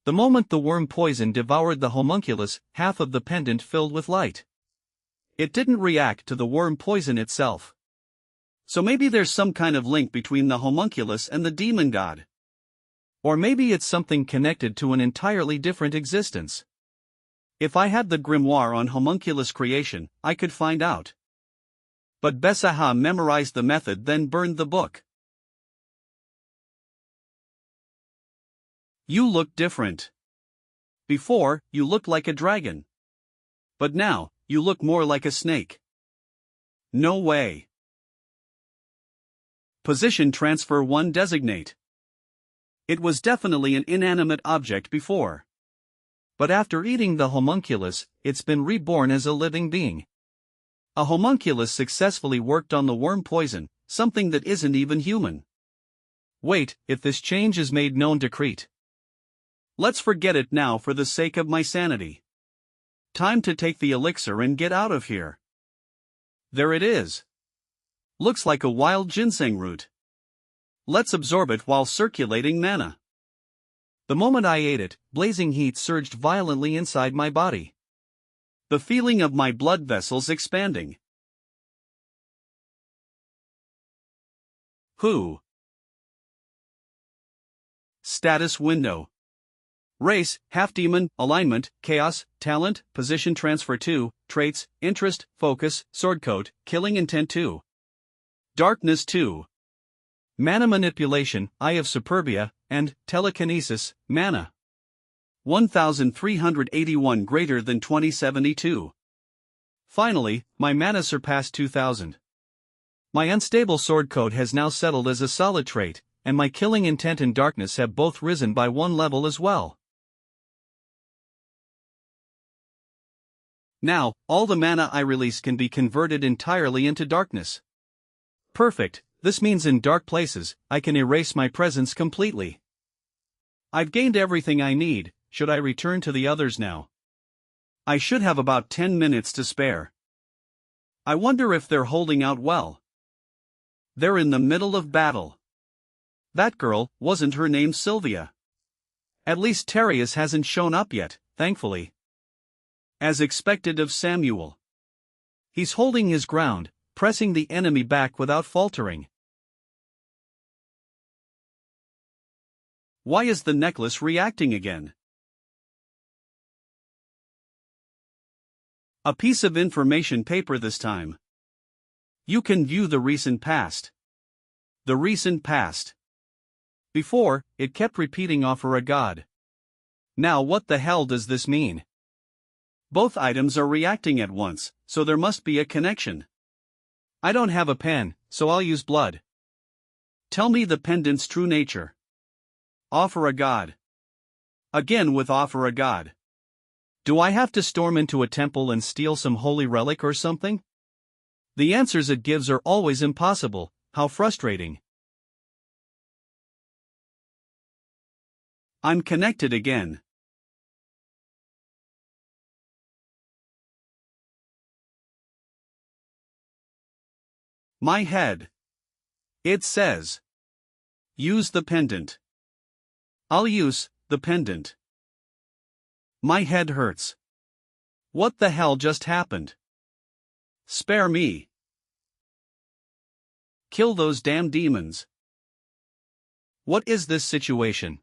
The moment the worm poison devoured the homunculus, half of the pendant filled with light. It didn't react to the worm poison itself. So maybe there's some kind of link between the homunculus and the demon god. Or maybe it's something connected to an entirely different existence. If I had the grimoire on homunculus creation, I could find out. But Besaha memorized the method then burned the book. You look different. Before, you looked like a dragon. But now, you look more like a snake. No way. Position transfer 1 designate. It was definitely an inanimate object before. But after eating the homunculus, it's been reborn as a living being. A homunculus successfully worked on the worm poison, something that isn't even human. Wait, if this change is made known to Crete. Let's forget it now for the sake of my sanity. Time to take the elixir and get out of here. There it is. Looks like a wild ginseng root. Let's absorb it while circulating mana. The moment I ate it, blazing heat surged violently inside my body. The feeling of my blood vessels expanding. Who? Status window. Race, half-demon, alignment, chaos, talent, position transfer 2, traits, interest, focus, sword coat, killing intent 2. Darkness 2. Mana manipulation, eye of superbia, and telekinesis, mana. 1381 greater than 2072. Finally, my mana surpassed 2000. My unstable sword coat has now settled as a solid trait, and my killing intent and darkness have both risen by 1 level as well. Now, all the mana I release can be converted entirely into darkness. Perfect, this means in dark places, I can erase my presence completely. I've gained everything I need. Should I return to the others now? I should have about 10 minutes to spare. I wonder if they're holding out well. They're in the middle of battle. That girl, wasn't her name Sylvia? At least Terius hasn't shown up yet, thankfully. As expected of Samuel. He's holding his ground, pressing the enemy back without faltering. Why is the necklace reacting again? A piece of information paper this time. You can view the recent past. The recent past. Before, it kept repeating offer a god. Now what the hell does this mean? Both items are reacting at once, so there must be a connection. I don't have a pen, so I'll use blood. Tell me the pendant's true nature. Offer a god. Again with offer a god. Do I have to storm into a temple and steal some holy relic or something? The answers it gives are always impossible. How frustrating. I'm connected again. My head. It says. Use the pendant. I'll use the pendant. My head hurts. What the hell just happened? Spare me. Kill those damn demons. What is this situation?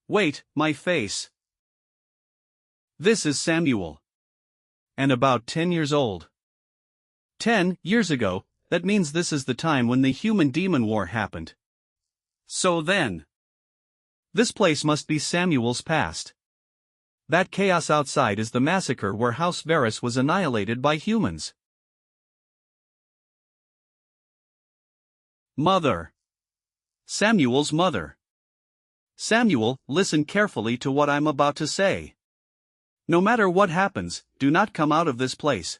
Wait, my face. This is Samuel. And about 10 years old. 10 years ago, that means this is the time when the human-demon war happened. So then. This place must be Samuel's past. That chaos outside is the massacre where House Varus was annihilated by humans. Mother. Samuel's mother. Samuel, listen carefully to what I'm about to say. No matter what happens, do not come out of this place.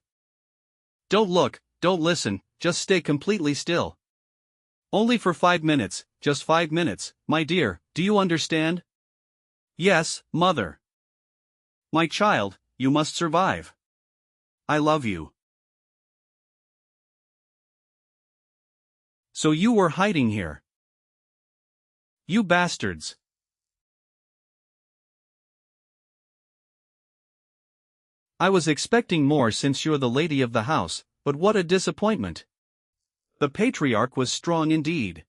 Don't look, don't listen, just stay completely still. Only for 5 minutes, just 5 minutes, my dear, do you understand? Yes, mother. My child, you must survive. I love you. So you were hiding here. You bastards. I was expecting more since you're the lady of the house, but what a disappointment. The patriarch was strong indeed.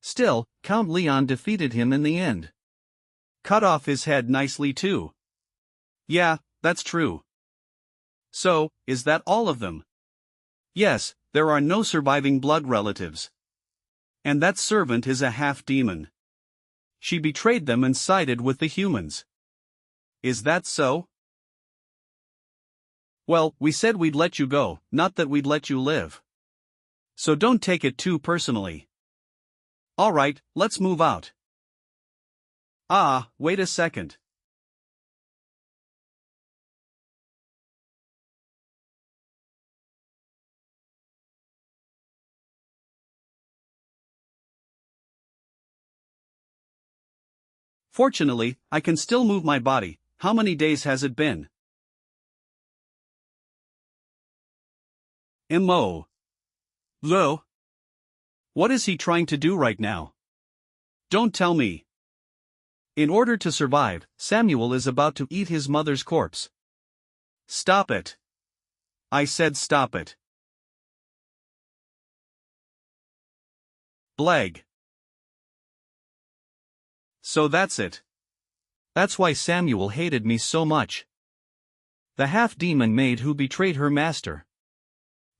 Still, Count Leon defeated him in the end. Cut off his head nicely too. Yeah, that's true. So, is that all of them? Yes, there are no surviving blood relatives. And that servant is a half-demon. She betrayed them and sided with the humans. Is that so? Well, we said we'd let you go, not that we'd let you live. So don't take it too personally. Alright, let's move out. Ah, wait a second. Fortunately, I can still move my body. How many days has it been? Mo. Lo. What is he trying to do right now? Don't tell me. In order to survive, Samuel is about to eat his mother's corpse. Stop it. I said stop it. Blag. So that's it. That's why Samuel hated me so much. The half-demon maid who betrayed her master.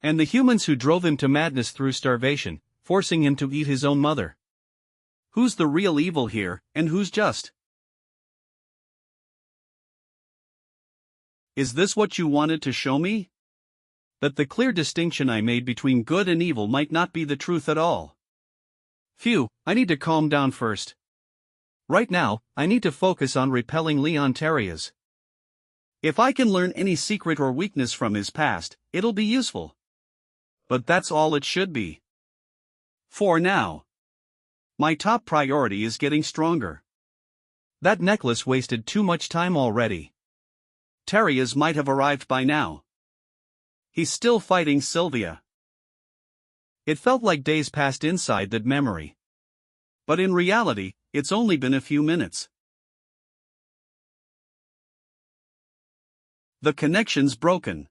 And the humans who drove him to madness through starvation, forcing him to eat his own mother. Who's the real evil here, and who's just? Is this what you wanted to show me? That the clear distinction I made between good and evil might not be the truth at all. Phew, I need to calm down first. Right now, I need to focus on repelling Leon Terrias. If I can learn any secret or weakness from his past, it'll be useful. But that's all it should be. For now. My top priority is getting stronger. That necklace wasted too much time already. Terrias might have arrived by now. He's still fighting Sylvia. It felt like days passed inside that memory. But in reality, it's only been a few minutes. The connection's broken.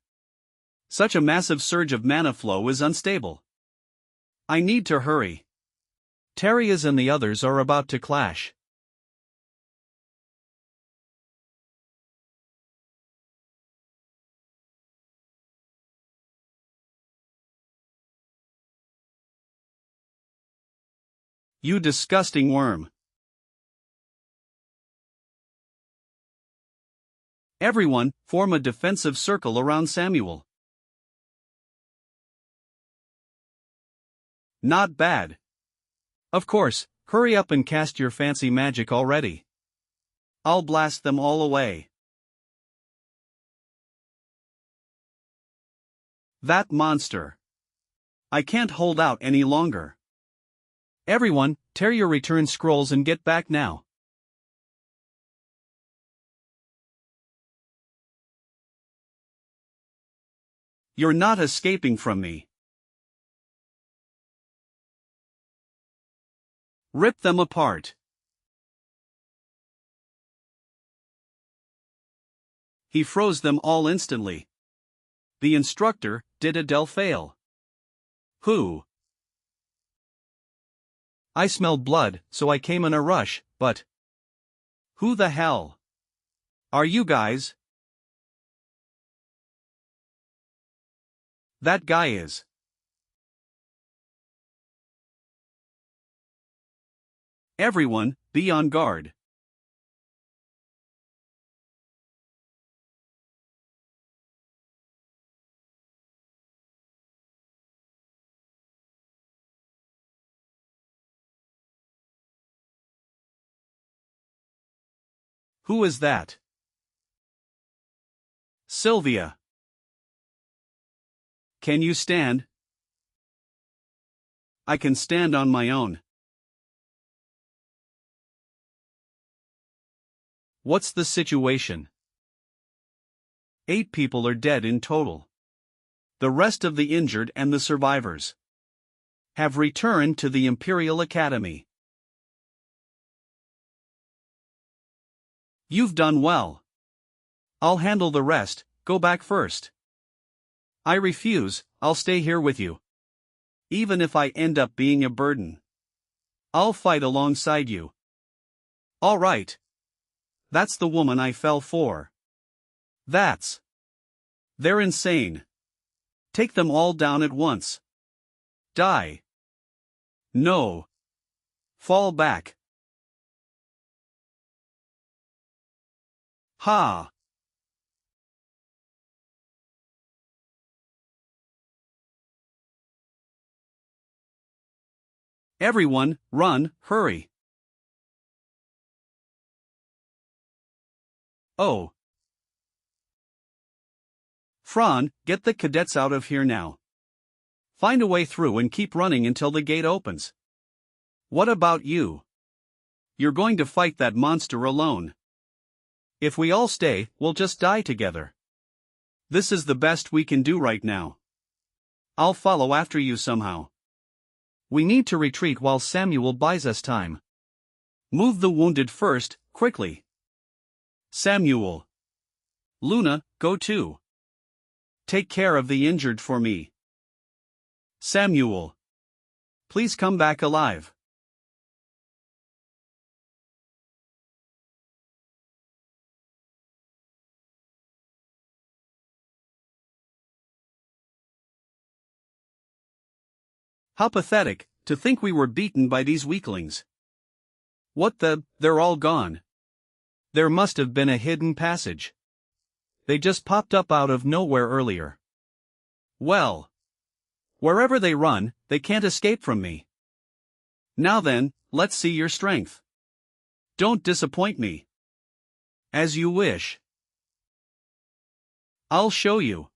Such a massive surge of mana flow is unstable. I need to hurry. Terrias and the others are about to clash. You disgusting worm. Everyone, form a defensive circle around Samuel. Not bad. Of course, hurry up and cast your fancy magic already. I'll blast them all away. That monster. I can't hold out any longer. Everyone, tear your return scrolls and get back now. You're not escaping from me. Rip them apart. He froze them all instantly. The instructor, did Adele fail? Who? I smelled blood, so I came in a rush, but... Who the hell? Are you guys? That guy is. Everyone, be on guard. Who is that? Sylvia. Can you stand? I can stand on my own. What's the situation? 8 people are dead in total. The rest of the injured and the survivors have returned to the Imperial Academy. You've done well. I'll handle the rest, go back first. I refuse, I'll stay here with you. Even if I end up being a burden. I'll fight alongside you. All right. That's the woman I fell for. They're insane. Take them all down at once. Die. No. Fall back. Ha. Everyone, run, hurry. Oh. Fran, get the cadets out of here now. Find a way through and keep running until the gate opens. What about you? You're going to fight that monster alone. If we all stay, we'll just die together. This is the best we can do right now. I'll follow after you somehow. We need to retreat while Samuel buys us time. Move the wounded first, quickly. Samuel. Luna, go too. Take care of the injured for me. Samuel. Please come back alive. How pathetic, to think we were beaten by these weaklings. What the, they're all gone. There must have been a hidden passage. They just popped up out of nowhere earlier. Well. Wherever they run, they can't escape from me. Now then, let's see your strength. Don't disappoint me. As you wish. I'll show you.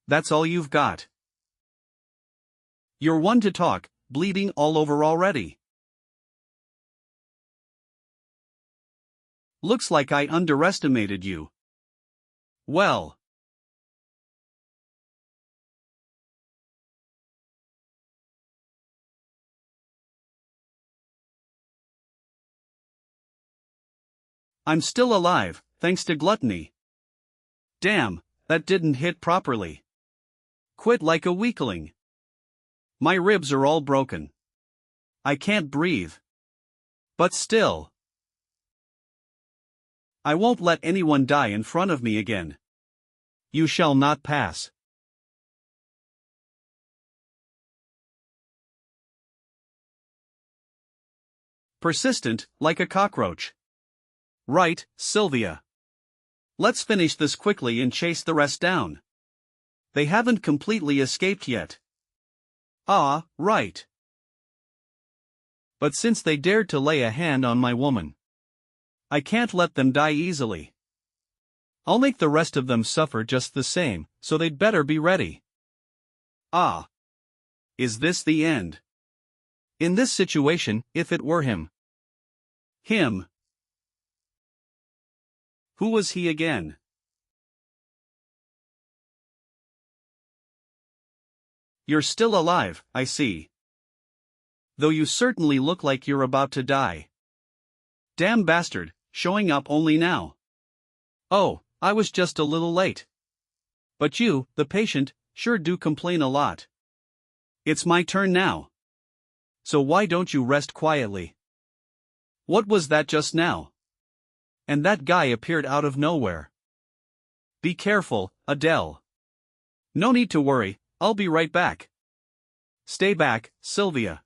That's all you've got. You're one to talk, bleeding all over already. Looks like I underestimated you. Well. I'm still alive, thanks to gluttony. Damn, that didn't hit properly. Quit like a weakling. My ribs are all broken. I can't breathe. But still. I won't let anyone die in front of me again. You shall not pass. Persistent, like a cockroach. Right, Sylvia. Let's finish this quickly and chase the rest down. They haven't completely escaped yet. Ah, right. But since they dared to lay a hand on my woman, I can't let them die easily. I'll make the rest of them suffer just the same, so they'd better be ready. Ah. Is this the end? In this situation, if it were him. Him. Who was he again? You're still alive, I see. Though you certainly look like you're about to die. Damn bastard, showing up only now. Oh, I was just a little late. But you, the patient, sure do complain a lot. It's my turn now. So why don't you rest quietly? What was that just now? And that guy appeared out of nowhere. Be careful, Adele. No need to worry, I'll be right back. Stay back, Sylvia.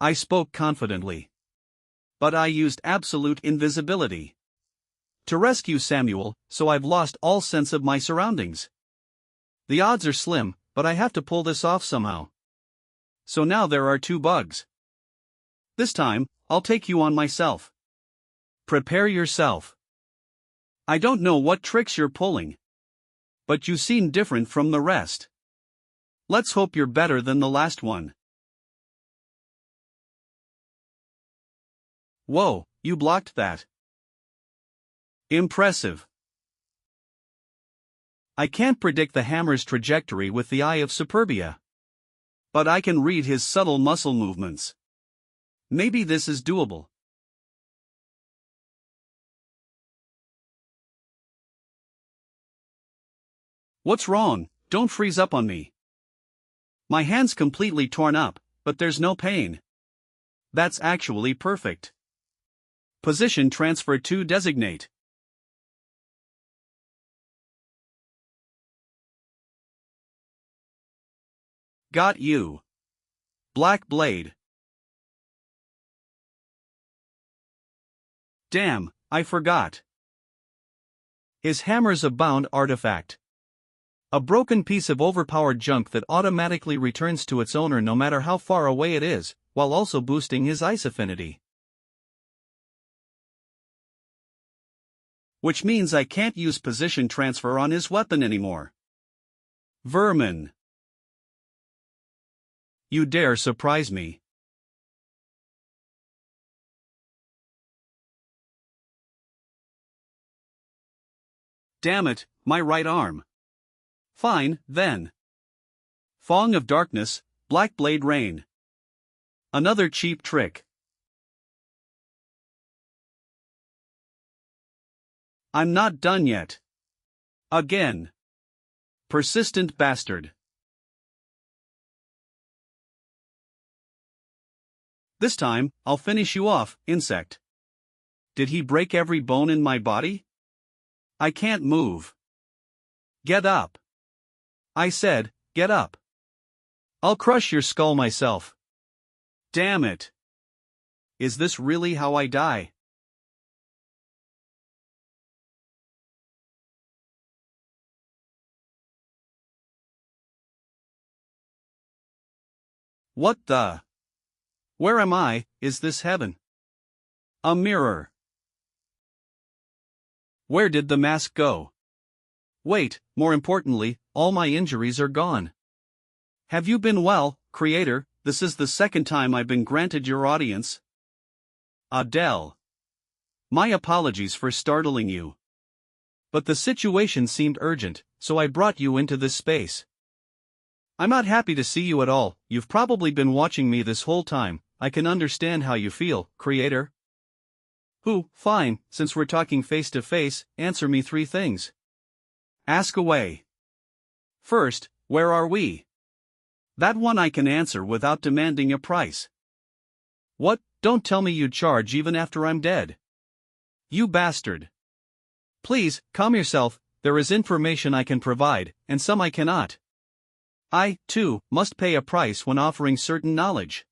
I spoke confidently. But I used absolute invisibility to rescue Samuel, so I've lost all sense of my surroundings. The odds are slim, but I have to pull this off somehow. So now there are 2 bugs. This time, I'll take you on myself. Prepare yourself. I don't know what tricks you're pulling, but you seem different from the rest. Let's hope you're better than the last one. Whoa, you blocked that. Impressive. I can't predict the hammer's trajectory with the eye of Superbia. But I can read his subtle muscle movements. Maybe this is doable. What's wrong? Don't freeze up on me. My hand's completely torn up, but there's no pain. That's actually perfect. Position transfer to designate. Got you. Black blade. Damn, I forgot. His hammer's a bound artifact. A broken piece of overpowered junk that automatically returns to its owner no matter how far away it is, while also boosting his ice affinity. Which means I can't use position transfer on his weapon anymore. Vermin. You dare surprise me. Damn it, my right arm. Fine, then. Fong of darkness, black blade rain. Another cheap trick. I'm not done yet. Again. Persistent bastard. This time, I'll finish you off, insect. Did he break every bone in my body? I can't move. Get up. I said, get up. I'll crush your skull myself. Damn it. Is this really how I die? What the? Where am I? Is this heaven? A mirror. Where did the mask go? Wait, more importantly, all my injuries are gone. Have you been well, creator? This is the second time I've been granted your audience. Adele. My apologies for startling you. But the situation seemed urgent, so I brought you into this space. I'm not happy to see you at all. You've probably been watching me this whole time. I can understand how you feel, creator. Fine, since we're talking face to face, answer me 3 things. Ask away. First, where are we? That one I can answer without demanding a price. What? Don't tell me you'd charge even after I'm dead. You bastard. Please, calm yourself. There is information I can provide, and some I cannot. I, too, must pay a price when offering certain knowledge.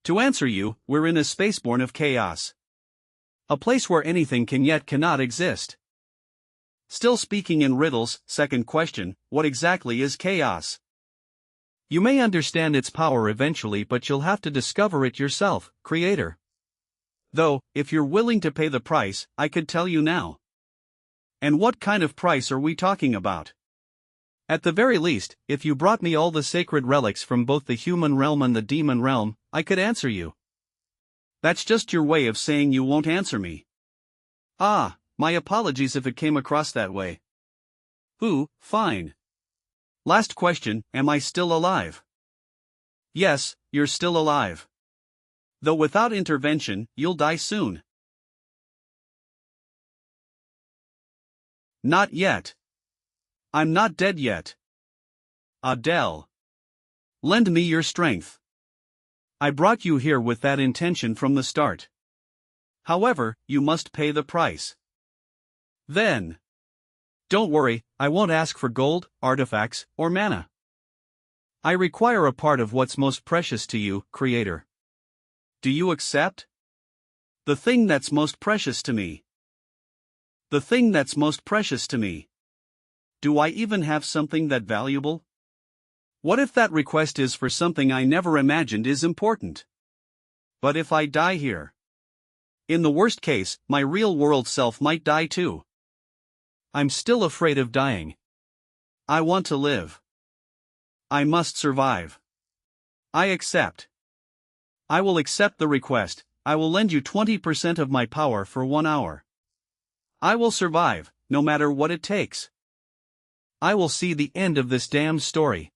To answer you, we're in a spaceborne of chaos. A place where anything can yet cannot exist. Still speaking in riddles, second question, what exactly is chaos? You may understand its power eventually, but you'll have to discover it yourself, creator. Though, if you're willing to pay the price, I could tell you now. And what kind of price are we talking about? At the very least, if you brought me all the sacred relics from both the human realm and the demon realm, I could answer you. That's just your way of saying you won't answer me. Ah, my apologies if it came across that way. Fine. Last question, am I still alive? Yes, you're still alive. Though without intervention, you'll die soon. Not yet. I'm not dead yet. Adele. Lend me your strength. I brought you here with that intention from the start. However, you must pay the price. Then. Don't worry, I won't ask for gold, artifacts, or mana. I require a part of what's most precious to you, creator. Do you accept? The thing that's most precious to me. The thing that's most precious to me. Do I even have something that valuable? What if that request is for something I never imagined is important? But if I die here? In the worst case, my real-world self might die too. I'm still afraid of dying. I want to live. I must survive. I accept. I will accept the request. I will lend you 20% of my power for 1 hour. I will survive, no matter what it takes. I will see the end of this damned story.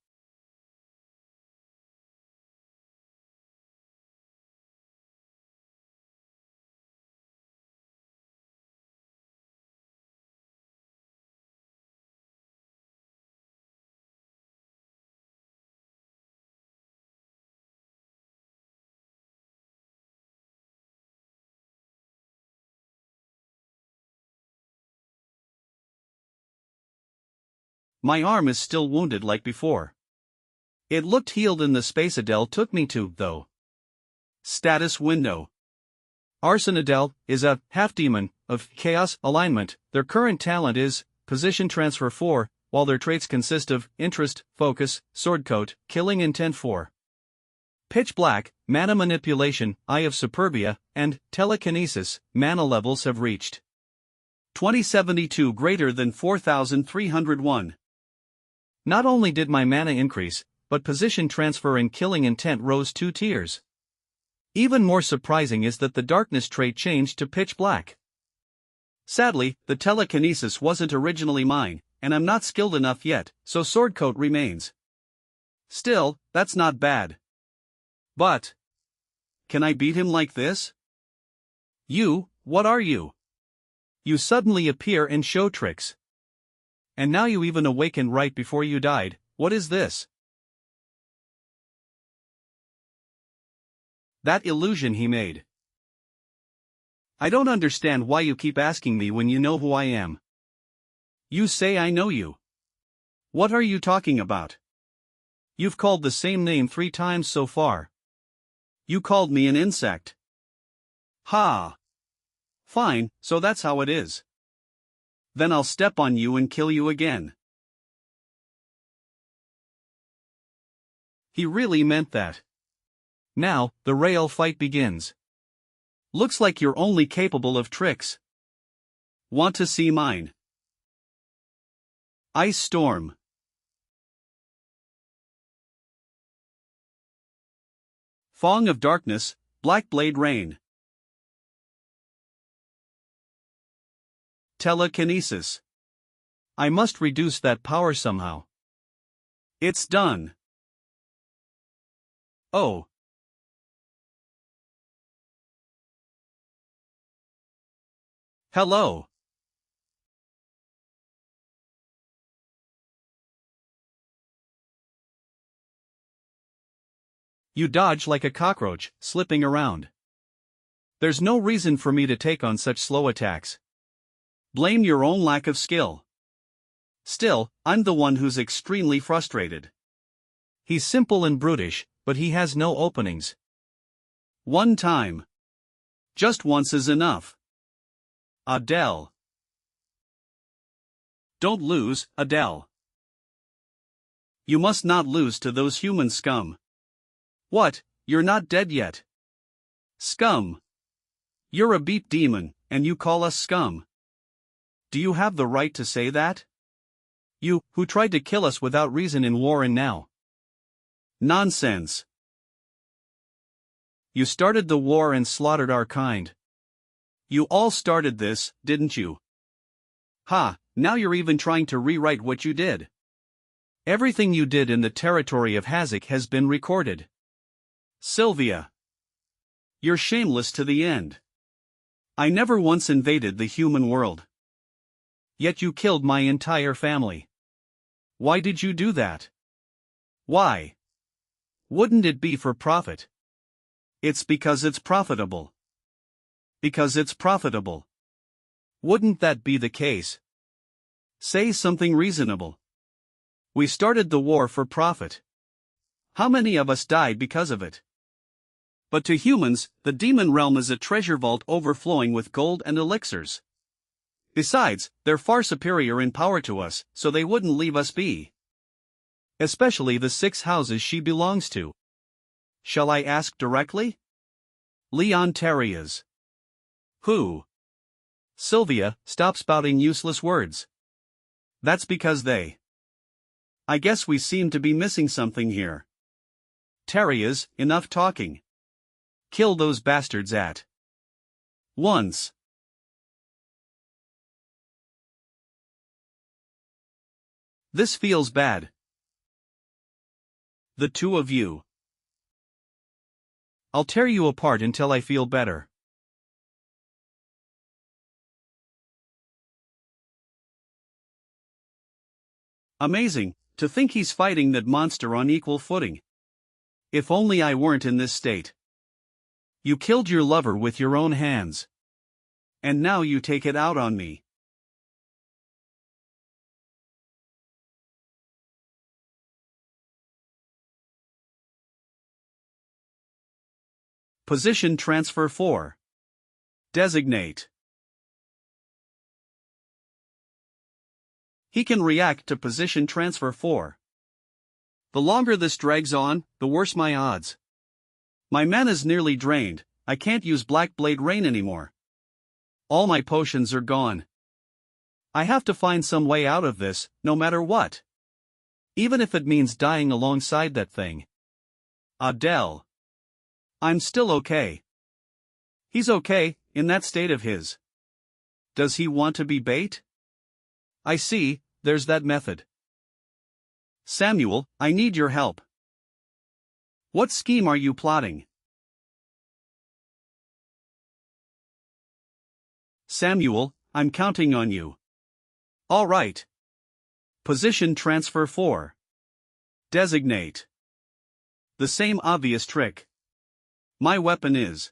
My arm is still wounded like before. It looked healed in the space Adele took me to, though. Status window. Arson Adele is a half-demon of chaos alignment. Their current talent is position transfer 4, while their traits consist of interest, focus, swordcoat, killing intent 4. Pitch black, mana manipulation, eye of superbia, and telekinesis, mana levels have reached. 2072 greater than 4301. Not only did my mana increase, but position transfer and killing intent rose 2 tiers. Even more surprising is that the darkness trait changed to pitch black. Sadly, the telekinesis wasn't originally mine, and I'm not skilled enough yet, so swordcoat remains. Still, that's not bad. But can I beat him like this? You, what are you? You suddenly appear and show tricks. And now you even awaken right before you died. What is this? That illusion he made. I don't understand why you keep asking me when you know who I am. You say I know you. What are you talking about? You've called the same name 3 times so far. You called me an insect. Ha! Fine, so that's how it is. Then I'll step on you and kill you again. He really meant that. Now, the real fight begins. Looks like you're only capable of tricks. Want to see mine? Ice Storm. Fong of Darkness, Black Blade Rain. Telekinesis. I must reduce that power somehow. It's done. Oh. Hello. You dodge like a cockroach, slipping around. There's no reason for me to take on such slow attacks. Blame your own lack of skill. Still, I'm the one who's extremely frustrated. He's simple and brutish, but he has no openings. One time. Just once is enough. Adele. Don't lose, Adele. You must not lose to those human scum. What, you're not dead yet? Scum. You're a beat demon, and you call us scum. Do you have the right to say that? You, who tried to kill us without reason in war and now. Nonsense. You started the war and slaughtered our kind. You all started this, didn't you? Ha, now you're even trying to rewrite what you did. Everything you did in the territory of Hazak has been recorded. Sylvia. You're shameless to the end. I never once invaded the human world. Yet you killed my entire family. Why did you do that? Why? Wouldn't it be for profit? It's because it's profitable. Because it's profitable. Wouldn't that be the case? Say something reasonable. We started the war for profit. How many of us died because of it? But to humans, the demon realm is a treasure vault overflowing with gold and elixirs. Besides, they're far superior in power to us, so they wouldn't leave us be. Especially the 6 houses she belongs to. Shall I ask directly? Leon Terrias. Who? Sylvia, stop spouting useless words. That's because they. I guess we seem to be missing something here. Terrias, enough talking. Kill those bastards at once. This feels bad. The 2 of you. I'll tear you apart until I feel better. Amazing, to think he's fighting that monster on equal footing. If only I weren't in this state. You killed your lover with your own hands. And now you take it out on me. Position transfer 4. Designate. He can react to position transfer 4. The longer this drags on, the worse my odds. My mana's nearly drained, I can't use Black Blade Rain anymore. All my potions are gone. I have to find some way out of this, no matter what. Even if it means dying alongside that thing. Adele. I'm still okay. He's okay, in that state of his. Does he want to be bait? I see, there's that method. Samuel, I need your help. What scheme are you plotting? Samuel, I'm counting on you. All right. Position transfer 4. Designate. The same obvious trick. My weapon is.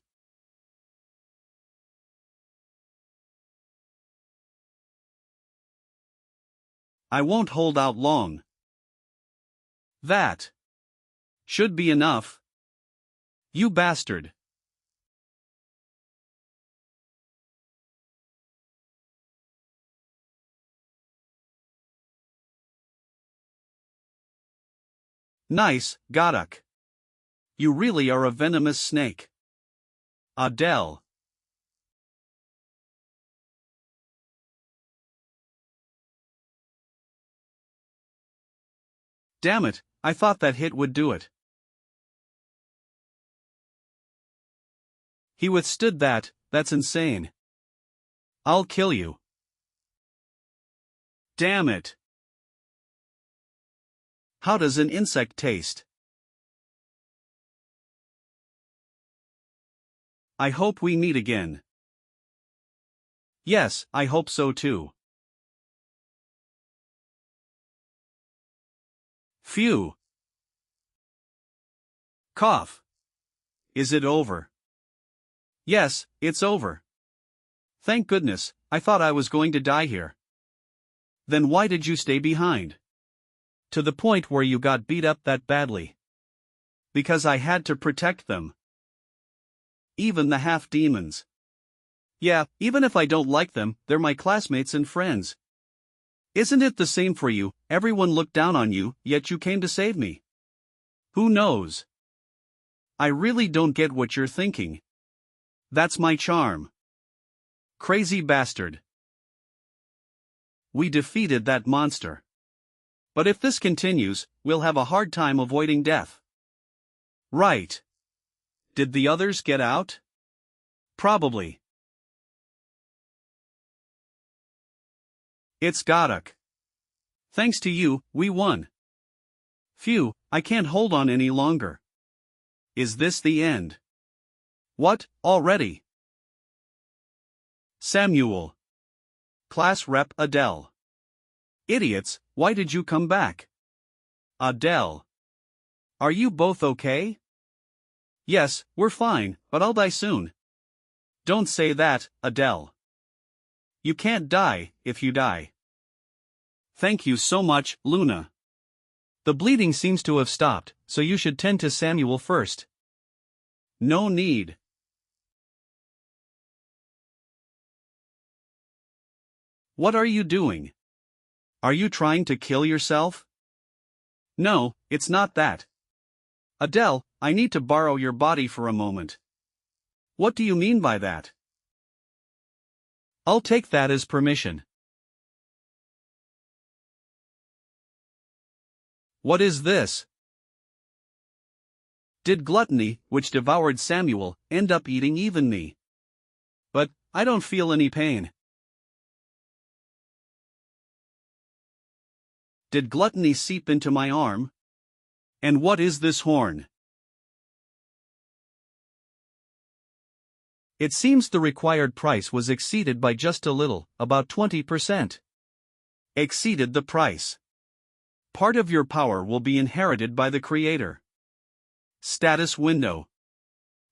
I won't hold out long. That should be enough. You bastard. Nice, Godok. You really are a venomous snake. Adele. Damn it, I thought that hit would do it. He withstood that, that's insane. I'll kill you. Damn it. How does an insect taste? I hope we meet again. Yes, I hope so too. Phew. Cough. Is it over? Yes, it's over. Thank goodness, I thought I was going to die here. Then why did you stay behind? To the point where you got beat up that badly. Because I had to protect them. Even the half-demons. Yeah, even if I don't like them, they're my classmates and friends. Isn't it the same for you? Everyone looked down on you, yet you came to save me. Who knows? I really don't get what you're thinking. That's my charm. Crazy bastard. We defeated that monster. But if this continues, we'll have a hard time avoiding death. Right. Did the others get out? Probably. It's Godok. Thanks to you, we won. Phew, I can't hold on any longer. Is this the end? What, already? Samuel. Class Rep Adele. Idiots, why did you come back? Adele. Are you both okay? Yes, we're fine, but I'll die soon. Don't say that, Adele. You can't die, if you die. Thank you so much, Luna. The bleeding seems to have stopped, so you should tend to Samuel first. No need. What are you doing? Are you trying to kill yourself? No, it's not that. Adele, I need to borrow your body for a moment. What do you mean by that? I'll take that as permission. What is this? Did gluttony, which devoured Samuel, end up eating even me? But, I don't feel any pain. Did gluttony seep into my arm? And what is this horn? It seems the required price was exceeded by just a little, about 20%. Exceeded the price. Part of your power will be inherited by the creator. Status window.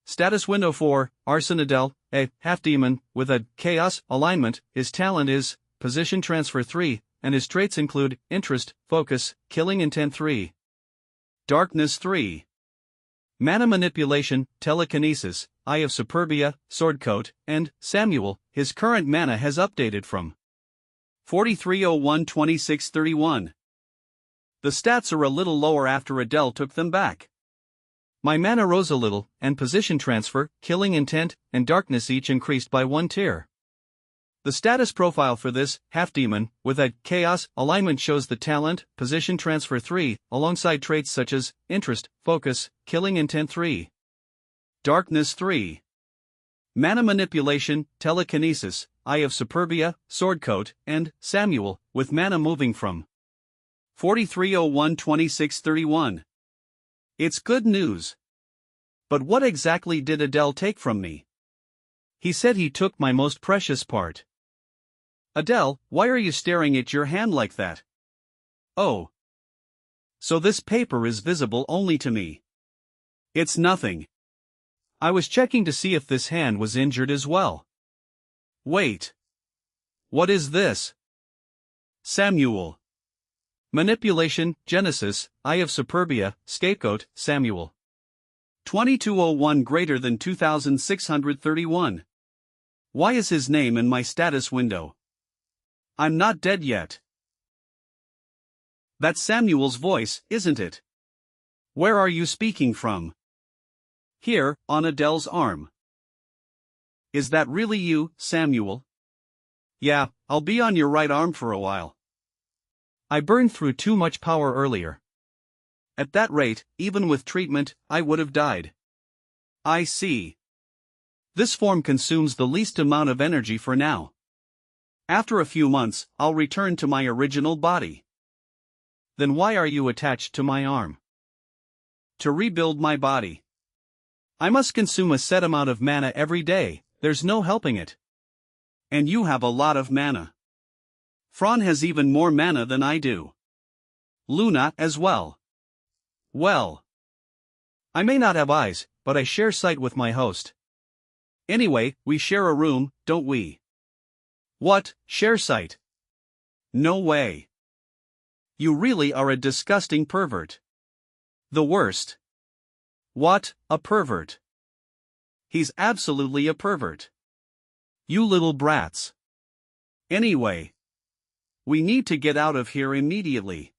Status window 4, Arson Adele, a half-demon, with a chaos alignment. His talent is position transfer 3, and his traits include interest, focus, killing intent 3. Darkness 3. Mana manipulation, telekinesis, Eye of Superbia, Swordcoat, and Samuel. His current mana has updated from 4301-2631. The stats are a little lower after Adele took them back. My mana rose a little, and position transfer, killing intent, and darkness each increased by 1 tier. The status profile for this half-demon with a chaos alignment shows the talent, position transfer 3, alongside traits such as interest, focus, killing intent 3, darkness 3, mana manipulation, telekinesis, eye of superbia, swordcoat, and Samuel, with mana moving from 4301-2631. It's good news. But what exactly did Adele take from me? He said he took my most precious part. Adele, why are you staring at your hand like that? Oh. So this paper is visible only to me. It's nothing. I was checking to see if this hand was injured as well. Wait. What is this? Samuel. Manipulation, Genesis, Eye of Superbia, Scapegoat, Samuel. 2201 greater than 2631. Why is his name in my status window? I'm not dead yet. That's Samuel's voice, isn't it? Where are you speaking from? Here, on Adele's arm. Is that really you, Samuel? Yeah, I'll be on your right arm for a while. I burned through too much power earlier. At that rate, even with treatment, I would have died. I see. This form consumes the least amount of energy for now. After a few months, I'll return to my original body. Then why are you attached to my arm? To rebuild my body. I must consume a set amount of mana every day, there's no helping it. And you have a lot of mana. Fran has even more mana than I do. Luna as well. Well. I may not have eyes, but I share sight with my host. Anyway, we share a room, don't we? What, share sight? No way. You really are a disgusting pervert. The worst. What, a pervert? He's absolutely a pervert. You little brats. Anyway. We need to get out of here immediately.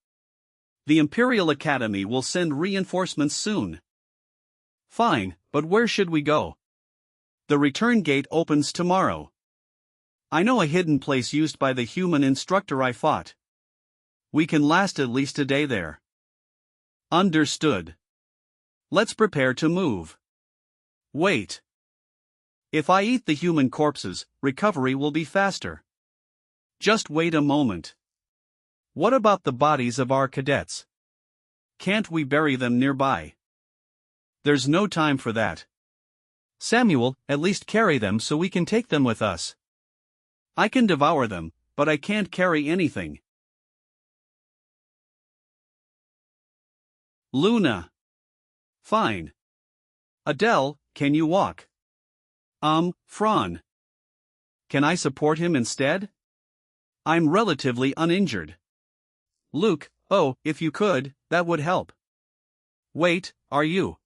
The Imperial Academy will send reinforcements soon. Fine, but where should we go? The return gate opens tomorrow. I know a hidden place used by the human instructor I fought. We can last at least a day there. Understood. Let's prepare to move. Wait. If I eat the human corpses, recovery will be faster. Just wait a moment. What about the bodies of our cadets? Can't we bury them nearby? There's no time for that. Samuel, at least carry them so we can take them with us. I can devour them, but I can't carry anything. Luna. Fine. Adele, can you walk? Fran. Can I support him instead? I'm relatively uninjured. Luke, oh, if you could, that would help. Wait, are you?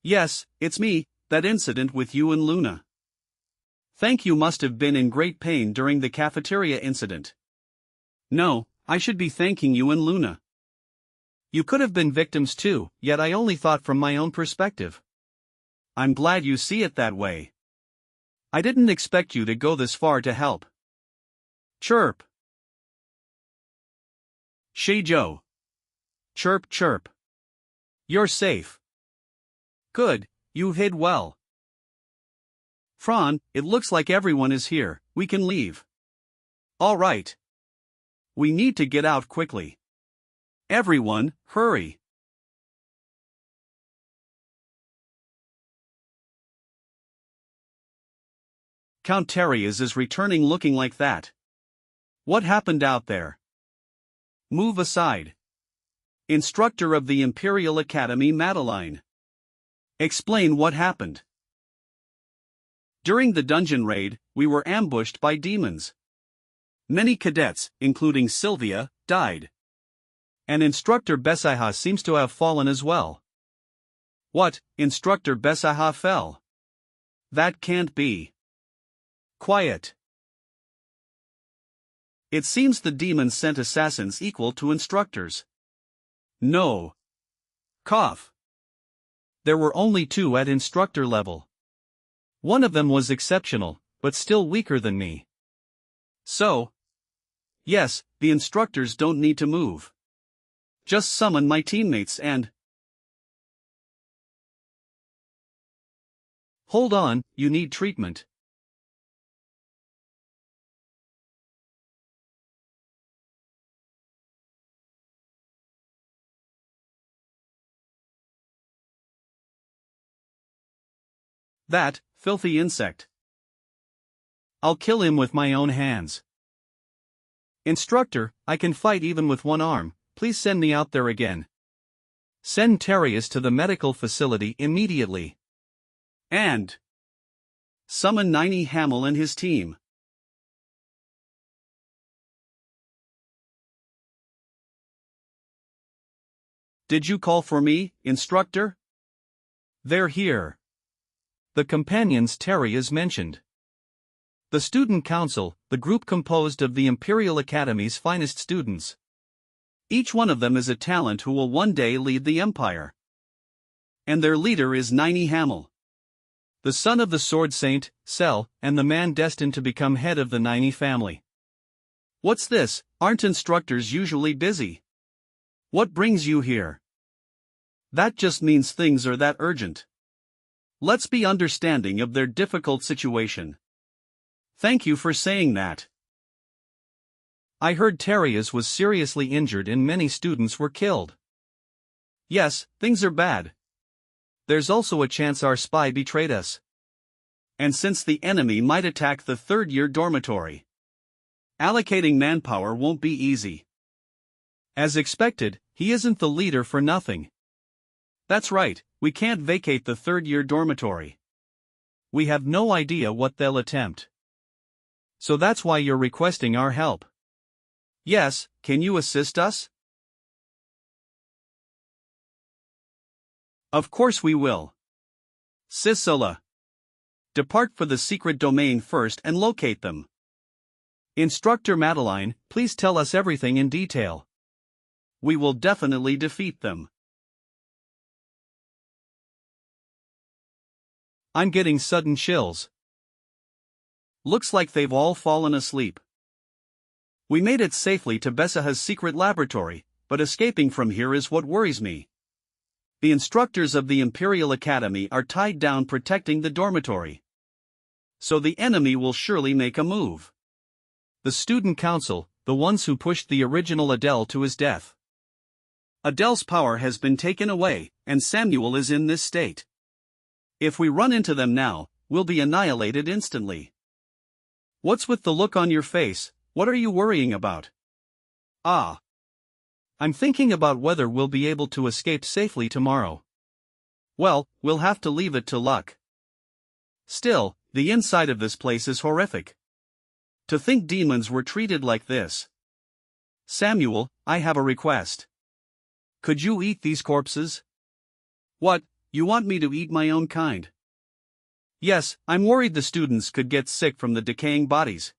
Yes, it's me, that incident with you and Luna. Think you must have been in great pain during the cafeteria incident. No, I should be thanking you and Luna. You could have been victims too, yet I only thought from my own perspective. I'm glad you see it that way. I didn't expect you to go this far to help. Chirp. Shizhou. Chirp chirp. You're safe. Good, you hid well. Fran, it looks like everyone is here, we can leave. All right. We need to get out quickly. Everyone, hurry. Count Terrius is returning looking like that. What happened out there? Move aside. Instructor of the Imperial Academy Madeline. Explain what happened. During the dungeon raid, we were ambushed by demons. Many cadets, including Sylvia, died. And Instructor Besaha seems to have fallen as well. What, Instructor Besaha fell? That can't be. Quiet. It seems the demons sent assassins equal to instructors. No. Cough. There were only 2 at instructor level. One of them was exceptional, but still weaker than me. So, yes, the instructors don't need to move. Just summon my teammates and... Hold on, you need treatment. That filthy insect. I'll kill him with my own hands. Instructor, I can fight even with one arm, please send me out there again. Send Terius to the medical facility immediately. And summon manhw and his team. Did you call for me, instructor? They're here. The companions Terius mentioned. The student council, the group composed of the Imperial Academy's finest students. Each one of them is a talent who will one day lead the empire. And their leader is manhw, the son of the Sword Saint, Cell, and the man destined to become head of the manhw family. What's this? Aren't instructors usually busy? What brings you here? That just means things are that urgent. Let's be understanding of their difficult situation. Thank you for saying that. I heard Terius was seriously injured and many students were killed. Yes, things are bad. There's also a chance our spy betrayed us. And since the enemy might attack the third-year dormitory, allocating manpower won't be easy. As expected, he isn't the leader for nothing. That's right, we can't vacate the third-year dormitory. We have no idea what they'll attempt. So that's why you're requesting our help. Yes, can you assist us? Of course we will. Sisola. Depart for the secret domain first and locate them. Instructor Madeline, please tell us everything in detail. We will definitely defeat them. I'm getting sudden chills. Looks like they've all fallen asleep. We made it safely to Besaha's secret laboratory, but escaping from here is what worries me. The instructors of the Imperial Academy are tied down protecting the dormitory. So the enemy will surely make a move. The student council, the ones who pushed the original Adele to his death. Adele's power has been taken away, and Samuel is in this state. If we run into them now, we'll be annihilated instantly. What's with the look on your face? What are you worrying about? Ah. I'm thinking about whether we'll be able to escape safely tomorrow. Well, we'll have to leave it to luck. Still, the inside of this place is horrific. To think demons were treated like this. Samuel, I have a request. Could you eat these corpses? What, you want me to eat my own kind? Yes, I'm worried the students could get sick from the decaying bodies.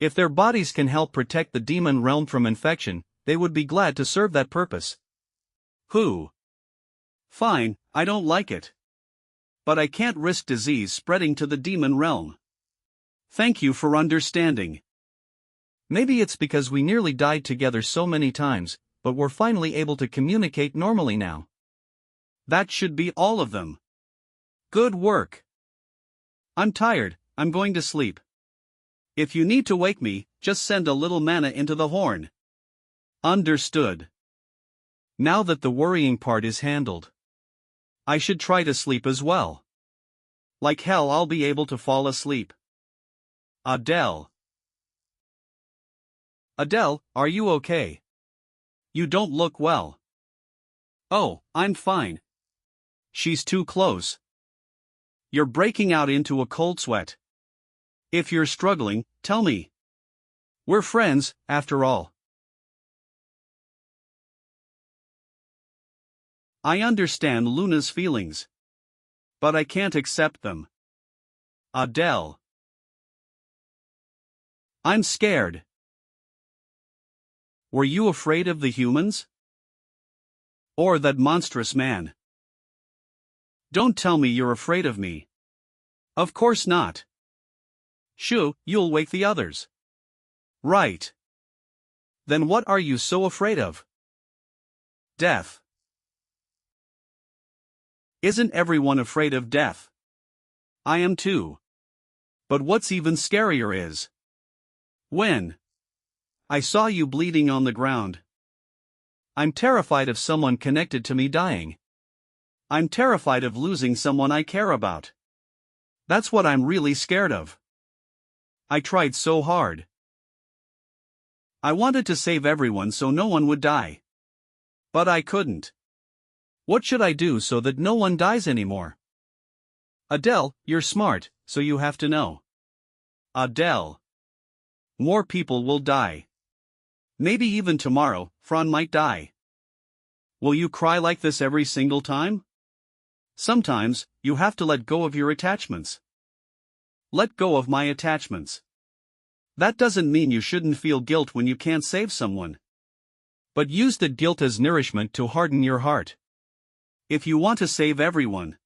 If their bodies can help protect the demon realm from infection, they would be glad to serve that purpose. Who? Fine, I don't like it. But I can't risk disease spreading to the demon realm. Thank you for understanding. Maybe it's because we nearly died together so many times, but we're finally able to communicate normally now. That should be all of them. Good work. I'm tired, I'm going to sleep. If you need to wake me, just send a little mana into the horn. Understood. Now that the worrying part is handled, I should try to sleep as well. Like hell I'll be able to fall asleep. Adele. Adele, are you okay? You don't look well. Oh, I'm fine. She's too close. You're breaking out into a cold sweat. If you're struggling, tell me. We're friends, after all. I understand Luna's feelings. But I can't accept them. Adele. I'm scared. Were you afraid of the humans? Or that monstrous man? Don't tell me you're afraid of me. Of course not. Shoo, you'll wake the others. Right. Then what are you so afraid of? Death. Isn't everyone afraid of death? I am too. But what's even scarier is when I saw you bleeding on the ground. I'm terrified of someone connected to me dying. I'm terrified of losing someone I care about. That's what I'm really scared of. I tried so hard. I wanted to save everyone so no one would die. But I couldn't. What should I do so that no one dies anymore? Adele, you're smart, so you have to know. Adele. More people will die. Maybe even tomorrow, Fran might die. Will you cry like this every single time? Sometimes, you have to let go of your attachments. Let go of my attachments. That doesn't mean you shouldn't feel guilt when you can't save someone. But use the guilt as nourishment to harden your heart. If you want to save everyone,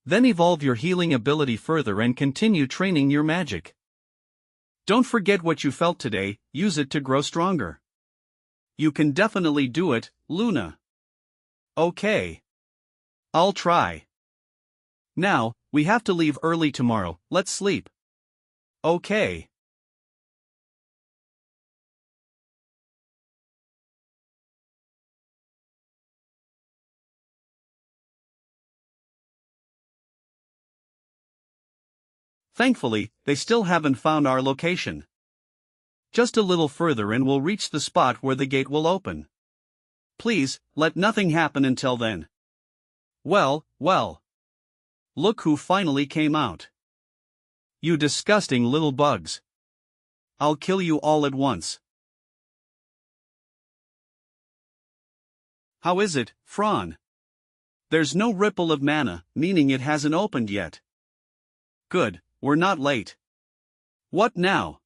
then evolve your healing ability further and continue training your magic. Don't forget what you felt today, use it to grow stronger. You can definitely do it, Luna. Okay. I'll try. Now, we have to leave early tomorrow, let's sleep. Okay. Thankfully, they still haven't found our location. Just a little further and we'll reach the spot where the gate will open. Please, let nothing happen until then. Well. Look who finally came out. You disgusting little bugs. I'll kill you all at once. How is it, Fran? There's no ripple of mana, meaning it hasn't opened yet. Good, we're not late. What now?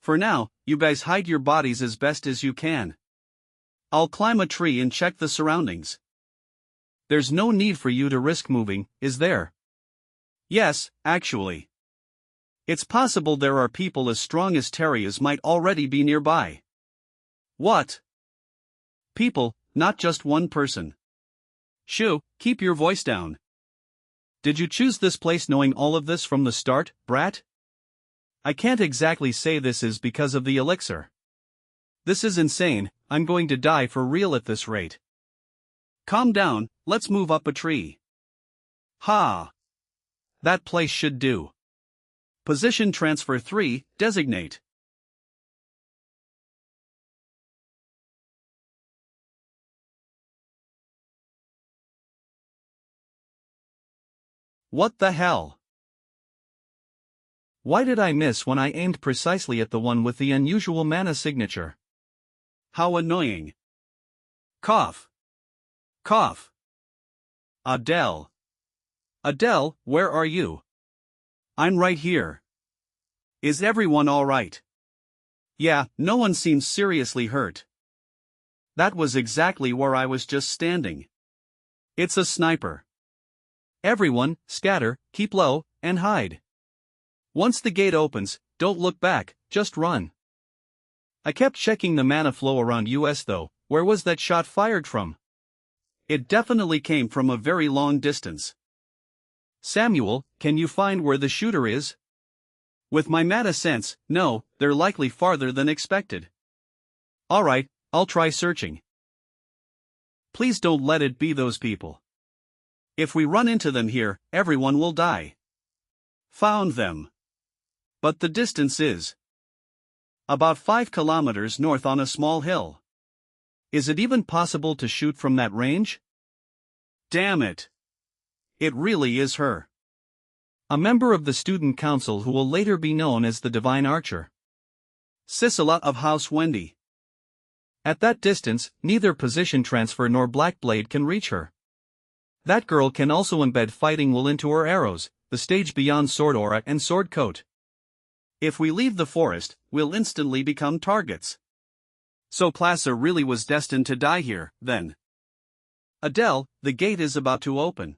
For now, you guys hide your bodies as best as you can. I'll climb a tree and check the surroundings. There's no need for you to risk moving, is there? Yes, actually. It's possible there are people as strong as terriers might already be nearby. What? People, not just one person. Shoo, keep your voice down. Did you choose this place knowing all of this from the start, brat? I can't exactly say this is because of the elixir. This is insane, I'm going to die for real at this rate. Calm down, let's move up a tree. Ha! That place should do. Position transfer 3, designate. What the hell? Why did I miss when I aimed precisely at the one with the unusual mana signature? How annoying. Cough. Cough. Adele. Adele, where are you? I'm right here. Is everyone alright? Yeah, no one seems seriously hurt. That was exactly where I was just standing. It's a sniper. Everyone, scatter, keep low, and hide. Once the gate opens, don't look back, just run. I kept checking the mana flow around us though, where was that shot fired from? It definitely came from a very long distance. Samuel, can you find where the shooter is? With my mana sense, no, they're likely farther than expected. Alright, I'll try searching. Please don't let it be those people. If we run into them here, everyone will die. Found them. But the distance is about 5 kilometers north on a small hill. Is it even possible to shoot from that range? Damn it. It really is her. A member of the student council who will later be known as the Divine Archer. Sisela of House Wendy. At that distance, neither position transfer nor Blackblade can reach her. That girl can also embed fighting will into her arrows, the stage beyond sword aura and sword coat. If we leave the forest, we'll instantly become targets. So Placer really was destined to die here, then. Adele, the gate is about to open.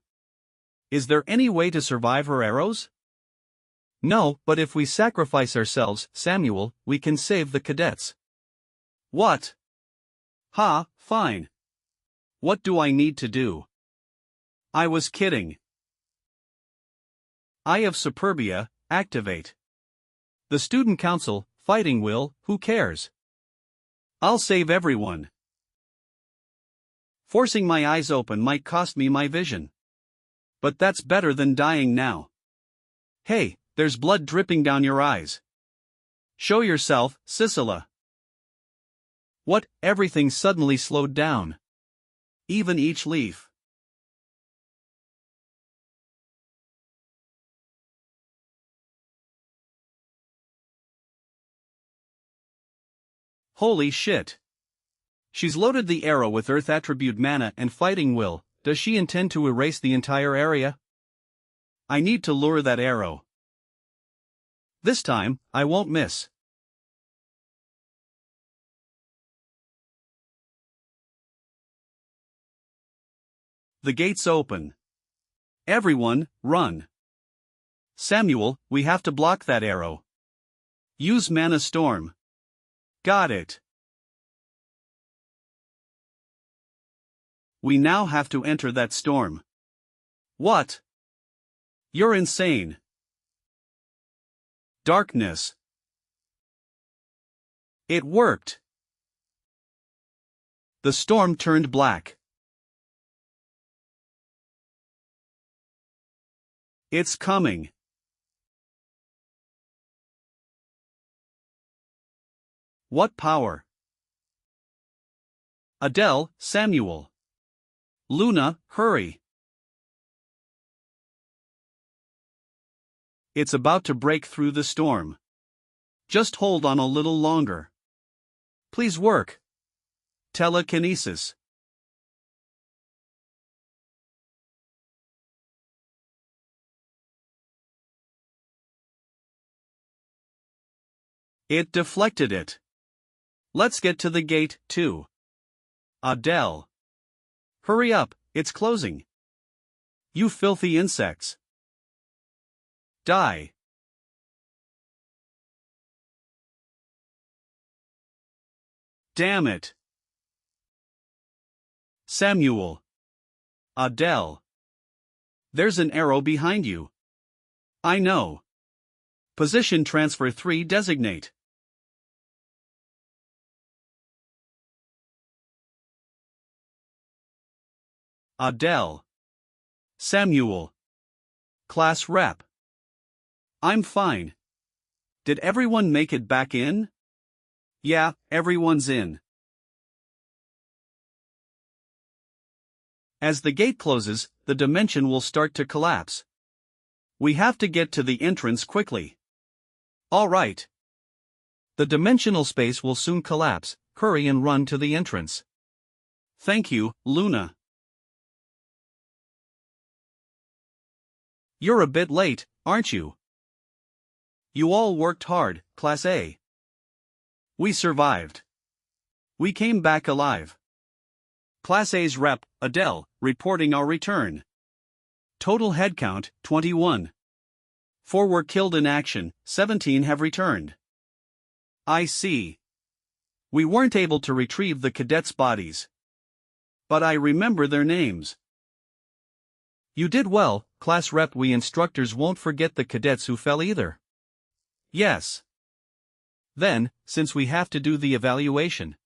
Is there any way to survive her arrows? No, but if we sacrifice ourselves, Samuel, we can save the cadets. What? Ha, fine. What do I need to do? I was kidding. Eye of Superbia, activate. The Student Council, fighting will, who cares? I'll save everyone. Forcing my eyes open might cost me my vision. But that's better than dying now. Hey, there's blood dripping down your eyes. Show yourself, Sisela. What? Everything suddenly slowed down. Even each leaf. Holy shit. She's loaded the arrow with Earth attribute mana and fighting will. Does she intend to erase the entire area? I need to lure that arrow. This time, I won't miss. The gates open. Everyone, run. Samuel, we have to block that arrow. Use Mana Storm. Got it. We now have to enter that storm. What? You're insane. Darkness. It worked. The storm turned black. It's coming. What power? Adele, Samuel. Luna, hurry. It's about to break through the storm. Just hold on a little longer. Please work. Telekinesis. It deflected it. Let's get to the gate, too. Adele. Hurry up, it's closing. You filthy insects. Die. Damn it. Samuel. Adele. There's an arrow behind you. I know. Position transfer 3 designate. Adele. Samuel. Class rep. I'm fine. Did everyone make it back in? Yeah, everyone's in. As the gate closes, the dimension will start to collapse. We have to get to the entrance quickly. All right. The dimensional space will soon collapse. Hurry and run to the entrance. Thank you, Luna. You're a bit late, aren't you? You all worked hard, Class A. We survived. We came back alive. Class A's rep, Adele, reporting our return. Total headcount, 21. 4 were killed in action, 17 have returned. I see. We weren't able to retrieve the cadets' bodies. But I remember their names. You did well, Class Rep. We instructors won't forget the cadets who fell either. Yes. Then, since we have to do the evaluation,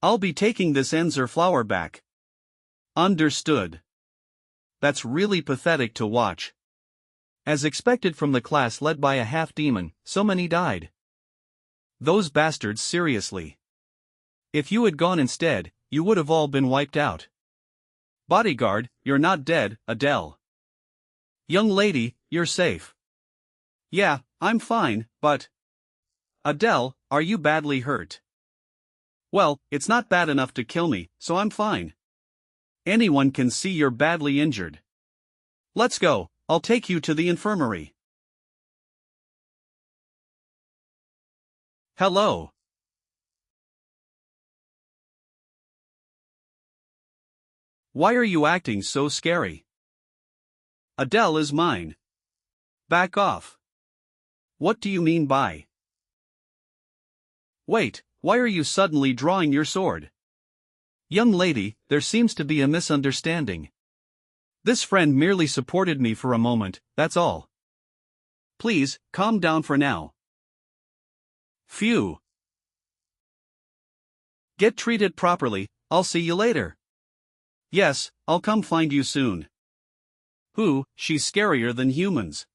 I'll be taking this Enzer flower back. Understood. That's really pathetic to watch. As expected from the class led by a half-demon, so many died. Those bastards, seriously. If you had gone instead, you would have all been wiped out. Bodyguard, you're not dead, Adele. Young lady, you're safe. Yeah, I'm fine, but... Adele, are you badly hurt? Well, it's not bad enough to kill me, so I'm fine. Anyone can see you're badly injured. Let's go, I'll take you to the infirmary. Hello. Why are you acting so scary? Adele is mine. Back off. What do you mean by? Wait, why are you suddenly drawing your sword? Young lady, there seems to be a misunderstanding. This friend merely supported me for a moment, that's all. Please, calm down for now. Phew. Get treated properly, I'll see you later. Yes, I'll come find you soon. She's scarier than humans.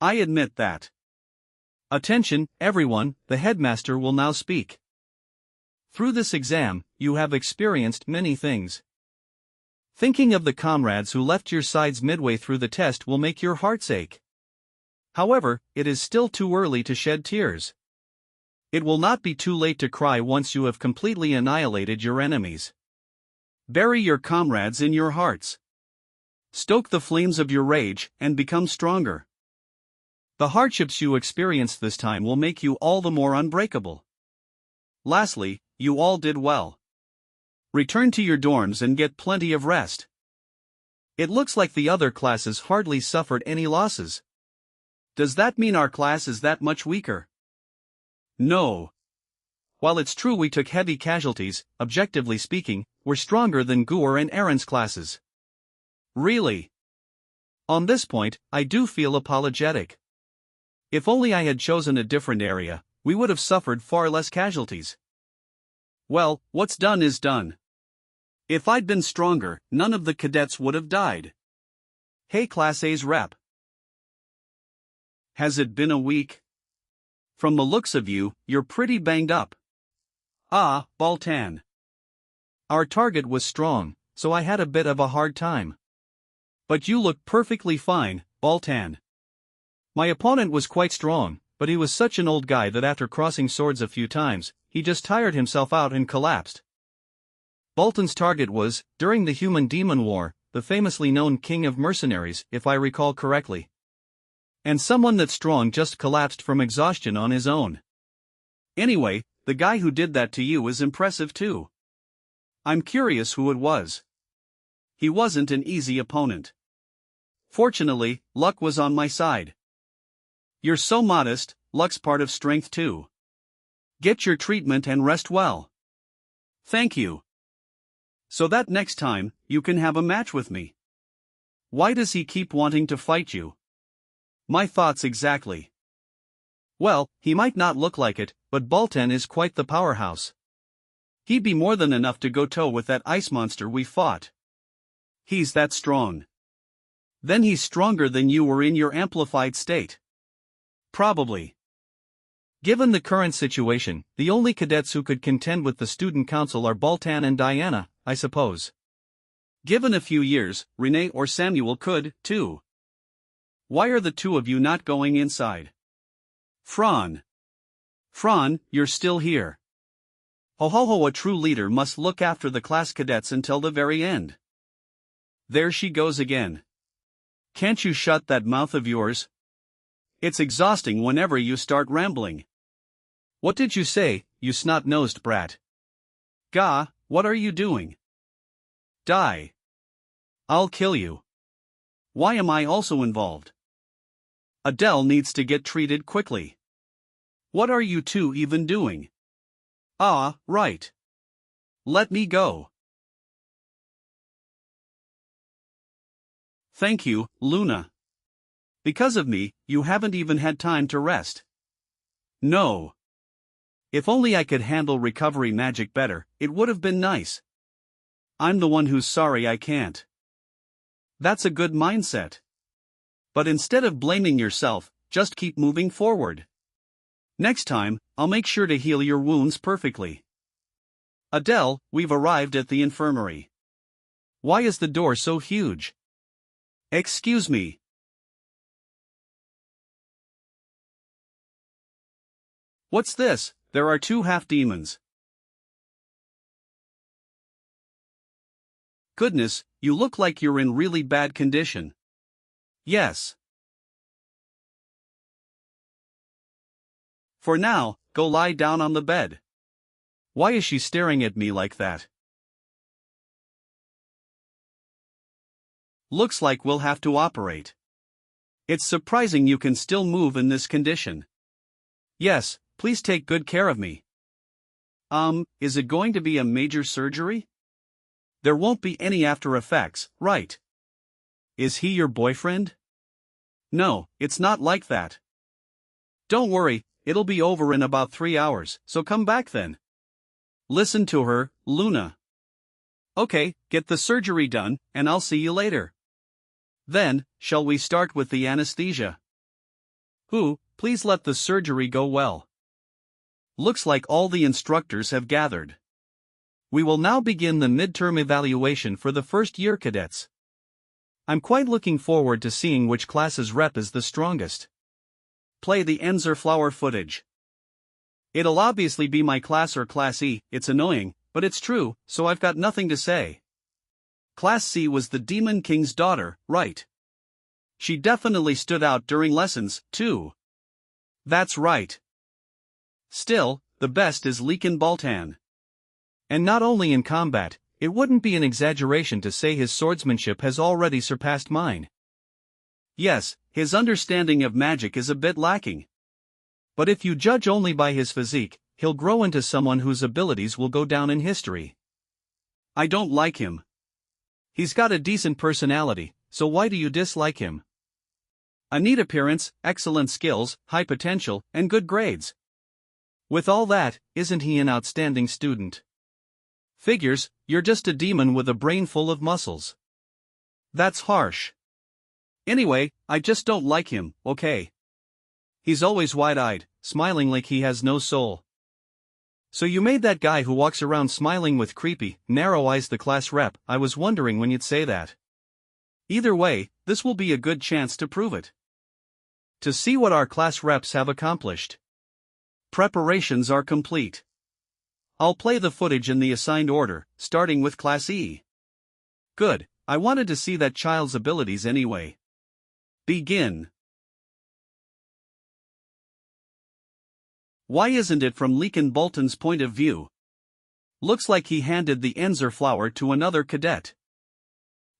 I admit that. Attention, everyone, the headmaster will now speak. Through this exam, you have experienced many things. Thinking of the comrades who left your sides midway through the test will make your hearts ache. However, it is still too early to shed tears. It will not be too late to cry once you have completely annihilated your enemies. Bury your comrades in your hearts. Stoke the flames of your rage and become stronger. The hardships you experience this time will make you all the more unbreakable. Lastly, you all did well. Return to your dorms and get plenty of rest. It looks like the other classes hardly suffered any losses. Does that mean our class is that much weaker? No. While it's true we took heavy casualties, objectively speaking, we're stronger than Guer and Aaron's classes. Really? On this point, I do feel apologetic. If only I had chosen a different area, we would have suffered far less casualties. Well, what's done is done. If I'd been stronger, none of the cadets would have died. Hey Class A's rep. Has it been a week? From the looks of you, you're pretty banged up. Ah, Baltan. Our target was strong, so I had a bit of a hard time. But you look perfectly fine, Baltan. My opponent was quite strong, but he was such an old guy that after crossing swords a few times, he just tired himself out and collapsed. Bolton's target was, during the Human-Demon War, the famously known king of mercenaries, if I recall correctly. And someone that strong just collapsed from exhaustion on his own. Anyway, the guy who did that to you is impressive too. I'm curious who it was. He wasn't an easy opponent. Fortunately, luck was on my side. You're so modest, luck's part of strength too. Get your treatment and rest well. Thank you. So that next time, you can have a match with me. Why does he keep wanting to fight you? My thoughts exactly. Well, he might not look like it, but Baltan is quite the powerhouse. He'd be more than enough to go toe with that ice monster we fought. He's that strong. Then he's stronger than you were in your amplified state. Probably. Given the current situation, the only cadets who could contend with the student council are Baltan and Diana, I suppose. Given a few years, Renee or Samuel could, too. Why are the two of you not going inside? Fran, you're still here. Ho, a true leader must look after the class cadets until the very end. There she goes again. Can't you shut that mouth of yours? It's exhausting whenever you start rambling. What did you say, you snot-nosed brat? Gah, what are you doing? Die. I'll kill you. Why am I also involved? Adele needs to get treated quickly. What are you two even doing? Ah, right. Let me go. Thank you, Luna. Because of me, you haven't even had time to rest. No. If only I could handle recovery magic better, it would have been nice. I'm the one who's sorry I can't. That's a good mindset. But instead of blaming yourself, just keep moving forward. Next time, I'll make sure to heal your wounds perfectly. Adele, we've arrived at the infirmary. Why is the door so huge? Excuse me. What's this? There are two half-demons. Goodness, you look like you're in really bad condition. Yes. For now, go lie down on the bed. Why is she staring at me like that? Looks like we'll have to operate. It's surprising you can still move in this condition. Yes, please take good care of me. Is it going to be a major surgery? There won't be any after effects, right? Is he your boyfriend? No, it's not like that. Don't worry, it'll be over in about 3 hours, so come back then. Listen to her, Luna. Okay, get the surgery done, and I'll see you later. Then, shall we start with the anesthesia? Please let the surgery go well. Looks like all the instructors have gathered. We will now begin the midterm evaluation for the first-year cadets. I'm quite looking forward to seeing which class's rep is the strongest. Play the Enzer flower footage. It'll obviously be my class or Class E, it's annoying, but it's true, so I've got nothing to say. Class C was the Demon King's daughter, right? She definitely stood out during lessons, too. That's right. Still, the best is Leekin Baltan. And not only in combat, it wouldn't be an exaggeration to say his swordsmanship has already surpassed mine. Yes, his understanding of magic is a bit lacking. But if you judge only by his physique, he'll grow into someone whose abilities will go down in history. I don't like him. He's got a decent personality, so why do you dislike him? A neat appearance, excellent skills, high potential, and good grades. With all that, isn't he an outstanding student? Figures, you're just a demon with a brain full of muscles. That's harsh. Anyway, I just don't like him, okay? He's always wide-eyed, smiling like he has no soul. So you made that guy who walks around smiling with creepy, narrow eyes the class rep. I was wondering when you'd say that. Either way, this will be a good chance to prove it. To see what our class reps have accomplished. Preparations are complete. I'll play the footage in the assigned order, starting with Class E. Good, I wanted to see that child's abilities anyway. Begin. Why isn't it from Leekin Bolton's point of view? Looks like he handed the Enzer flower to another cadet.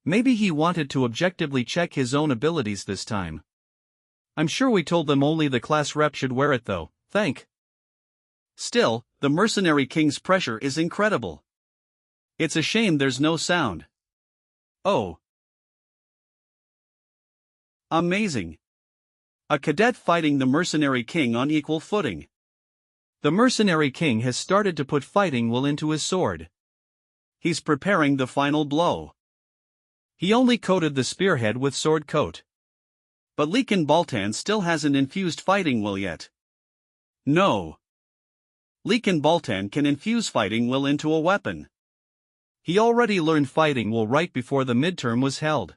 Maybe he wanted to objectively check his own abilities this time. I'm sure we told them only the class rep should wear it though, Still, the Mercenary King's pressure is incredible. It's a shame there's no sound. Oh. Amazing. A cadet fighting the Mercenary King on equal footing. The Mercenary King has started to put fighting will into his sword. He's preparing the final blow. He only coated the spearhead with sword coat. But Leekin Baltan still hasn't infused fighting will yet. No. Leekin Baltan can infuse fighting will into a weapon. He already learned fighting will right before the midterm was held.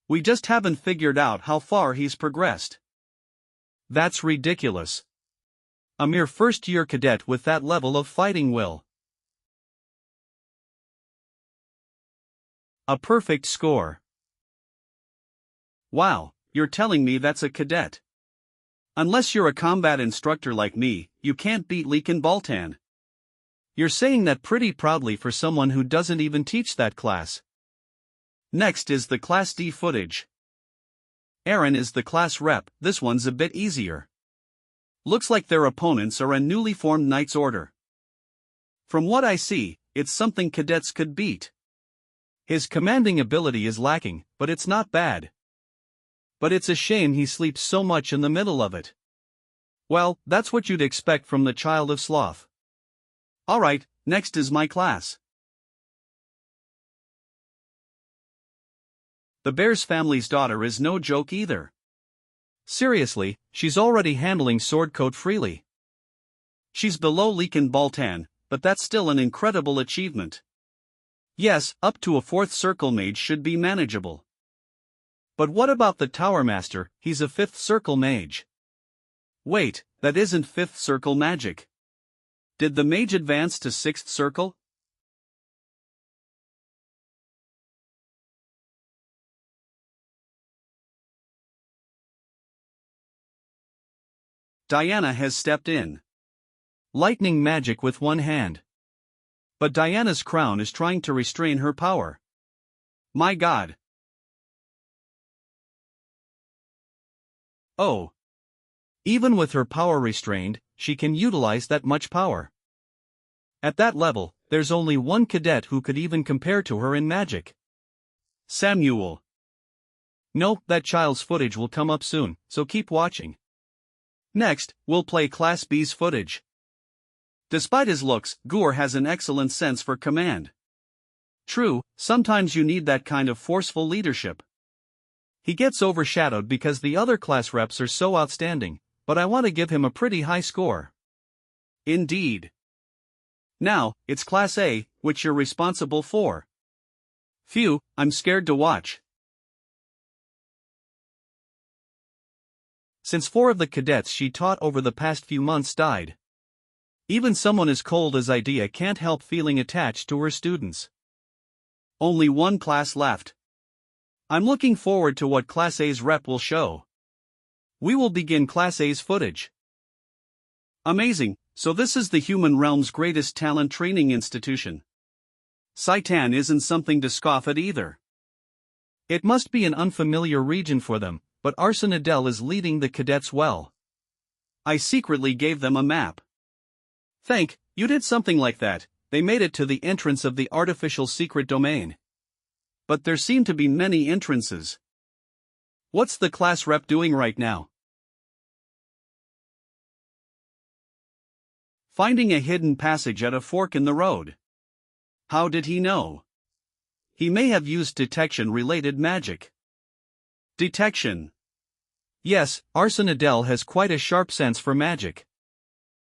We just haven't figured out how far he's progressed. That's ridiculous. A mere first-year cadet with that level of fighting will. A perfect score. Wow, you're telling me that's a cadet. Unless you're a combat instructor like me, you can't beat Leekin Baltan. You're saying that pretty proudly for someone who doesn't even teach that class. Next is the Class D footage. Aaron is the class rep, this one's a bit easier. Looks like their opponents are a newly formed Knight's Order. From what I see, it's something cadets could beat. His commanding ability is lacking, but it's not bad. But it's a shame he sleeps so much in the middle of it. Well, that's what you'd expect from the child of sloth. Alright, next is my class. The Bear's family's daughter is no joke either. Seriously, she's already handling sword coat freely. She's below Leekin Baltan, but that's still an incredible achievement. Yes, up to a 4th circle mage should be manageable. But what about the Tower Master? He's a 5th circle mage. Wait, that isn't 5th circle magic. Did the mage advance to 6th circle? Diana has stepped in. Lightning magic with one hand. But Diana's crown is trying to restrain her power. My God. Oh. Even with her power restrained, she can utilize that much power. At that level, there's only one cadet who could even compare to her in magic. Samuel. No, that child's footage will come up soon, so keep watching. Next, we'll play Class B's footage. Despite his looks, Gur has an excellent sense for command. True, sometimes you need that kind of forceful leadership. He gets overshadowed because the other class reps are so outstanding, but I want to give him a pretty high score. Indeed. Now, it's Class A, which you're responsible for. Phew, I'm scared to watch. Since 4 of the cadets she taught over the past few months died. Even someone as cold as Idea can't help feeling attached to her students. Only one class left. I'm looking forward to what Class A's rep will show. We will begin Class A's footage. Amazing, so this is the human realm's greatest talent training institution. Saitan isn't something to scoff at either. It must be an unfamiliar region for them, but Arsene Adel is leading the cadets well. I secretly gave them a map. Thank, you did something like that. They made it to the entrance of the artificial secret domain. But there seem to be many entrances. What's the class rep doing right now? Finding a hidden passage at a fork in the road. How did he know? He may have used detection-related magic. Detection. Yes, Arsene Adel has quite a sharp sense for magic.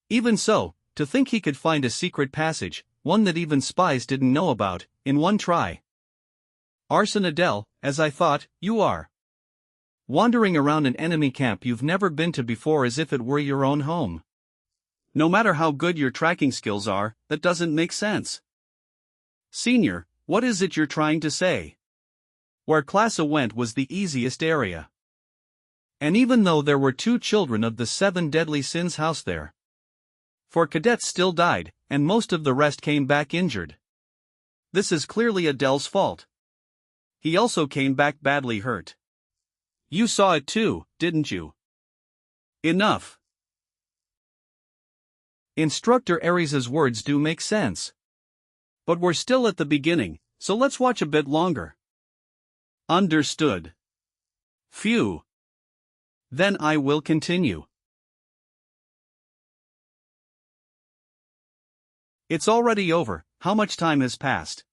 Even so, to think he could find a secret passage, one that even spies didn't know about, in one try. Arsene Adel, as I thought, you are wandering around an enemy camp you've never been to before as if it were your own home. No matter how good your tracking skills are, that doesn't make sense. Senior, what is it you're trying to say? Where Class A went was the easiest area. And even though there were 2 children of the 7 deadly sins housed there, 4 cadets still died, and most of the rest came back injured. This is clearly Adel's fault. He also came back badly hurt. You saw it too, didn't you? Enough. Instructor Aries' words do make sense. But we're still at the beginning, so let's watch a bit longer. Understood. Phew. Then I will continue. It's already over. How much time has passed?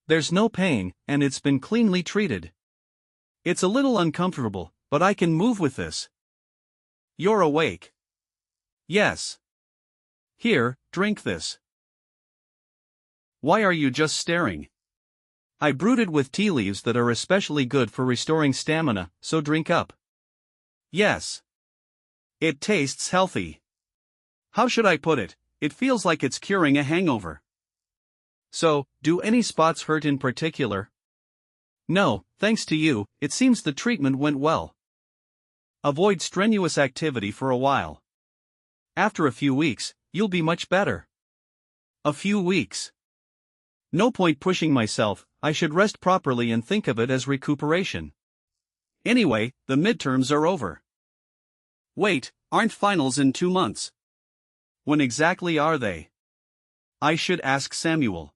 There's no pain, and it's been cleanly treated. It's a little uncomfortable, but I can move with this. You're awake. Yes. Here, drink this. Why are you just staring? I brewed it with tea leaves that are especially good for restoring stamina, so drink up. Yes. It tastes healthy. How should I put it? It feels like it's curing a hangover. So, do any spots hurt in particular? No, thanks to you, it seems the treatment went well. Avoid strenuous activity for a while. After a few weeks, you'll be much better. A few weeks. No point pushing myself, I should rest properly and think of it as recuperation. Anyway, the midterms are over. Wait, aren't finals in 2 months? When exactly are they? I should ask Samuel.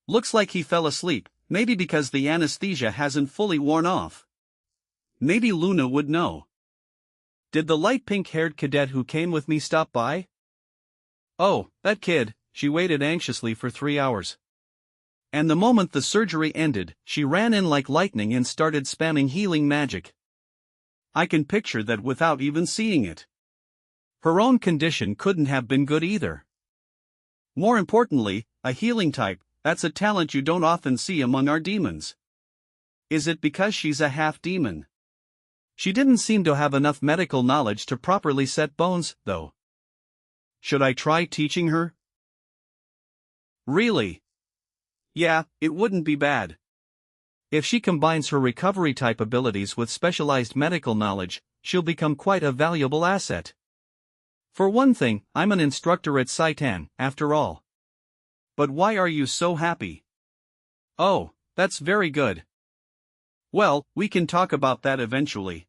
Looks like he fell asleep, maybe because the anesthesia hasn't fully worn off. Maybe Luna would know. Did the light pink-haired cadet who came with me stop by? Oh, that kid. She waited anxiously for 3 hours. And the moment the surgery ended, she ran in like lightning and started spamming healing magic. I can picture that without even seeing it. Her own condition couldn't have been good either. More importantly, a healing type, that's a talent you don't often see among our demons. Is it because she's a half-demon? She didn't seem to have enough medical knowledge to properly set bones, though. Should I try teaching her? Really? Yeah, it wouldn't be bad. If she combines her recovery-type abilities with specialized medical knowledge, she'll become quite a valuable asset. For one thing, I'm an instructor at Saitan, after all. But why are you so happy? Oh, that's very good. Well, we can talk about that eventually.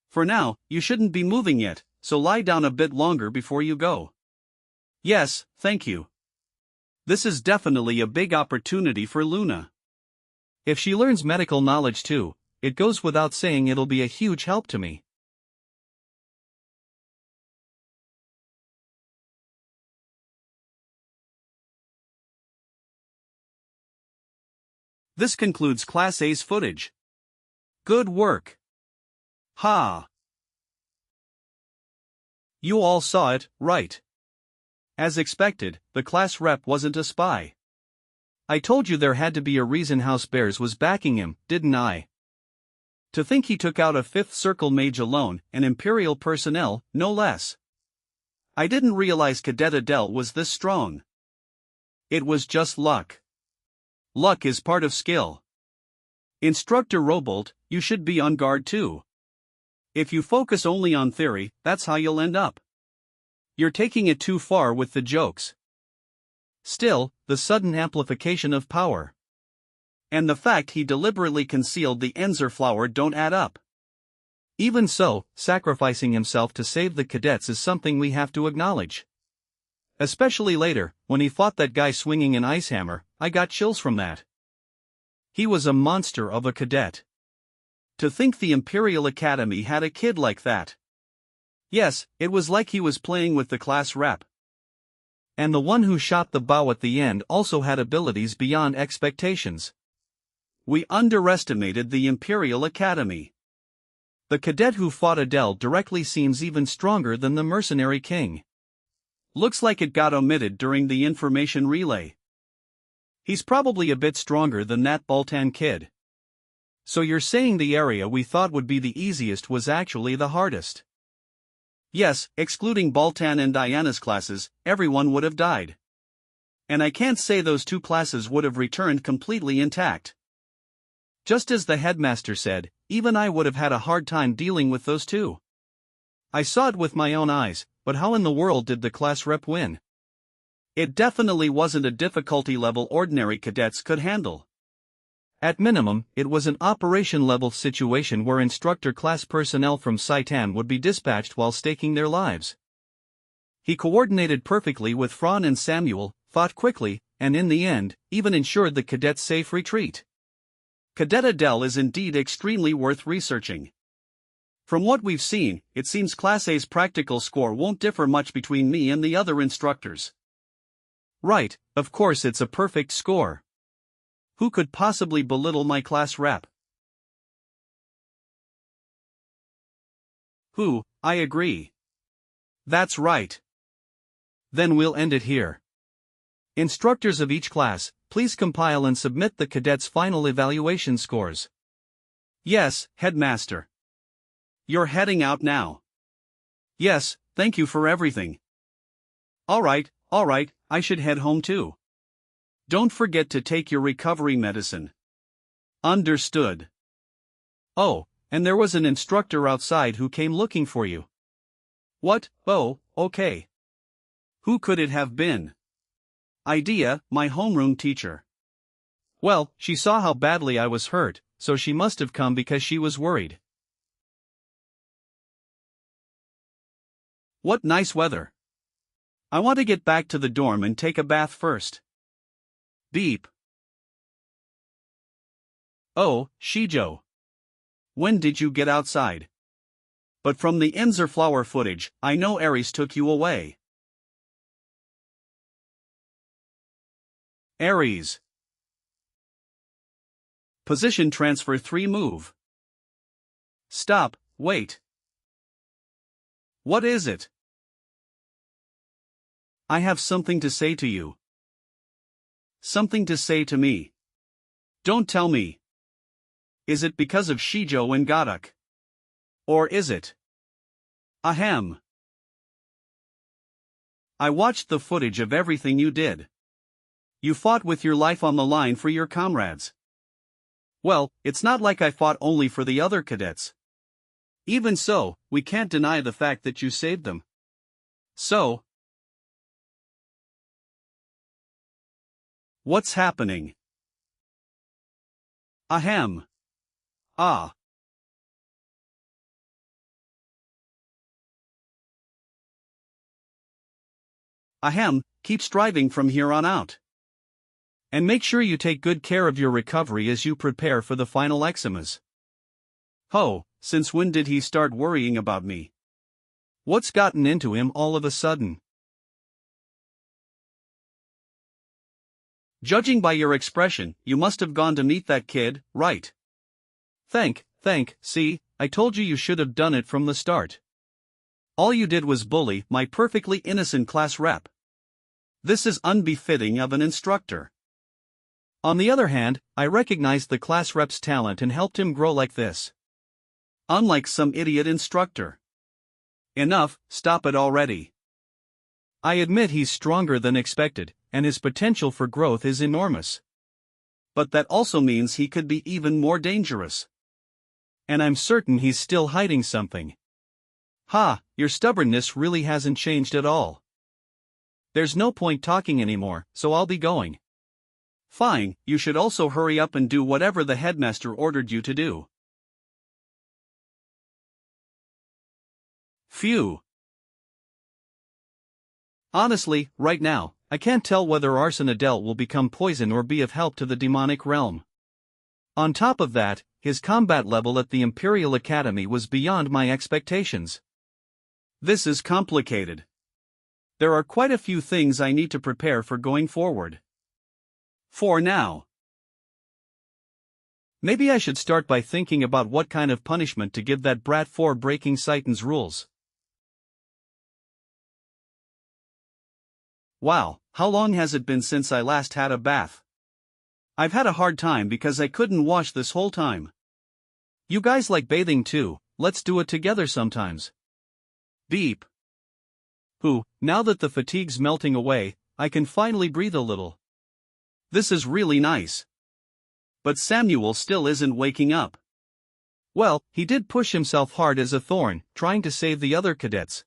For now, you shouldn't be moving yet, so lie down a bit longer before you go. Yes, thank you. This is definitely a big opportunity for Luna. If she learns medical knowledge too, it goes without saying it'll be a huge help to me. This concludes Class A's footage. Good work. Ha! You all saw it, right? As expected, the class rep wasn't a spy. I told you there had to be a reason House Bears was backing him, didn't I? To think he took out a Fifth Circle mage alone, and Imperial personnel, no less. I didn't realize Cadet Adele was this strong. It was just luck. Luck is part of skill. Instructor Robolt, you should be on guard too. If you focus only on theory, that's how you'll end up. You're taking it too far with the jokes. Still, the sudden amplification of power. And the fact he deliberately concealed the Enzer flower don't add up. Even so, sacrificing himself to save the cadets is something we have to acknowledge. Especially later, when he fought that guy swinging an ice hammer, I got chills from that. He was a monster of a cadet. To think the Imperial Academy had a kid like that. Yes, it was like he was playing with the class rep. And the one who shot the bow at the end also had abilities beyond expectations. We underestimated the Imperial Academy. The cadet who fought Adele directly seems even stronger than the mercenary king. Looks like it got omitted during the information relay. He's probably a bit stronger than that Baltan kid. So you're saying the area we thought would be the easiest was actually the hardest? Yes, excluding Baltan and Diana's classes, everyone would have died. And I can't say those two classes would have returned completely intact. Just as the headmaster said, even I would have had a hard time dealing with those two. I saw it with my own eyes, but how in the world did the class rep win? It definitely wasn't a difficulty level ordinary cadets could handle. At minimum, it was an operation-level situation where instructor class personnel from Saitan would be dispatched while staking their lives. He coordinated perfectly with Fran and Samuel, fought quickly, and in the end, even ensured the cadets' safe retreat. Cadet Adele is indeed extremely worth researching. From what we've seen, it seems Class A's practical score won't differ much between me and the other instructors. Right, of course it's a perfect score. Who could possibly belittle my class rep? Who, I agree. That's right. Then we'll end it here. Instructors of each class, please compile and submit the cadets' final evaluation scores. Yes, Headmaster. You're heading out now. Yes, thank you for everything. Alright, I should head home too. Don't forget to take your recovery medicine. Understood. Oh, and there was an instructor outside who came looking for you. What? Oh, okay. Who could it have been? Idea, my homeroom teacher. Well, she saw how badly I was hurt, so she must have come because she was worried. What nice weather. I want to get back to the dorm and take a bath first. Beep. Oh, Shijo. When did you get outside? But from the Enzer flower footage, I know Ares took you away. Ares. Position transfer 3 move. Stop, wait. What is it? I have something to say to you. Something to say to me. Don't tell me. Is it because of Shijo and Gadak? Or is it? Ahem. I watched the footage of everything you did. You fought with your life on the line for your comrades. Well, it's not like I fought only for the other cadets. Even so, we can't deny the fact that you saved them. So, what's happening? Ahem. Ah. Ahem, keep striving from here on out. And make sure you take good care of your recovery as you prepare for the final eczemas. Ho, since when did he start worrying about me? What's gotten into him all of a sudden? Judging by your expression, you must have gone to meet that kid, right? See, I told you should have done it from the start. All you did was bully my perfectly innocent class rep. This is unbefitting of an instructor. On the other hand, I recognized the class rep's talent and helped him grow like this. Unlike some idiot instructor. Enough, stop it already. I admit he's stronger than expected, and his potential for growth is enormous. But that also means he could be even more dangerous. And I'm certain he's still hiding something. Ha, your stubbornness really hasn't changed at all. There's no point talking anymore, so I'll be going. Fine, you should also hurry up and do whatever the headmaster ordered you to do. Phew. Honestly, right now, I can't tell whether Arson Adele will become poison or be of help to the demonic realm. On top of that, his combat level at the Imperial Academy was beyond my expectations. This is complicated. There are quite a few things I need to prepare for going forward. For now. Maybe I should start by thinking about what kind of punishment to give that brat for breaking Satan's rules. Wow, how long has it been since I last had a bath? I've had a hard time because I couldn't wash this whole time. You guys like bathing too, let's do it together sometimes. Beep. Now that the fatigue's melting away, I can finally breathe a little. This is really nice. But Samuel still isn't waking up. Well, he did push himself hard as a thorn, trying to save the other cadets.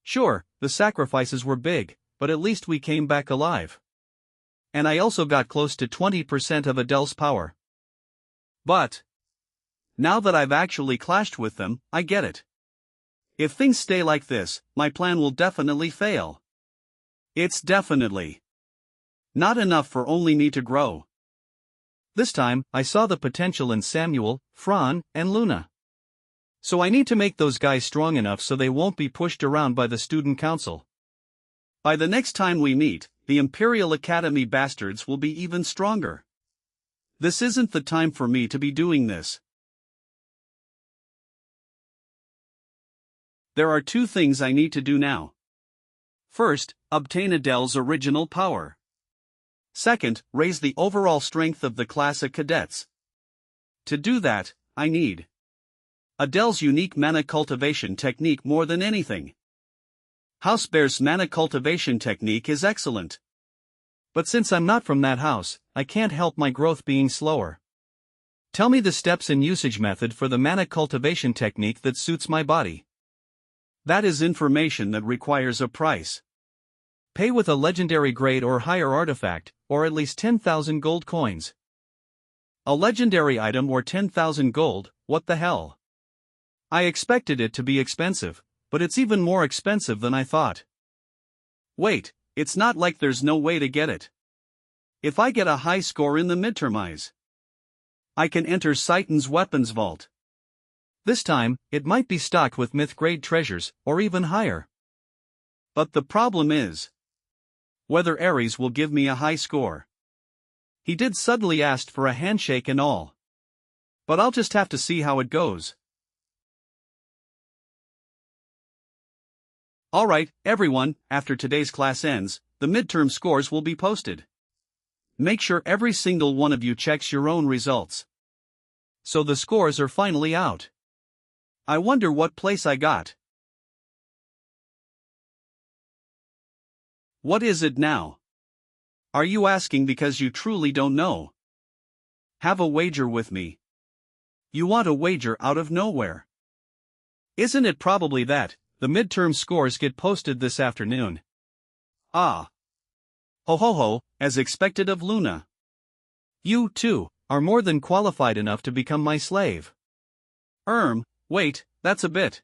Sure, the sacrifices were big, but at least we came back alive. And I also got close to 20% of Adele's power. But now that I've actually clashed with them, I get it. If things stay like this, my plan will definitely fail. It's definitely not enough for only me to grow. This time, I saw the potential in Samuel, Fran, and Luna. So I need to make those guys strong enough so they won't be pushed around by the student council. By the next time we meet, the Imperial Academy bastards will be even stronger. This isn't the time for me to be doing this. There are two things I need to do now. First, obtain Adele's original power. Second, raise the overall strength of the class of cadets. To do that, I need Adele's unique mana cultivation technique more than anything. House Bear's mana cultivation technique is excellent. But since I'm not from that house, I can't help my growth being slower. Tell me the steps and usage method for the mana cultivation technique that suits my body. That is information that requires a price. Pay with a legendary grade or higher artifact, or at least 10,000 gold coins. A legendary item or 10,000 gold, what the hell? I expected it to be expensive, but it's even more expensive than I thought. Wait, it's not like there's no way to get it. If I get a high score in the midtermize, I can enter Satan's weapons vault. This time, it might be stocked with myth-grade treasures, or even higher. But the problem is whether Ares will give me a high score. He did suddenly ask for a handshake and all. But I'll just have to see how it goes. Alright, everyone, after today's class ends, the midterm scores will be posted. Make sure every single one of you checks your own results. So the scores are finally out. I wonder what place I got. What is it now? Are you asking because you truly don't know? Have a wager with me. You want a wager out of nowhere. Isn't it probably that the midterm scores get posted this afternoon? Ah. Ho ho ho, as expected of Luna. You, too, are more than qualified enough to become my slave. Wait, that's a bit.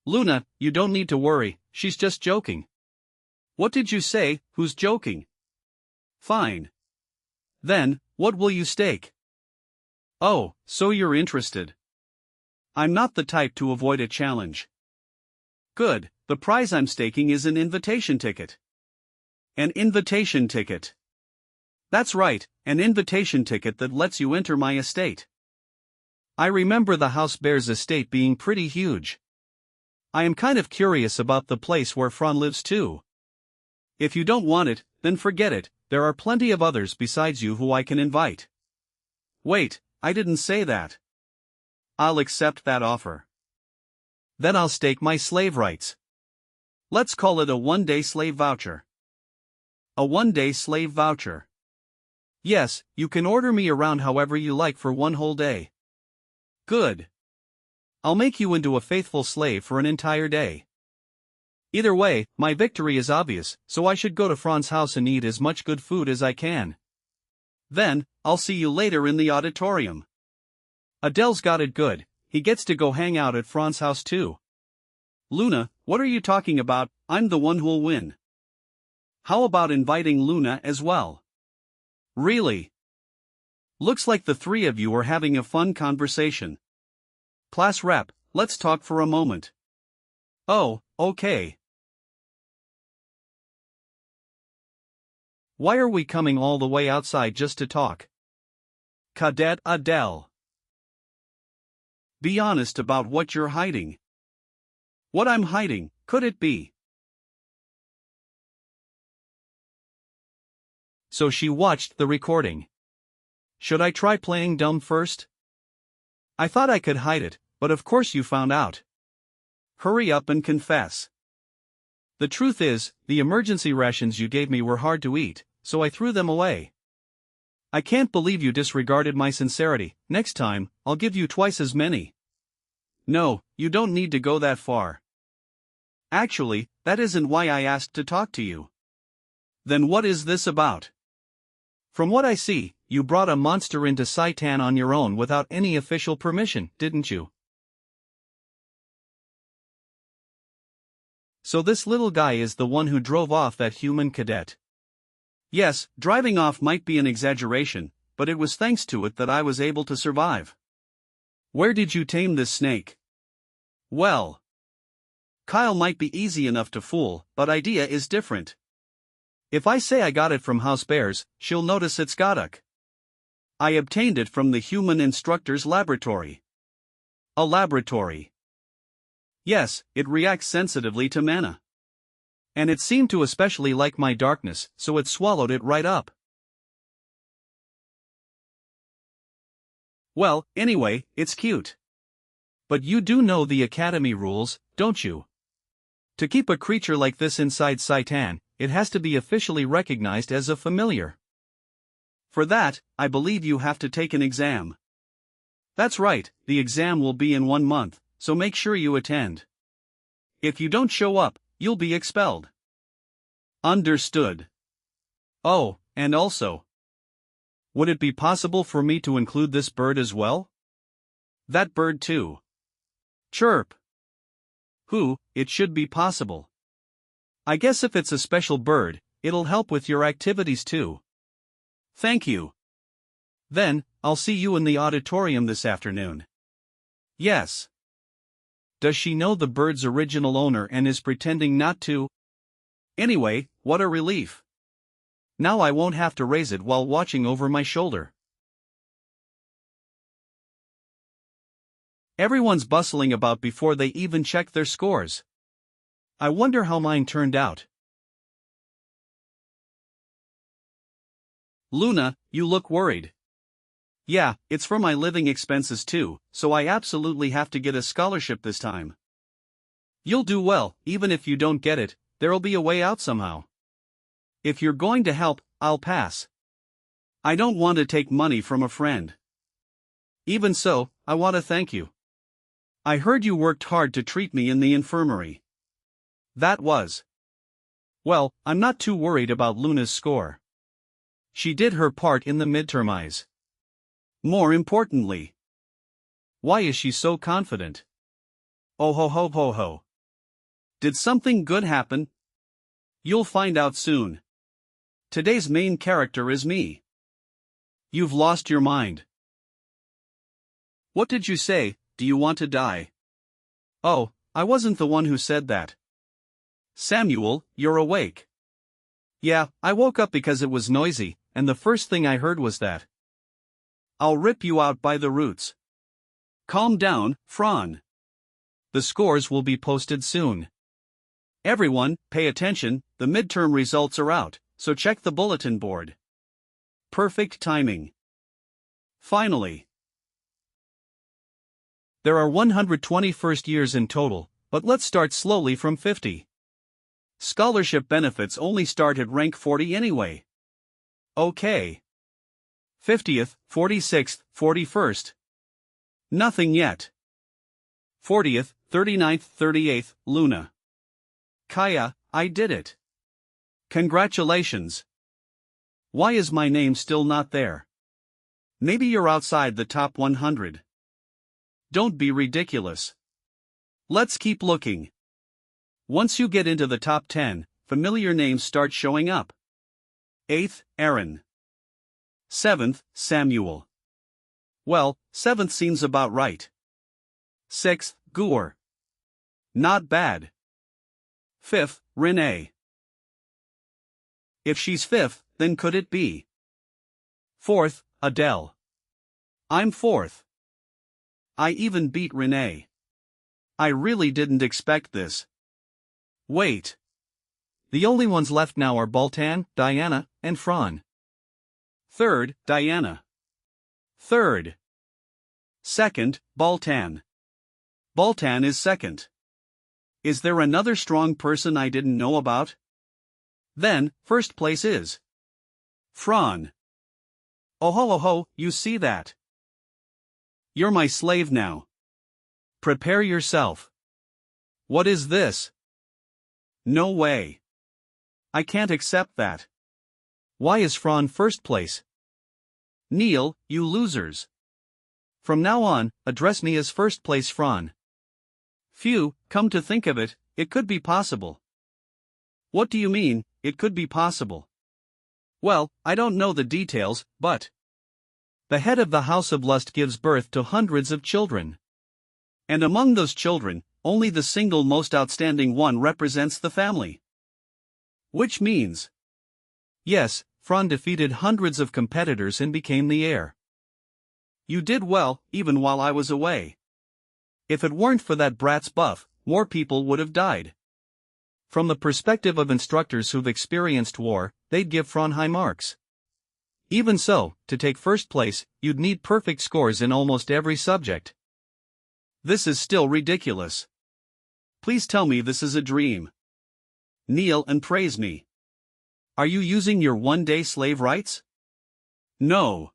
Luna, you don't need to worry, she's just joking. What did you say, who's joking? Fine. Then, what will you stake? Oh, so you're interested. I'm not the type to avoid a challenge. Good, the prize I'm staking is an invitation ticket. An invitation ticket. That's right, an invitation ticket that lets you enter my estate. I remember the house bear's estate being pretty huge. I am kind of curious about the place where Fran lives too. If you don't want it, then forget it, there are plenty of others besides you who I can invite. Wait, I didn't say that. I'll accept that offer. Then I'll stake my slave rights. Let's call it a one-day slave voucher. A one-day slave voucher. Yes, you can order me around however you like for one whole day. Good. I'll make you into a faithful slave for an entire day. Either way, my victory is obvious, so I should go to Fran's house and eat as much good food as I can. Then, I'll see you later in the auditorium. Adele's got it good, he gets to go hang out at Fran's house too. Luna, what are you talking about? I'm the one who'll win. How about inviting Luna as well? Really? Looks like the three of you are having a fun conversation. Class rep, let's talk for a moment. Oh, okay. Why are we coming all the way outside just to talk? Cadet Adele. Be honest about what you're hiding. What I'm hiding, could it be? So she watched the recording. Should I try playing dumb first? I thought I could hide it, but of course you found out. Hurry up and confess. The truth is, the emergency rations you gave me were hard to eat, so I threw them away. I can't believe you disregarded my sincerity. Next time, I'll give you twice as many. No, you don't need to go that far. Actually, that isn't why I asked to talk to you. Then what is this about? From what I see, you brought a monster into Saitan on your own without any official permission, didn't you? So this little guy is the one who drove off that human cadet. Yes, driving off might be an exaggeration, but it was thanks to it that I was able to survive. Where did you tame this snake? Well, Kyle might be easy enough to fool, but idea is different. If I say I got it from House Bears, she'll notice it's Godok. I obtained it from the human instructor's laboratory. A laboratory. Yes, it reacts sensitively to mana. And it seemed to especially like my darkness, so it swallowed it right up. Well, anyway, it's cute. But you do know the Academy rules, don't you? To keep a creature like this inside Saitan, it has to be officially recognized as a familiar. For that, I believe you have to take an exam. That's right, the exam will be in 1 month, so make sure you attend. If you don't show up, you'll be expelled. Understood. Oh, and also, would it be possible for me to include this bird as well? That bird too. Chirp. It should be possible. I guess if it's a special bird, it'll help with your activities too. Thank you. Then, I'll see you in the auditorium this afternoon. Yes. Does she know the bird's original owner and is pretending not to? Anyway, what a relief. Now I won't have to raise it while watching over my shoulder. Everyone's bustling about before they even check their scores. I wonder how mine turned out. Luna, you look worried. Yeah, it's for my living expenses too, so I absolutely have to get a scholarship this time. You'll do well, even if you don't get it, there'll be a way out somehow. If you're going to help, I'll pass. I don't want to take money from a friend. Even so, I want to thank you. I heard you worked hard to treat me in the infirmary. That was. Well, I'm not too worried about Luna's score. She did her part in the midtermize. More importantly, why is she so confident? Oh ho ho ho ho. Did something good happen? You'll find out soon. Today's main character is me. You've lost your mind. What did you say? Do you want to die? Oh, I wasn't the one who said that. Samuel, you're awake. Yeah, I woke up because it was noisy, and the first thing I heard was that. I'll rip you out by the roots. Calm down, Fran. The scores will be posted soon. Everyone, pay attention, the midterm results are out, so check the bulletin board. Perfect timing. Finally. There are 120 first years in total, but let's start slowly from 50. Scholarship benefits only start at rank 40 anyway. Okay. 50th, 46th, 41st. Nothing yet. 40th, 39th, 38th, Luna. Kaya, I did it. Congratulations. Why is my name still not there? Maybe you're outside the top 100. Don't be ridiculous. Let's keep looking. Once you get into the top 10, familiar names start showing up. 8th, Aaron. 7th, Samuel. Well, 7th seems about right. 6th, Gur. Not bad. 5th, Renee. If she's 5th, then could it be? 4th, Adele. I'm 4th. I even beat Renee. I really didn't expect this. Wait. The only ones left now are Baltan, Diana, and Fran. 3rd, Diana. 3rd. 2nd, Baltan. Baltan is 2nd. Is there another strong person I didn't know about? Then, 1st place is Fran. Oh ho ho ho, you see that? You're my slave now. Prepare yourself. What is this? No way. I can't accept that. Why is Fran 1st place? Neil, you losers. From now on, address me as 1st place Fran. Phew, come to think of it, it could be possible. What do you mean, it could be possible? Well, I don't know the details, but the head of the House of Lust gives birth to hundreds of children. And among those children, only the single most outstanding one represents the family. Which means, yes, Fran defeated hundreds of competitors and became the heir. You did well, even while I was away. If it weren't for that brat's buff, more people would have died. From the perspective of instructors who've experienced war, they'd give Fran high marks. Even so, to take 1st place, you'd need perfect scores in almost every subject. This is still ridiculous. Please tell me this is a dream. Kneel and praise me. Are you using your one-day slave rights? No.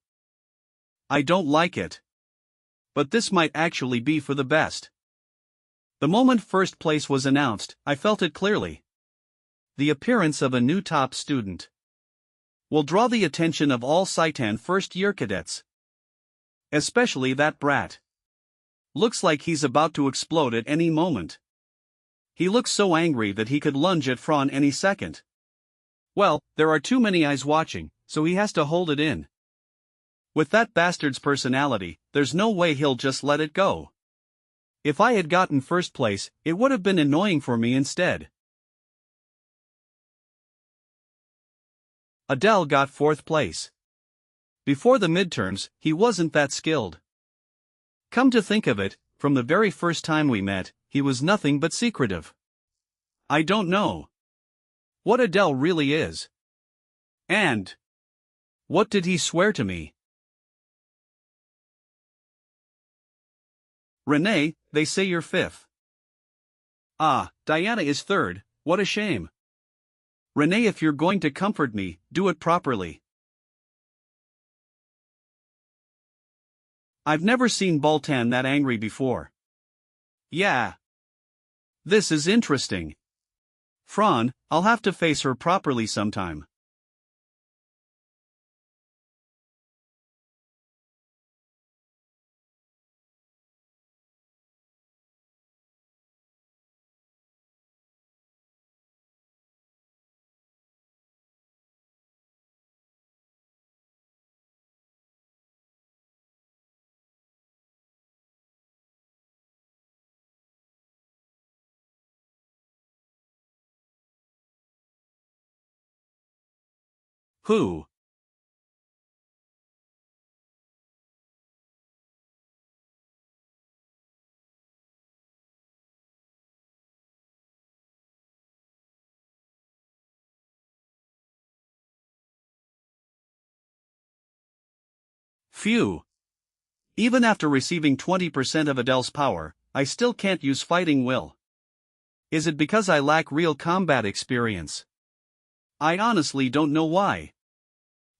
I don't like it. But this might actually be for the best. The moment 1st place was announced, I felt it clearly. The appearance of a new top student will draw the attention of all Saitan first-year cadets. Especially that brat. Looks like he's about to explode at any moment. He looks so angry that he could lunge at Fran any second. Well, there are too many eyes watching, so he has to hold it in. With that bastard's personality, there's no way he'll just let it go. If I had gotten 1st place, it would have been annoying for me instead. Adele got 4th place. Before the midterms, he wasn't that skilled. Come to think of it, from the very first time we met, he was nothing but secretive. I don't know what Adele really is. And what did he swear to me? Renee, they say you're 5th. Ah, Diana is 3rd, what a shame. Renee, if you're going to comfort me, do it properly. I've never seen Baltan that angry before. Yeah. This is interesting. Fran, I'll have to face her properly sometime. Who? Phew. Even after receiving 20% of Adele's power, I still can't use fighting will. Is it because I lack real combat experience? I honestly don't know why.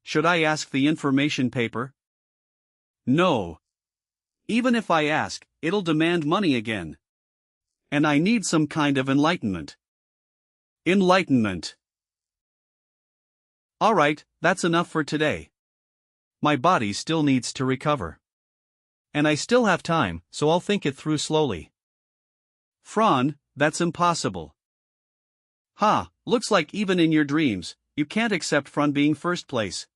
Should I ask the information paper? No. Even if I ask, it'll demand money again. And I need some kind of enlightenment. Enlightenment. Alright, that's enough for today. My body still needs to recover. And I still have time, so I'll think it through slowly. Fran, that's impossible. Ha, looks like even in your dreams, you can't accept Fran being first place.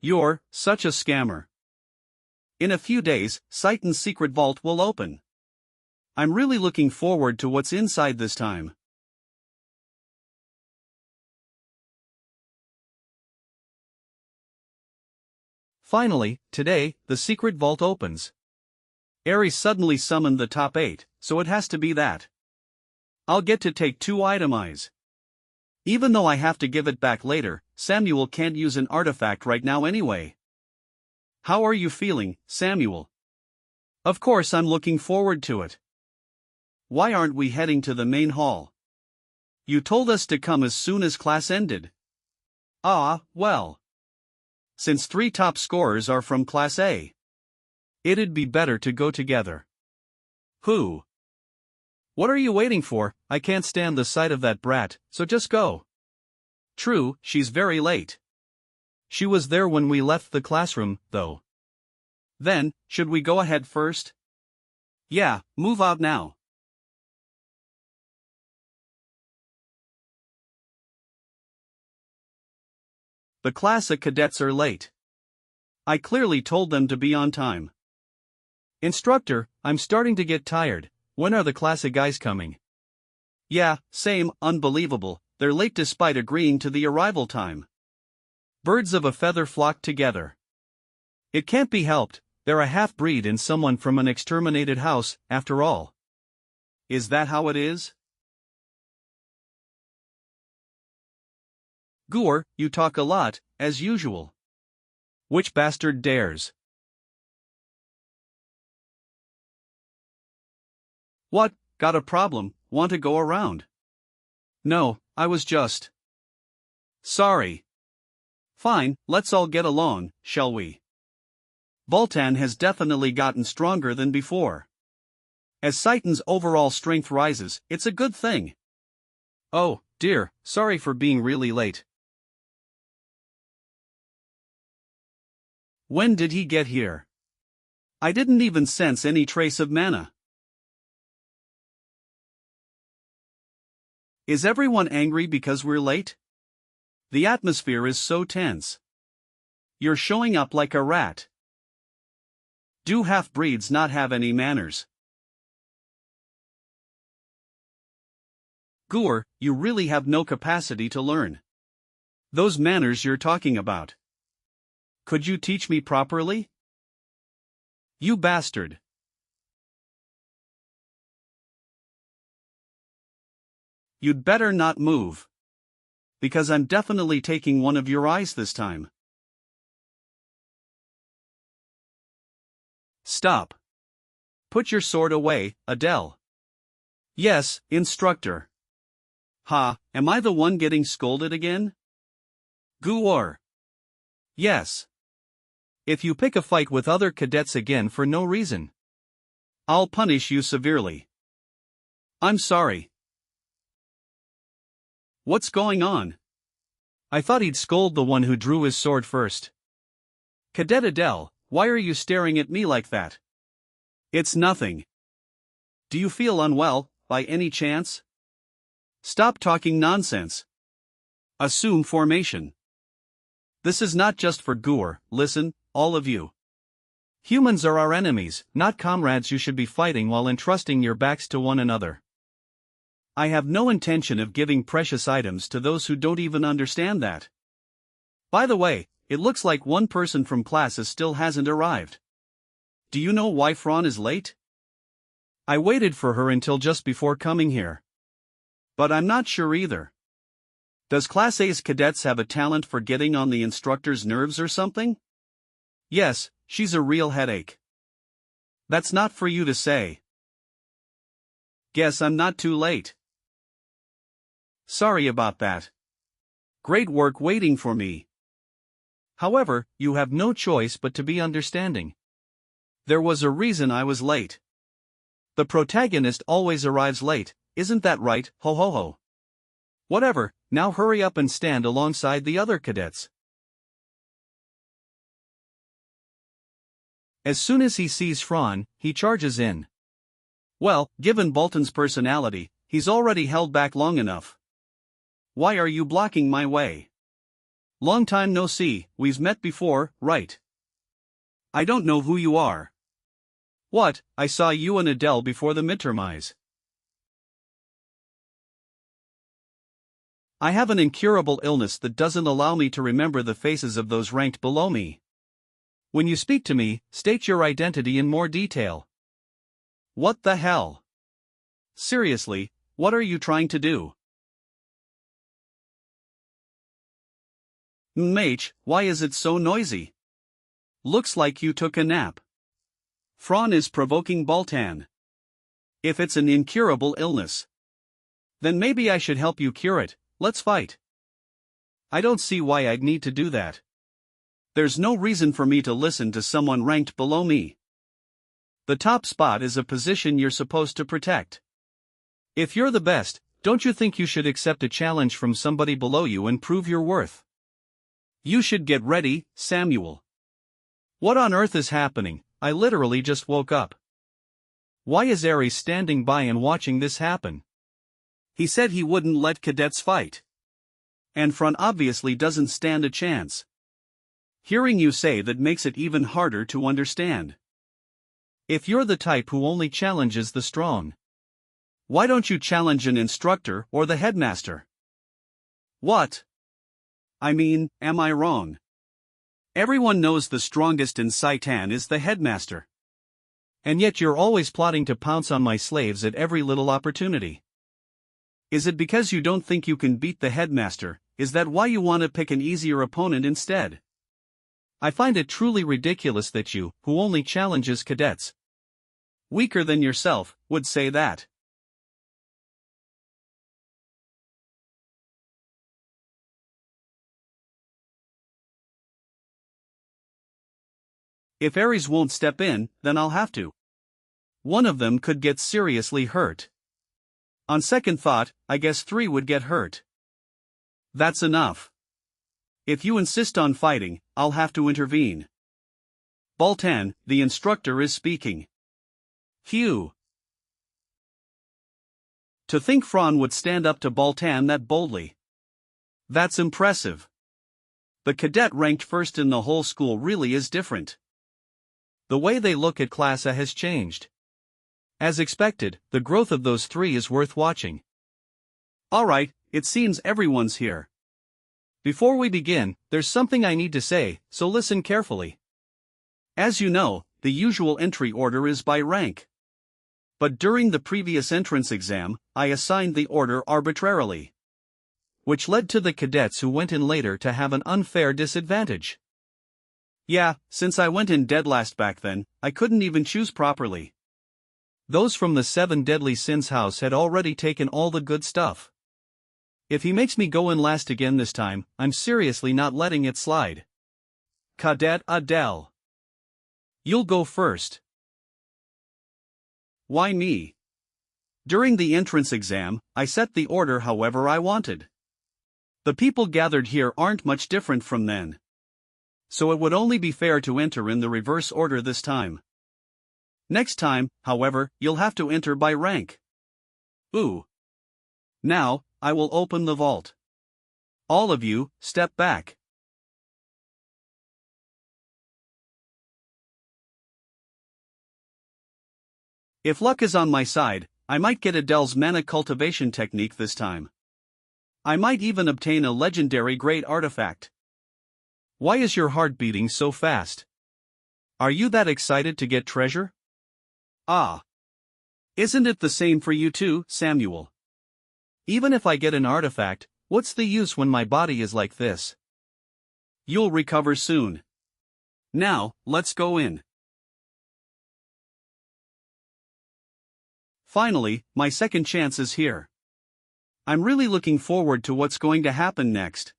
You're such a scammer. In a few days, Saiten's secret vault will open. I'm really looking forward to what's inside this time. Finally, today, the secret vault opens. Aries suddenly summoned the top 8, so it has to be that. I'll get to take 2 itemize. Even though I have to give it back later, Samuel can't use an artifact right now anyway. How are you feeling, Samuel? Of course I'm looking forward to it. Why aren't we heading to the main hall? You told us to come as soon as class ended. Ah, well. Since 3 top scorers are from Class A, it'd be better to go together. Who? What are you waiting for? I can't stand the sight of that brat, so just go. True, she's very late. She was there when we left the classroom, though. Then, should we go ahead first? Yeah, move out now. The class of cadets are late. I clearly told them to be on time. Instructor, I'm starting to get tired. When are the class of guys coming? Yeah, same, unbelievable, they're late despite agreeing to the arrival time. Birds of a feather flock together. It can't be helped, they're a half-breed and someone from an exterminated house, after all. Is that how it is? Goor, you talk a lot, as usual. Which bastard dares? What, got a problem, want to go around? No, I was just. Sorry. Fine, let's all get along, shall we? Boltan has definitely gotten stronger than before. As Saiten's overall strength rises, it's a good thing. Oh, dear, sorry for being really late. When did he get here? I didn't even sense any trace of mana. Is everyone angry because we're late? The atmosphere is so tense. You're showing up like a rat. Do half-breeds not have any manners? Goor, you really have no capacity to learn. Those manners you're talking about. Could you teach me properly? You bastard. You'd better not move. Because I'm definitely taking one of your eyes this time. Stop. Put your sword away, Adele. Yes, instructor. Ha, am I the one getting scolded again? Goor. Yes. If you pick a fight with other cadets again for no reason, I'll punish you severely. I'm sorry. What's going on? I thought he'd scold the one who drew his sword first. Cadet Adele, why are you staring at me like that? It's nothing. Do you feel unwell, by any chance? Stop talking nonsense. Assume formation. This is not just for Goor, listen, all of you. Humans are our enemies, not comrades you should be fighting while entrusting your backs to one another. I have no intention of giving precious items to those who don't even understand that. By the way, it looks like one person from classes still hasn't arrived. Do you know why Fran is late? I waited for her until just before coming here. But I'm not sure either. Does Class A's cadets have a talent for getting on the instructor's nerves or something? Yes, she's a real headache. That's not for you to say. Guess I'm not too late. Sorry about that. Great work waiting for me. However, you have no choice but to be understanding. There was a reason I was late. The protagonist always arrives late, isn't that right, ho ho ho? Whatever, now hurry up and stand alongside the other cadets. As soon as he sees Fran, he charges in. Well, given Bolton's personality, he's already held back long enough. Why are you blocking my way? Long time no see, we've met before, right? I don't know who you are. What, I saw you and Adele before the midterm. I have an incurable illness that doesn't allow me to remember the faces of those ranked below me. When you speak to me, state your identity in more detail. What the hell? Seriously, what are you trying to do? Mate, why is it so noisy? Looks like you took a nap. Fran is provoking Bolton. If it's an incurable illness, then maybe I should help you cure it. Let's fight. I don't see why I'd need to do that. There's no reason for me to listen to someone ranked below me. The top spot is a position you're supposed to protect. If you're the best, don't you think you should accept a challenge from somebody below you and prove your worth? You should get ready, Samuel. What on earth is happening? I literally just woke up. Why is Aries standing by and watching this happen? He said he wouldn't let cadets fight. And Fran obviously doesn't stand a chance. Hearing you say that makes it even harder to understand. If you're the type who only challenges the strong, why don't you challenge an instructor or the headmaster? What? I mean, am I wrong? Everyone knows the strongest in Saitan is the headmaster. And yet you're always plotting to pounce on my slaves at every little opportunity. Is it because you don't think you can beat the headmaster? Is that why you want to pick an easier opponent instead? I find it truly ridiculous that you, who only challenges cadets weaker than yourself, would say that. If Aries won't step in, then I'll have to. One of them could get seriously hurt. On second thought, I guess 3 would get hurt. That's enough. If you insist on fighting, I'll have to intervene. Bolton, the instructor is speaking. Phew. To think Fran would stand up to Bolton that boldly. That's impressive. The cadet ranked first in the whole school really is different. The way they look at Class A has changed. As expected, the growth of those 3 is worth watching. Alright, it seems everyone's here. Before we begin, there's something I need to say, so listen carefully. As you know, the usual entry order is by rank. But during the previous entrance exam, I assigned the order arbitrarily, which led to the cadets who went in later to have an unfair disadvantage. Yeah, since I went in dead last back then, I couldn't even choose properly. Those from the 7 Deadly Sins house had already taken all the good stuff. If he makes me go in last again this time, I'm seriously not letting it slide. Cadet Adele. You'll go first. Why me? During the entrance exam, I set the order however I wanted. The people gathered here aren't much different from then. So it would only be fair to enter in the reverse order this time. Next time, however, you'll have to enter by rank. Ooh. Now, I will open the vault. All of you, step back. If luck is on my side, I might get Adele's mana cultivation technique this time. I might even obtain a legendary great artifact. Why is your heart beating so fast? Are you that excited to get treasure? Ah. Isn't it the same for you too, Samuel? Even if I get an artifact, what's the use when my body is like this? You'll recover soon. Now, let's go in. Finally, my second chance is here. I'm really looking forward to what's going to happen next.